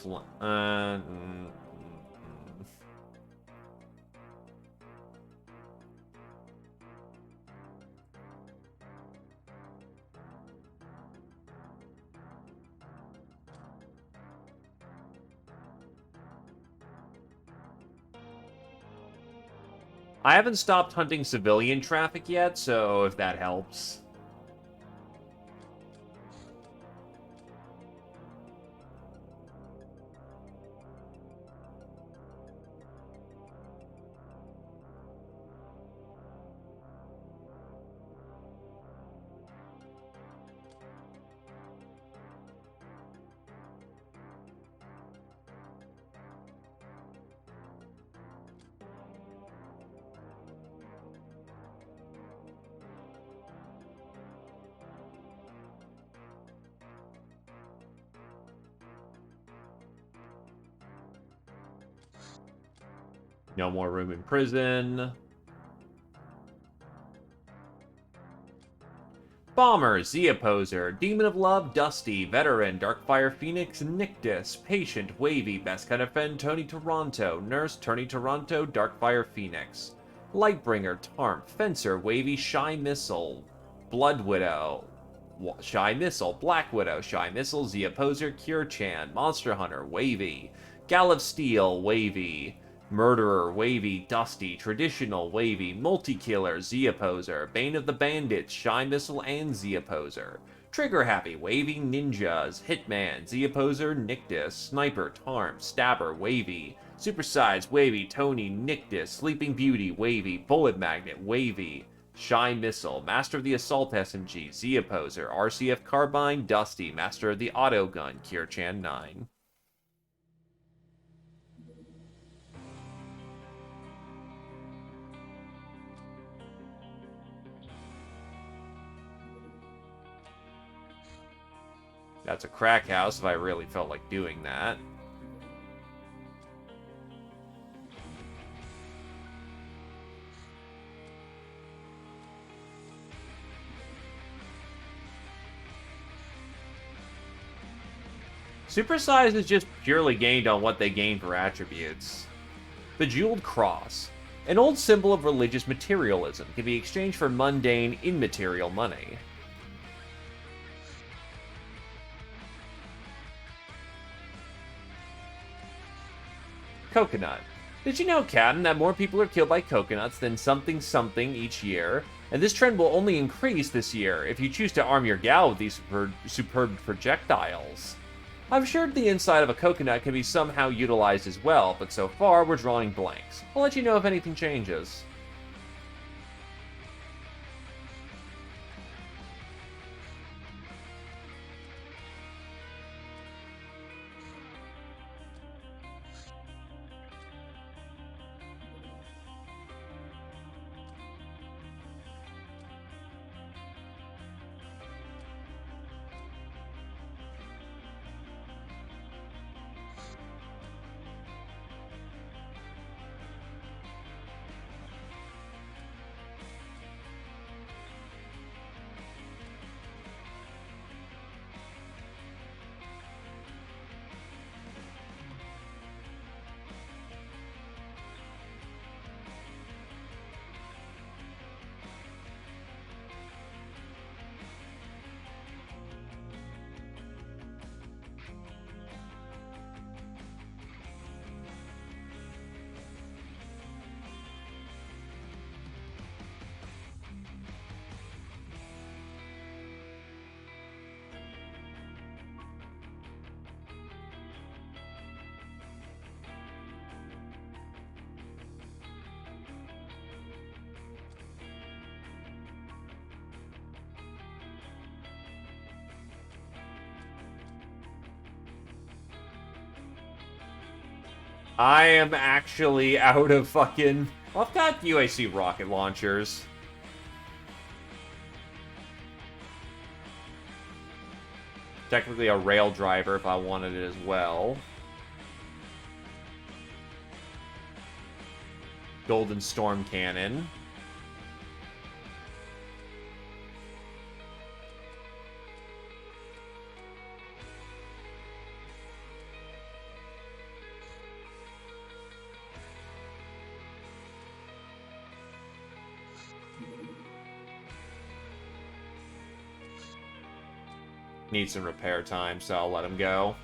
I haven't stopped hunting civilian traffic yet, so if that helps. No more room in prison. Bomber, Z-Opposer, Demon of Love, Dusty, Veteran, Darkfire Phoenix, Nictus, Patient, Wavy, Best Kind of Friend, Tony Toronto, Nurse, Tony Toronto, Darkfire Phoenix, Lightbringer, Tarm, Fencer, Wavy, Shy Missile, Blood Widow, Shy Missile, Black Widow, Shy Missile, Z-Opposer, Cure Chan, Monster Hunter, Wavy, Gal of Steel, Wavy, Murderer, Wavy, Dusty, Traditional, Wavy, Multi-Killer, Z-Opposer, Bane of the Bandits, Shy Missile, and Z-Opposer. Trigger Happy, Wavy, Ninjas, Hitman, Z-Opposer, Nictus, Sniper, Tarm, Stabber, Wavy, Supersize, Wavy, Tony, Nictus, Sleeping Beauty, Wavy, Bullet Magnet, Wavy, Shy Missile, Master of the Assault SMG, Z-Opposer, RCF Carbine, Dusty, Master of the Auto Gun, Cure-Chan 9. That's a crack house if I really felt like doing that. Supersize is just purely gained on what they gain for attributes. Bejeweled Cross. An old symbol of religious materialism can be exchanged for mundane, immaterial money. Coconut. Did you know, Captain, that more people are killed by coconuts than something each year? And this trend will only increase this year if you choose to arm your gal with these superb projectiles. I'm sure the inside of a coconut can be somehow utilized as well, but so far we're drawing blanks. I'll let you know if anything changes. I am actually out of fucking... Well, I've got UAC rocket launchers. Technically a rail driver if I wanted it as well. Golden Storm Cannon. Needs some repair time, so I'll let him go.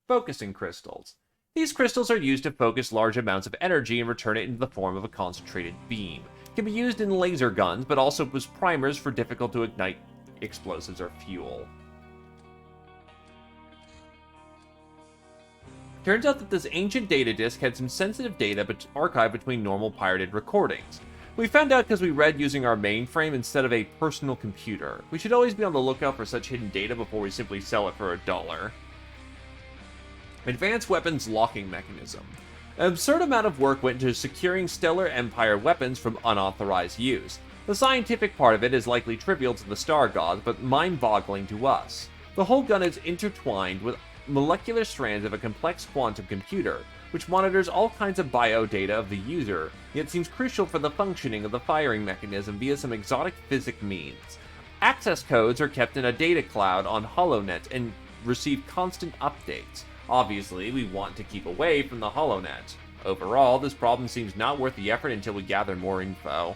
Focusing crystals. These crystals are used to focus large amounts of energy and return it into the form of a concentrated beam. Can be used in laser guns, but also as primers for difficult to ignite explosives or fuel. Turns out that this ancient data disk had some sensitive data archived between normal pirated recordings. We found out because we read using our mainframe instead of a personal computer. We should always be on the lookout for such hidden data before we simply sell it for $1. Advanced Weapons Locking Mechanism. An absurd amount of work went into securing Stellar Empire weapons from unauthorized use. The scientific part of it is likely trivial to the Star Gods, but mind-boggling to us. The whole gun is intertwined with molecular strands of a complex quantum computer, which monitors all kinds of bio data of the user, yet seems crucial for the functioning of the firing mechanism via some exotic physic means. Access codes are kept in a data cloud on HoloNet and receive constant updates. Obviously, we want to keep away from the HoloNet. Overall, this problem seems not worth the effort until we gather more info.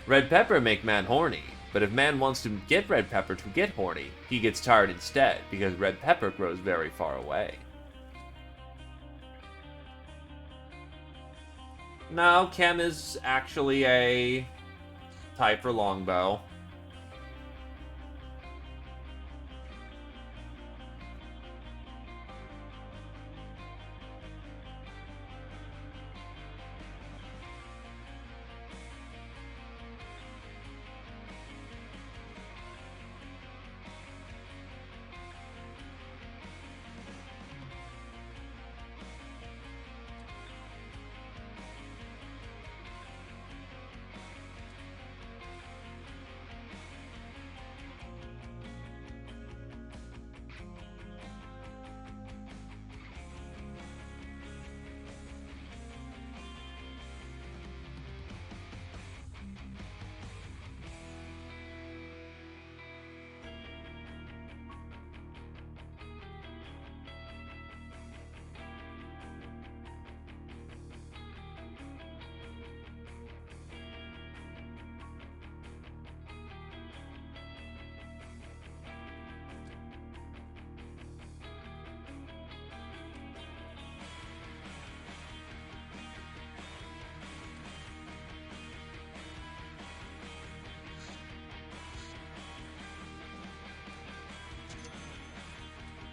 Red pepper make man horny, but if man wants to get red pepper to get horny, he gets tired instead, because red pepper grows very far away. No, Chem is actually a type for longbow.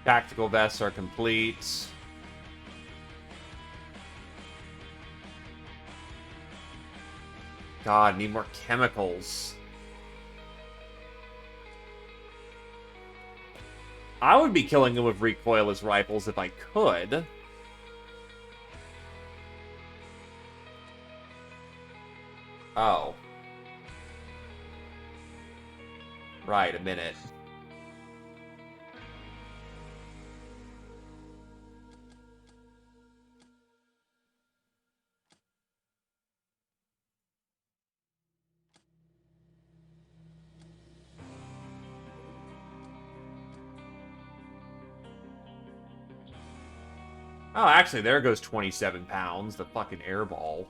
Tactical vests are complete. God, need more chemicals. I would be killing them with recoilless rifles if I could. Oh. Right, a minute. Oh, actually, there goes 27 pounds, the fucking airball.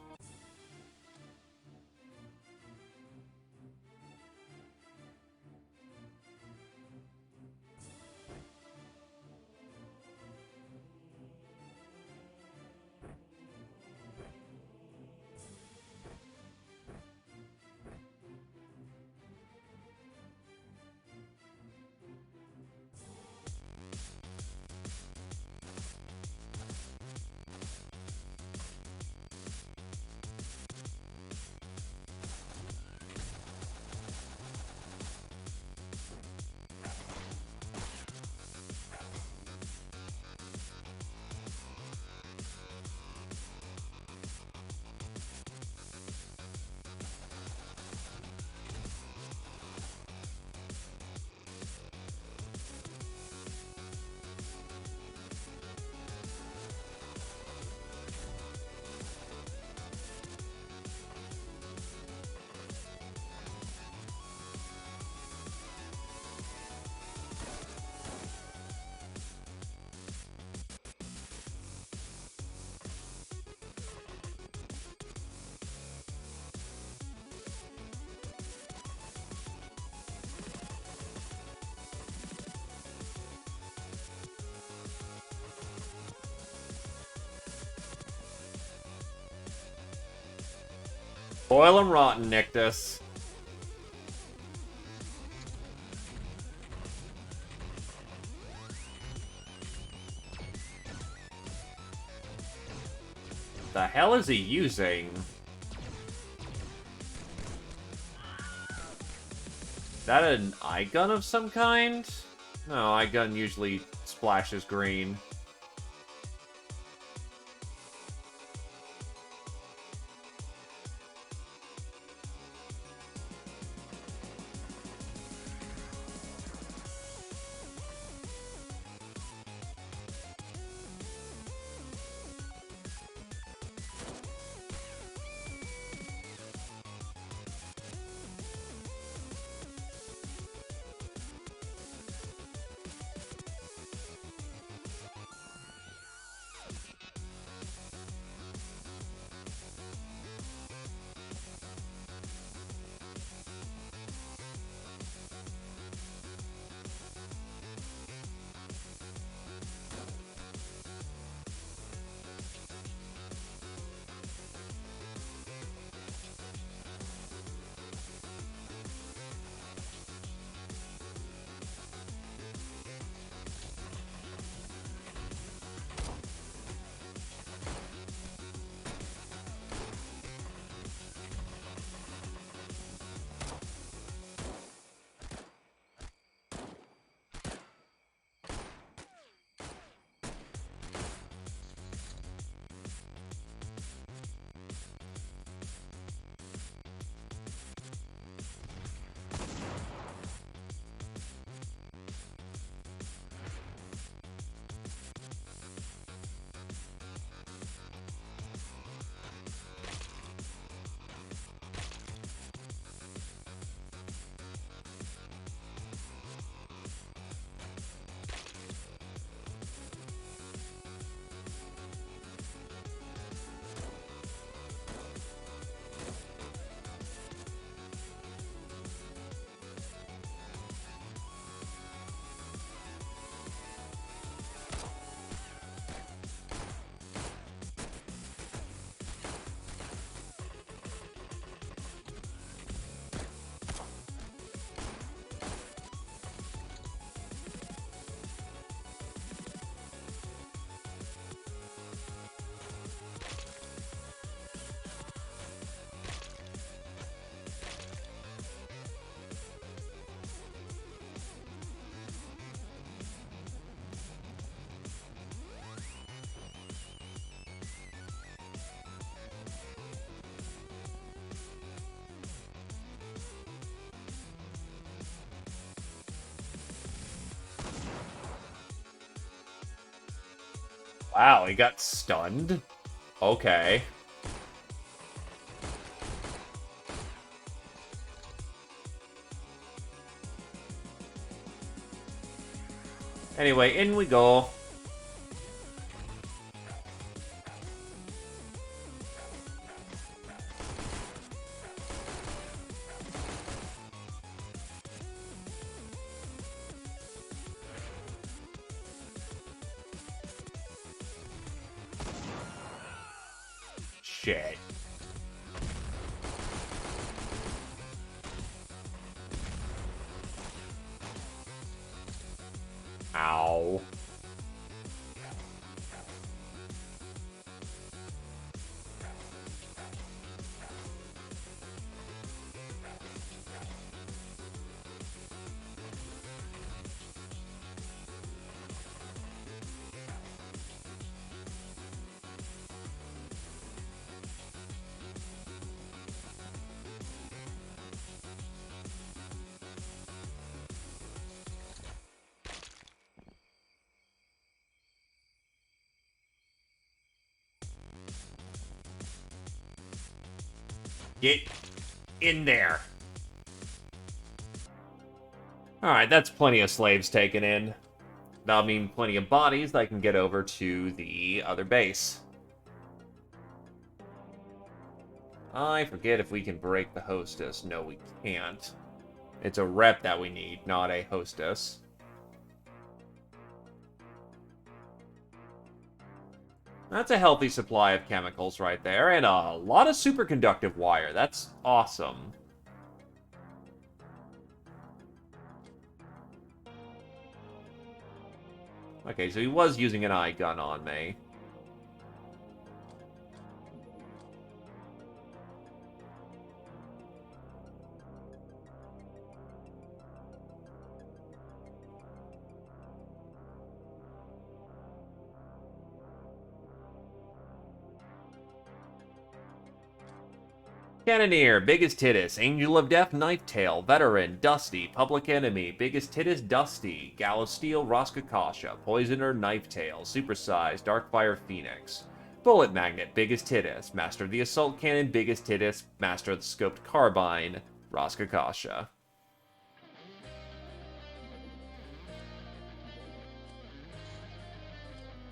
Boil 'em rotten, Nictus. The hell is he using? Is that an eye gun of some kind? No, eye gun usually splashes green. Wow, he got stunned? Okay. Anyway, in we go. Shit. Ow. Get in there. Alright, that's plenty of slaves taken in. That'll mean plenty of bodies that I can get over to the other base. I forget if we can break the hostess. No, we can't. It's a rep that we need, not a hostess. That's a healthy supply of chemicals right there, and a lot of superconductive wire. That's awesome. Okay, so he was using an eye gun on me. Cannoneer, Biggest Titus, Angel of Death, Knife Tail, Veteran, Dusty, Public Enemy, Biggest Titus, Dusty, Gallows Steel, Roskakasha, Poisoner, Knife Tail, Supersize, Darkfire, Phoenix, Bullet Magnet, Biggest Titus, Master of the Assault Cannon, Biggest Titus, Master of the Scoped Carbine, Roskakasha.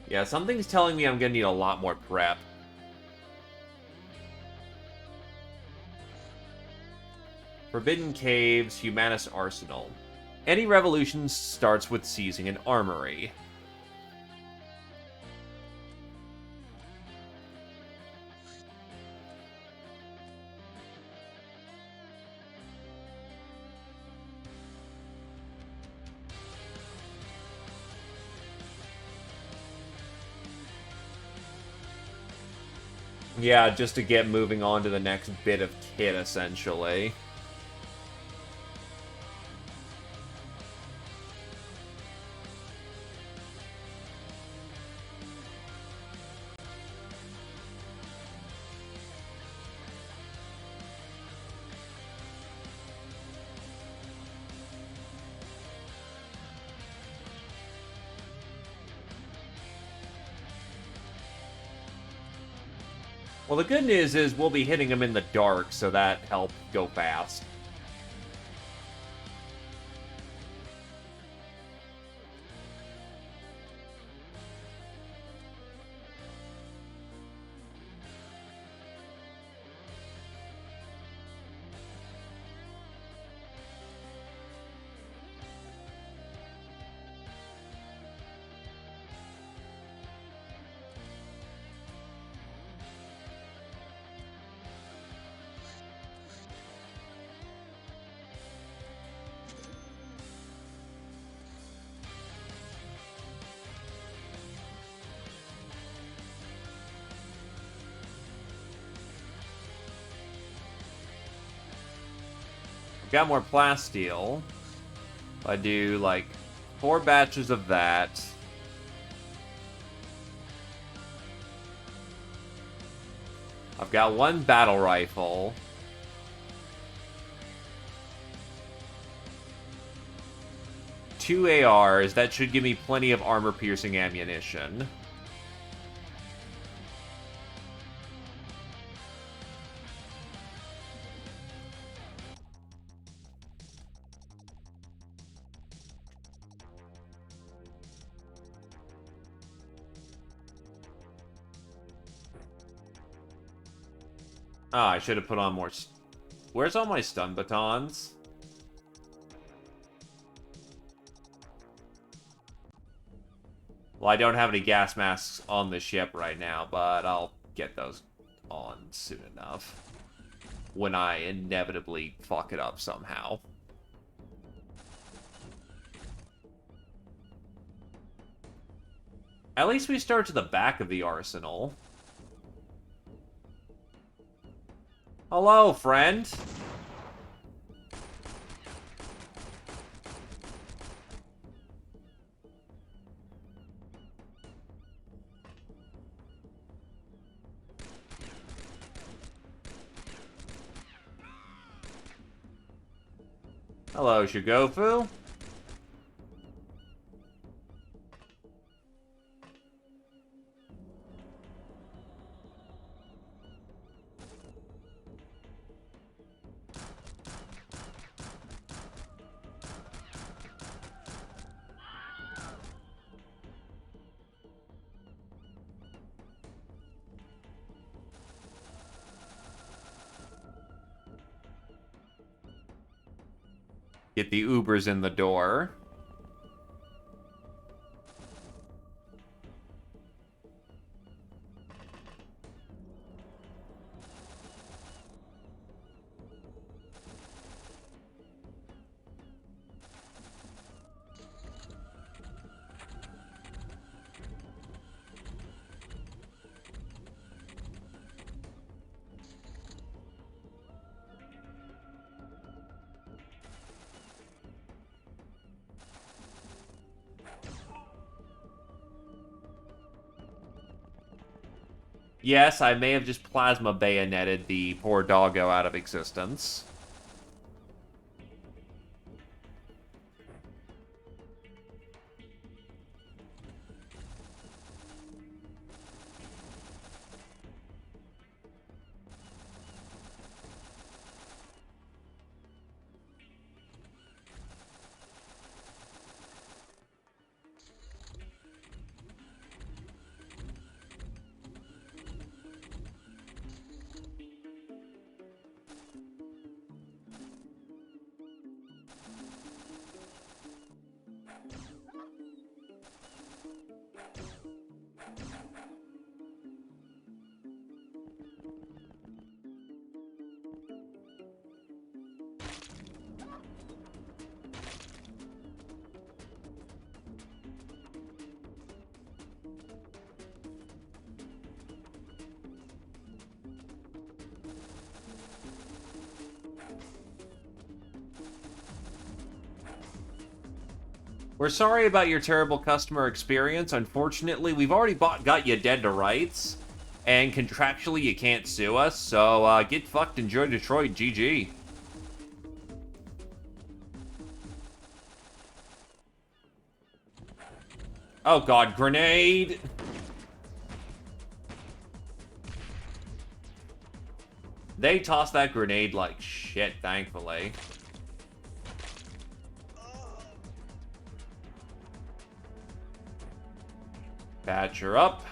Yeah, something's telling me I'm gonna need a lot more prep. Forbidden Caves, Humanus Arsenal. Any revolution starts with seizing an armory. Yeah, just to get moving on to the next bit of kit, essentially. Well, the good news is we'll be hitting them in the dark, so that helped go fast. Got more plasteel. I do like 4 batches of that. I've got 1 battle rifle. Two ARs. That should give me plenty of armor-piercing ammunition. Ah, I should have put on more... Where's all my stun batons? Well, I don't have any gas masks on the ship right now, but I'll get those on soon enough. When I inevitably fuck it up somehow. At least we start to the back of the arsenal. Hello, friend. Hello, Shigofu. Get the Ubers in the door. Yes, I may have just plasma bayoneted the poor doggo out of existence. We're sorry about your terrible customer experience. Unfortunately, we've already got you dead to rights. And contractually, you can't sue us. So, get fucked, enjoy Detroit, GG. Oh god, grenade! They tossed that grenade like shit, thankfully. Patch her up.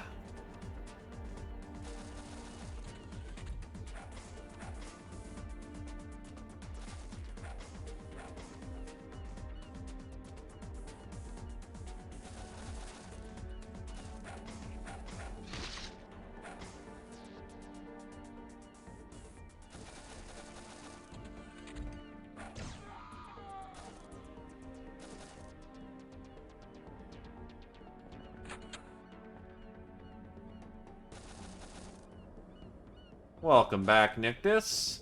Welcome back, Nictus.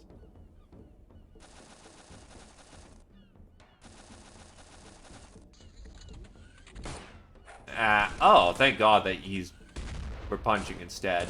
Oh, thank God that we're punching instead.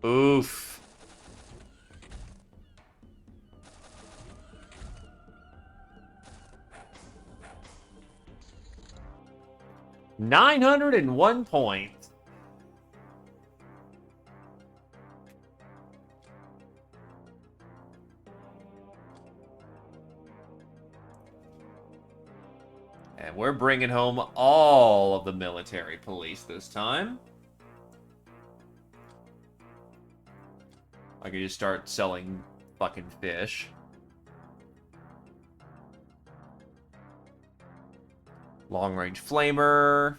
Oof. $901 points. And we're bringing home all of the military police this time. I could just start selling fucking fish. Long-range flamer.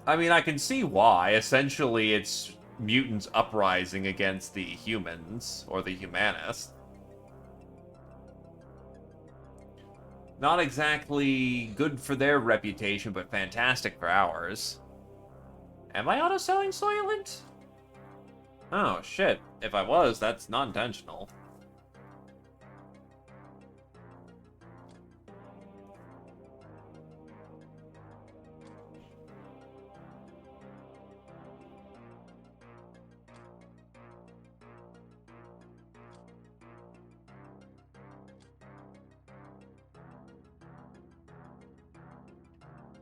I mean, I can see why. Essentially, it's mutants uprising against the humans, or the humanists. Not exactly good for their reputation, but fantastic for ours. Am I auto-selling Soylent? Oh, shit. If I was, that's not intentional.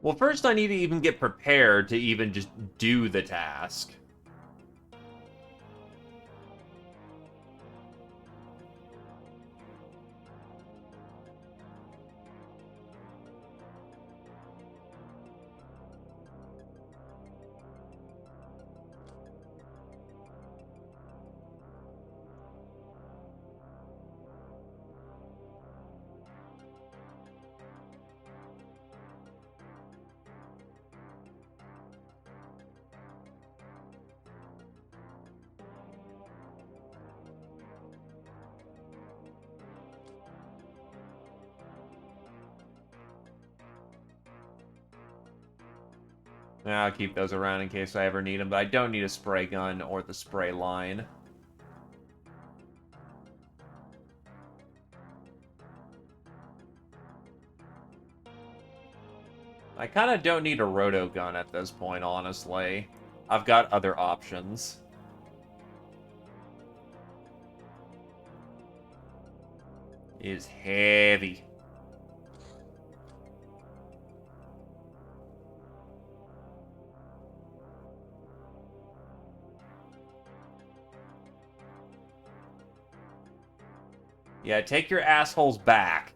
Well, first I need to even get prepared to even just do the task. I'll keep those around in case I ever need them, but I don't need a spray gun or the spray line. I kind of don't need a roto gun at this point, honestly. I've got other options. It is heavy. Yeah, take your assholes back.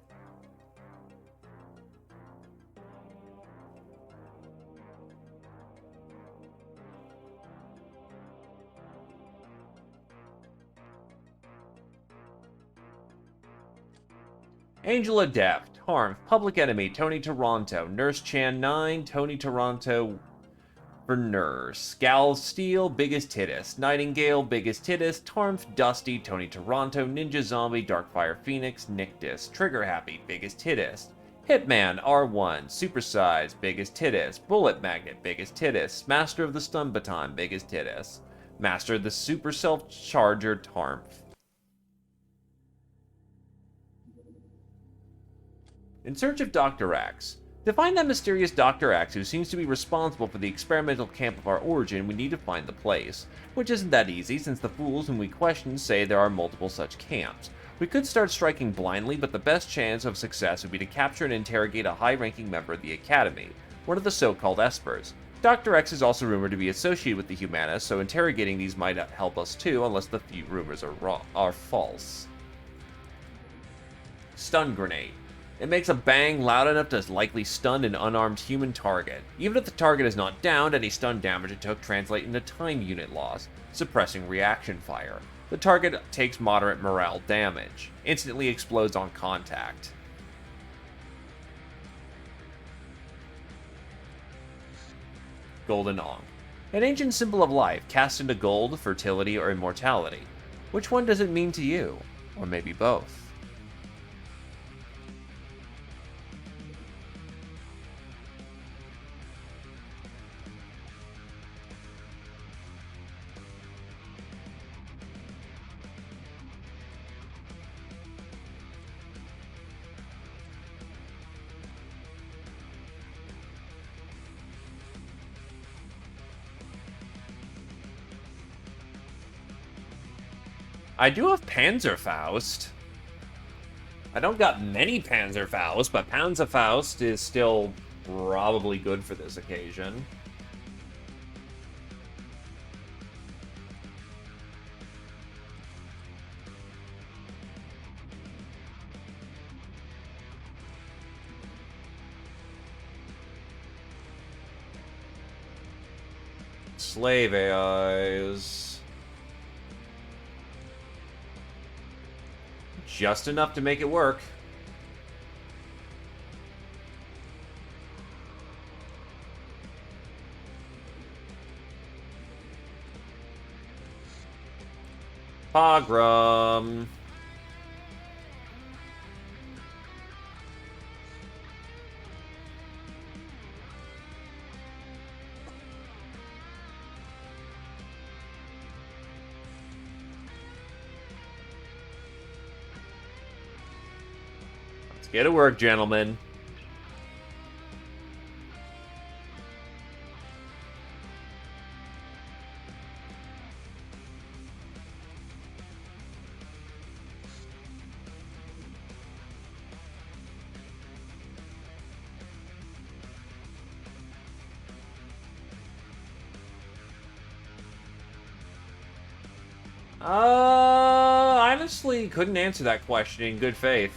Angel Adept, Harm, Public Enemy, Tony Toronto, Nurse Chan 9, Tony Toronto for Nurse, Gal Steel, Biggest Titus, Nightingale, Biggest Titus, Tarmf, Dusty, Tony Toronto, Ninja Zombie, Darkfire Phoenix, Nictus, Trigger Happy, Biggest Titus, Hitman, R1, Supersize, Biggest Titus, Bullet Magnet, Biggest Titus, Master of the Stun Baton, Biggest Titus, Master of the Super Self-Charger, Tarmf. In search of Dr. X. To find that mysterious Dr. X who seems to be responsible for the experimental camp of our origin, we need to find the place. Which isn't that easy, since the fools whom we question say there are multiple such camps. We could start striking blindly, but the best chance of success would be to capture and interrogate a high-ranking member of the Academy, one of the so-called Espers. Dr. X is also rumored to be associated with the Humanists, so interrogating these might help us too, unless the few rumors are false. Stun Grenade. It makes a bang loud enough to likely stun an unarmed human target. Even if the target is not downed, any stun damage it took translate into time unit loss, suppressing reaction fire. The target takes moderate morale damage. Instantly explodes on contact. Golden Ankh. An ancient symbol of life, cast into gold, fertility, or immortality. Which one does it mean to you? Or maybe both? I do have Panzerfaust. I don't got many Panzerfaust, but Panzerfaust is still probably good for this occasion. Slave AIs. Just enough to make it work. Pogrom. Let's get to work, gentlemen. Honestly, couldn't answer that question in good faith.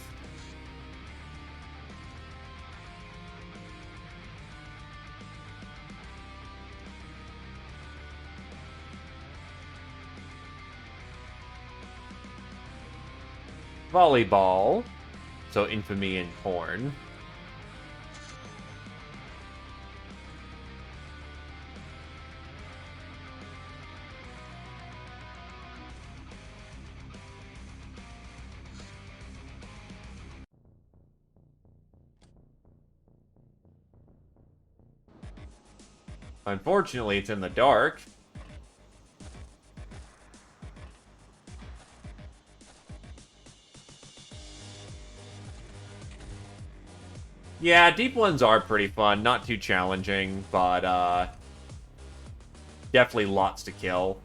Volleyball. So infamy and porn. Unfortunately, it's in the dark. Yeah, deep ones are pretty fun. Not too challenging, but definitely lots to kill.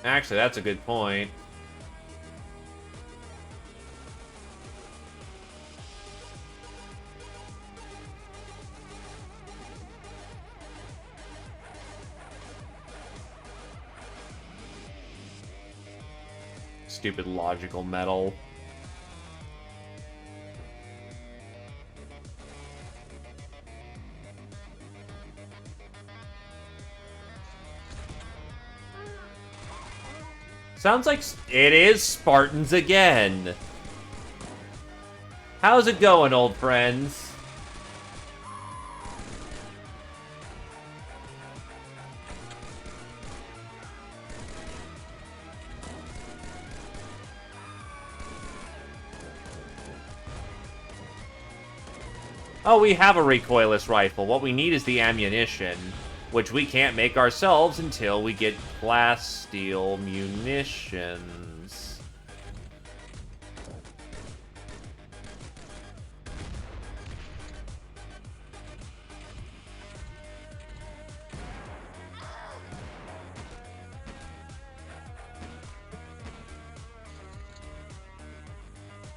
Actually, that's a good point. Stupid logical metal. Sounds like it is Spartans again. How's it going, old friends? Oh, we have a recoilless rifle. What we need is the ammunition, which we can't make ourselves until we get class steel munitions.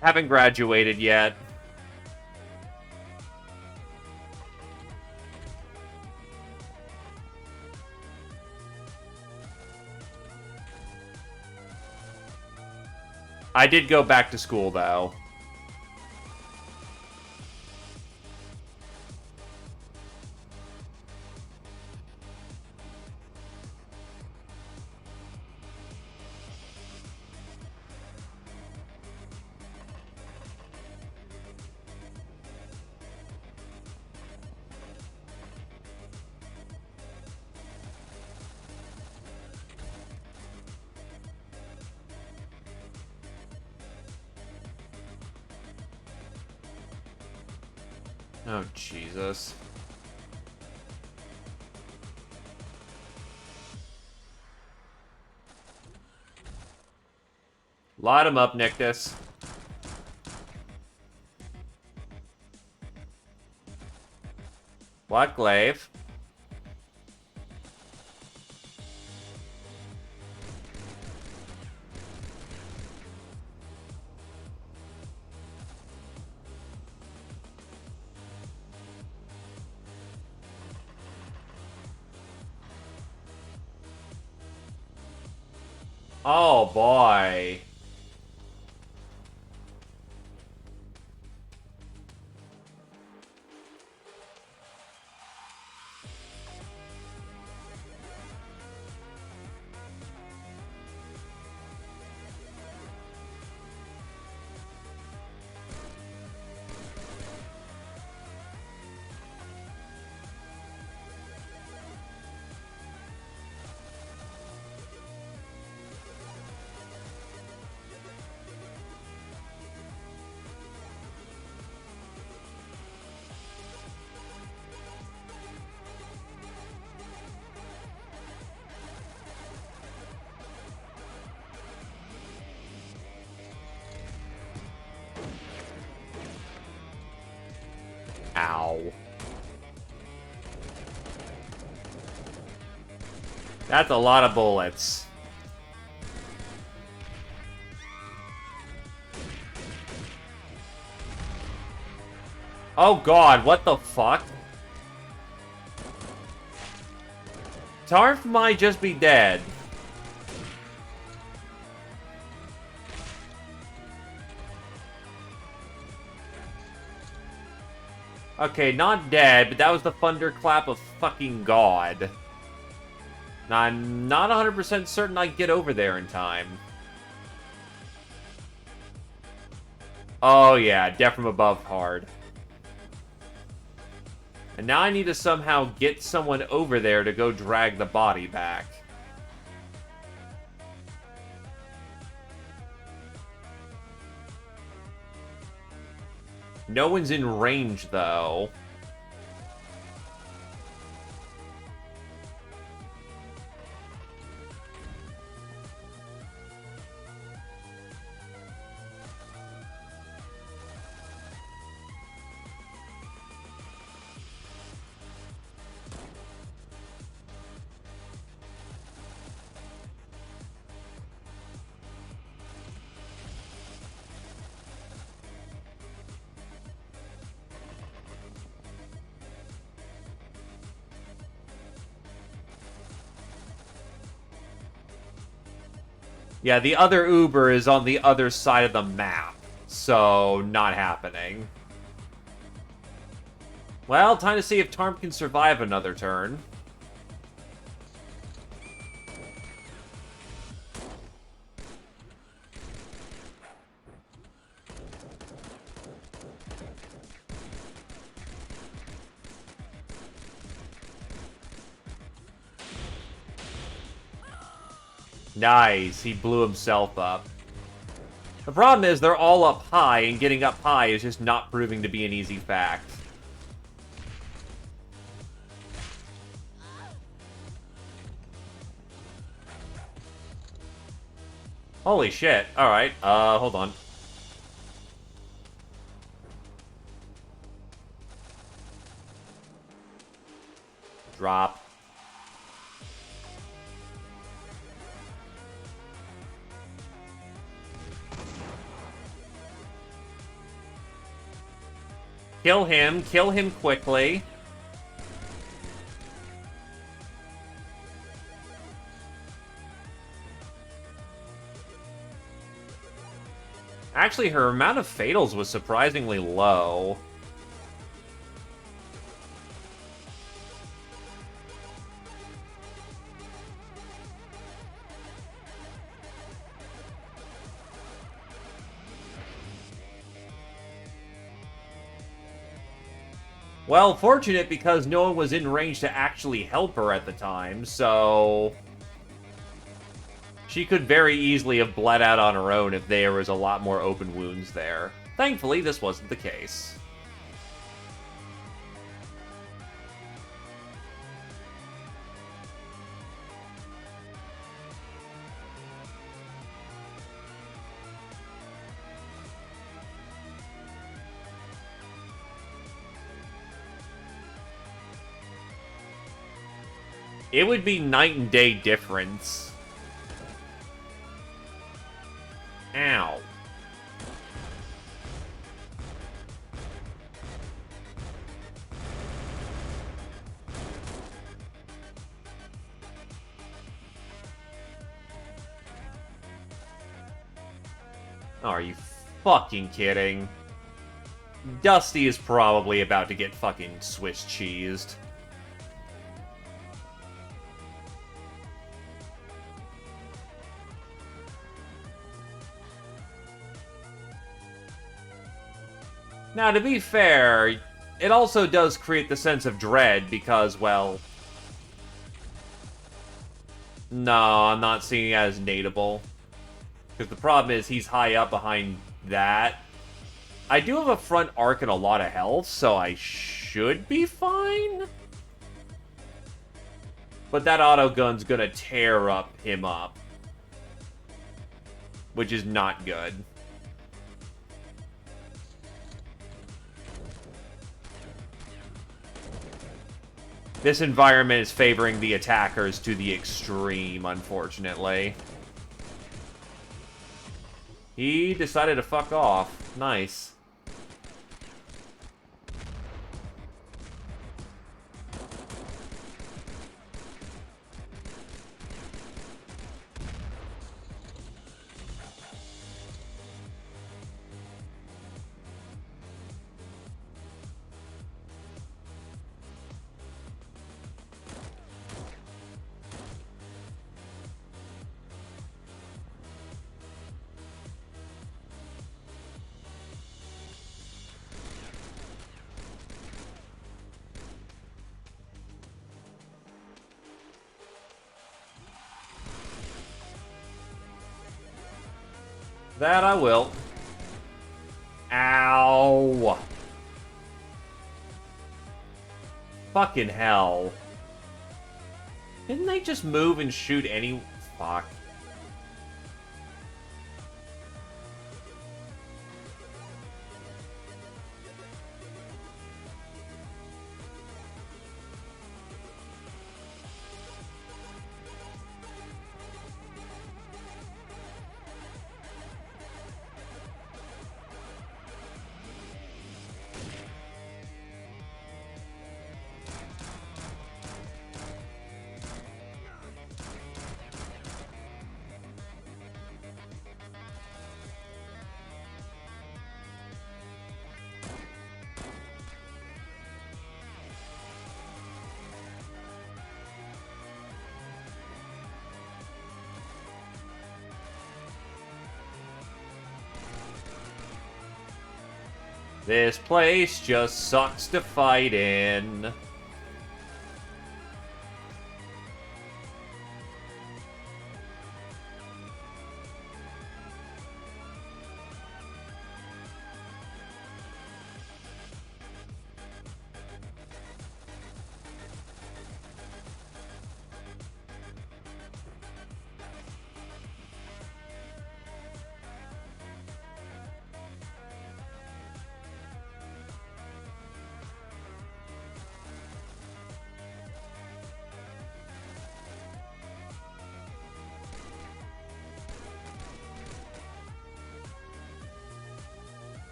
Haven't graduated yet. I did go back to school, though. Oh, Jesus. Light him up, Nictus. What, Glaive? Oh, boy. Ow. That's a lot of bullets. Oh god, what the fuck? Tarf might just be dead. Okay, not dead, but that was the thunderclap of fucking God. Now, I'm not 100% certain I get over there in time. Oh yeah, death from above hard. And now I need to somehow get someone over there to go drag the body back. No one's in range, though. Yeah, the other Uber is on the other side of the map, so not happening. Well, time to see if Tarm can survive another turn. Nice, he blew himself up. The problem is they're all up high, and getting up high is just not proving to be an easy fact. Holy shit. Alright, hold on. Drop. Kill him quickly. Actually, her amount of fatals was surprisingly low. Well, fortunate because no one was in range to actually help her at the time, so... she could very easily have bled out on her own if there was a lot more open wounds there. Thankfully, this wasn't the case. It would be night and day difference. Ow. Oh, are you fucking kidding? Dusty is probably about to get fucking Swiss cheesed. Now, to be fair, it also does create the sense of dread because, well... No, I'm not seeing it as nadeable. Because the problem is he's high up behind that. I do have a front arc and a lot of health, so I should be fine. But that auto gun's gonna tear him up. Which is not good. This environment is favoring the attackers to the extreme, unfortunately. He decided to fuck off. Nice. That I will. Ow. Fucking hell. Didn't they just move and shoot any... Fuck. This place just sucks to fight in.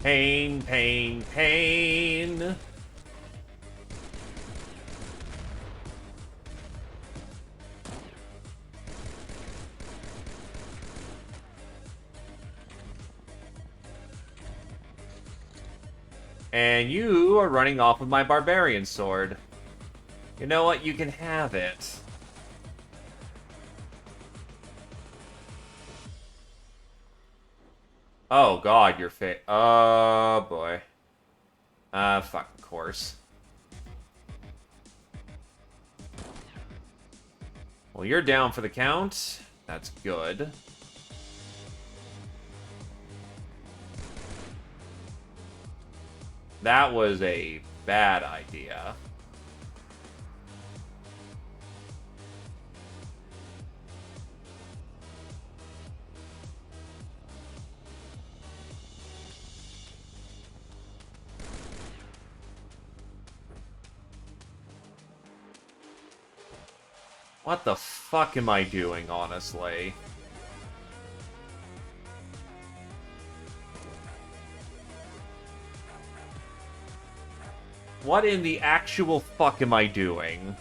Pain, pain, pain. And you are running off with my barbarian sword. You know what? You can have it. Oh god, you're fit. Oh boy. Fuck, of course. Well, you're down for the count. That's good. That was a bad idea. What the fuck am I doing, honestly? What in the actual fuck am I doing?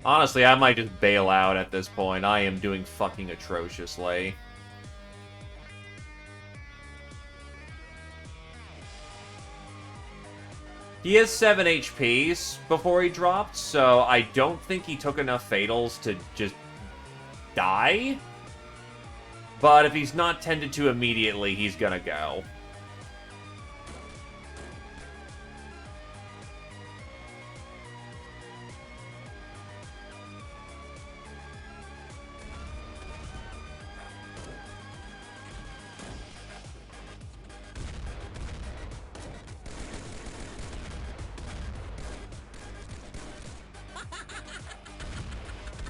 Honestly, I might just bail out at this point. I am doing fucking atrociously. He has 7 HP before he dropped, so I don't think he took enough fatals to just die. But if he's not tended to immediately, he's gonna go.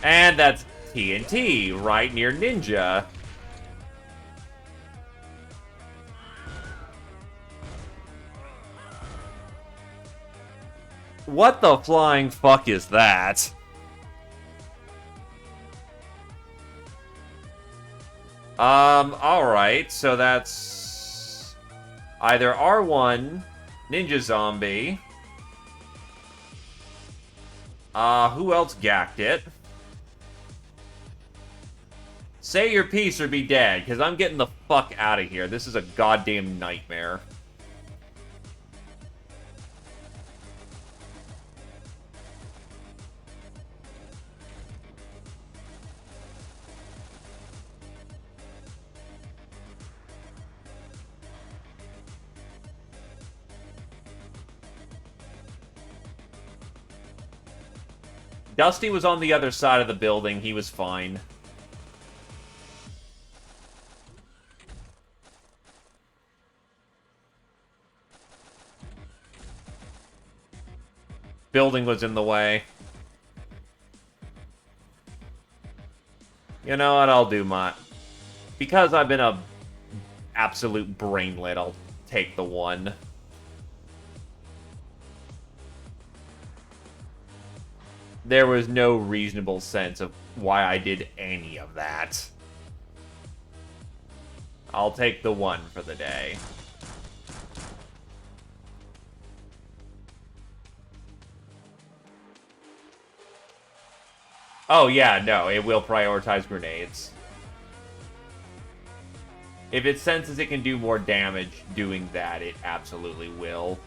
And that's TNT, right near Ninja. What the flying fuck is that? Alright, so that's either R1, Ninja Zombie. Who else gacked it? Say your piece or be dead, because I'm getting the fuck out of here. This is a goddamn nightmare. Dusty was on the other side of the building. He was fine. Building was in the way. You know what? I'll do my... Because I've been a absolute brainlet, I'll take the one. There was no reasonable sense of why I did any of that. I'll take the one for the day. Oh yeah, no, it will prioritize grenades. If it senses it can do more damage doing that, it absolutely will.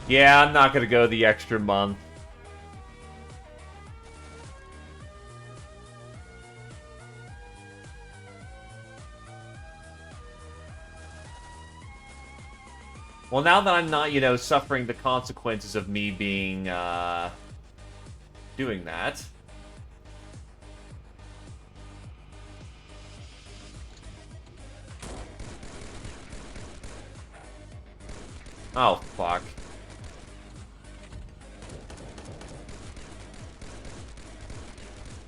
Yeah, I'm not gonna go the extra month. Well, now that I'm not, suffering the consequences of me being, doing that. Oh, fuck.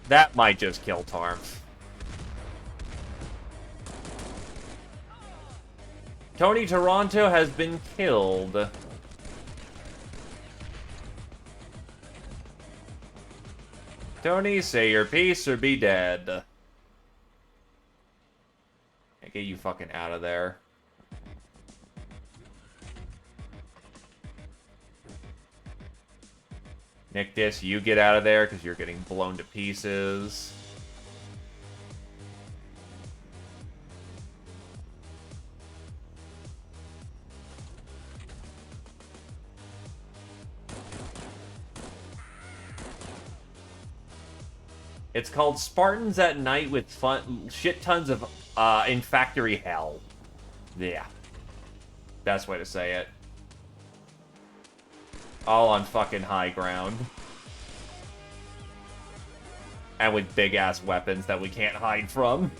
That might just kill Tarmf. Tony Toronto has been killed. Tony, say your piece or be dead. Get you fucking out of there. Nictus, you get out of there because you're getting blown to pieces. It's called Spartans at Night with shit tons of in factory hell. Yeah. Best way to say it. All on fucking high ground. And with big-ass weapons that we can't hide from.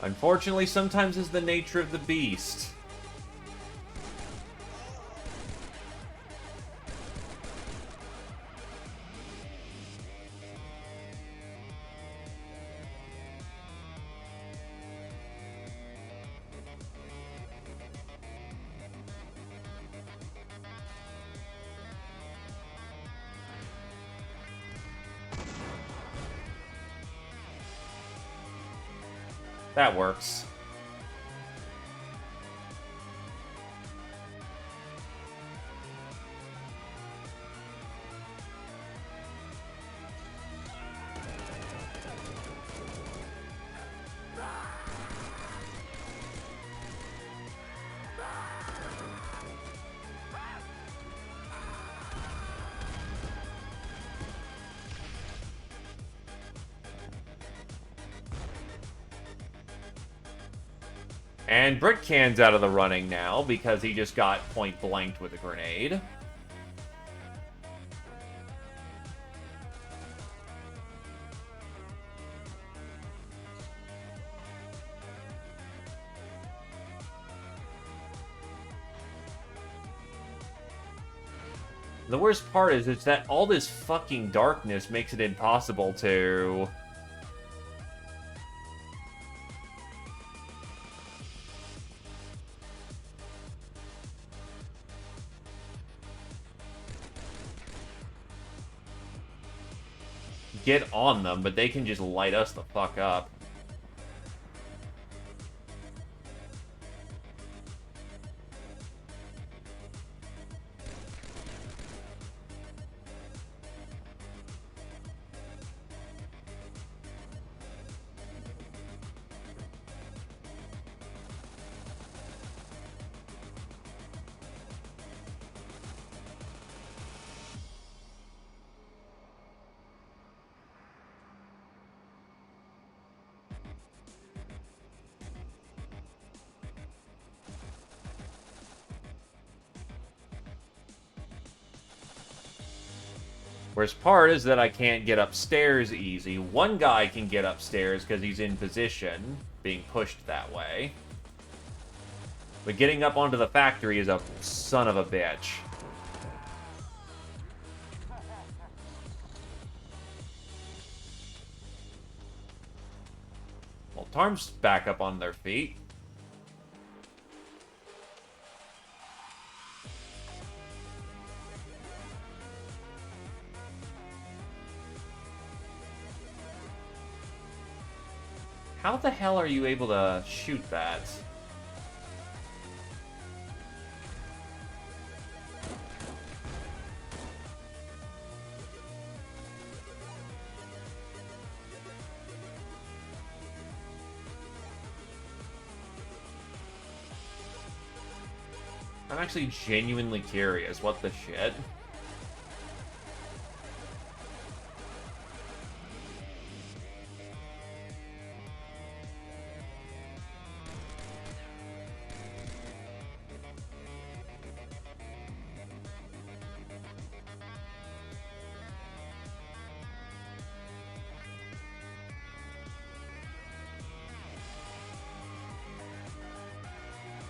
Unfortunately, sometimes is the nature of the beast. That works. And Brickcan's out of the running now because he just got point blanked with a grenade. The worst part is that all this fucking darkness makes it impossible to get on them, but they can just light us the fuck up. Worst part is that I can't get upstairs easy. One guy can get upstairs because he's in position, being pushed that way. But getting up onto the factory is a son of a bitch. Well, Tarm's back up on their feet. How the hell are you able to shoot that? I'm actually genuinely curious. What the shit?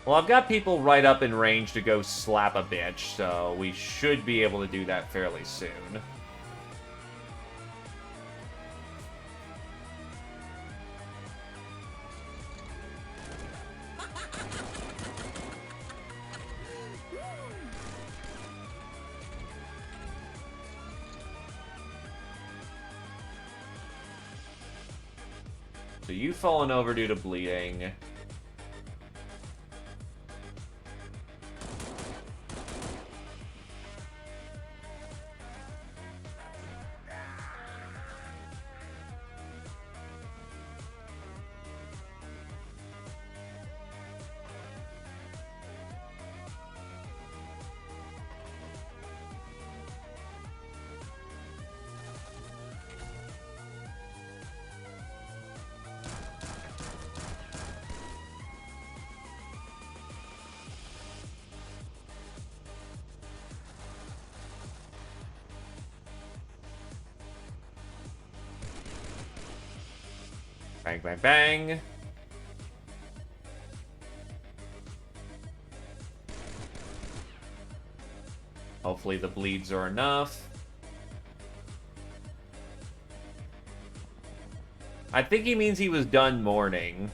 Well, I've got people right up in range to go slap a bitch, so we should be able to do that fairly soon. So you've fallen over due to bleeding. Bang, bang, bang. Hopefully the bleeds are enough. I think he means he was done mourning.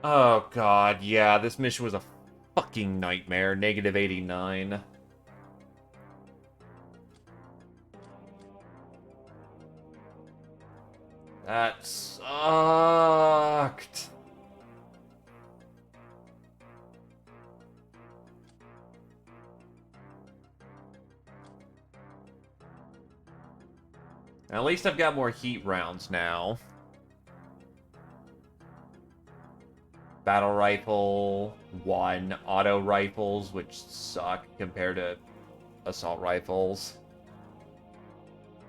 Oh god, yeah, this mission was a fucking nightmare. Negative 89. That sucked. At least I've got more heat rounds now. Battle rifle, 1. Auto rifles, which suck compared to assault rifles.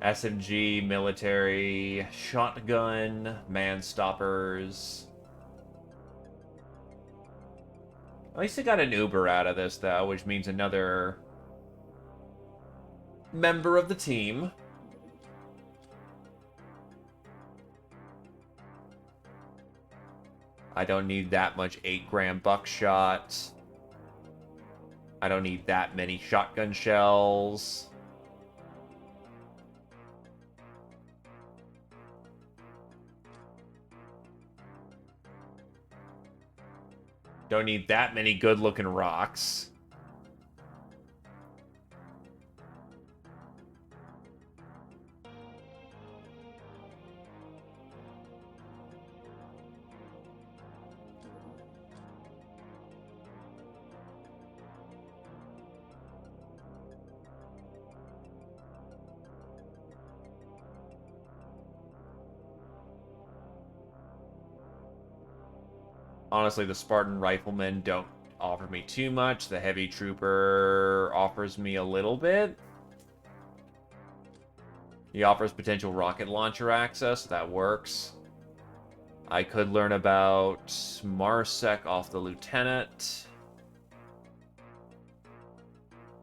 SMG, military, shotgun, man stoppers. At least I got an Uber out of this, though, which means another member of the team. I don't need that much 8-gram buckshot. I don't need that many shotgun shells. Don't need that many good-looking rocks. Honestly, the Spartan Riflemen don't offer me too much. The Heavy Trooper offers me a little bit. He offers potential rocket launcher access, so that works. I could learn about Marsec off the Lieutenant.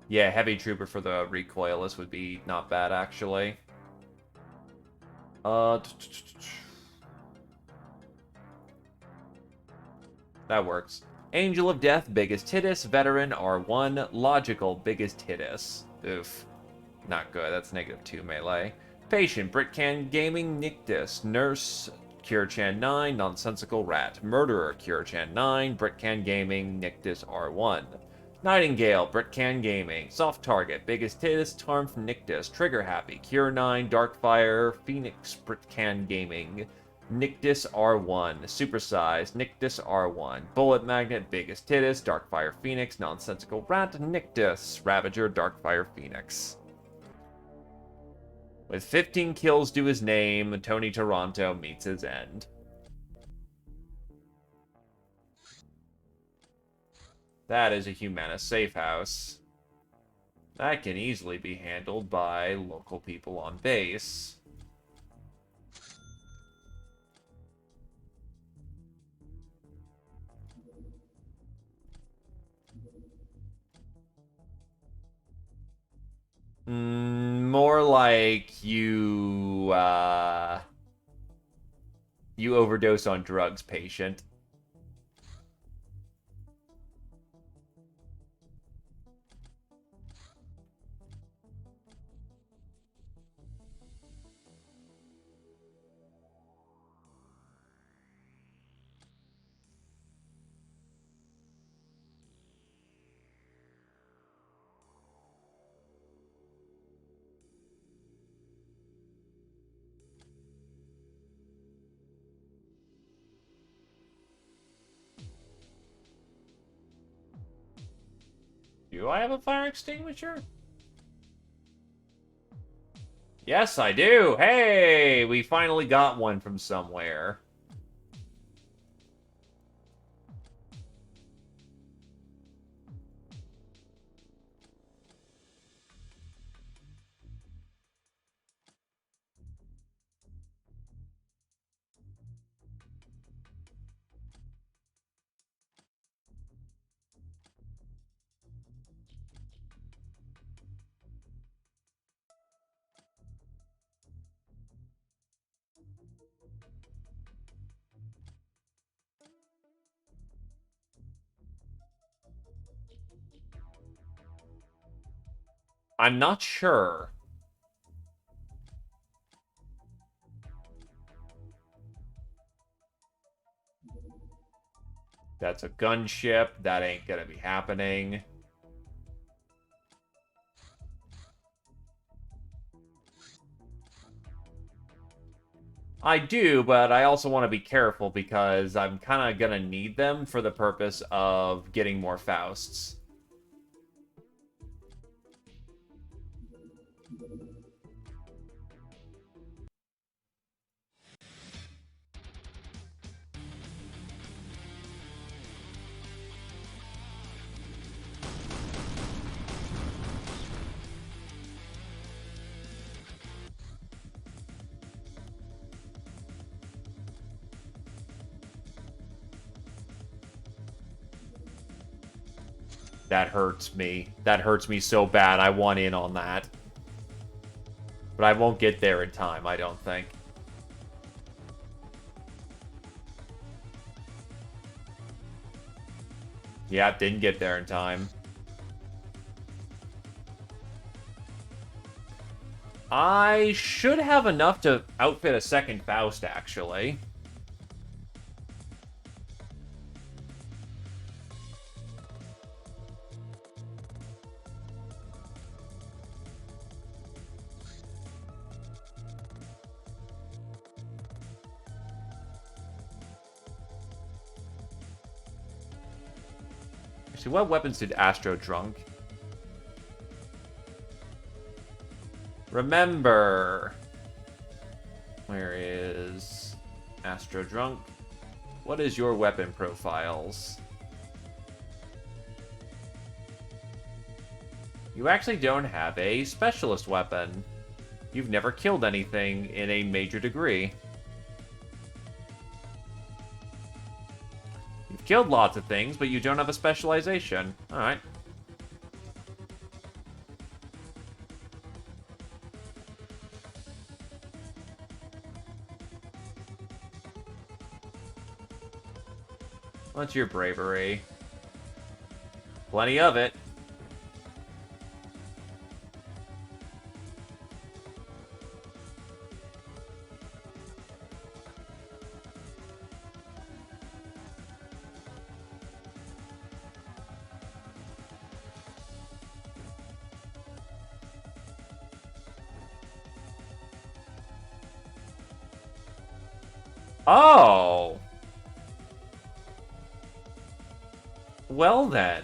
Yeah, Heavy Trooper for the Recoilless would be not bad, actually. That works. Angel of Death, biggest hitus. Veteran, R1. Logical, biggest hitus. Oof. Not good. That's -2 melee. Patient, Britcan Gaming, Nictus. Nurse, Kirchan 9, Nonsensical Rat. Murderer, Kirchan 9, Britcan Gaming, Nictus R1. Nightingale, Britcan Gaming. Soft Target, biggest hitus. Tarm from Nictus. Trigger Happy, Cure 9, Darkfire, Phoenix, Britcan Gaming. Nictus R1, Supersized, Nictus R1, Bullet Magnet, Biggest Hitus, Darkfire Phoenix, Nonsensical Rat, Nictus, Ravager, Darkfire Phoenix. With 15 kills to his name, Tony Toronto meets his end. That is a Humanus safe house. That can easily be handled by local people on base. More like you overdose on drugs, patient. Do I have a fire extinguisher? Yes, I do. Hey, we finally got one from somewhere. I'm not sure. That's a gunship. That ain't gonna be happening. I do, but I also want to be careful because I'm kind of gonna need them for the purpose of getting more Fausts. That hurts me. That hurts me so bad. I want in on that. But I won't get there in time, I don't think. Yeah, didn't get there in time. I should have enough to outfit a second Faust, actually. Actually, what weapons did Astro Drunk? Remember. Where is Astro Drunk? What is your weapon profiles? You actually don't have a specialist weapon. You've never killed anything in a major degree. You've killed lots of things, but you don't have a specialization. Alright. What's your bravery? Plenty of it. Oh! Well then.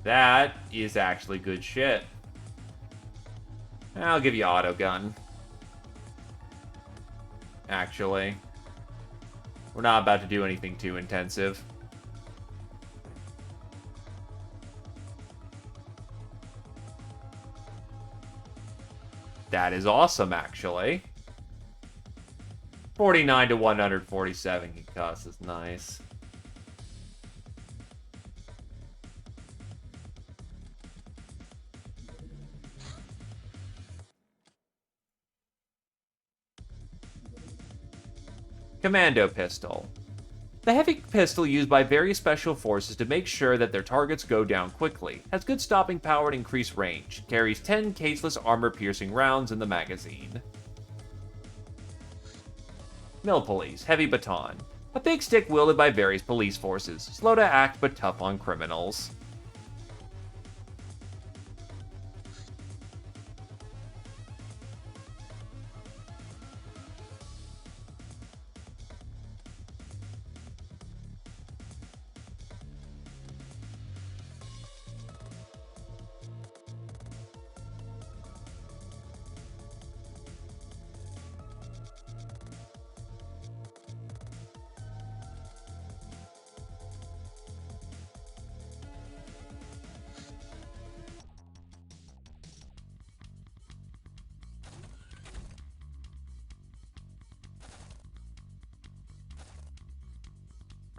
That is actually good shit. I'll give you auto gun. Actually. We're not about to do anything too intensive. That is awesome, actually. 49 to 147 concuss is nice. Commando pistol. The heavy pistol used by very special forces to make sure that their targets go down quickly. Has good stopping power and increased range. Carries 10 caseless armor-piercing rounds in the magazine. Mill Police. Heavy baton. A big stick wielded by various police forces. Slow to act but tough on criminals.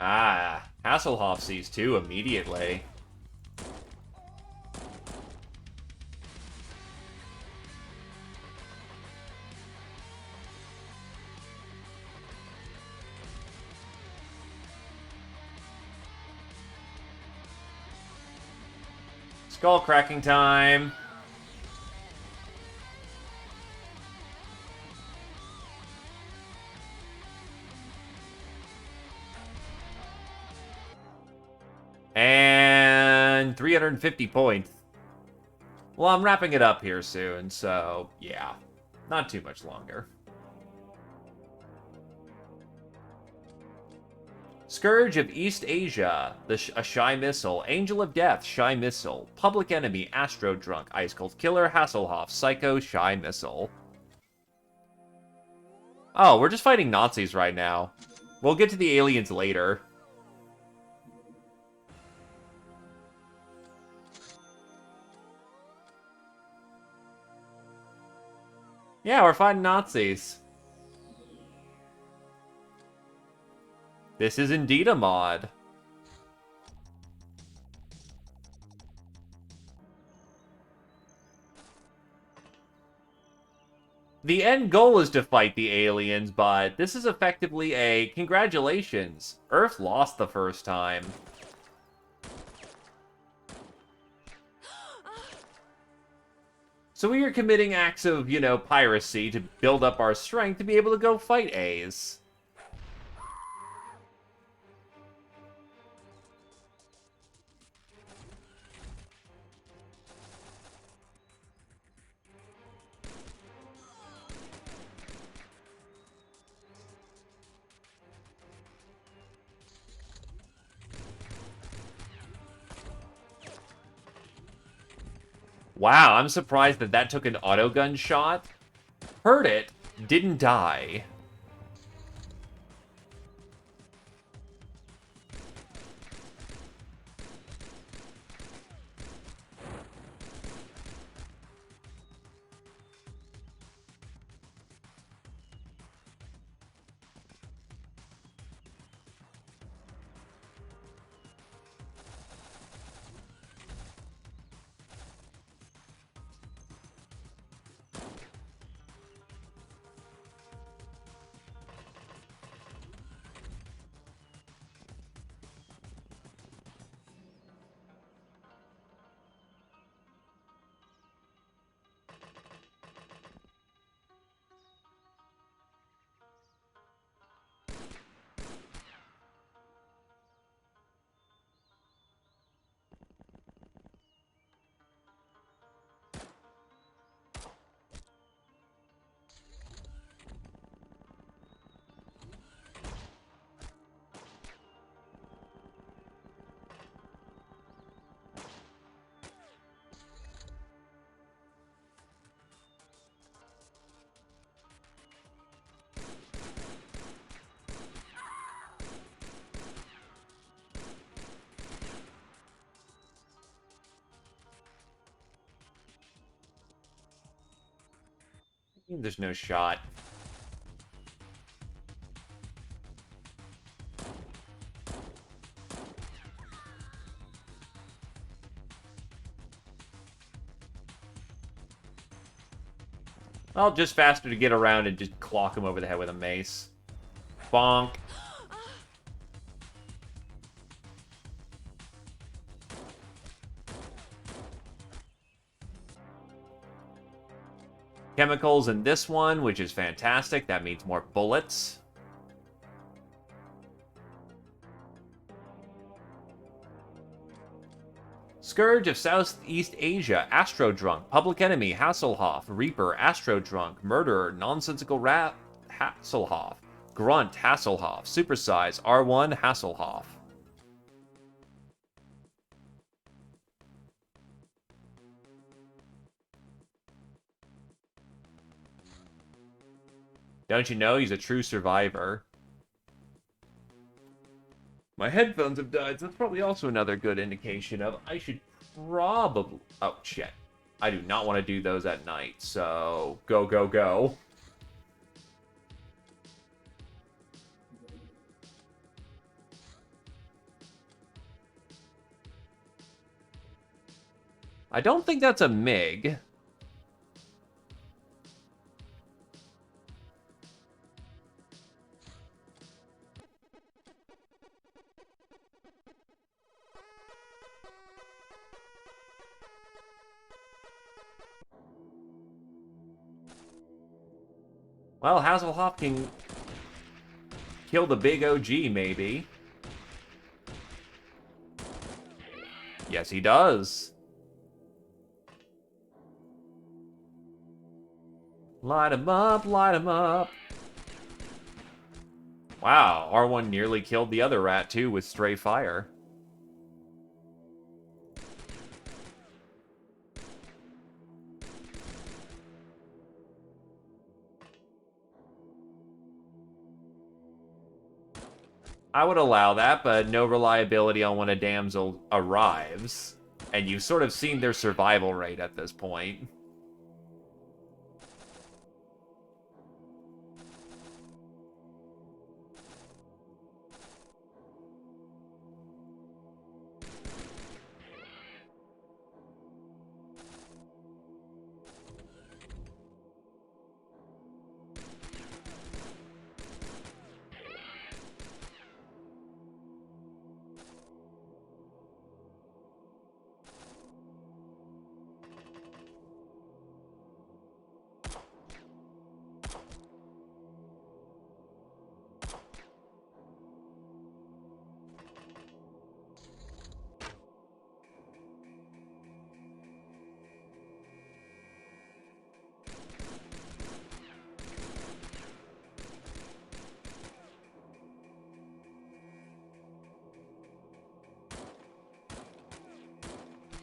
Ah, Hasselhoff sees two immediately. Skull cracking time. And 350 points. Well, I'm wrapping it up here soon, so yeah, not too much longer. Scourge of East Asia, a Shy Missile, Angel of Death, Shy Missile, Public Enemy, Astro Drunk, Ice Cold Killer, Hasselhoff, Psycho, Shy Missile. Oh, we're just fighting Nazis right now. We'll get to the aliens later. Yeah, we're fighting Nazis. This is indeed a mod. The end goal is to fight the aliens, but this is effectively a congratulations. Earth lost the first time. So we are committing acts of, you know, piracy to build up our strength to be able to go fight A's. Wow, I'm surprised that that took an autogun shot. Heard it, didn't die. There's no shot. Well, just faster to get around and just clock him over the head with a mace. Bonk. Chemicals in this one, which is fantastic. That means more bullets. Scourge of Southeast Asia, Astrodrunk, Public Enemy, Hasselhoff, Reaper, Astrodrunk, Murderer, Nonsensical Rat, Hasselhoff, Grunt, Hasselhoff, Supersize, R1, Hasselhoff. Don't you know he's a true survivor? My headphones have died, so that's probably also another good indication of I should probably... Oh, shit. I do not want to do those at night, so go, go, go. I don't think that's a MiG. Well, Hasselhoff can kill the big OG, maybe. Yes, he does. Light him up, light him up. Wow, R1 nearly killed the other rat, too, with stray fire. I would allow that, but no reliability on when a damsel arrives. And you've sort of seen their survival rate at this point.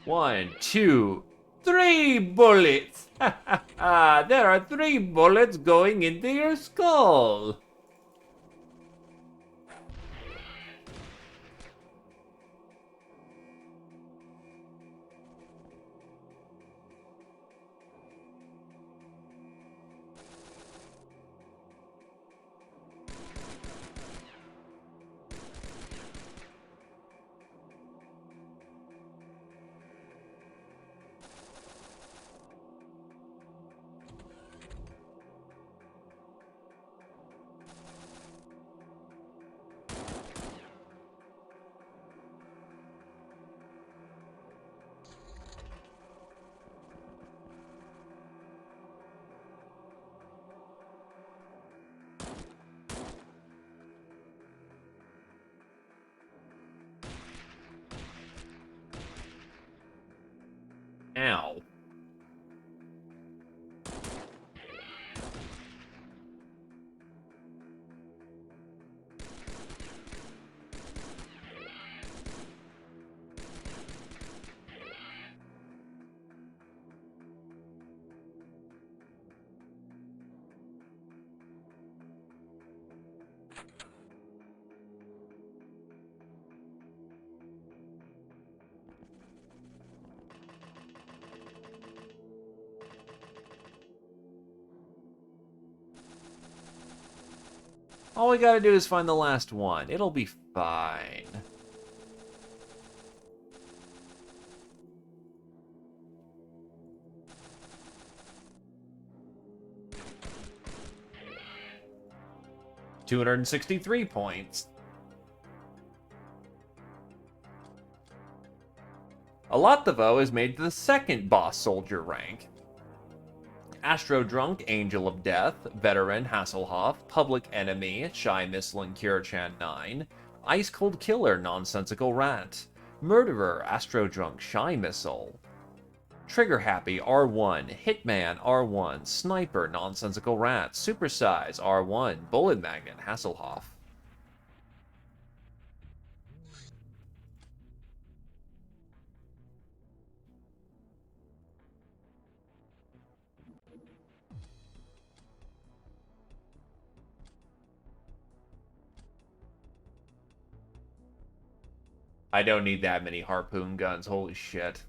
One, two, 3 bullets! Ha ha ha! There are 3 bullets going into your skull! Ow. All we gotta do is find the last one. It'll be fine. $263 points. Alatovo is made to the 2nd boss soldier rank. Astro Drunk, Angel of Death, Veteran, Hasselhoff, Public Enemy, Shy Missile and Kirichan 9, Ice Cold Killer, Nonsensical Rat, Murderer, Astro Drunk, Shy Missile, Trigger Happy, R1, Hitman, R1, Sniper, Nonsensical Rat, Supersize, R1, Bullet Magnet, Hasselhoff. I don't need that many harpoon guns, holy shit.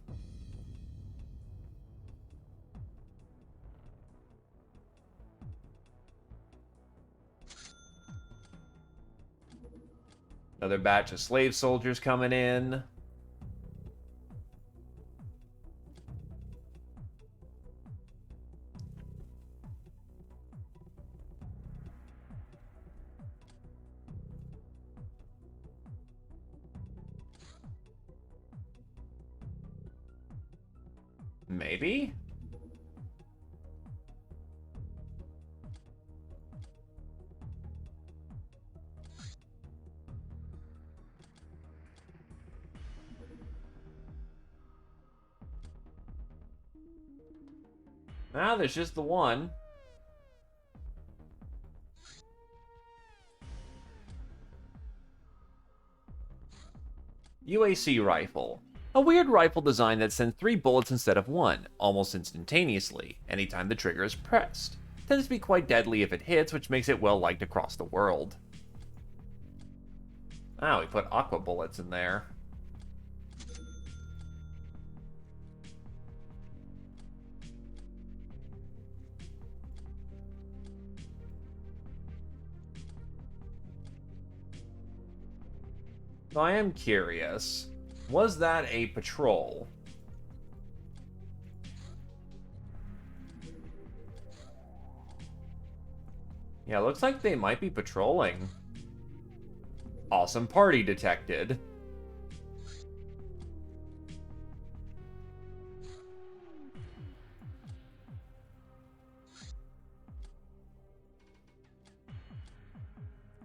Another batch of slave soldiers coming in. Maybe? Ah, there's just the one. UAC rifle. A weird rifle design that sends 3 bullets instead of 1, almost instantaneously, anytime the trigger is pressed. Tends to be quite deadly if it hits, which makes it well liked across the world. Ah, we put aqua bullets in there. So I am curious, was that a patrol? Yeah, looks like they might be patrolling. Awesome party detected.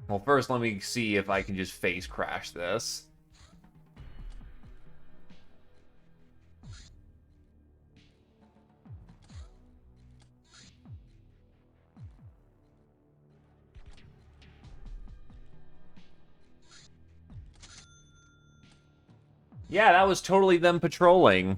Well, first let me see if I can just face crash this. Yeah, that was totally them patrolling.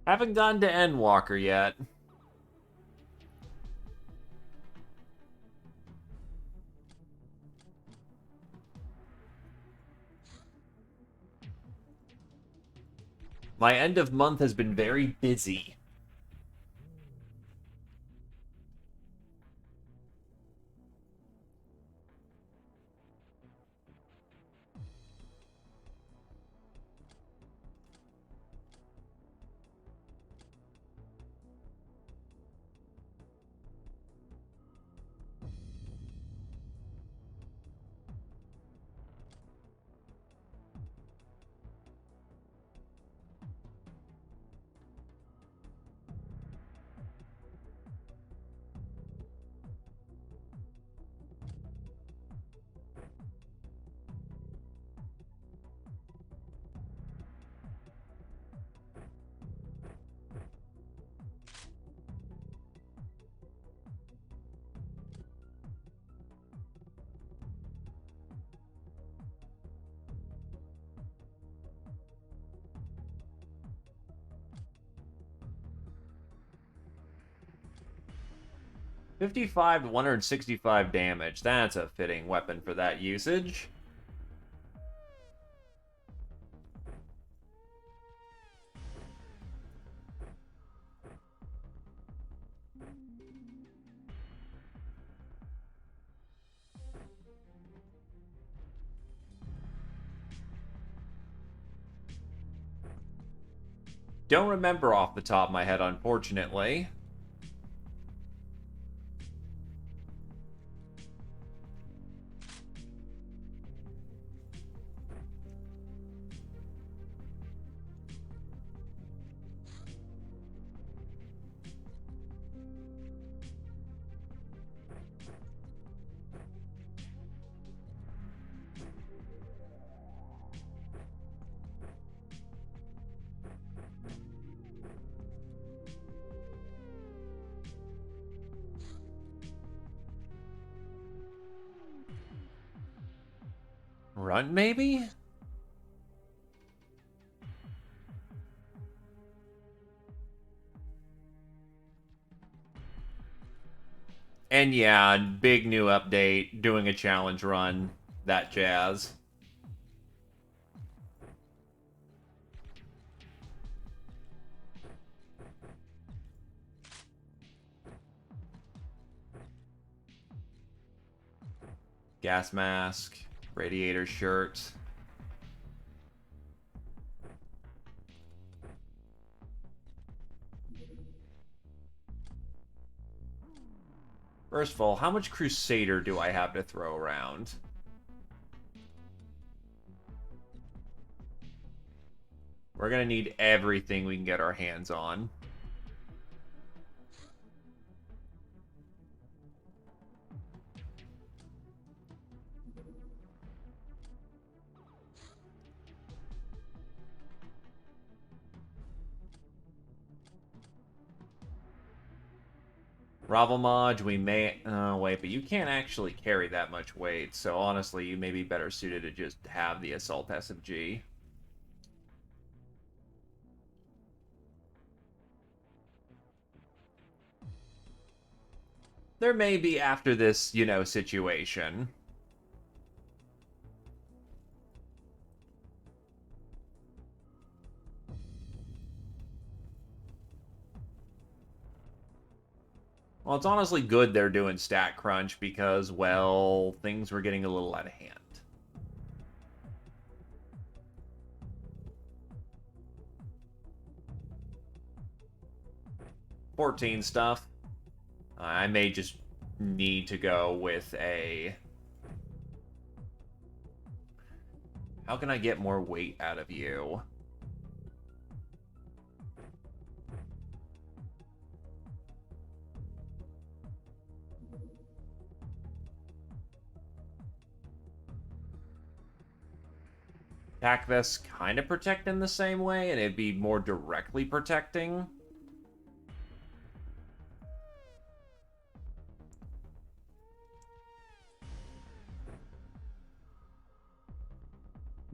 Haven't gotten to Endwalker yet. My end of month has been very busy. $55 to $165 damage. That's a fitting weapon for that usage. Don't remember off the top of my head, unfortunately. Run, maybe? And yeah, big new update, doing a challenge run, that jazz. Gas mask, radiator shirt. First of all, how much Crusader do I have to throw around? We're gonna need everything we can get our hands on. Ravelmaj, we may... Oh, wait, but you can't actually carry that much weight, so honestly, you may be better suited to just have the Assault SMG. There may be after this, you know, situation. Well, it's honestly good they're doing stat crunch because, well, things were getting a little out of hand. $14 stuff. I may just need to go with a... How can I get more weight out of you? Attack this kind of protect in the same way, and it'd be more directly protecting.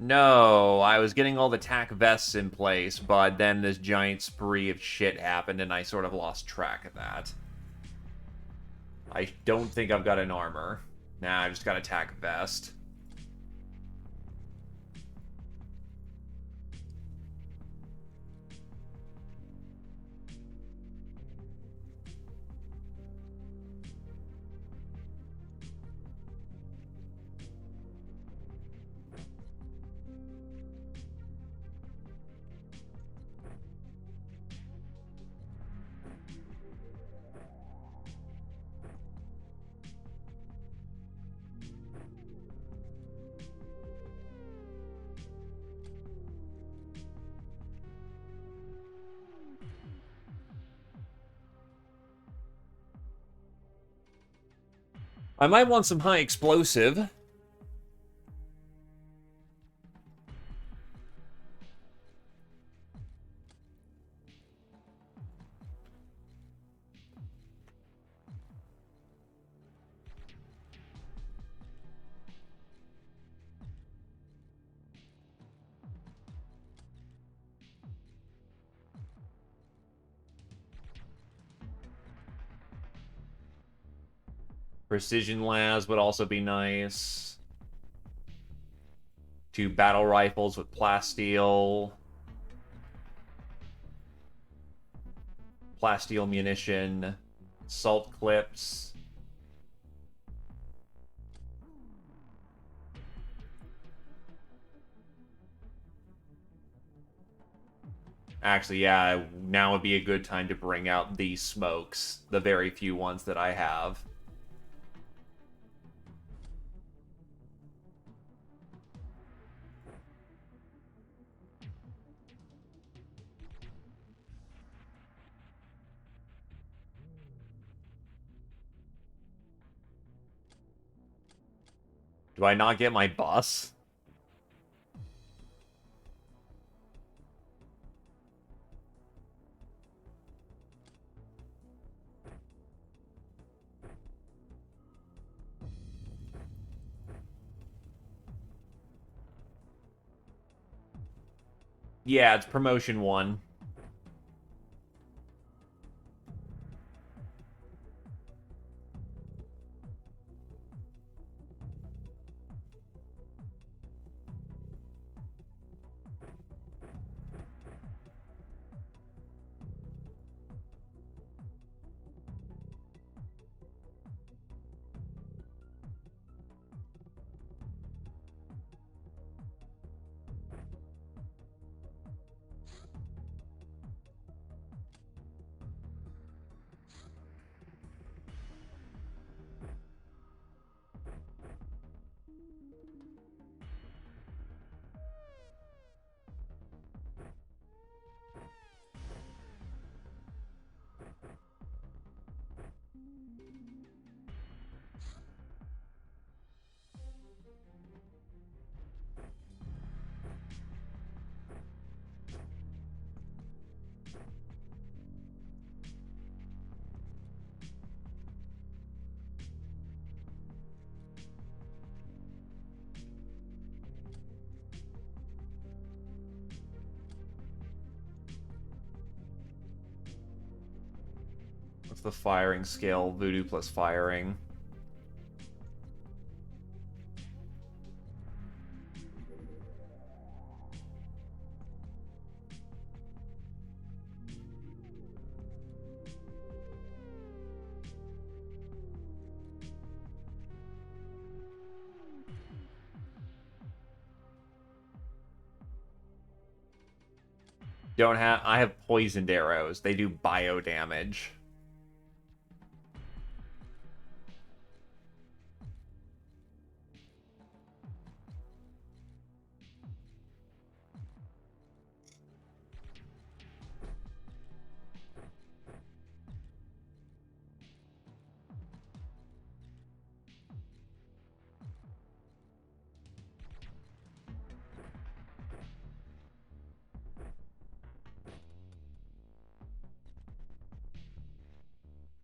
No, I was getting all the tack vests in place, but then this giant spree of shit happened, and I sort of lost track of that. I don't think I've got an armor. Nah, I just got a tack vest. I might want some high explosive. Precision las would also be nice. 2 battle rifles with plasteel. Plasteel munition. Salt clips. Actually, yeah, now would be a good time to bring out these smokes. The very few ones that I have. Do I not get my bus? Yeah, it's promotion 1. What's the firing skill? Voodoo plus firing. Don't have... I have poisoned arrows. They do bio damage.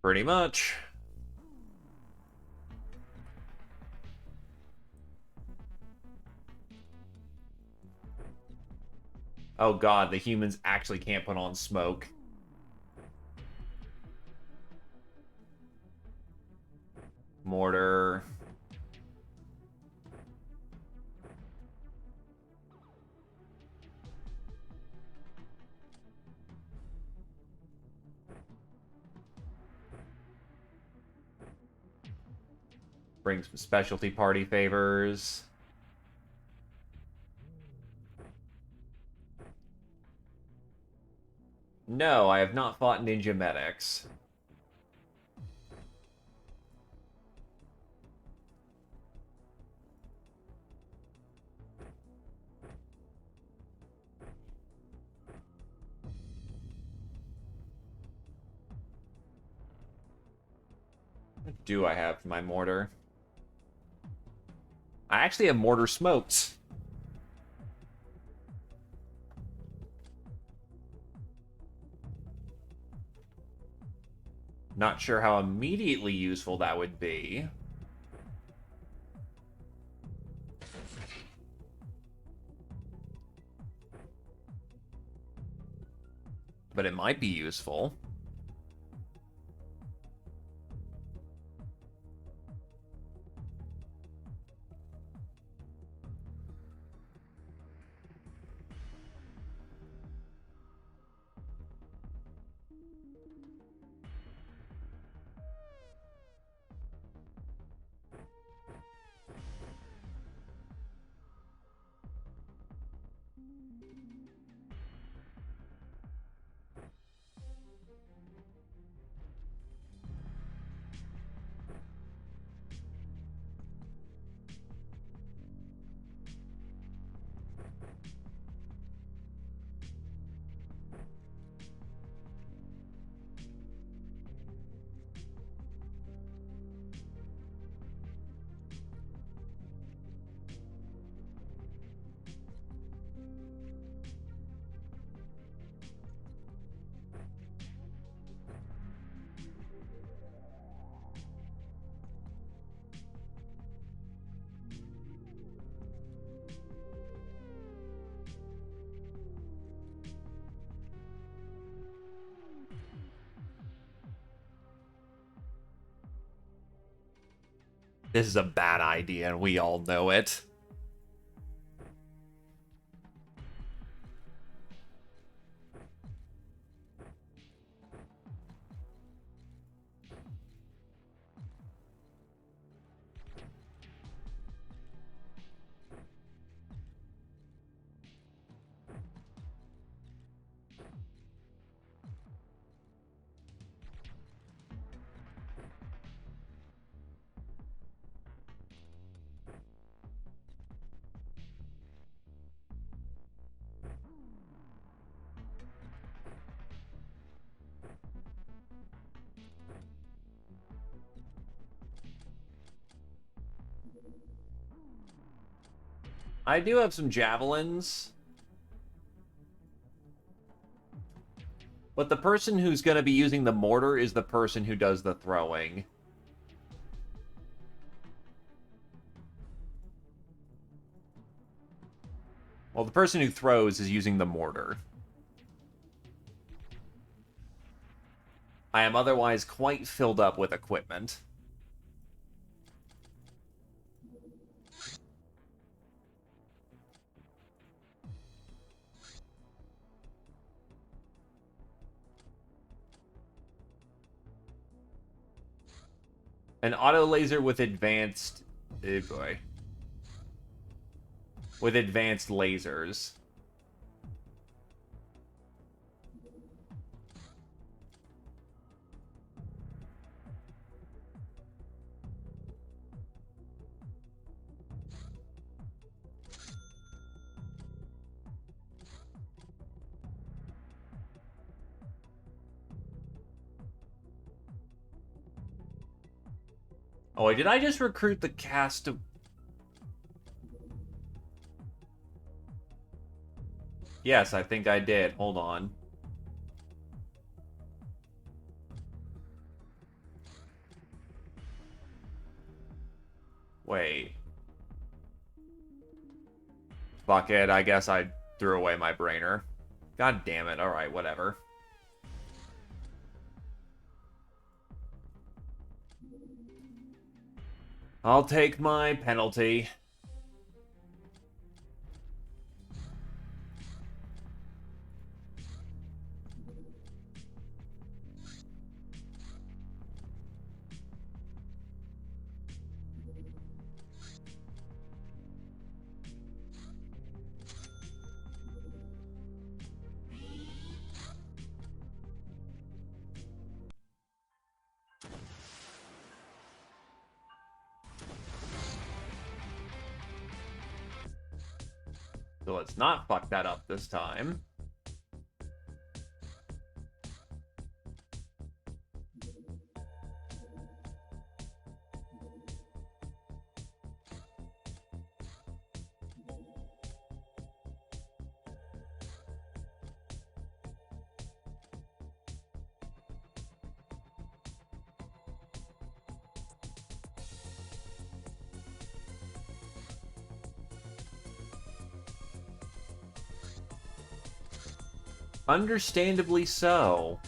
Pretty much. Oh god, the humans actually can't put on smoke. Mortar. Bring some specialty party favors. No, I have not fought ninja medics. What do I have for my mortar? I actually have mortar smoked. Not sure how immediately useful that would be. But it might be useful. This is a bad idea, and we all know it. I do have some javelins. But the person who's going to be using the mortar is the person who does the throwing. Well, the person who throws is using the mortar. I am otherwise quite filled up with equipment. An auto laser with advanced... Oh boy. With advanced lasers. Oh, wait, did I just recruit the cast of... Yes, I think I did. Hold on. Wait. Fuck it, I guess I Threw away my brainer. God damn it. Alright, whatever. I'll take my penalty. So let's not fuck that up this time. Understandably so.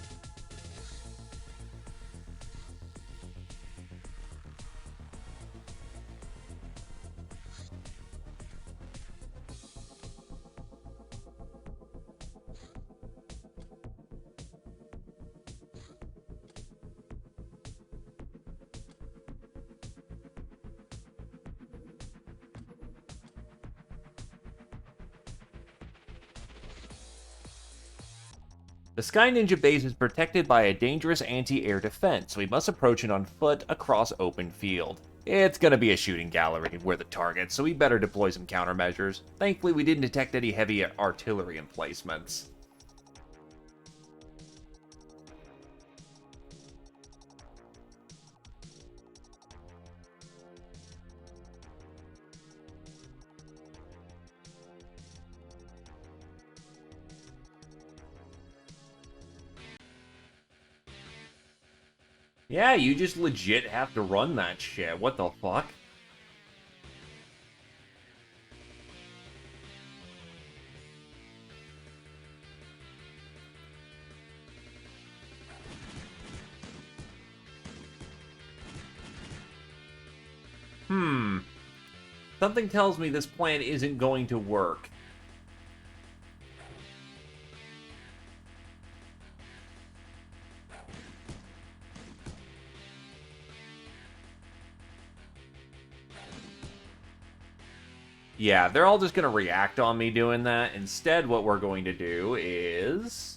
The Sky Ninja base is protected by a dangerous anti-air defense, so we must approach it on foot across open field. It's gonna be a shooting gallery, we're the target, so we better deploy some countermeasures. Thankfully, we didn't detect any heavy artillery emplacements. Yeah, you just legit have to run that shit. What the fuck? Something tells me this plan isn't going to work. Yeah, they're all just going to react on me doing that. Instead, what we're going to do is...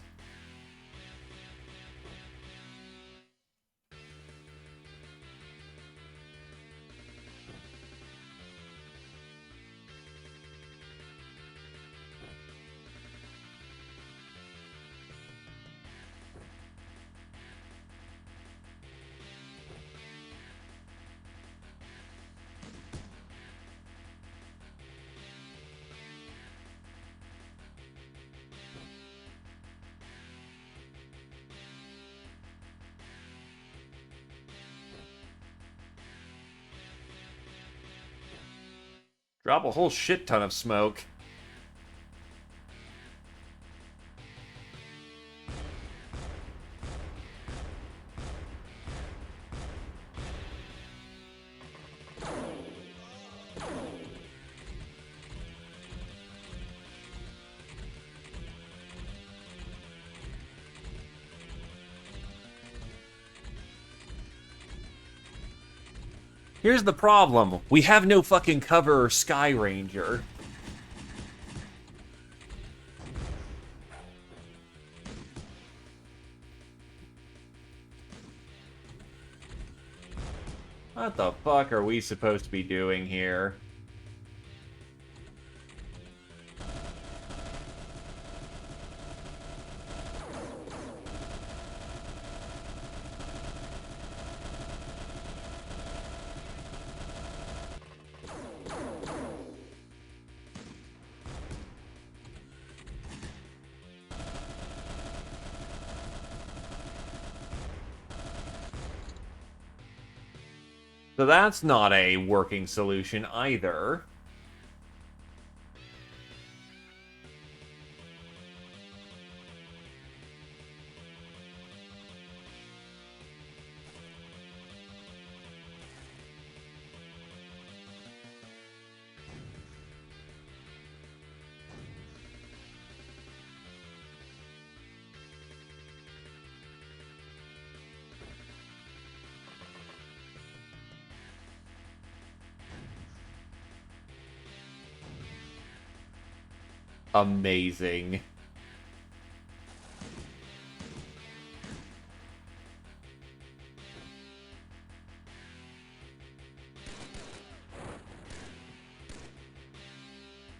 drop a whole shit ton of smoke. Here's the problem. We have no fucking cover or Sky Ranger. What the fuck are we supposed to be doing here? So that's not a working solution either. Amazing.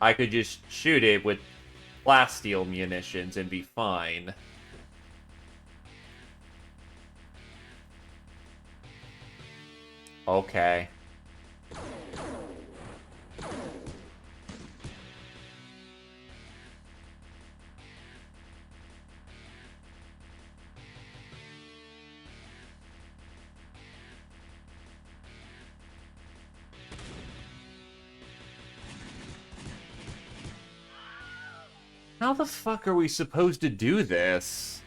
I could just shoot it with plasteel munitions and be fine. Okay. How the fuck are we supposed to do this?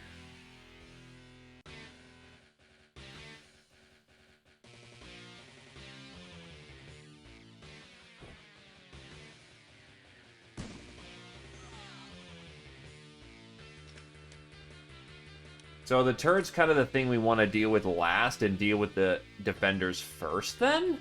So the turret's kind of the thing we want to deal with last and deal with the defenders first, then?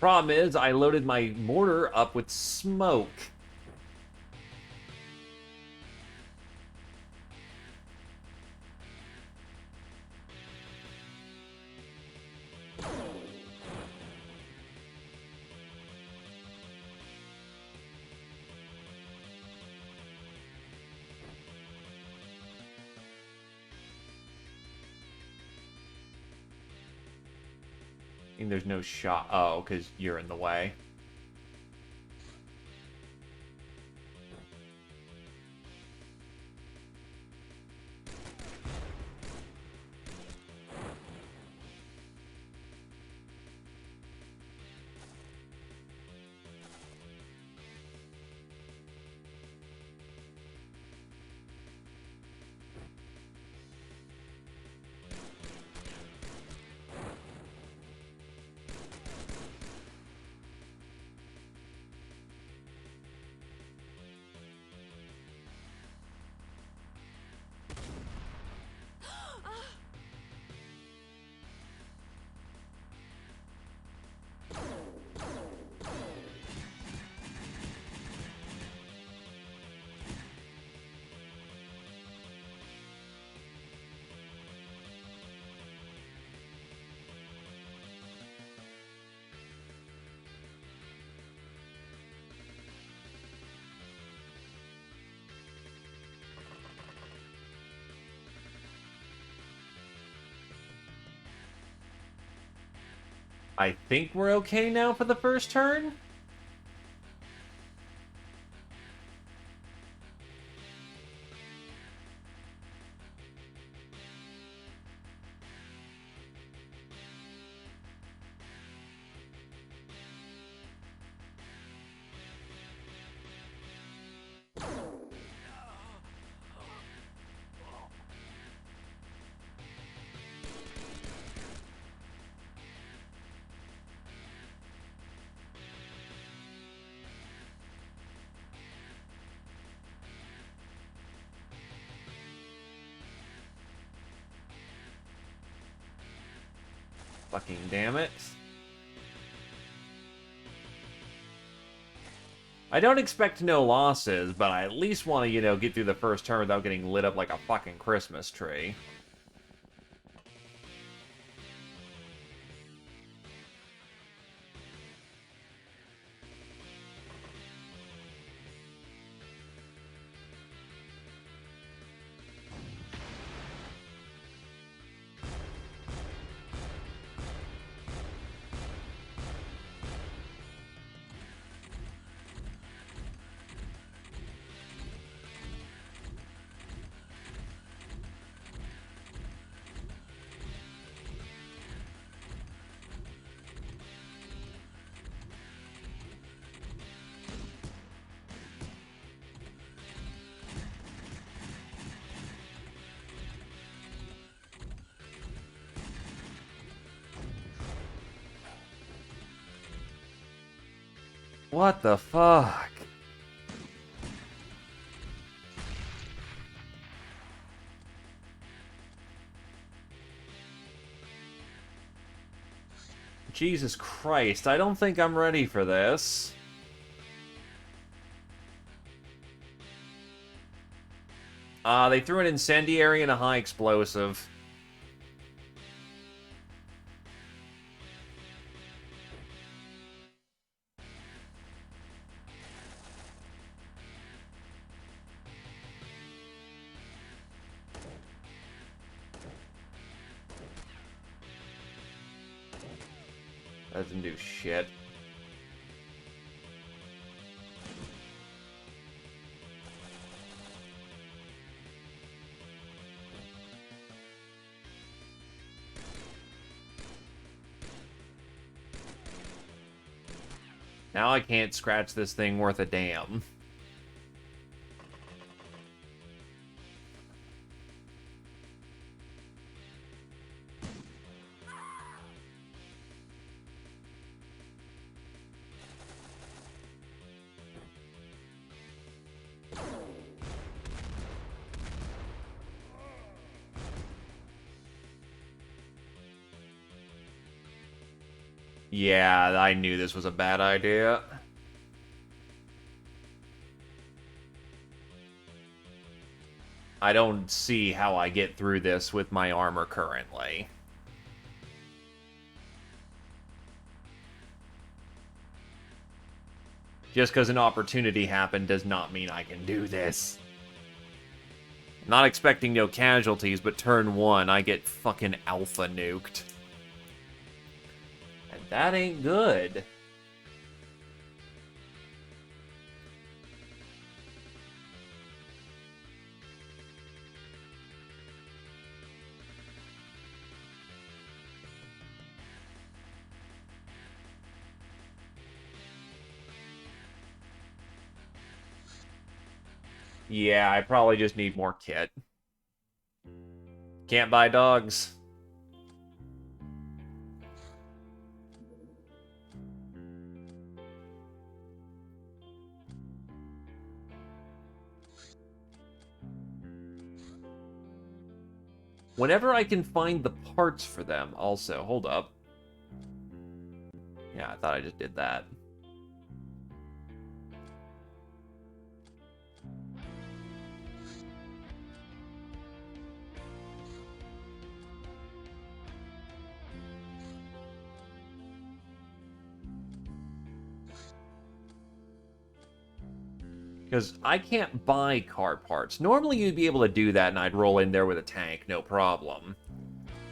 Problem is, I loaded my mortar up with smoke. And there's no shot. Oh, because you're in the way. I think we're okay now for the first turn? Fucking damn it. I don't expect no losses, but I at least want to, get through the first turn without getting lit up like a fucking Christmas tree. What the fuck? Jesus Christ, I don't think I'm ready for this. They threw an incendiary and a high explosive. That doesn't do shit. Now I can't scratch this thing worth a damn. Yeah, I knew this was a bad idea. I don't see how I get through this with my armor currently. Just because an opportunity happened does not mean I can do this. Not expecting no casualties, but turn 1, I get fucking alpha nuked. And that ain't good. Yeah, I probably just need more kit. Can't buy dogs. Whenever I can find the parts for them, also. Hold up. Yeah, I thought I just did that. Because I can't buy car parts. Normally you'd be able to do that and I'd roll in there with a tank, no problem.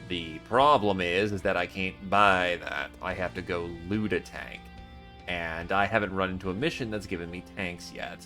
The problem is that I can't buy that. I have to go loot a tank. And I haven't run into a mission that's given me tanks yet.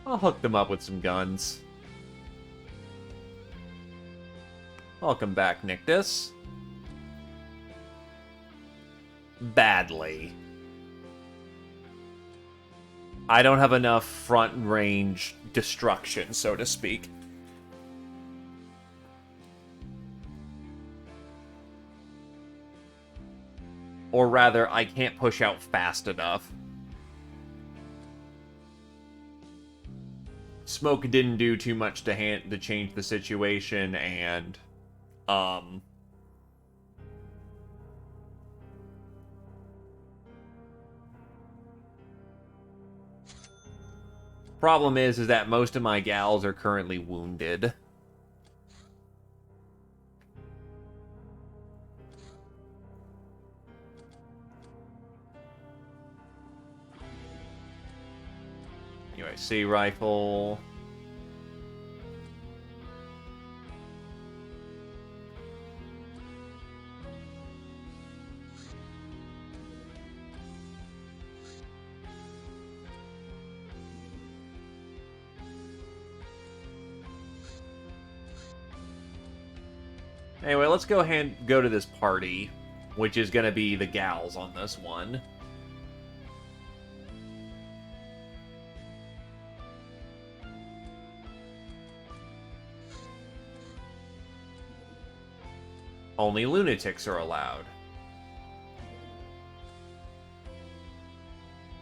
I'll hook them up with some guns. Welcome back, Nictus. Badly. I don't have enough front range destruction, so to speak. Or rather, I can't push out fast enough. Smoke didn't do too much to change the situation, and problem is that most of my gals are currently wounded. Anyway, C rifle. Anyway, let's go ahead and go to this party, which is going to be the gals on this one. Only lunatics are allowed.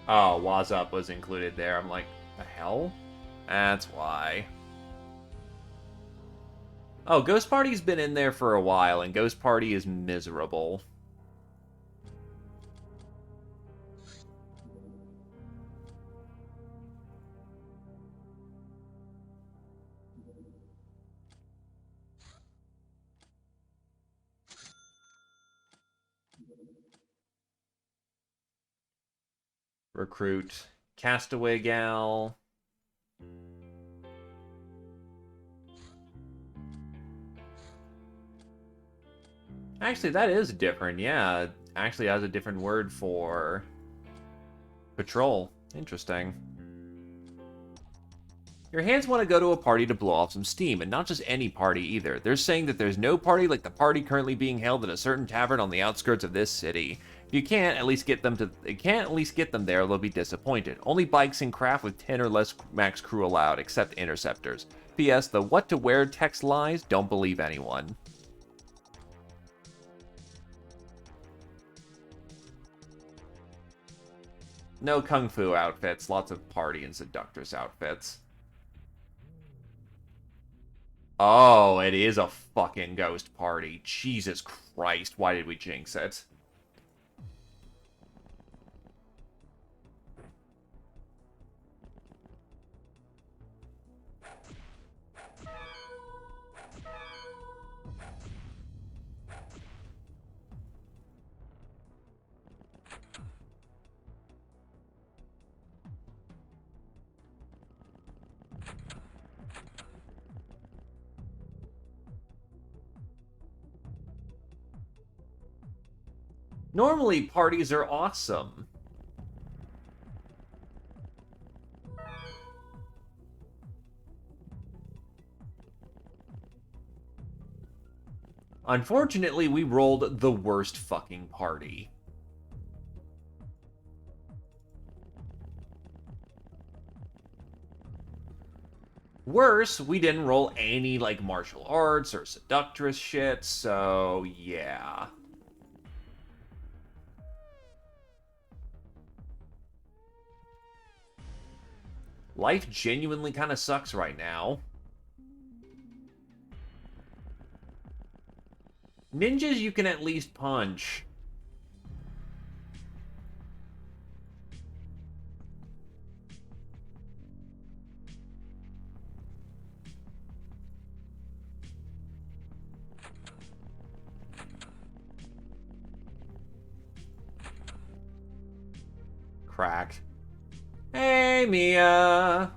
Oh, Waz Up was included there. I'm like, the hell? That's why. Oh, Ghost Party's been in there for a while, and Ghost Party is miserable. Recruit Castaway Gal. Actually, that is different, yeah. It actually has a different word for patrol. Interesting. Your hands want to go to a party to blow off some steam, and not just any party either. They're saying that there's no party like the party currently being held at a certain tavern on the outskirts of this city. If you can't at least get them there, they'll be disappointed. Only bikes and craft with 10 or less max crew allowed, except interceptors. P.S. The what to wear text lies, don't believe anyone. No kung fu outfits, lots of party and seductress outfits. Oh, it is a fucking ghost party. Jesus Christ, why did we jinx it? Normally, parties are awesome. Unfortunately, we rolled the worst fucking party. Worse, we didn't roll any, like, martial arts or seductress shit, so yeah. Life genuinely kind of sucks right now. Ninjas you can at least punch. Crack. Hey, Mia.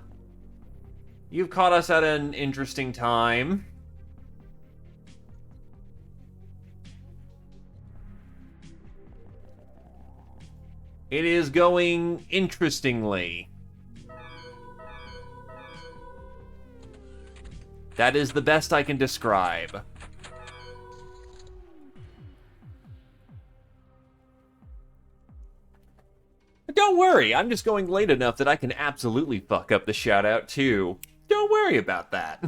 You've caught us at an interesting time. It is going interestingly. That is the best I can describe. Don't worry, I'm just going late enough that I can absolutely fuck up the shout-out too. Don't worry about that.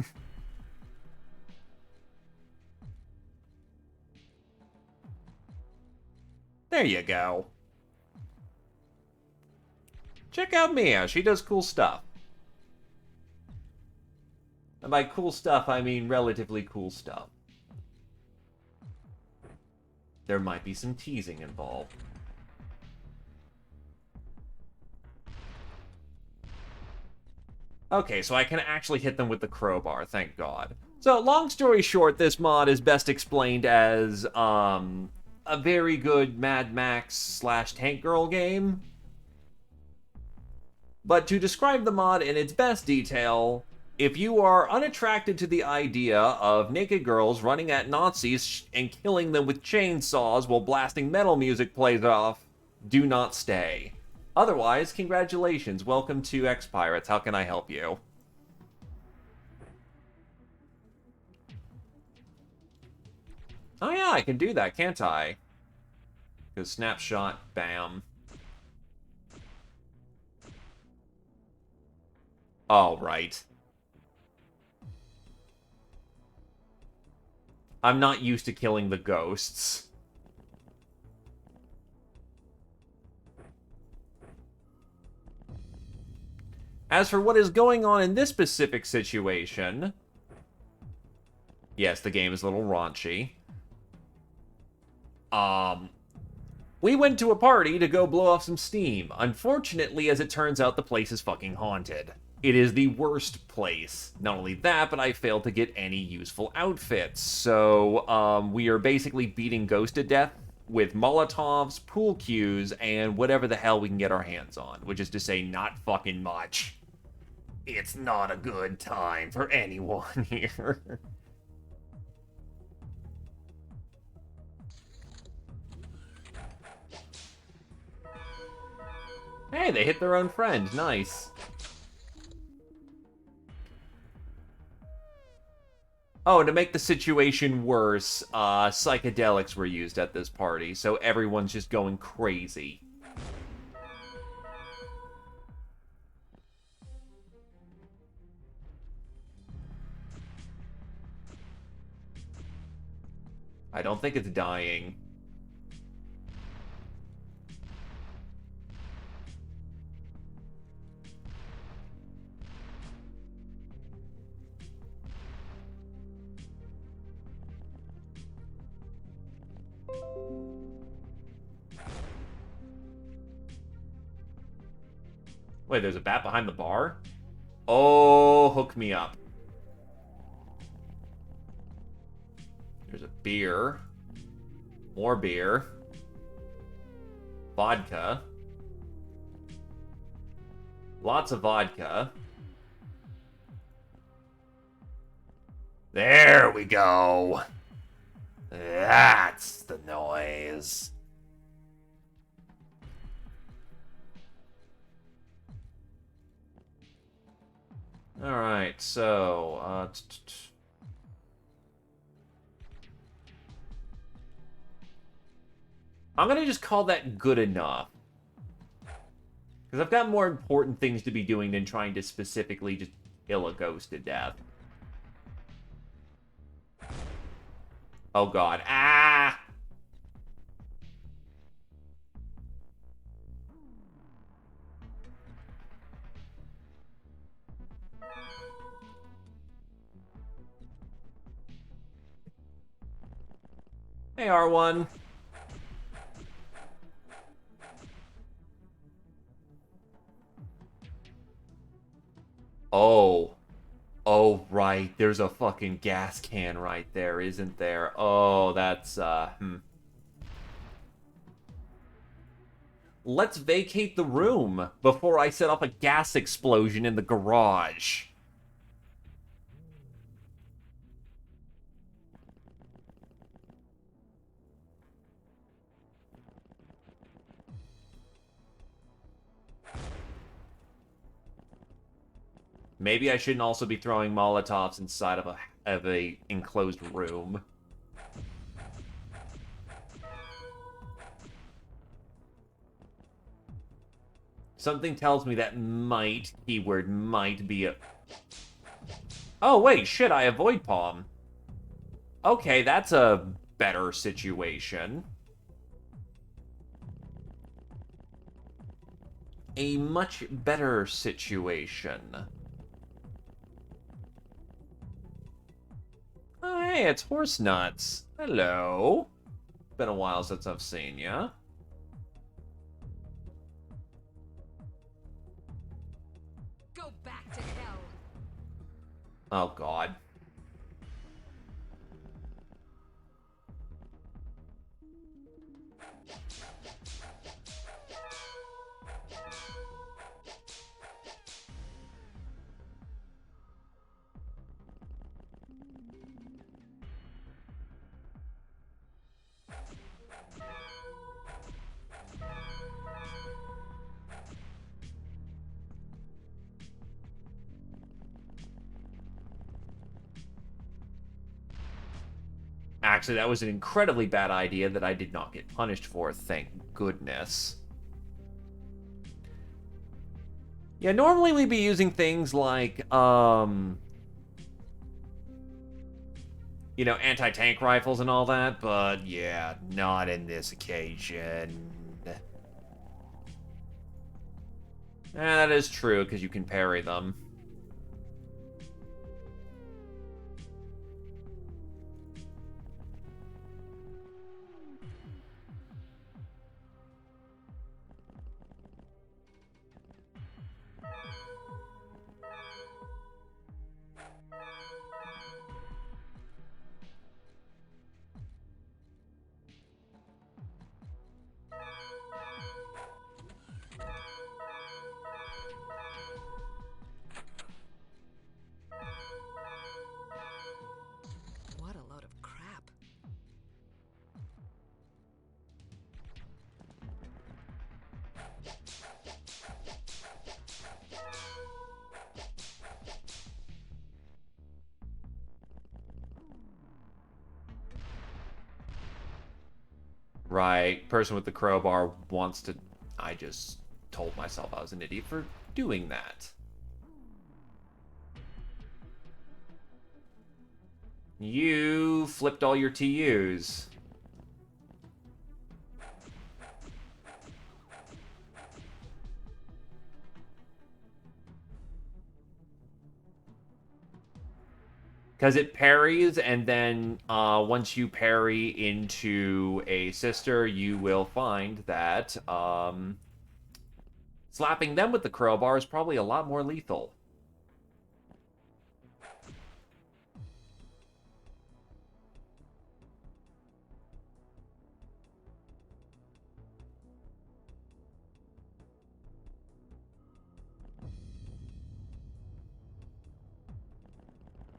There you go. Check out Mia, she does cool stuff. And by cool stuff, I mean relatively cool stuff. There might be some teasing involved. Okay, so I can actually hit them with the crowbar, thank God. So, long story short, this mod is best explained as, a very good Mad Max / Tank Girl game. But to describe the mod in its best detail, if you are unattracted to the idea of naked girls running at Nazis and killing them with chainsaws while blasting metal music plays off, do not stay. Otherwise, congratulations, welcome to XPiratez, how can I help you? Oh yeah, I can do that, can't I? Because snapshot, bam. Oh, right. I'm not used to killing the ghosts. As for what is going on in this specific situation... Yes, the game is a little raunchy. We went to a party to go blow off some steam. Unfortunately, as it turns out, the place is fucking haunted. It is the worst place. Not only that, but I failed to get any useful outfits. So, we are basically beating ghosts to death with Molotovs, pool cues, and whatever the hell we can get our hands on. Which is to say, not fucking much. It's not a good time for anyone here. Hey, they hit their own friend. Nice. Oh, to make the situation worse, psychedelics were used at this party, so everyone's just going crazy. I don't think it's dying. Wait, there's a bat behind the bar? Oh, hook me up. There's a beer. More beer. Vodka. Lots of vodka. There we go. That's the noise. Alright, so, I'm gonna just call that good enough. Because I've got more important things to be doing than trying to specifically just kill a ghost to death. Oh god. Ah! Hey, R1. Oh. Oh, right. There's a fucking gas can right there, isn't there? Oh, that's, Let's vacate the room before I set off a gas explosion in the garage. Maybe I shouldn't also be throwing Molotovs inside of a enclosed room. Something tells me that might, keyword might be a... Oh, wait, shit, I avoid palm. Okay, that's a better situation. A much better situation. Oh, hey, it's Horse Nuts. Hello. Been a while since I've seen ya. Go back to hell. Oh, God. Actually, that was an incredibly bad idea that I did not get punished for, thank goodness. Yeah, normally we'd be using things like, you know, anti-tank rifles and all that, but yeah, not in this occasion. That is true, because you can parry them. What a load of crap. Right, person with the crowbar wants to... I just told myself I was an idiot for doing that. You flipped all your TUs. Because it parries, and then once you parry into a sister, you will find that slapping them with the crowbar is probably a lot more lethal.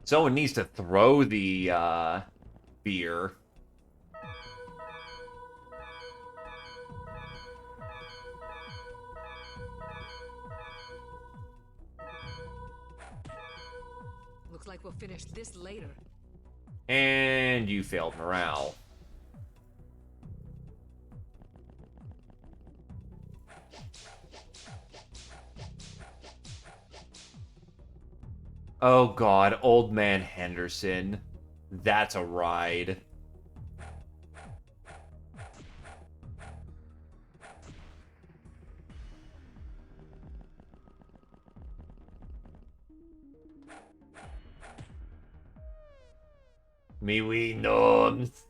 Someone needs to throw the beer. Looks like we'll finish this later. And you failed morale. Oh god, Old Man Henderson. That's a ride. Me wee gnomes.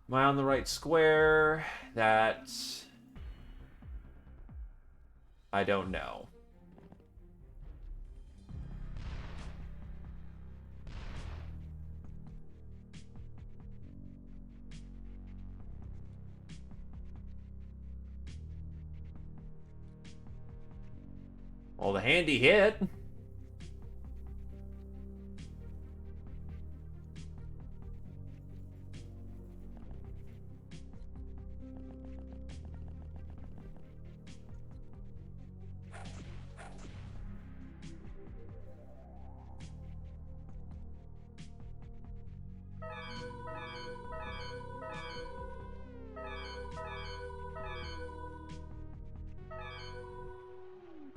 Am I on the right square? That's... I don't know. Well, the handy hit.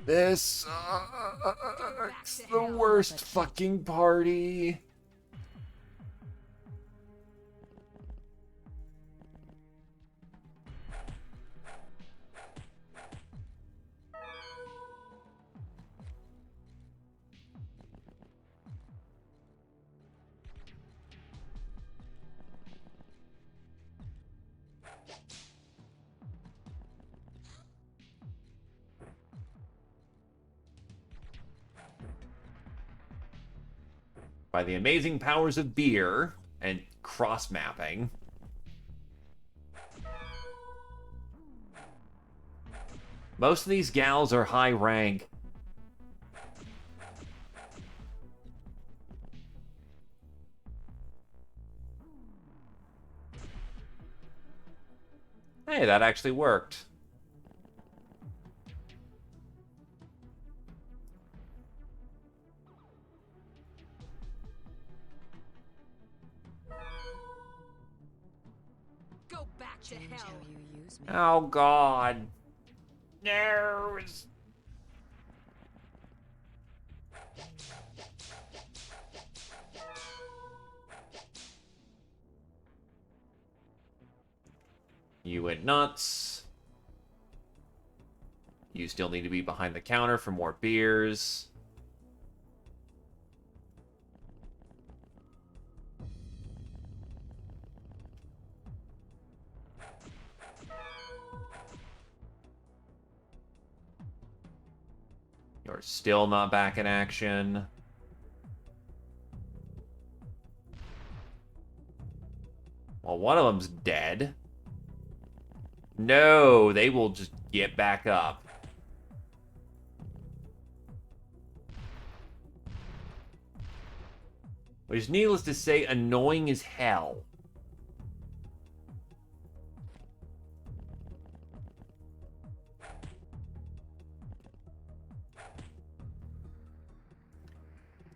This sucks. The worst fucking party. By the amazing powers of beer and cross-mapping. Most of these gals are high rank. Hey, that actually worked. to hell. you use me. Oh, God. No. You went nuts. You still need to be behind the counter for more beers. You're still not back in action. Well, one of them's dead. No, they will just get back up. Which is needless to say, annoying as hell.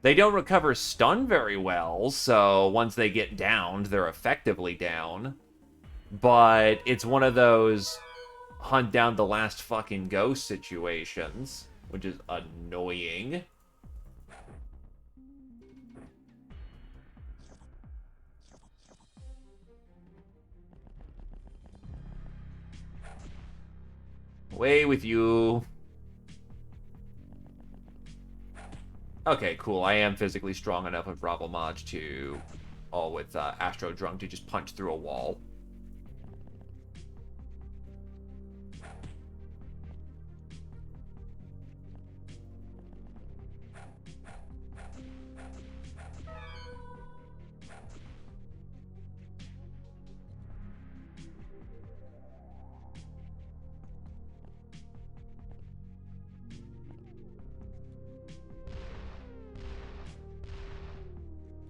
They don't recover stun very well, so once they get downed, they're effectively down. But it's one of those hunt down the last fucking ghost situations, which is annoying. Away with you. Okay, cool. I am physically strong enough with Bravo Maj to, all with Astro Drunk, to just punch through a wall.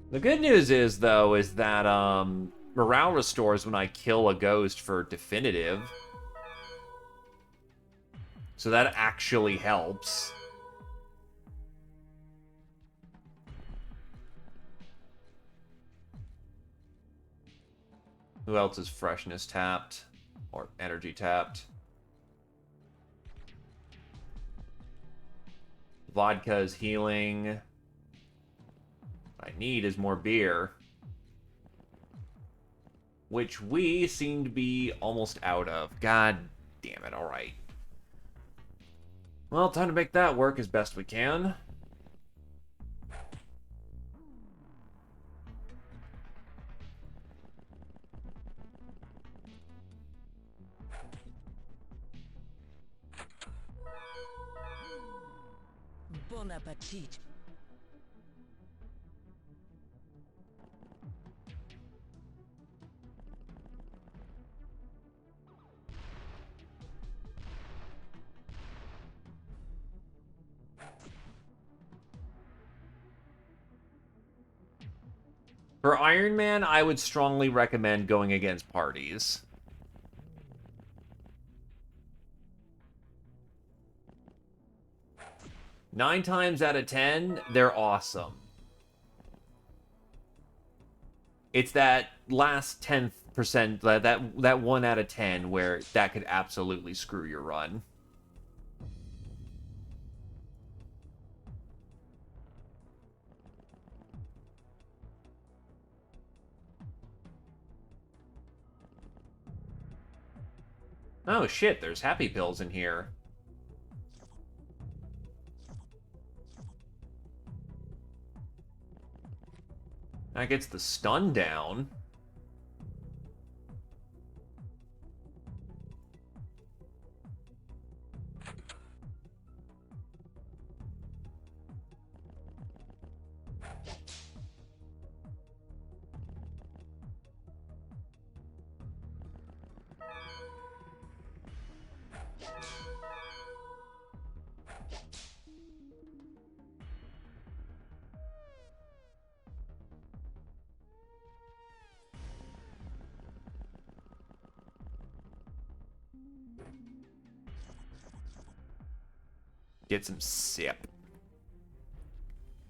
The good news is, though, is that morale restores when I kill a ghost for definitive. So that actually helps. Who else is freshness tapped? Or energy tapped? Vodka is healing. What I need is more beer. Which we seem to be almost out of. God damn it, alright. Well, time to make that work as best we can. Bon appetit. For Iron Man, I would strongly recommend going against parties. Nine times out of 10, they're awesome. It's that last 10%, that 1 out of 10 where that could absolutely screw your run. Oh shit, there's happy pills in here. That gets the stun down. Get some sip.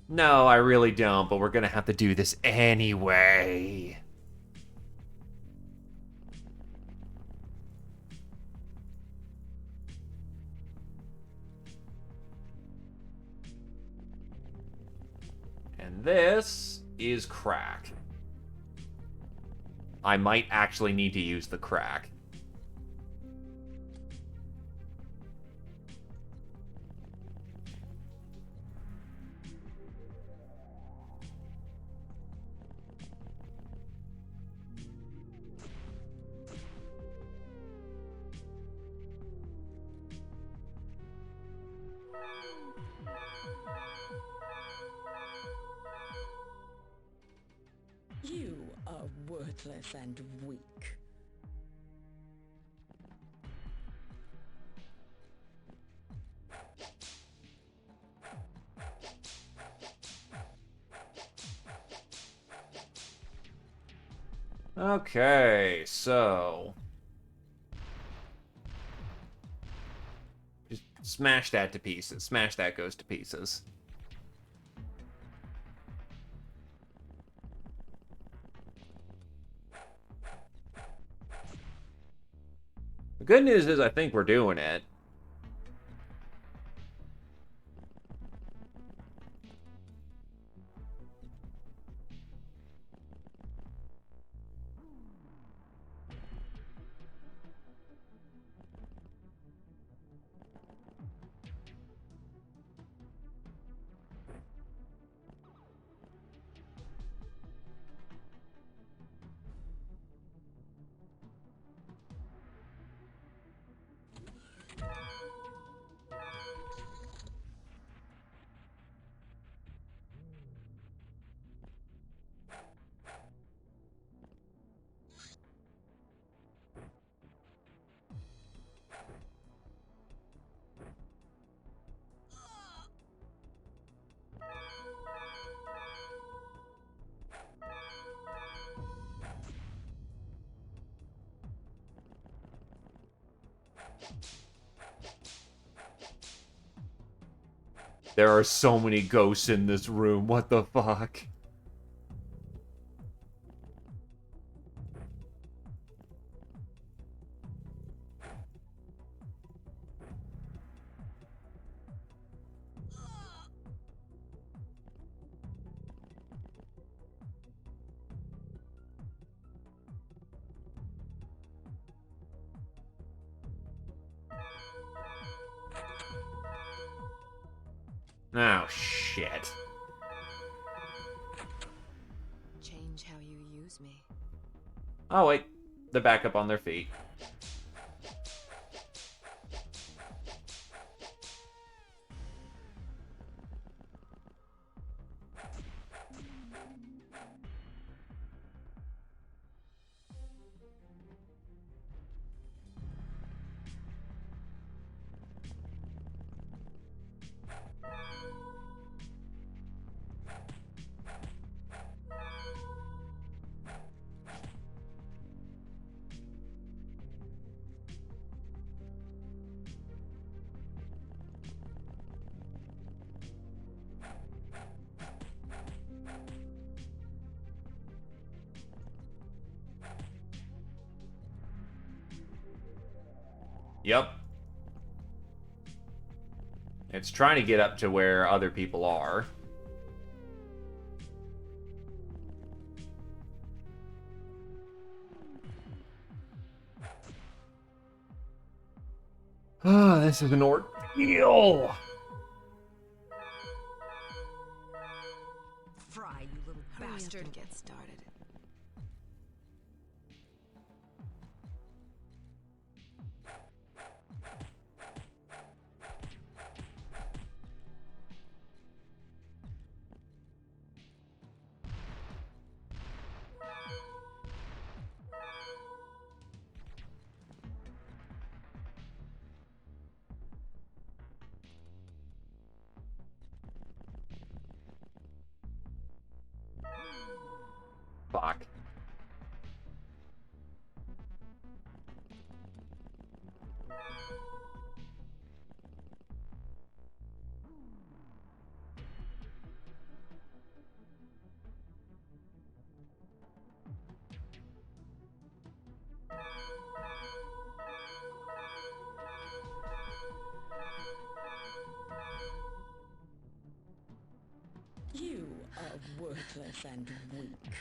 No, I really don't, but we're gonna have to do this anyway. And this is crack. I might actually need to use the crack. You are worthless and weak. Okay, so... just smash that to pieces. Smash that goes to pieces. The good news is I think we're doing it. There are so many ghosts in this room. What the fuck? Oh, shit. Change how you use me. Oh, wait. They're back up on their feet. Yep. It's trying to get up to where other people are. Ah, this is an ordeal. Fry, you little bastard. And get started. Fuck. You are worthless and weak.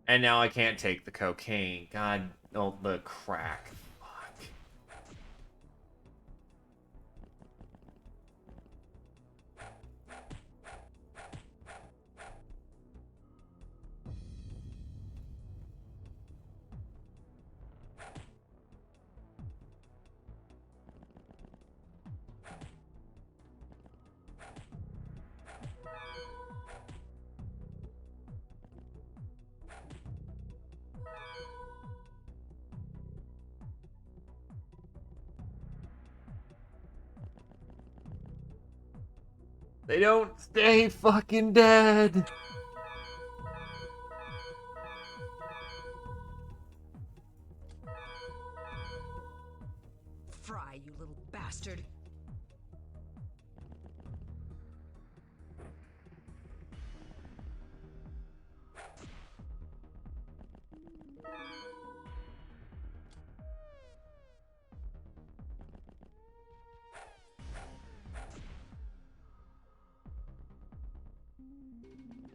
And now I can't take the cocaine. God, oh, the crack. Fuck. They don't stay fucking dead. Fry, you little bastard.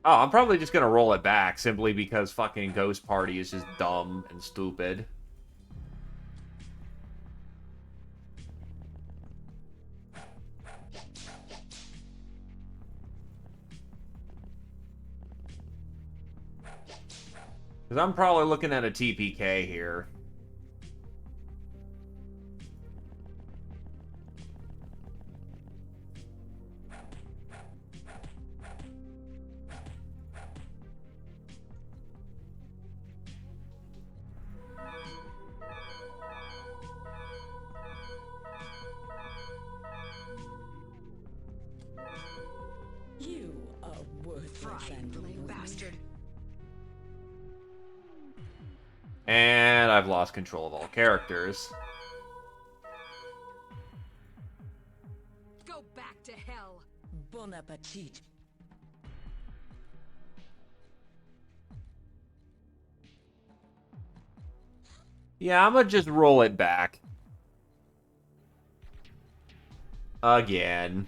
Oh, I'm probably just gonna roll it back simply because fucking Ghost Party is just dumb and stupid. Because I'm probably looking at a TPK here. You are worthless Fry, you and little weak. bastard. And I've lost control of all characters. Go back to hell. Bon appetit. Yeah, I'm gonna just roll it back. Again.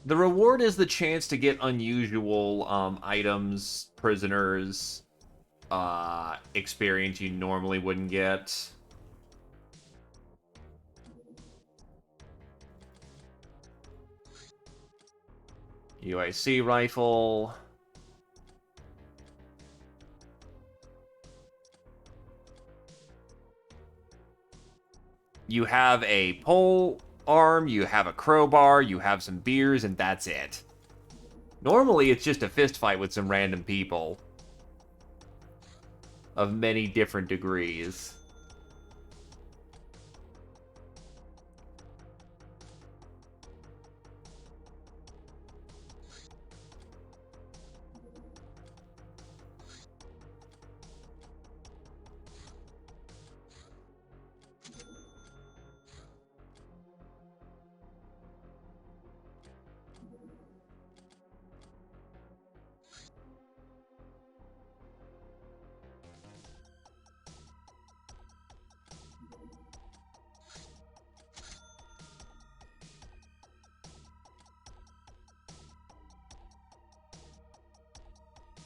The reward is the chance to get unusual items, prisoners, experience you normally wouldn't get. UAC rifle. You have a pole arm, you have a crowbar, you have some beers, and that's it. Normally, it's just a fist fight with some random people of many different degrees.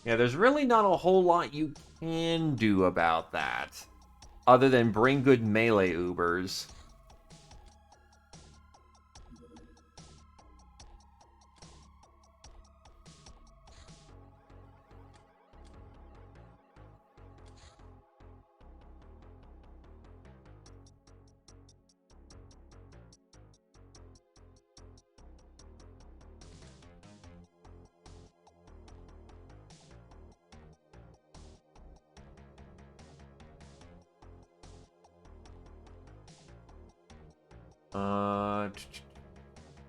Yeah, there's really not a whole lot you can do about that, other than bring good melee Ubers.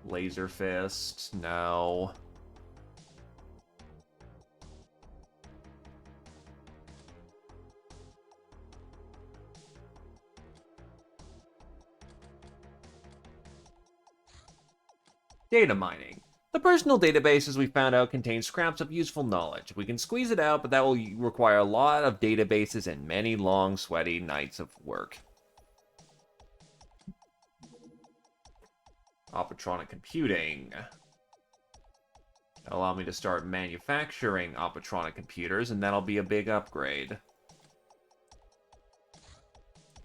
Laser Fist, no. Data mining. The personal databases we found out contain scraps of useful knowledge. We can squeeze it out, but that will require a lot of databases and many long, sweaty nights of work. Optronic computing. Allow me to start manufacturing Optronic computers, and that'll be a big upgrade.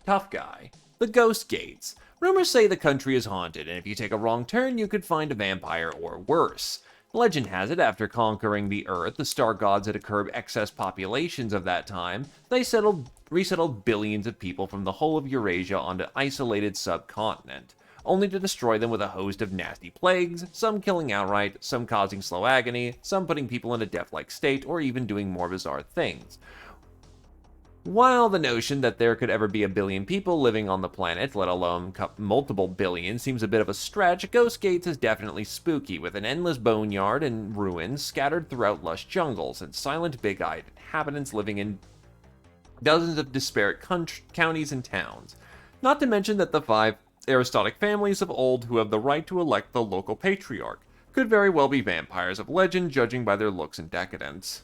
Tough guy. The Ghost Gates. Rumors say the country is haunted, and if you take a wrong turn, you could find a vampire or worse. Legend has it, after conquering the Earth, the star gods had to curb excess populations of that time. They resettled billions of people from the whole of Eurasia onto isolated subcontinent, only to destroy them with a host of nasty plagues, some killing outright, some causing slow agony, some putting people in a death-like state, or even doing more bizarre things. While the notion that there could ever be a billion people living on the planet, let alone multiple billions, seems a bit of a stretch, Ghost Gates is definitely spooky, with an endless boneyard and ruins scattered throughout lush jungles, and silent big-eyed inhabitants living in dozens of disparate counties and towns. Not to mention that the 5 aristocratic families of old who have the right to elect the local patriarch could very well be vampires of legend, judging by their looks and decadence.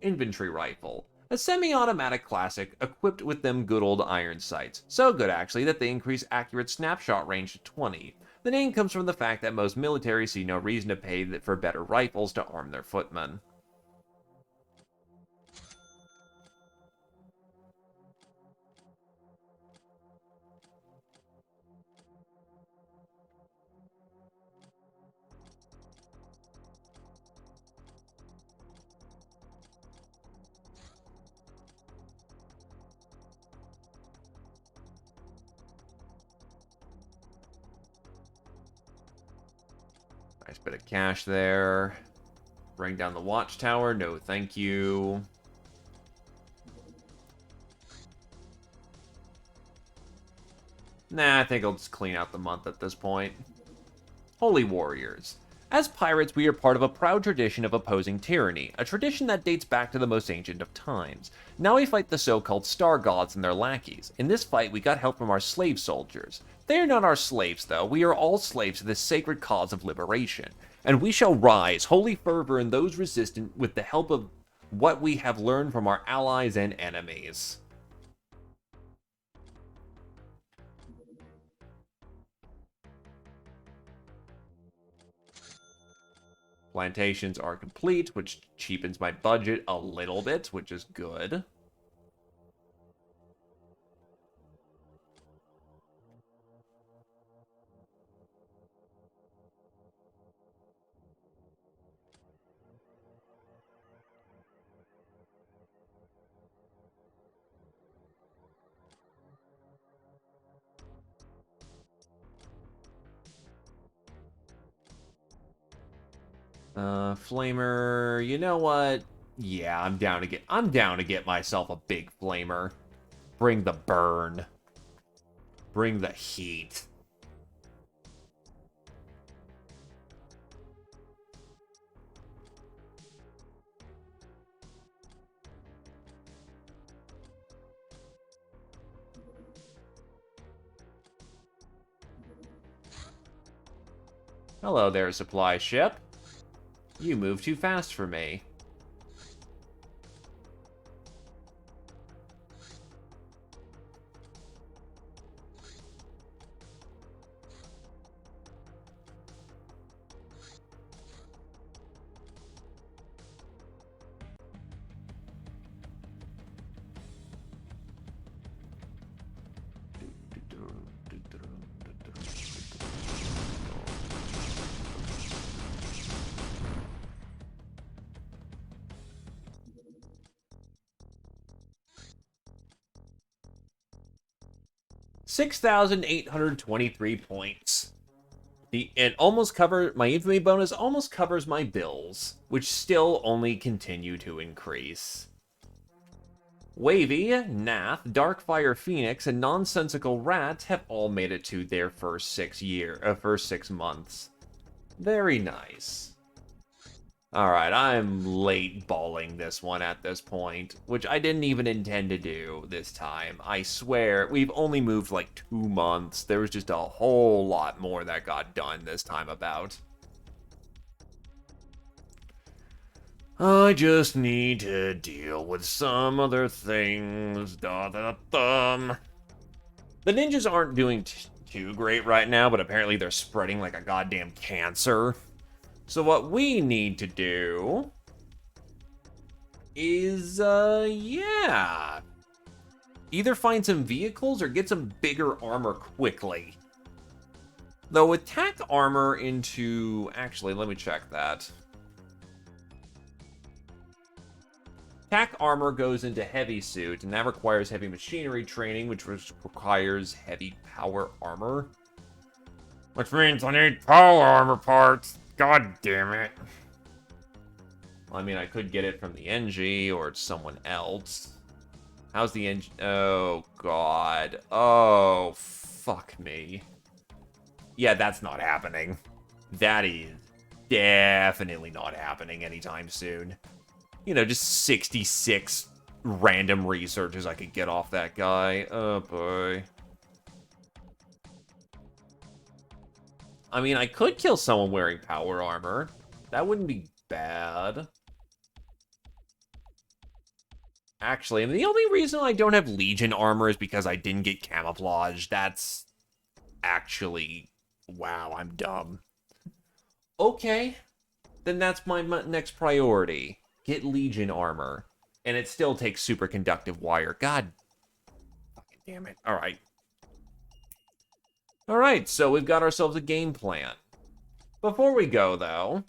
Infantry rifle. A semi-automatic classic equipped with them good old iron sights. So good actually that they increase accurate snapshot range to 20. The name comes from the fact that most militaries see no reason to pay for better rifles to arm their footmen. Nice bit of cash there. Bring down the watchtower. No, thank you. Nah, I think I'll just clean out the month at this point. Holy Warriors. As pirates, we are part of a proud tradition of opposing tyranny, a tradition that dates back to the most ancient of times. Now we fight the so-called star gods and their lackeys. In this fight, we got help from our slave soldiers. They are not our slaves, though. We are all slaves to this sacred cause of liberation. And we shall rise, holy fervor in those resistant, with the help of what we have learned from our allies and enemies. Plantations are complete, which cheapens my budget a little bit, which is good. Flamer, you know what? Yeah, I'm down to get myself a big flamer. Bring the burn. Bring the heat. Hello there, supply ship. You move too fast for me. $6,823 points. My infamy bonus almost covers my bills, which still only continue to increase. Wavy, Nath, Darkfire Phoenix, and Nonsensical Rat have all made it to their first 6 months. Very nice. Alright, I'm late balling this one at this point, which I didn't even intend to do this time. I swear, we've only moved like 2 months. There was just a whole lot more that got done this time about. I just need to deal with some other things. Da-da-dum. The ninjas aren't doing too great right now, but apparently they're spreading like a goddamn cancer. So what we need to do is, yeah. Either find some vehicles or get some bigger armor quickly. Though attack armor into... Actually, let me check that. Attack armor goes into heavy suit, and that requires heavy machinery training, which requires heavy power armor. Which means I need power armor parts. God damn it. Well, I mean, I could get it from the NG or someone else. How's the NG? Oh, God. Oh, fuck me. Yeah, that's not happening. That is definitely not happening anytime soon. You know, just 66 random researches I could get off that guy. Oh, boy. I mean, I could kill someone wearing power armor. That wouldn't be bad. Actually, the only reason I don't have Legion armor is because I didn't get camouflage. That's actually... Wow, I'm dumb. Okay. Then that's my next priority. Get Legion armor. And it still takes superconductive wire. God fucking damn it. Alright. Alright, so we've got ourselves a game plan. Before we go, though,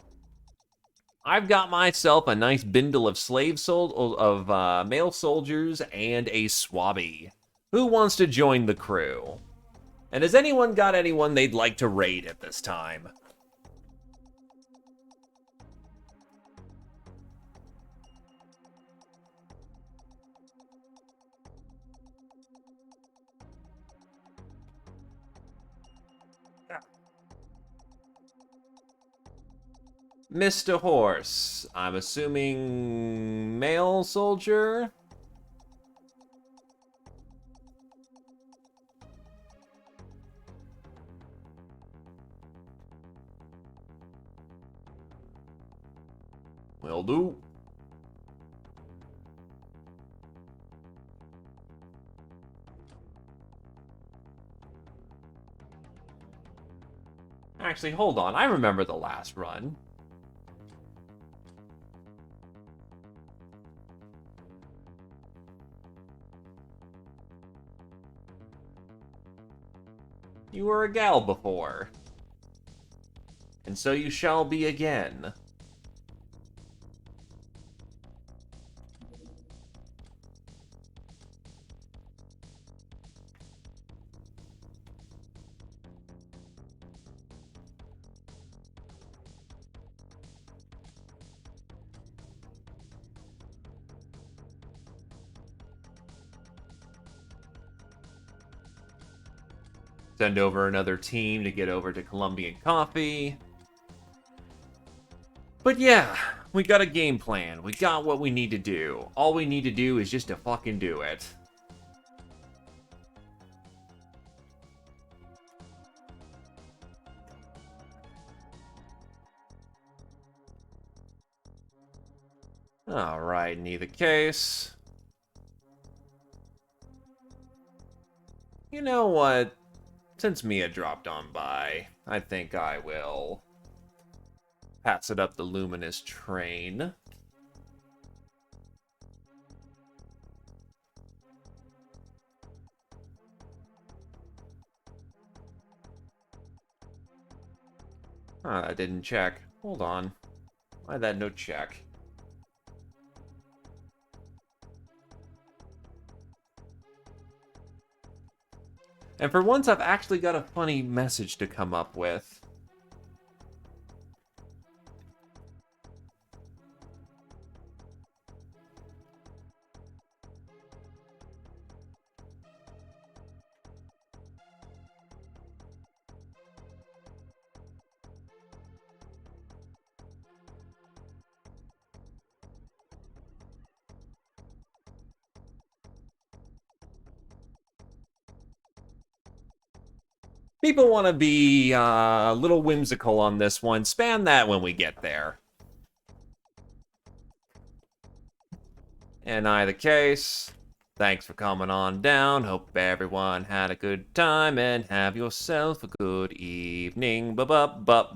I've got myself a nice bindle of male soldiers and a swabby. Who wants to join the crew? And has anyone got anyone they'd like to raid at this time? Mr. Horse, I'm assuming male soldier? Will do. Actually, hold on. I remember the last run. You were a gal before. And so you shall be again. Send over another team to get over to Colombian Coffee. But yeah, we got a game plan. We got what we need to do. All we need to do is just to fucking do it. Alright, in either case. You know what? Since Mia dropped on by, I think I will pass it up the luminous train. Ah, I didn't check. Hold on. Why'd that no check? And for once, I've actually got a funny message to come up with. People want to be a little whimsical on this one. Span that when we get there. In either case, thanks for coming on down. Hope everyone had a good time and have yourself a good evening. Bye-bye.